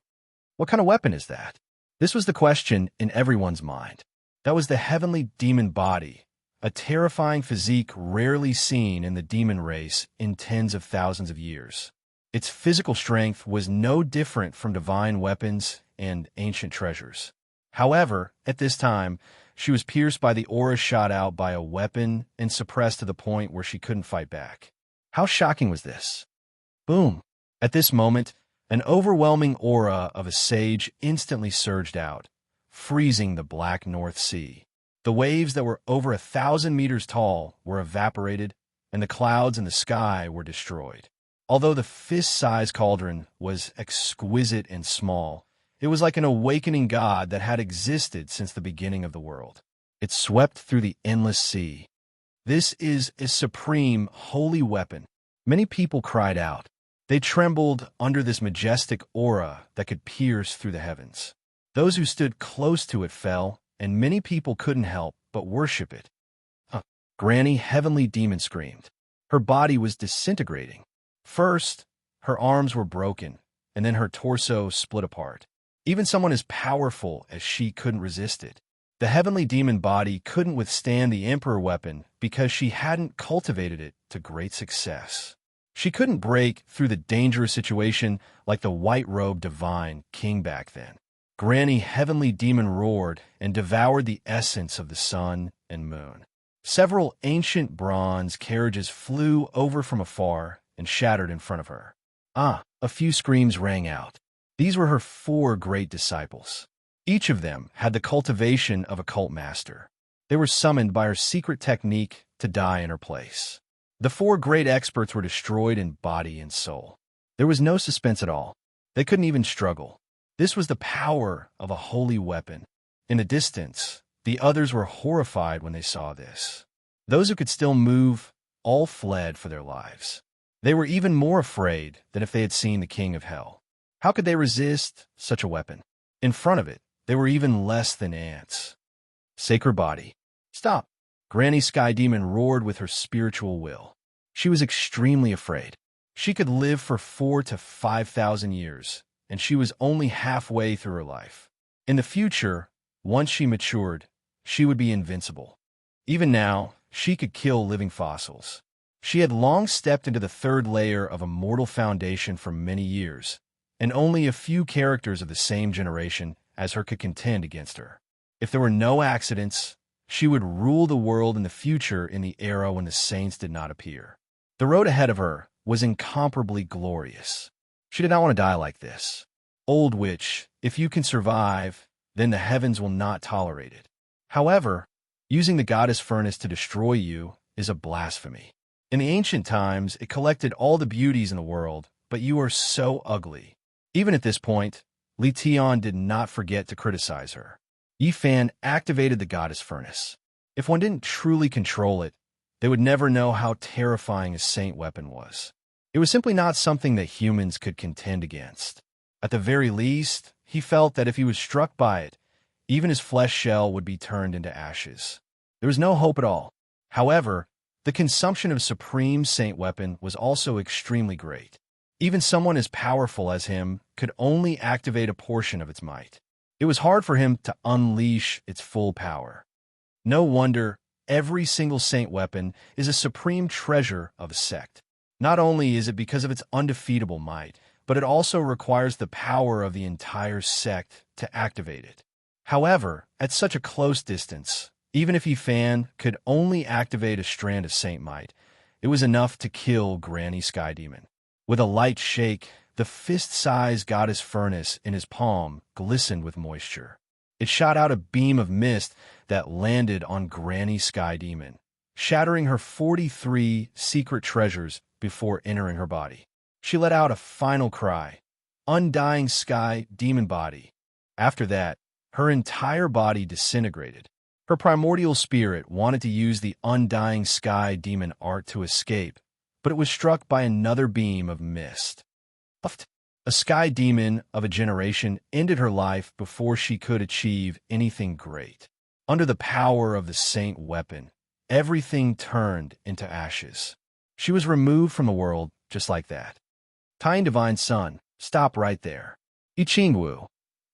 What kind of weapon is that? This was the question in everyone's mind. That was the Heavenly Demon body, a terrifying physique rarely seen in the demon race in tens of thousands of years. Its physical strength was no different from divine weapons and ancient treasures. However, at this time, she was pierced by the aura shot out by a weapon and suppressed to the point where she couldn't fight back. How shocking was this? Boom! At this moment, an overwhelming aura of a sage instantly surged out, freezing the black North Sea. The waves that were over 1,000 meters tall were evaporated, and the clouds in the sky were destroyed. Although the fist-sized cauldron was exquisite and small, it was like an awakening god that had existed since the beginning of the world. It swept through the endless sea. This is a supreme, holy weapon. Many people cried out. They trembled under this majestic aura that could pierce through the heavens. Those who stood close to it fell, and many people couldn't help but worship it. Granny Heavenly Demon screamed. Her body was disintegrating. First, her arms were broken, and then her torso split apart. Even someone as powerful as she couldn't resist it. The Heavenly Demon body couldn't withstand the Emperor weapon because she hadn't cultivated it to great success. She couldn't break through the dangerous situation like the white-robed divine king back then. Granny Heavenly Demon roared and devoured the essence of the sun and moon. Several ancient bronze carriages flew over from afar and shattered in front of her. A few screams rang out. These were her 4 great disciples. Each of them had the cultivation of a cult master. They were summoned by her secret technique to die in her place. The 4 great experts were destroyed in body and soul. There was no suspense at all. They couldn't even struggle. This was the power of a holy weapon. In the distance, the others were horrified when they saw this. Those who could still move all fled for their lives. They were even more afraid than if they had seen the king of hell. How could they resist such a weapon? In front of it, they were even less than ants. Sacred body. Stop! Granny Sky Demon roared with her spiritual will. She was extremely afraid. She could live for 4,000 to 5,000 years, and she was only halfway through her life. In the future, once she matured, she would be invincible. Even now, she could kill living fossils. She had long stepped into the 3rd layer of a mortal foundation for many years, and only a few characters of the same generation as her could contend against her. If there were no accidents, she would rule the world in the future in the era when the saints did not appear. The road ahead of her was incomparably glorious. She did not want to die like this. Old witch, if you can survive, then the heavens will not tolerate it. However, using the goddess furnace to destroy you is a blasphemy. In the ancient times, it collected all the beauties in the world, but you are so ugly. Even at this point, Li Tian did not forget to criticize her. Yi Fan activated the goddess furnace. If one didn't truly control it, they would never know how terrifying a saint weapon was. It was simply not something that humans could contend against. At the very least, he felt that if he was struck by it, even his flesh shell would be turned into ashes. There was no hope at all. However, the consumption of Supreme Saint weapon was also extremely great. Even someone as powerful as him could only activate a portion of its might. It was hard for him to unleash its full power. No wonder every single saint weapon is a supreme treasure of a sect. Not only is it because of its undefeatable might, but it also requires the power of the entire sect to activate it. However, at such a close distance, even if Yi Fan could only activate a strand of saint might, it was enough to kill Granny Sky Demon. With a light shake, the fist-sized goddess furnace in his palm glistened with moisture. It shot out a beam of mist that landed on Granny Sky Demon, shattering her 43 secret treasures before entering her body. She let out a final cry, "Undying Sky Demon Body." After that, her entire body disintegrated. Her primordial spirit wanted to use the Undying Sky Demon art to escape, but it was struck by another beam of mist. A sky demon of a generation ended her life before she could achieve anything great. Under the power of the saint weapon, everything turned into ashes. She was removed from the world just like that. Tying Divine Son, stop right there. Yi Qingwu,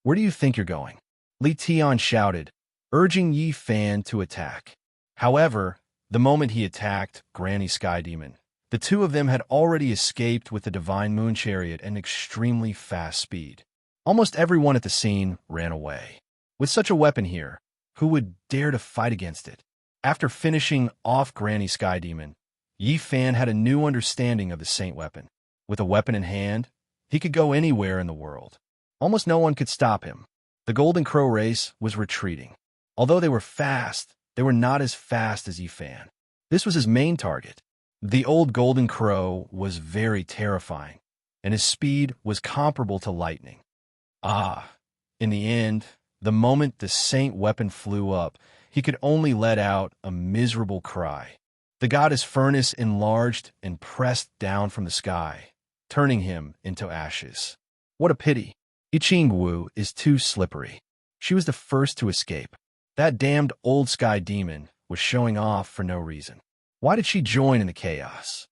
where do you think you're going? Li Tian shouted, urging Yi Fan to attack. However, the moment he attacked Granny Sky Demon, The two of them had already escaped with the Divine Moon Chariot at an extremely fast speed. Almost everyone at the scene ran away. With such a weapon here, who would dare to fight against it? After finishing off Granny Sky Demon, Yi Fan had a new understanding of the Saint weapon. With a weapon in hand, he could go anywhere in the world. Almost no one could stop him. The Golden Crow race was retreating. Although they were fast, they were not as fast as Yi Fan. This was his main target. The old Golden Crow was very terrifying, and his speed was comparable to lightning. In the end, the moment the Saint weapon flew up, he could only let out a miserable cry. The goddess Furnace enlarged and pressed down from the sky, turning him into ashes. What a pity. I Ching-Wu is too slippery. She was the first to escape. That damned old sky demon was showing off for no reason. Why did she join in the chaos?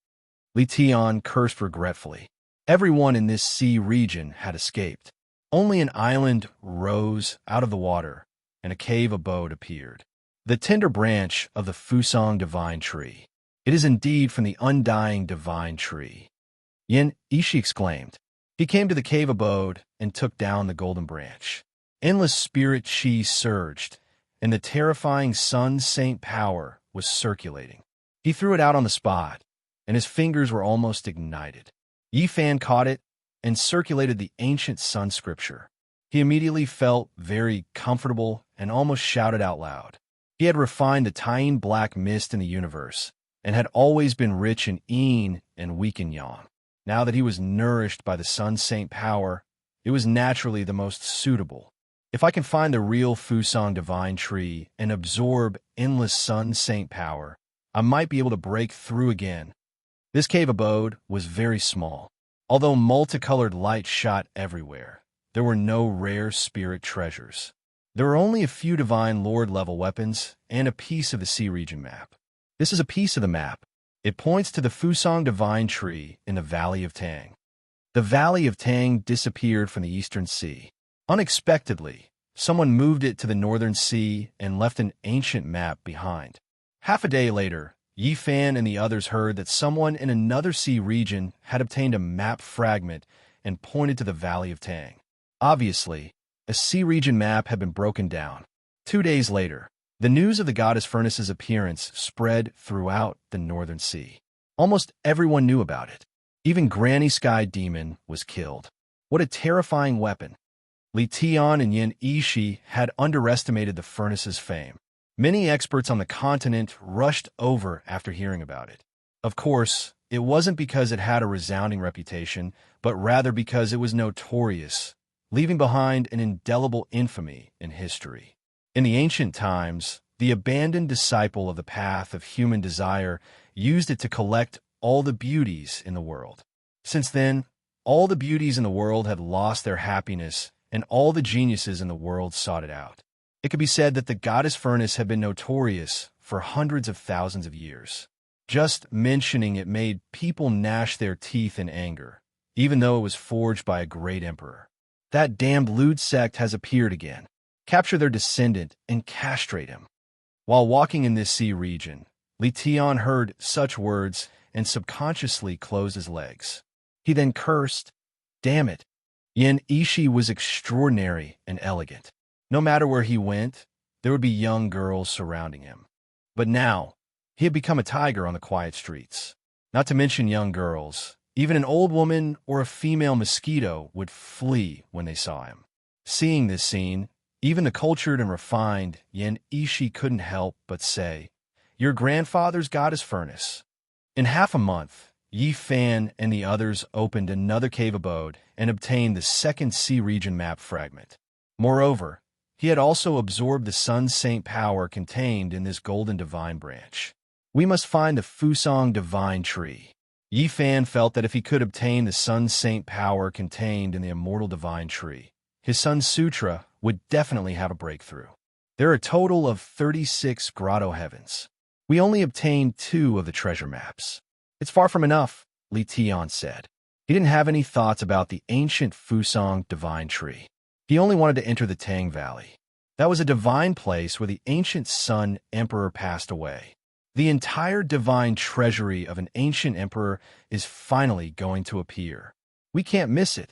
Li Tian cursed regretfully. Everyone in this sea region had escaped. Only an island rose out of the water, and a cave abode appeared. The tender branch of the Fusang Divine Tree. It is indeed from the undying Divine Tree. Yin Ishi exclaimed. He came to the cave abode and took down the golden branch. Endless spirit chi surged, and the terrifying Sun Saint power was circulating. He threw it out on the spot, and his fingers were almost ignited. Yi Fan caught it and circulated the ancient Sun scripture. He immediately felt very comfortable and almost shouted out loud. He had refined the Tying black mist in the universe, and had always been rich in yin and weak in yang. Now that he was nourished by the Sun Saint power, it was naturally the most suitable. If I can find the real Fusang Divine Tree and absorb endless Sun Saint power, I might be able to break through again. This cave abode was very small. Although multicolored light shot everywhere, there were no rare spirit treasures. There were only a few Divine Lord-level weapons and a piece of the Sea Region map. This is a piece of the map. It points to the Fusang Divine Tree in the Valley of Tang. The Valley of Tang disappeared from the Eastern Sea. Unexpectedly, someone moved it to the Northern Sea and left an ancient map behind. Half a day later, Yi Fan and the others heard that someone in another sea region had obtained a map fragment and pointed to the Valley of Tang. Obviously, a sea region map had been broken down. 2 days later, the news of the goddess Furnace's appearance spread throughout the Northern Sea. Almost everyone knew about it. Even Granny Sky Demon was killed. What a terrifying weapon. Li Tian and Yin Ishi had underestimated the Furnace's fame. Many experts on the continent rushed over after hearing about it. Of course, it wasn't because it had a resounding reputation, but rather because it was notorious, leaving behind an indelible infamy in history. In the ancient times, the abandoned disciple of the path of human desire used it to collect all the beauties in the world. Since then, all the beauties in the world had lost their happiness, and all the geniuses in the world sought it out. It could be said that the goddess Furnace had been notorious for hundreds of thousands of years. Just mentioning it made people gnash their teeth in anger, even though it was forged by a great emperor. That damned lewd sect has appeared again. Capture their descendant and castrate him. While walking in this sea region, Li Tian heard such words and subconsciously closed his legs. He then cursed, "Damn it." Yin Ishi was extraordinary and elegant. No matter where he went, there would be young girls surrounding him. But now, he had become a tiger on the quiet streets. Not to mention young girls, even an old woman or a female mosquito would flee when they saw him. Seeing this scene, even the cultured and refined Yin Ishi couldn't help but say, "Your grandfather's goddess Furnace." In half a month, Yi Fan and the others opened another cave abode and obtained the second sea region map fragment. Moreover, he had also absorbed the Sun Saint power contained in this golden divine branch. We must find the Fusang Divine Tree. Yi Fan felt that if he could obtain the Sun Saint power contained in the immortal Divine Tree, his Sun Sutra would definitely have a breakthrough. There are a total of 36 grotto heavens. We only obtained 2 of the treasure maps. It's far from enough, Li Tian said. He didn't have any thoughts about the ancient Fusang Divine Tree. He only wanted to enter the Tang Valley. That was a divine place where the ancient Sun Emperor passed away. The entire divine treasury of an ancient emperor is finally going to appear. We can't miss it.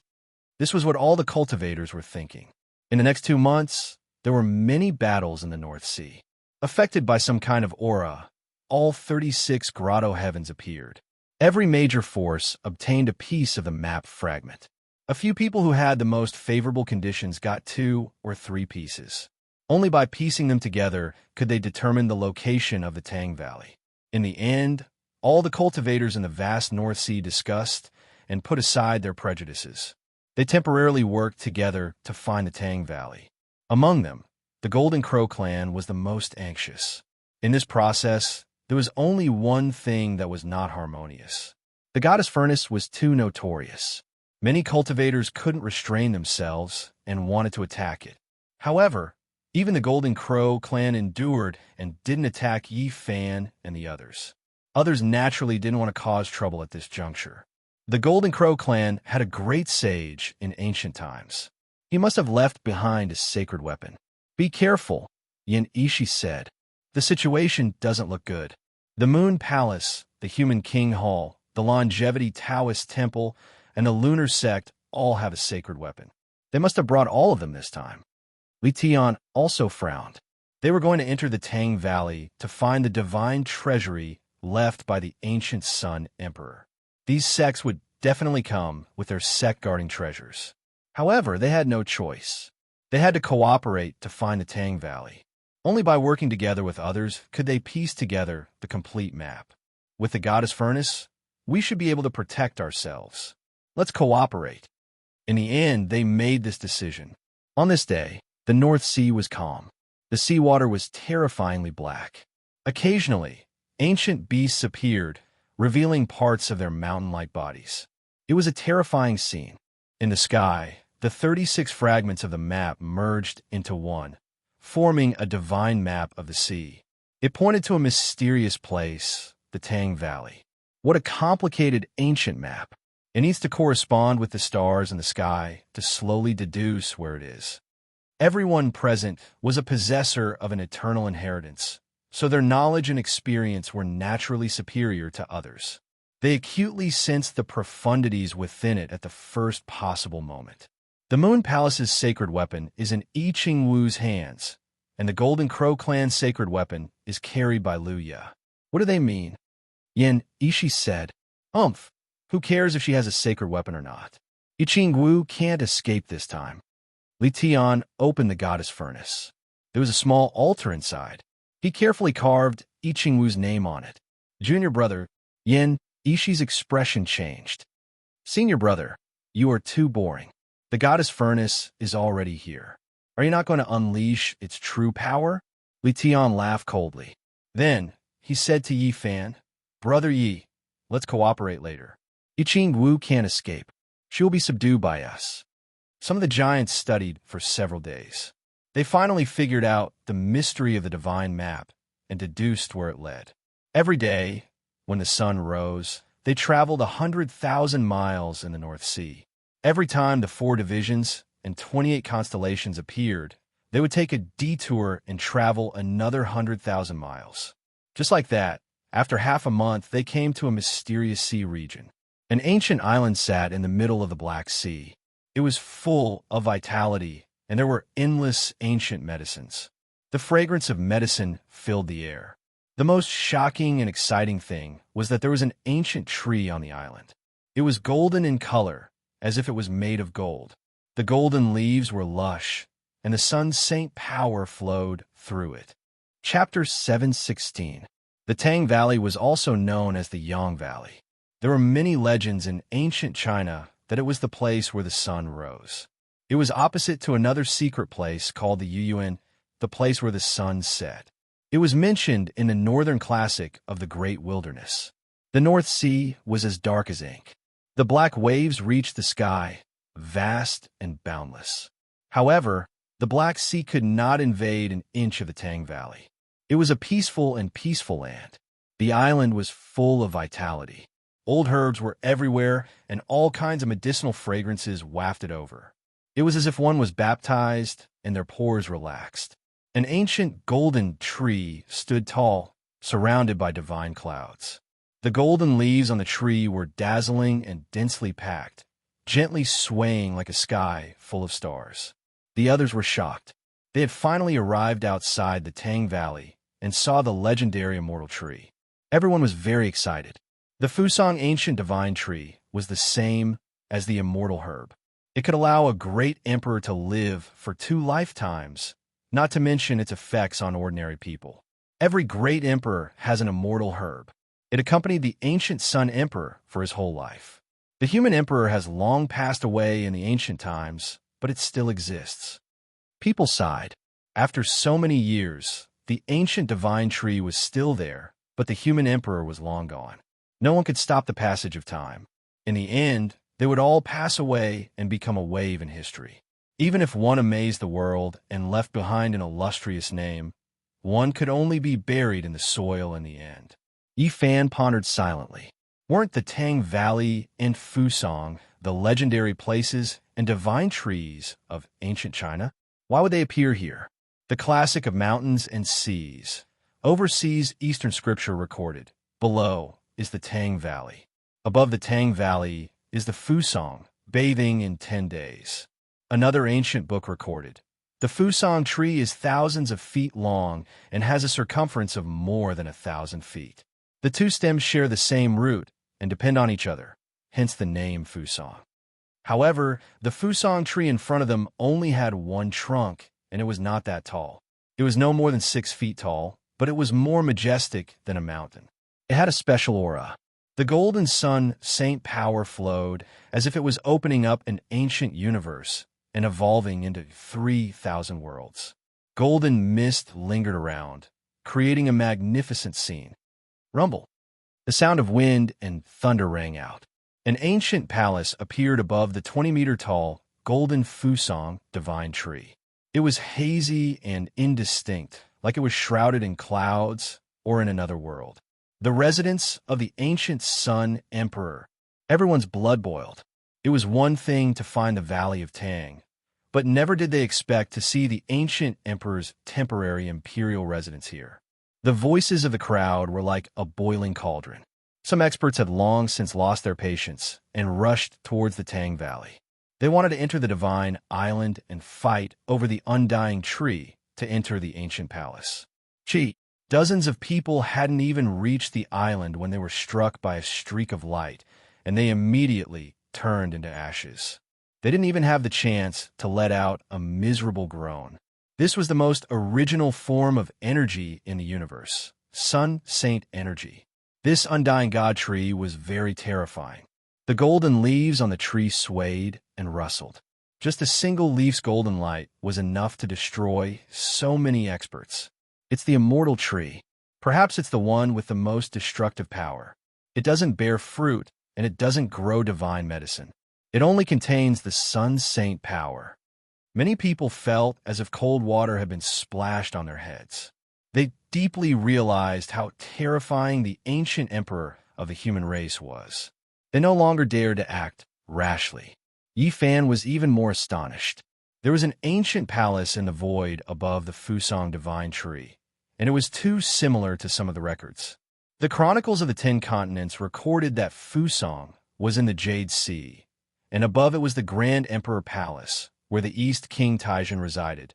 This was what all the cultivators were thinking. In the next 2 months, there were many battles in the North Sea. Affected by some kind of aura, all 36 grotto heavens appeared. Every major force obtained a piece of the map fragment. A few people who had the most favorable conditions got 2 or 3 pieces. Only by piecing them together could they determine the location of the Tang Valley. In the end, all the cultivators in the vast North Sea discussed and put aside their prejudices. They temporarily worked together to find the Tang Valley. Among them, the Golden Crow clan was the most anxious. In this process, there was only one thing that was not harmonious. The goddess furnace was too notorious. Many cultivators couldn't restrain themselves and wanted to attack it. However, even the Golden Crow clan endured and didn't attack Yi Fan and the others. Others naturally didn't want to cause trouble at this juncture. The Golden Crow clan had a great sage in ancient times. He must have left behind a sacred weapon. "Be careful," Yin Ishi said. "The situation doesn't look good. The Moon Palace, the Human King Hall, the Longevity Taoist Temple, and the Lunar Sect all have a sacred weapon. They must have brought all of them this time." Li Tian also frowned. They were going to enter the Tang Valley to find the divine treasury left by the ancient Sun Emperor. These sects would definitely come with their sect-guarding treasures. However, they had no choice. They had to cooperate to find the Tang Valley. Only by working together with others could they piece together the complete map. With the goddess furnace, we should be able to protect ourselves. Let's cooperate. In the end, they made this decision. On this day, the North Sea was calm. The seawater was terrifyingly black. Occasionally, ancient beasts appeared, revealing parts of their mountain-like bodies. It was a terrifying scene. In the sky, the 36 fragments of the map merged into one, forming a divine map of the sea. It pointed to a mysterious place, the Tang Valley. What a complicated ancient map. It needs to correspond with the stars in the sky to slowly deduce where it is. Everyone present was a possessor of an eternal inheritance, so their knowledge and experience were naturally superior to others. They acutely sensed the profundities within it at the first possible moment. The Moon Palace's sacred weapon is in I Ching Wu's hands, and the Golden Crow clan's sacred weapon is carried by Lu Ya. What do they mean? Yin Ishi said, who cares if she has a sacred weapon or not? I Ching Wu can't escape this time. Li Tian opened the goddess furnace. There was a small altar inside. He carefully carved I Ching Wu's name on it. Junior brother, Yin Ishi's expression changed. Senior brother, you are too boring. The goddess furnace is already here. Are you not going to unleash its true power? Li Tian laughed coldly. Then, he said to Yi Fan, Brother Yi, let's cooperate later. I Ching Wu can't escape. She will be subdued by us. Some of the giants studied for several days. They finally figured out the mystery of the divine map and deduced where it led. Every day, when the sun rose, they traveled 100,000 miles in the North Sea. Every time the 4 divisions and 28 constellations appeared, they would take a detour and travel another 100,000 miles. Just like that, after half a month, they came to a mysterious sea region. An ancient island sat in the middle of the Black Sea. It was full of vitality, and there were endless ancient medicines. The fragrance of medicine filled the air. The most shocking and exciting thing was that there was an ancient tree on the island. It was golden in color, as if it was made of gold. The golden leaves were lush, and the sun's saint power flowed through it. Chapter 716. The Tang Valley was also known as the Yang Valley. There were many legends in ancient China that it was the place where the sun rose. It was opposite to another secret place called the Yuyuan, the place where the sun set. It was mentioned in the northern classic of the Great Wilderness. The North Sea was as dark as ink. The black waves reached the sky, vast and boundless. However, the Black Sea could not invade an inch of the Tang Valley. It was a peaceful land. The island was full of vitality. Old herbs were everywhere, and all kinds of medicinal fragrances wafted over. It was as if one was baptized, and their pores relaxed. An ancient golden tree stood tall, surrounded by divine clouds. The golden leaves on the tree were dazzling and densely packed, gently swaying like a sky full of stars. The others were shocked. They had finally arrived outside the Tang Valley and saw the legendary immortal tree. Everyone was very excited. The Fusang ancient divine tree was the same as the immortal herb. It could allow a great emperor to live for 2 lifetimes, not to mention its effects on ordinary people. Every great emperor has an immortal herb. It accompanied the ancient Sun Emperor for his whole life. The human emperor has long passed away in the ancient times, but it still exists. People sighed. After so many years, the ancient divine tree was still there, but the human emperor was long gone. No one could stop the passage of time. In the end, they would all pass away and become a wave in history. Even if one amazed the world and left behind an illustrious name, one could only be buried in the soil in the end. Yi Fan pondered silently. Weren't the Tang Valley and Fusang the legendary places and divine trees of ancient China? Why would they appear here? The classic of mountains and seas. Overseas Eastern scripture recorded. Below is the Tang Valley. Above the Tang Valley is the Fusang, bathing in 10 days. Another ancient book recorded. The Fusang tree is thousands of feet long and has a circumference of more than 1,000 feet. The 2 stems share the same root and depend on each other, hence the name Fusang. However, the Fusang tree in front of them only had 1 trunk, and it was not that tall. It was no more than 6 feet tall, but it was more majestic than a mountain. It had a special aura. The golden sun saint power flowed as if it was opening up an ancient universe and evolving into 3,000 worlds. Golden mist lingered around, creating a magnificent scene. Rumble. The sound of wind and thunder rang out. An ancient palace appeared above the 20-meter-tall golden Fusang divine tree. It was hazy and indistinct, like it was shrouded in clouds or in another world. The residence of the ancient Sun Emperor. Everyone's blood boiled. It was one thing to find the Valley of Tang, but never did they expect to see the ancient emperor's temporary imperial residence here. The voices of the crowd were like a boiling cauldron. Some experts had long since lost their patience and rushed towards the Tang Valley. They wanted to enter the divine island and fight over the undying tree to enter the ancient palace. Gee, dozens of people hadn't even reached the island when they were struck by a streak of light, and they immediately turned into ashes. They didn't even have the chance to let out a miserable groan. This was the most original form of energy in the universe, Sun Saint energy. This undying god tree was very terrifying. The golden leaves on the tree swayed and rustled. Just a single leaf's golden light was enough to destroy so many experts. It's the immortal tree. Perhaps it's the one with the most destructive power. It doesn't bear fruit, and it doesn't grow divine medicine. It only contains the Sun Saint power. Many people felt as if cold water had been splashed on their heads. They deeply realized how terrifying the ancient emperor of the human race was. They no longer dared to act rashly. Yi Fan was even more astonished. There was an ancient palace in the void above the Fusang divine tree, and it was too similar to some of the records. The Chronicles of the 10 Continents recorded that Fusang was in the Jade Sea, and above it was the Grand Emperor Palace, where the East King Taizhen resided.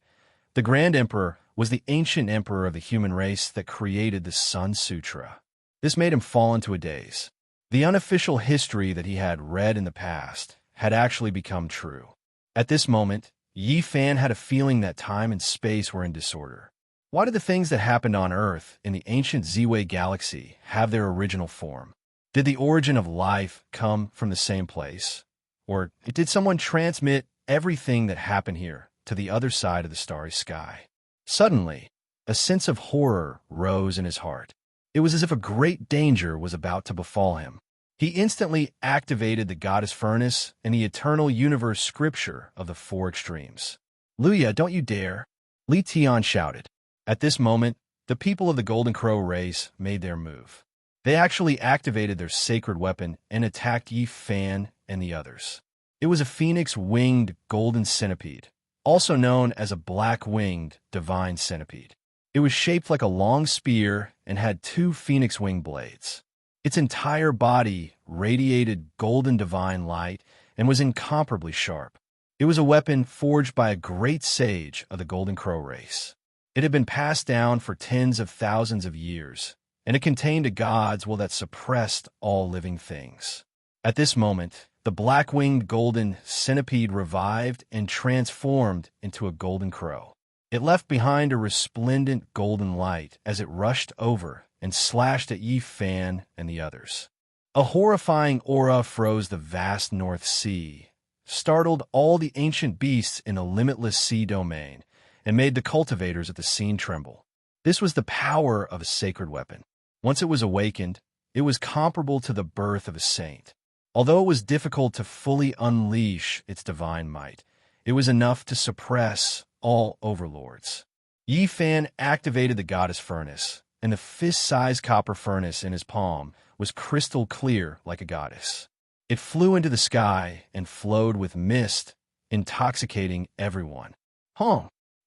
The Grand Emperor was the ancient emperor of the human race that created the Sun Sutra. This made him fall into a daze. The unofficial history that he had read in the past had actually become true. At this moment, Yi Fan had a feeling that time and space were in disorder. Why did the things that happened on Earth in the ancient Ziwei galaxy have their original form? Did the origin of life come from the same place? Or did someone transmit everything that happened here to the other side of the starry sky? Suddenly, a sense of horror rose in his heart. It was as if a great danger was about to befall him. He instantly activated the goddess furnace and the eternal universe scripture of the 4 extremes. "Luya, don't you dare!" Li Tian shouted. At this moment, the people of the Golden Crow race made their move. They actually activated their sacred weapon and attacked Yi Fan and the others. It was a phoenix-winged golden centipede, also known as a black-winged divine centipede. It was shaped like a long spear and had two phoenix wing blades. Its entire body radiated golden divine light and was incomparably sharp. It was a weapon forged by a great sage of the Golden Crow race. It had been passed down for tens of thousands of years, and it contained a god's will that suppressed all living things. At this moment, the black-winged golden centipede revived and transformed into a golden crow. It left behind a resplendent golden light as it rushed over and slashed at Yi Fan and the others. A horrifying aura froze the vast North Sea, startled all the ancient beasts in a limitless sea domain, and made the cultivators of the scene tremble. This was the power of a sacred weapon. Once it was awakened, it was comparable to the birth of a saint. Although it was difficult to fully unleash its divine might, it was enough to suppress all overlords. Yi Fan activated the goddess furnace, and the fist-sized copper furnace in his palm was crystal clear like a goddess. It flew into the sky and flowed with mist, intoxicating everyone.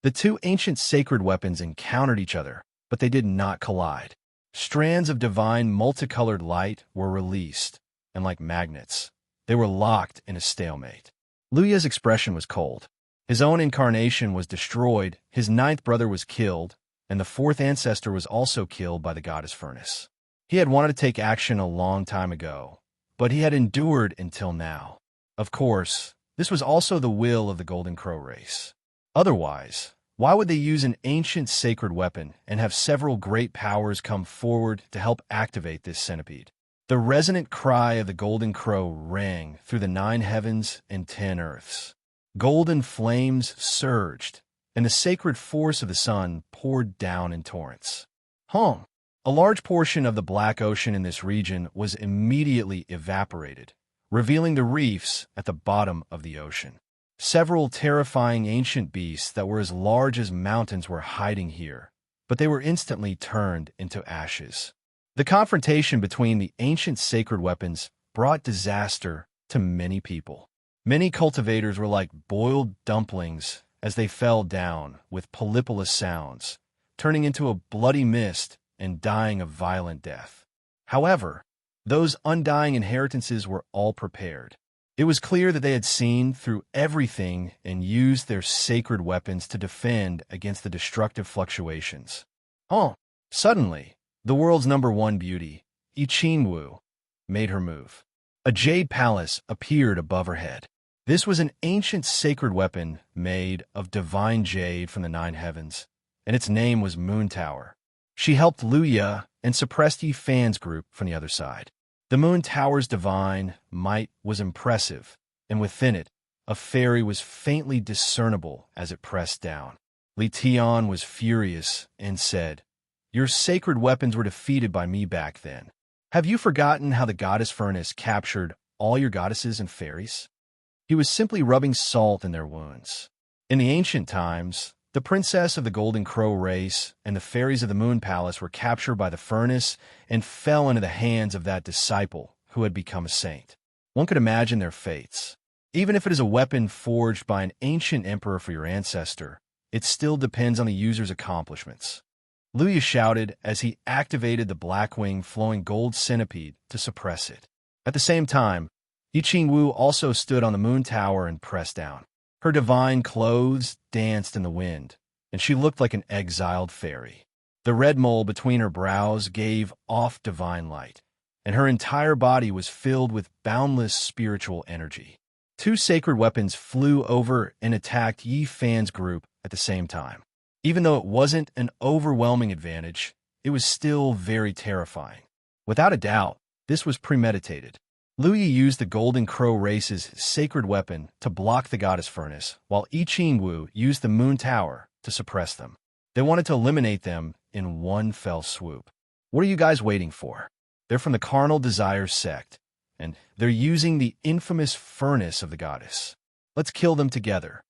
The two ancient sacred weapons encountered each other, but they did not collide. Strands of divine multicolored light were released, and like magnets, they were locked in a stalemate. Luya's expression was cold. His own incarnation was destroyed, his ninth brother was killed, and the fourth ancestor was also killed by the goddess furnace. He had wanted to take action a long time ago, but he had endured until now. Of course, this was also the will of the Golden Crow race. Otherwise, why would they use an ancient sacred weapon and have several great powers come forward to help activate this centipede? The resonant cry of the Golden Crow rang through the 9 heavens and 10 earths. Golden flames surged, and the sacred force of the sun poured down in torrents. A large portion of the Black Ocean in this region was immediately evaporated, revealing the reefs at the bottom of the ocean. Several terrifying ancient beasts that were as large as mountains were hiding here, but they were instantly turned into ashes. The confrontation between the ancient sacred weapons brought disaster to many people. Many cultivators were like boiled dumplings as they fell down with polypolous sounds, turning into a bloody mist and dying a violent death. However, those undying inheritances were all prepared. It was clear that they had seen through everything and used their sacred weapons to defend against the destructive fluctuations. Suddenly, the world's #1 beauty, Wu, made her move. A jade palace appeared above her head. This was an ancient sacred weapon made of divine jade from the 9 heavens, and its name was Moon Tower. She helped Luya and suppressed Yi Fan's group from the other side. The Moon Tower's divine might was impressive, and within it, a fairy was faintly discernible as it pressed down. Li Tian was furious and said, "Your sacred weapons were defeated by me back then. Have you forgotten how the goddess furnace captured all your goddesses and fairies?" He was simply rubbing salt in their wounds. In the ancient times, the princess of the Golden Crow race and the fairies of the Moon Palace were captured by the furnace and fell into the hands of that disciple who had become a saint. One could imagine their fates. Even if it is a weapon forged by an ancient emperor for your ancestor, it still depends on the user's accomplishments. Luya shouted as he activated the Blackwing flowing gold centipede to suppress it. At the same time, Wu also stood on the Moon Tower and pressed down. Her divine clothes danced in the wind, and she looked like an exiled fairy. The red mole between her brows gave off divine light, and her entire body was filled with boundless spiritual energy. 2 sacred weapons flew over and attacked Yi Fan's group at the same time. Even though it wasn't an overwhelming advantage, it was still very terrifying. Without a doubt, this was premeditated. Luya used the Golden Crow race's sacred weapon to block the goddess furnace, while Wu used the Moon Tower to suppress them. They wanted to eliminate them in one fell swoop. What are you guys waiting for? They're from the Carnal Desires sect, and they're using the infamous furnace of the goddess. Let's kill them together.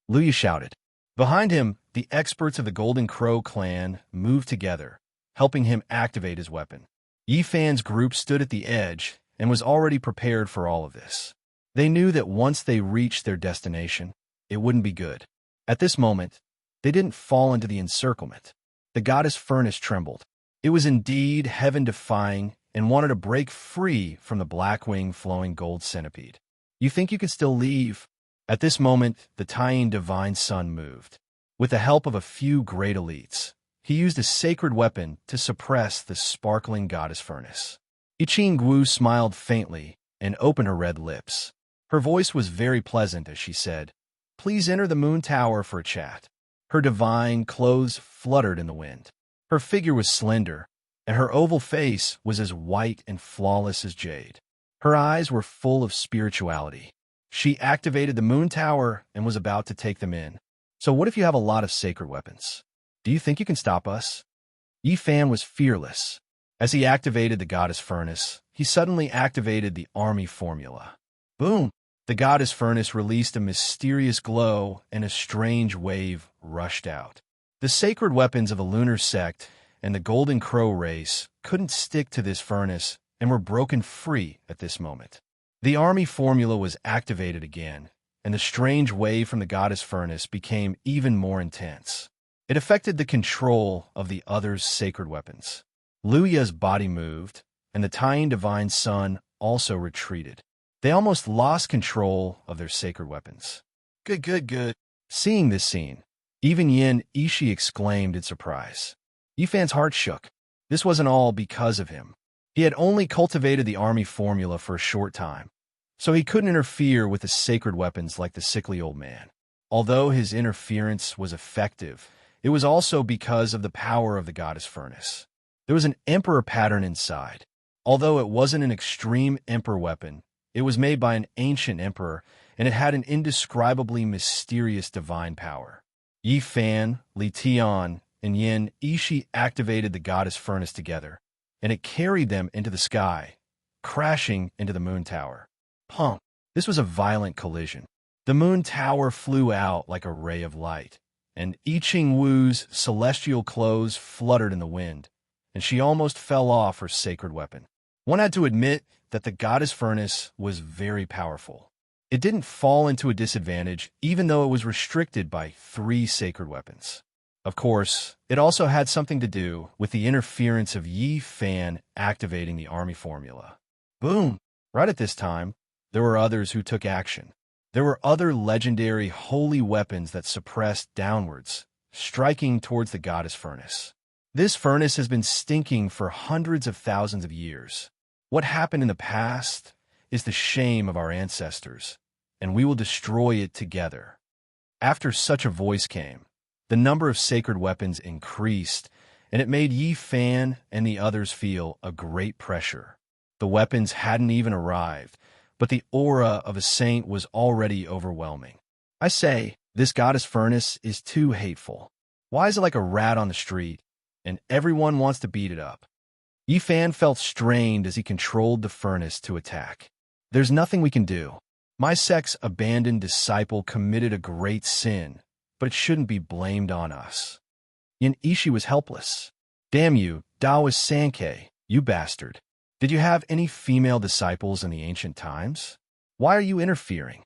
Luya shouted. Behind him, the experts of the Golden Crow clan moved together, helping him activate his weapon. Yi Fan's group stood at the edge and was already prepared for all of this. They knew that once they reached their destination, it wouldn't be good. At this moment, they didn't fall into the encirclement. The goddess Furnace trembled. It was indeed heaven-defying and wanted to break free from the black-winged flowing gold centipede. You think you can still leave? At this moment, the tying divine sun moved. With the help of a few great elites, he used a sacred weapon to suppress the sparkling goddess Furnace. Iching smiled faintly and opened her red lips. Her voice was very pleasant as she said, "Please enter the moon tower for a chat." Her divine clothes fluttered in the wind. Her figure was slender, and her oval face was as white and flawless as jade. Her eyes were full of spirituality. She activated the moon tower and was about to take them in. "So what if you have a lot of sacred weapons? Do you think you can stop us?" Yi Fan was fearless. As he activated the goddess Furnace, he suddenly activated the army formula. Boom! The goddess Furnace released a mysterious glow, and a strange wave rushed out. The sacred weapons of the lunar sect and the Golden Crow race couldn't stick to this furnace and were broken free at this moment. The army formula was activated again, and the strange wave from the goddess Furnace became even more intense. It affected the control of the others' sacred weapons. Luya's body moved, and the tying divine sun also retreated. They almost lost control of their sacred weapons. Good, good, good. Seeing this scene, even Yin Ishi exclaimed in surprise. Yifan's heart shook. This wasn't all because of him. He had only cultivated the army formula for a short time, so he couldn't interfere with the sacred weapons like the sickly old man. Although his interference was effective, it was also because of the power of the goddess Furnace. There was an emperor pattern inside. Although it wasn't an extreme emperor weapon, it was made by an ancient emperor, and it had an indescribably mysterious divine power. Yi Fan, Li Tian, and Yin Ishi activated the goddess Furnace together, and it carried them into the sky, crashing into the moon tower. Pump! This was a violent collision. The moon tower flew out like a ray of light, and Iching Wu's celestial clothes fluttered in the wind, and she almost fell off her sacred weapon. One had to admit that the goddess Furnace was very powerful. It didn't fall into a disadvantage, even though it was restricted by 3 sacred weapons. Of course, it also had something to do with the interference of Yi Fan activating the army formula. Boom! Right at this time, there were others who took action. There were other legendary holy weapons that suppressed downwards, striking towards the goddess Furnace. This furnace has been stinking for hundreds of thousands of years. What happened in the past is the shame of our ancestors, and we will destroy it together. After such a voice came, the number of sacred weapons increased, and it made Yi Fan and the others feel a great pressure. The weapons hadn't even arrived, but the aura of a saint was already overwhelming. I say, this goddess Furnace is too hateful. Why is it like a rat on the street, and everyone wants to beat it up? Yi Fan felt strained as he controlled the furnace to attack. There's nothing we can do. My sect's abandoned disciple committed a great sin, but it shouldn't be blamed on us. Yin Ishi was helpless. Damn you, Taoist Sankei, you bastard. Did you have any female disciples in the ancient times? Why are you interfering?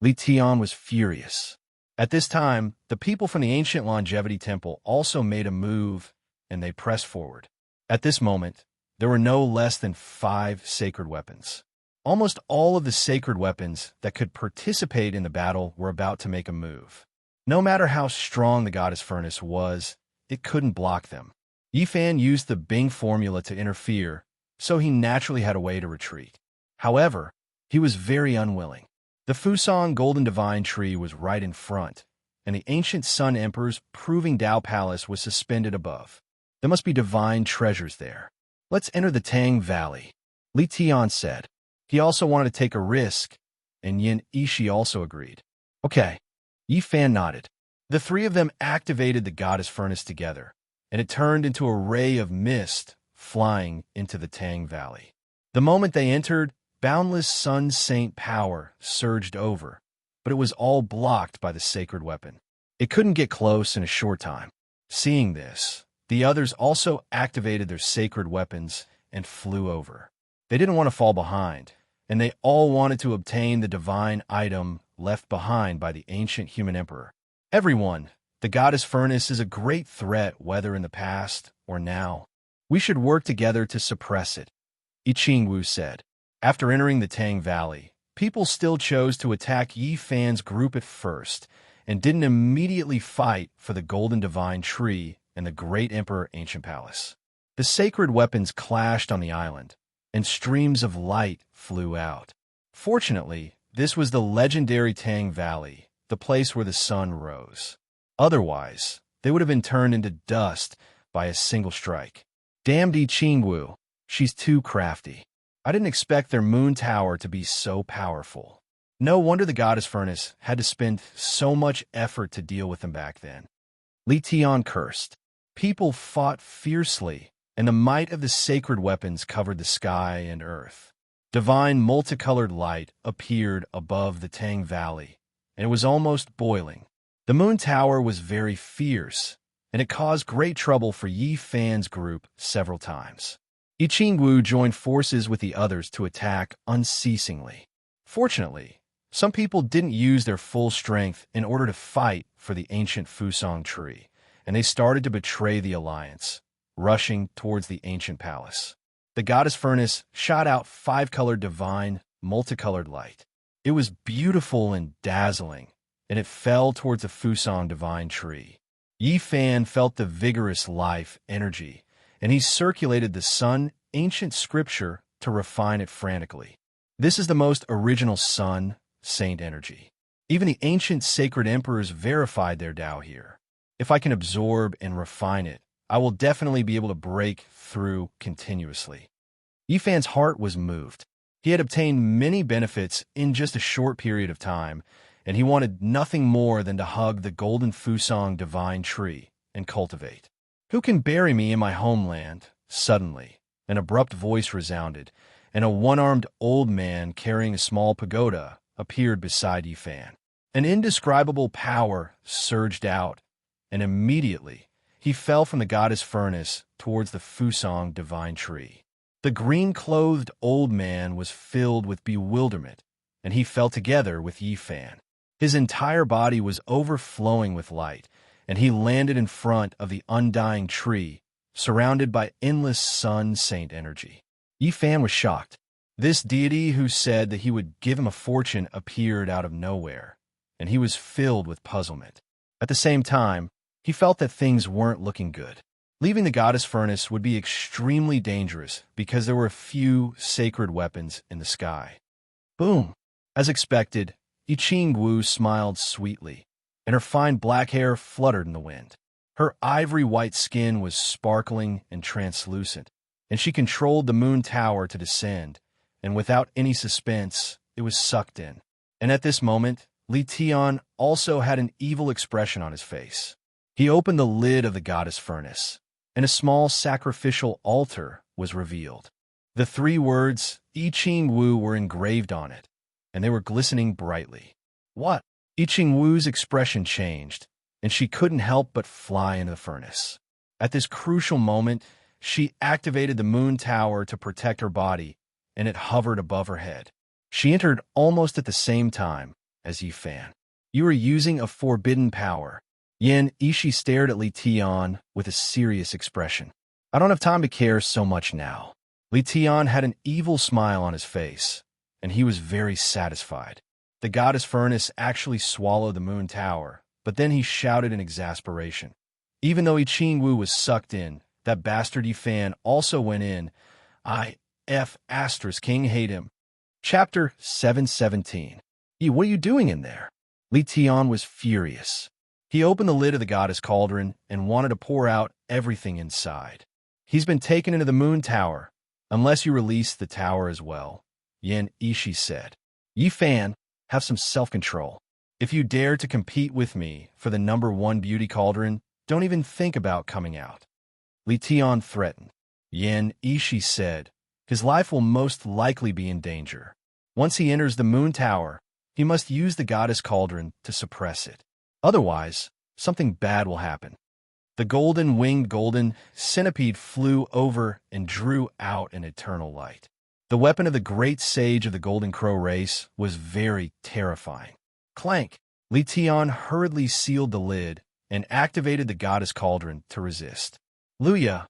Li Tian was furious. At this time, the people from the ancient longevity temple also made a move, and they pressed forward. At this moment, there were no less than 5 sacred weapons. Almost all of the sacred weapons that could participate in the battle were about to make a move. No matter how strong the goddess Furnace was, it couldn't block them. Yi Fan used the Bing formula to interfere, so he naturally had a way to retreat. However, he was very unwilling. The Fusang Golden Divine Tree was right in front, and the ancient Sun Emperor's Proving Tao Palace was suspended above. There must be divine treasures there. Let's enter the Tang Valley, Li Tian said. He also wanted to take a risk, and Yin Ishi also agreed. Okay. Yi Fan nodded. The 3 of them activated the goddess Furnace together, and it turned into a ray of mist flying into the Tang Valley. The moment they entered, boundless Sun Saint power surged over, but it was all blocked by the sacred weapon. It couldn't get close in a short time. Seeing this, the others also activated their sacred weapons and flew over. They didn't want to fall behind, and they all wanted to obtain the divine item left behind by the ancient human emperor. Everyone, The goddess furnace is a great threat whether in the past or now. We should work together to suppress it, Ichingwu said. After entering the Tang Valley, people still chose to attack Yi Fan's group at first and didn't immediately fight for the Golden Divine Tree and the Great Emperor Ancient Palace. The sacred weapons clashed on the island, and streams of light flew out. Fortunately, this was the legendary Tang Valley, the place where the sun rose. Otherwise, they would have been turned into dust by a single strike. Damned Ichingwu, she's too crafty. I didn't expect their moon tower to be so powerful. No wonder the goddess furnace had to spend so much effort to deal with them back then. Li Tian cursed. People fought fiercely, and the might of the sacred weapons covered the sky and earth. Divine multicolored light appeared above the Tang Valley, and it was almost boiling. The moon tower was very fierce, and it caused great trouble for Yi Fan's group several times. Ichingwu joined forces with the others to attack unceasingly. Fortunately, some people didn't use their full strength in order to fight for the ancient Fusang tree, and they started to betray the alliance, rushing towards the ancient palace. The goddess furnace shot out 5-colored divine, multicolored light. It was beautiful and dazzling, and it fell towards the Fusang divine tree. Yi Fan felt the vigorous life energy, and he circulated the sun ancient scripture to refine it frantically. This is the most original sun saint energy. Even the ancient sacred emperors verified their Tao here. If I can absorb and refine it, I will definitely be able to break through continuously. Yi Fan's heart was moved. He had obtained many benefits in just a short period of time, and he wanted nothing more than to hug the golden Fusang divine tree and cultivate. Who can bury me in my homeland? Suddenly, an abrupt voice resounded, and a one-armed old man carrying a small pagoda appeared beside Yi Fan. An indescribable power surged out, and immediately he fell from the goddess furnace towards the Fusang divine tree. The green-clothed old man was filled with bewilderment, and he fell together with Yi Fan. His entire body was overflowing with light, and he landed in front of the undying tree, surrounded by endless sun saint energy. Yi Fan was shocked. This deity who said that he would give him a fortune appeared out of nowhere, and he was filled with puzzlement. At the same time, he felt that things weren't looking good. Leaving the goddess furnace would be extremely dangerous because there were a few sacred weapons in the sky. Boom! As expected, Ichingwu smiled sweetly, and her fine black hair fluttered in the wind. Her ivory-white skin was sparkling and translucent, and she controlled the moon tower to descend, and without any suspense, it was sucked in. And at this moment, Li Tian also had an evil expression on his face. He opened the lid of the goddess furnace, and a small sacrificial altar was revealed. The 3 words, Ichingwu, were engraved on it, and they were glistening brightly. What? Ichingwu's expression changed, and she couldn't help but fly into the furnace. At this crucial moment, she activated the moon tower to protect her body, and it hovered above her head. She entered almost at the same time as Yi Fan. You are using a forbidden power. Yan Ishi stared at Li Tian with a serious expression. I don't have time to care so much now. Li Tian had an evil smile on his face, and he was very satisfied. The goddess furnace actually swallowed the moon tower, but then he shouted in exasperation. Even though Ichingwu was sucked in, that bastard Yi Fan also went in. King hate him. Chapter 717. What are you doing in there? Li Tian was furious. He opened the lid of the goddess cauldron and wanted to pour out everything inside. He's been taken into the moon tower, unless you release the tower as well, Yan Ishi said. Yi Fan, have some self-control. If you dare to compete with me for the #1 beauty cauldron, don't even think about coming out. Li Tian threatened. Yan Ishi said, his life will most likely be in danger. Once he enters the moon tower, he must use the goddess cauldron to suppress it. Otherwise, something bad will happen. The golden-winged golden centipede flew over and drew out an eternal light. The weapon of the great sage of the Golden Crow race was very terrifying. Clank! Li Tian hurriedly sealed the lid and activated the goddess cauldron to resist. Luya,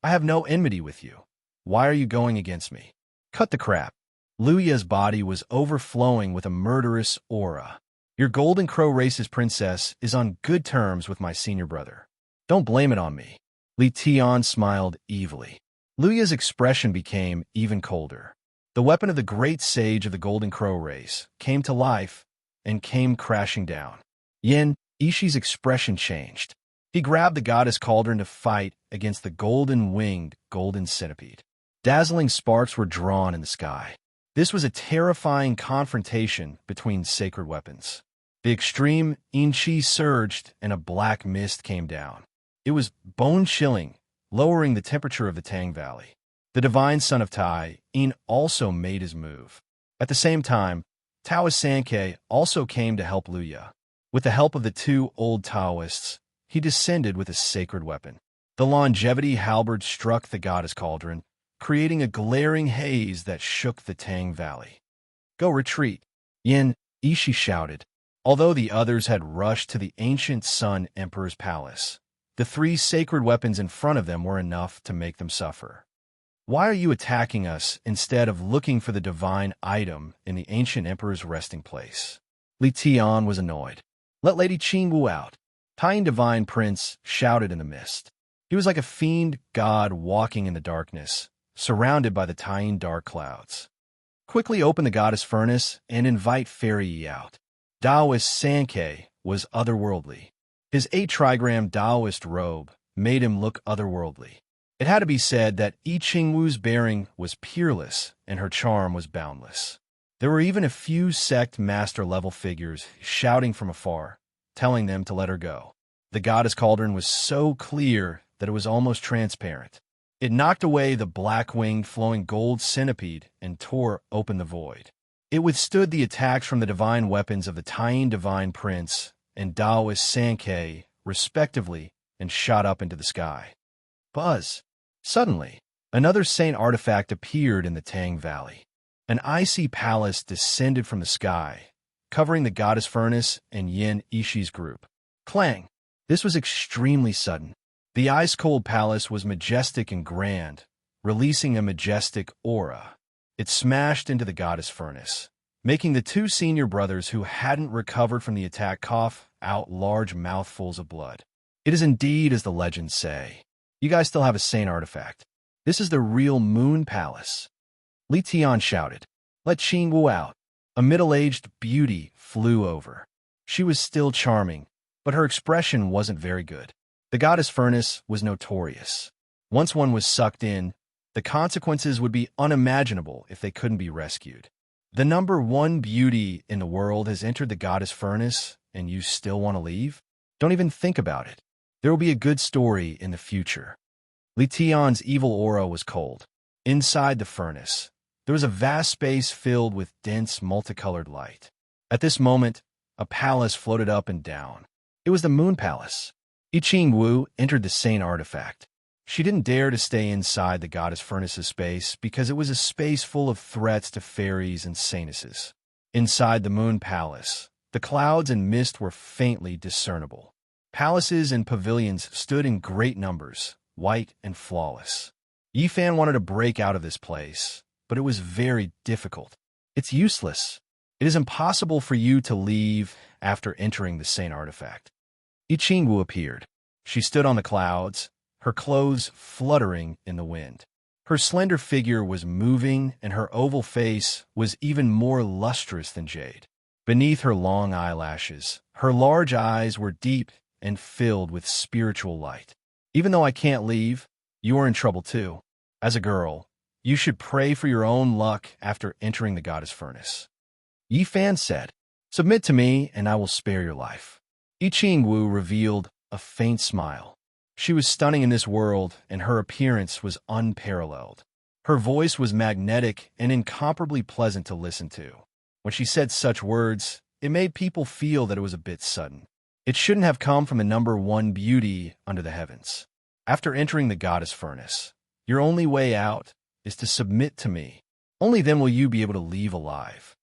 I have no enmity with you. Why are you going against me? Cut the crap. Luya's body was overflowing with a murderous aura. Your Golden Crow race's princess is on good terms with my senior brother. Don't blame it on me. Li Tian smiled evilly. Luya's expression became even colder. The weapon of the great sage of the Golden Crow race came to life and came crashing down. Yin Ishi's expression changed. He grabbed the goddess cauldron to fight against the golden-winged golden centipede. Dazzling sparks were drawn in the sky. This was a terrifying confrontation between sacred weapons. The extreme Inchi surged and a black mist came down. It was bone-chilling, lowering the temperature of the Tang Valley. The divine son of Tai, In, also made his move. At the same time, Taoist Sankei also came to help Luya. With the help of the two old Taoists, he descended with a sacred weapon. The longevity halberd struck the goddess cauldron, creating a glaring haze that shook the Tang Valley. Go retreat, Yin Ishi shouted. Although the others had rushed to the ancient Sun Emperor's palace, the three sacred weapons in front of them were enough to make them suffer. Why are you attacking us instead of looking for the divine item in the ancient emperor's resting place? Li Tian was annoyed. Let Lady Qingwu out. Taiyin Divine Prince shouted in the mist. He was like a fiend god walking in the darkness, surrounded by the Taiyin dark clouds. Quickly open the goddess furnace and invite Fairy Yi out. Taoist Sankei was otherworldly. His 8-trigram Taoist robe made him look otherworldly. It had to be said that Yi Qingwu's bearing was peerless and her charm was boundless. There were even a few sect master-level figures shouting from afar, telling them to let her go. The goddess cauldron was so clear that it was almost transparent. It knocked away the black-winged flowing gold centipede and tore open the void. It withstood the attacks from the divine weapons of the Taiyin Divine Prince and Taoist Sankei, respectively, and shot up into the sky. Buzz! Suddenly, another saint artifact appeared in the Tang Valley. An icy palace descended from the sky, covering the goddess furnace and Yin Ishi's group. Clang! This was extremely sudden. The ice-cold palace was majestic and grand, releasing a majestic aura. It smashed into the goddess furnace, making the two senior brothers who hadn't recovered from the attack cough out large mouthfuls of blood. It is indeed as the legends say. You guys still have a saint artifact. This is the real Moon Palace. Li Tian shouted. Let Qingwu out. A middle-aged beauty flew over. She was still charming, but her expression wasn't very good. The goddess furnace was notorious. Once one was sucked in, the consequences would be unimaginable if they couldn't be rescued. The number one beauty in the world has entered the goddess furnace, and you still want to leave? Don't even think about it. There will be a good story in the future. Li Tian's evil aura was cold. Inside the furnace, there was a vast space filled with dense, multicolored light. At this moment, a palace floated up and down. It was the Moon Palace. Yi Qingwu entered the saint artifact. She didn't dare to stay inside the goddess furnace's space because it was a space full of threats to fairies and saintesses. Inside the Moon Palace, the clouds and mist were faintly discernible. Palaces and pavilions stood in great numbers, white and flawless. Yifan wanted to break out of this place, but it was very difficult. It's useless. It is impossible for you to leave after entering the saint artifact. Yi Qingwu appeared. She stood on the clouds, her clothes fluttering in the wind. Her slender figure was moving, and her oval face was even more lustrous than jade. Beneath her long eyelashes, her large eyes were deep and filled with spiritual light. Even though I can't leave, you are in trouble too. As a girl, you should pray for your own luck after entering the goddess furnace. Yifan said, Submit to me, and I will spare your life. Yi Qingwu revealed a faint smile. She was stunning in this world, and her appearance was unparalleled. Her voice was magnetic and incomparably pleasant to listen to. When she said such words, it made people feel that it was a bit sudden. It shouldn't have come from the number one beauty under the heavens. After entering the goddess furnace, your only way out is to submit to me. Only then will you be able to leave alive.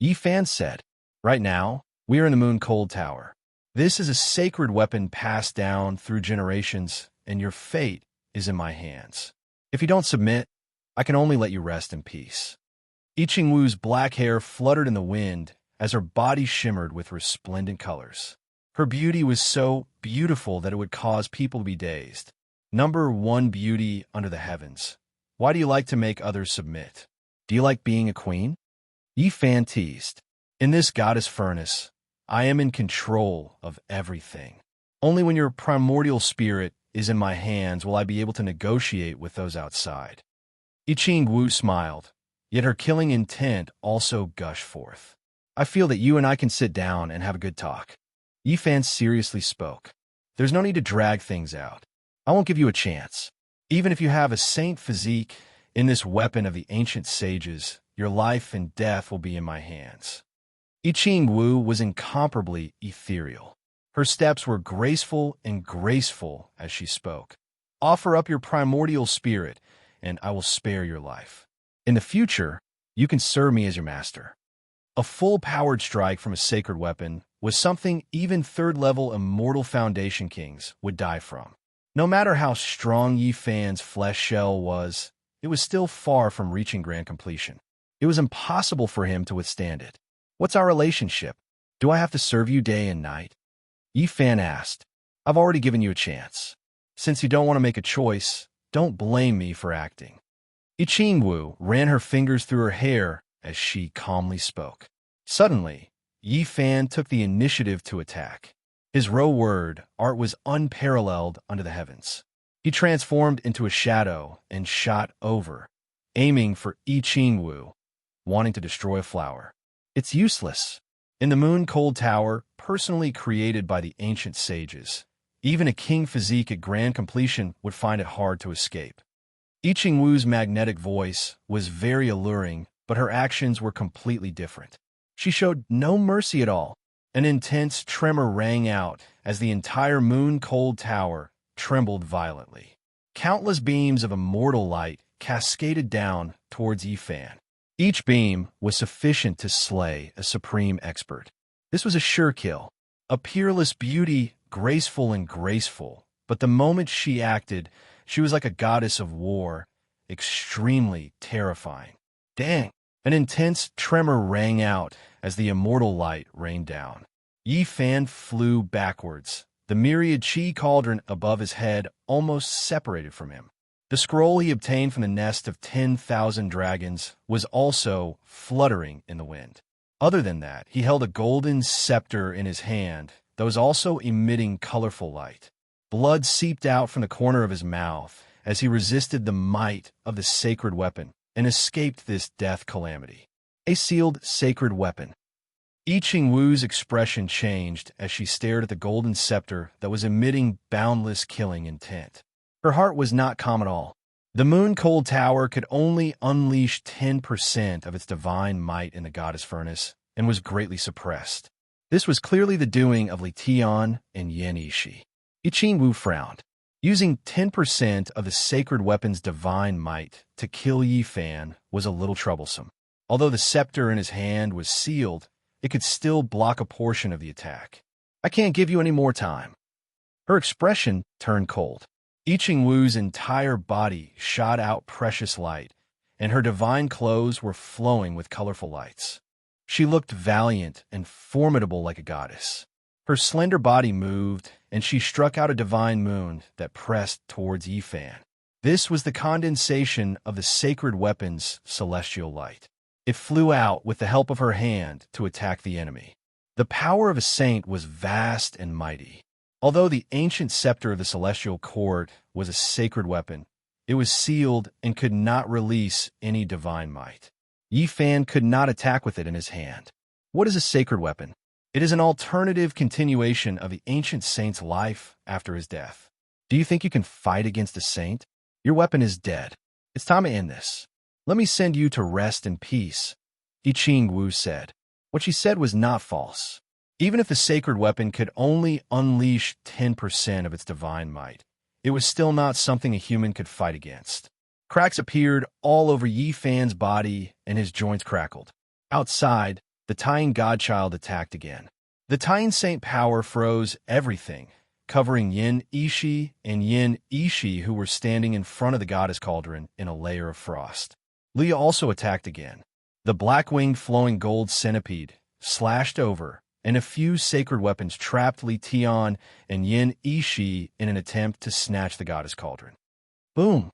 Yifan said, Right now, we are in the Moon Cold Tower. This is a sacred weapon passed down through generations, and your fate is in my hands. If you don't submit, I can only let you rest in peace." I Ching-Wu's black hair fluttered in the wind as her body shimmered with resplendent colors. Her beauty was so beautiful that it would cause people to be dazed. Number one beauty under the heavens. Why do you like to make others submit? Do you like being a queen? Yi Fan teased. In this goddess furnace, I am in control of everything. Only when your primordial spirit is in my hands will I be able to negotiate with those outside. I Ching-Wu smiled, yet her killing intent also gushed forth. I feel that you and I can sit down and have a good talk. Yi Fan seriously spoke. There's no need to drag things out. I won't give you a chance. Even if you have a saint physique in this weapon of the ancient sages, your life and death will be in my hands. I Ching-Wu was incomparably ethereal. Her steps were graceful and graceful as she spoke. Offer up your primordial spirit, and I will spare your life. In the future, you can serve me as your master. A full-powered strike from a sacred weapon was something even third-level immortal Foundation Kings would die from. No matter how strong Yi Fan's flesh shell was, it was still far from reaching grand completion. It was impossible for him to withstand it. What's our relationship? Do I have to serve you day and night? Yi Fan asked. I've already given you a chance. Since you don't want to make a choice, don't blame me for acting. I Ching-Wu ran her fingers through her hair as she calmly spoke. Suddenly, Yi Fan took the initiative to attack. His raw word art was unparalleled under the heavens. He transformed into a shadow and shot over, aiming for I Ching-Wu, wanting to destroy a flower. It's useless. In the moon-cold tower, personally created by the ancient sages, even a king physique at grand completion would find it hard to escape. I Ching-Wu's magnetic voice was very alluring, but her actions were completely different. She showed no mercy at all. An intense tremor rang out as the entire moon-cold tower trembled violently. Countless beams of immortal light cascaded down towards Yi Fan. Each beam was sufficient to slay a supreme expert. This was a sure kill. A peerless beauty, graceful and graceful, but the moment she acted, she was like a goddess of war, extremely terrifying. Dang! An intense tremor rang out as the immortal light rained down. Yi Fan flew backwards, the myriad chi cauldron above his head almost separated from him. The scroll he obtained from the nest of 10,000 dragons was also fluttering in the wind. Other than that, he held a golden scepter in his hand that was also emitting colorful light. Blood seeped out from the corner of his mouth as he resisted the might of the sacred weapon and escaped this death calamity. A sealed sacred weapon. I Ching-Wu's expression changed as she stared at the golden scepter that was emitting boundless killing intent. Her heart was not calm at all. The moon-cold tower could only unleash 10% of its divine might in the goddess furnace and was greatly suppressed. This was clearly the doing of Li Tian and Yan Yishi. I Ching-Wu frowned. Using 10% of the sacred weapon's divine might to kill Yi Fan was a little troublesome. Although the scepter in his hand was sealed, it could still block a portion of the attack. I can't give you any more time. Her expression turned cold. I Ching-Wu's entire body shot out precious light, and her divine clothes were flowing with colorful lights. She looked valiant and formidable like a goddess. Her slender body moved, and she struck out a divine moon that pressed towards Yi Fan. This was the condensation of the sacred weapon's celestial light. It flew out with the help of her hand to attack the enemy. The power of a saint was vast and mighty. Although the ancient scepter of the celestial court was a sacred weapon, it was sealed and could not release any divine might. Yi Fan could not attack with it in his hand. What is a sacred weapon? It is an alternative continuation of the ancient saint's life after his death. Do you think you can fight against a saint? Your weapon is dead. It's time to end this. Let me send you to rest in peace, I Ching-Wu said. What she said was not false. Even if the sacred weapon could only unleash 10% of its divine might, it was still not something a human could fight against. Cracks appeared all over Yi Fan's body and his joints crackled. Outside, the Tying Godchild attacked again. The Tian Saint power froze everything, covering Yin Ishi and Yin Ishi, who were standing in front of the goddess cauldron in a layer of frost. Li also attacked again. The black-winged flowing gold centipede slashed over, and a few sacred weapons trapped Li Tian and Yin Ishi in an attempt to snatch the goddess cauldron. Boom!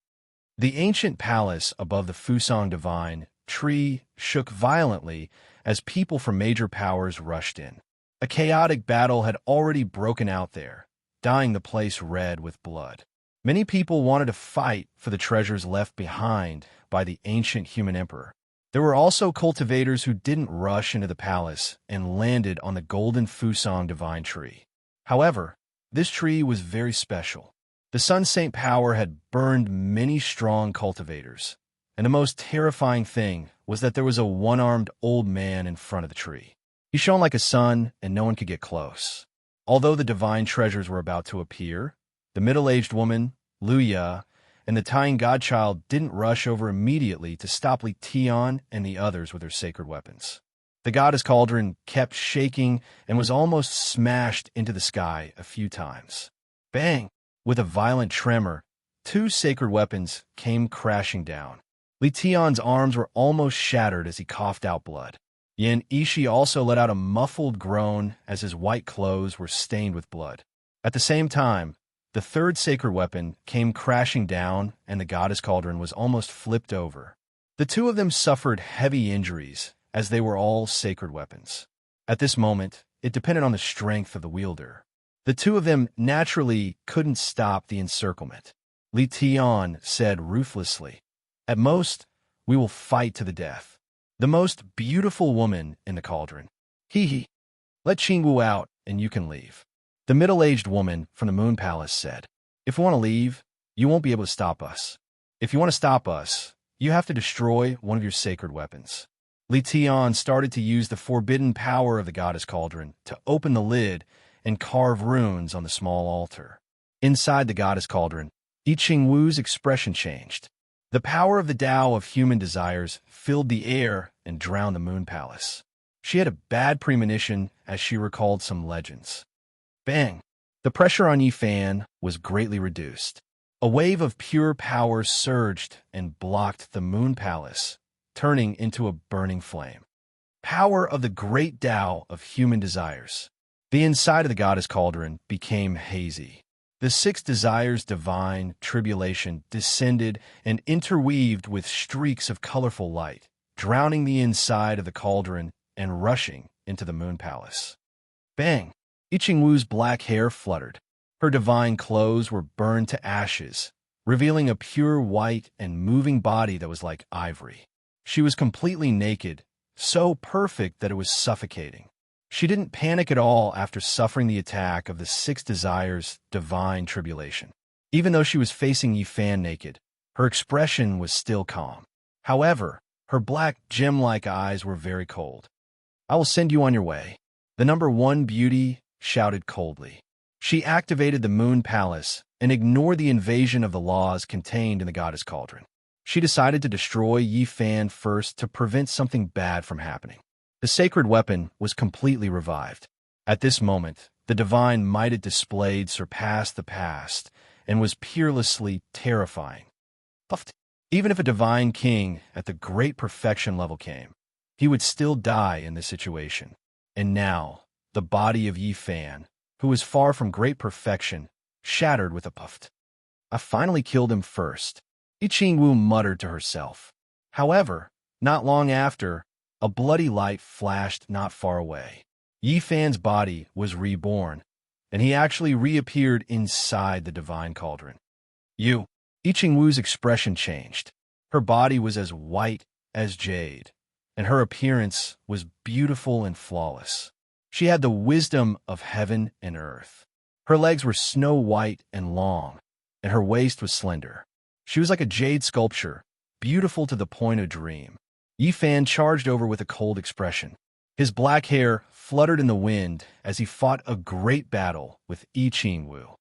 The ancient palace above the Fusang Divine tree shook violently as people from major powers rushed in. A chaotic battle had already broken out there, dyeing the place red with blood. Many people wanted to fight for the treasures left behind by the ancient human emperor. There were also cultivators who didn't rush into the palace and landed on the golden Fusang Divine tree. However, this tree was very special. The Sun Saint power had burned many strong cultivators, and the most terrifying thing was that there was a one-armed old man in front of the tree. He shone like a sun, and no one could get close. Although the divine treasures were about to appear, the middle-aged woman, Luya, and the Tian godchild didn't rush over immediately to stop Li Tian and the others with their sacred weapons. The goddess cauldron kept shaking and was almost smashed into the sky a few times. Bang! With a violent tremor, two sacred weapons came crashing down. Li Tian's arms were almost shattered as he coughed out blood. Yin Ishi also let out a muffled groan as his white clothes were stained with blood. At the same time, the third sacred weapon came crashing down and the goddess cauldron was almost flipped over. The two of them suffered heavy injuries as they were all sacred weapons. At this moment, it depended on the strength of the wielder. The two of them naturally couldn't stop the encirclement. Li Tian said ruthlessly, "At most, we will fight to the death. The most beautiful woman in the cauldron. Hee. Let Qingwu out and you can leave." The middle-aged woman from the Moon Palace said, "If we want to leave, you won't be able to stop us. If you want to stop us, you have to destroy one of your sacred weapons." Li Tian started to use the forbidden power of the goddess cauldron to open the lid and carve runes on the small altar. Inside the goddess cauldron, Yi Qingwu's expression changed. The power of the Tao of human desires filled the air and drowned the Moon Palace. She had a bad premonition as she recalled some legends. Bang! The pressure on Yi Fan was greatly reduced. A wave of pure power surged and blocked the Moon Palace, turning into a burning flame. Power of the great Tao of human desires. The inside of the goddess cauldron became hazy. The six desires divine tribulation descended and interweaved with streaks of colorful light, drowning the inside of the cauldron and rushing into the Moon Palace. Bang! Yi Qingwu's black hair fluttered. Her divine clothes were burned to ashes, revealing a pure white and moving body that was like ivory. She was completely naked, so perfect that it was suffocating. She didn't panic at all after suffering the attack of the six desires' divine tribulation. Even though she was facing Yi Fan naked, her expression was still calm. However, her black gem-like eyes were very cold. "I will send you on your way," the number one beauty shouted coldly. She activated the Moon Palace and ignored the invasion of the laws contained in the goddess cauldron. She decided to destroy Yi Fan first to prevent something bad from happening. The sacred weapon was completely revived. At this moment, the divine might it displayed surpassed the past and was peerlessly terrifying. Puffed. Even if a divine king at the great perfection level came, he would still die in this situation. And now, the body of Yi Fan, who was far from great perfection, shattered with a puff. "I finally killed him first," Yi Qingwu muttered to herself. However, not long after, a bloody light flashed not far away. Yi Fan's body was reborn, and he actually reappeared inside the divine cauldron. Yi Qingwu's expression changed. Her body was as white as jade, and her appearance was beautiful and flawless. She had the wisdom of heaven and earth. Her legs were snow white and long, and her waist was slender. She was like a jade sculpture, beautiful to the point of dream. Yi Fan charged over with a cold expression. His black hair fluttered in the wind as he fought a great battle with Yi Qingwu.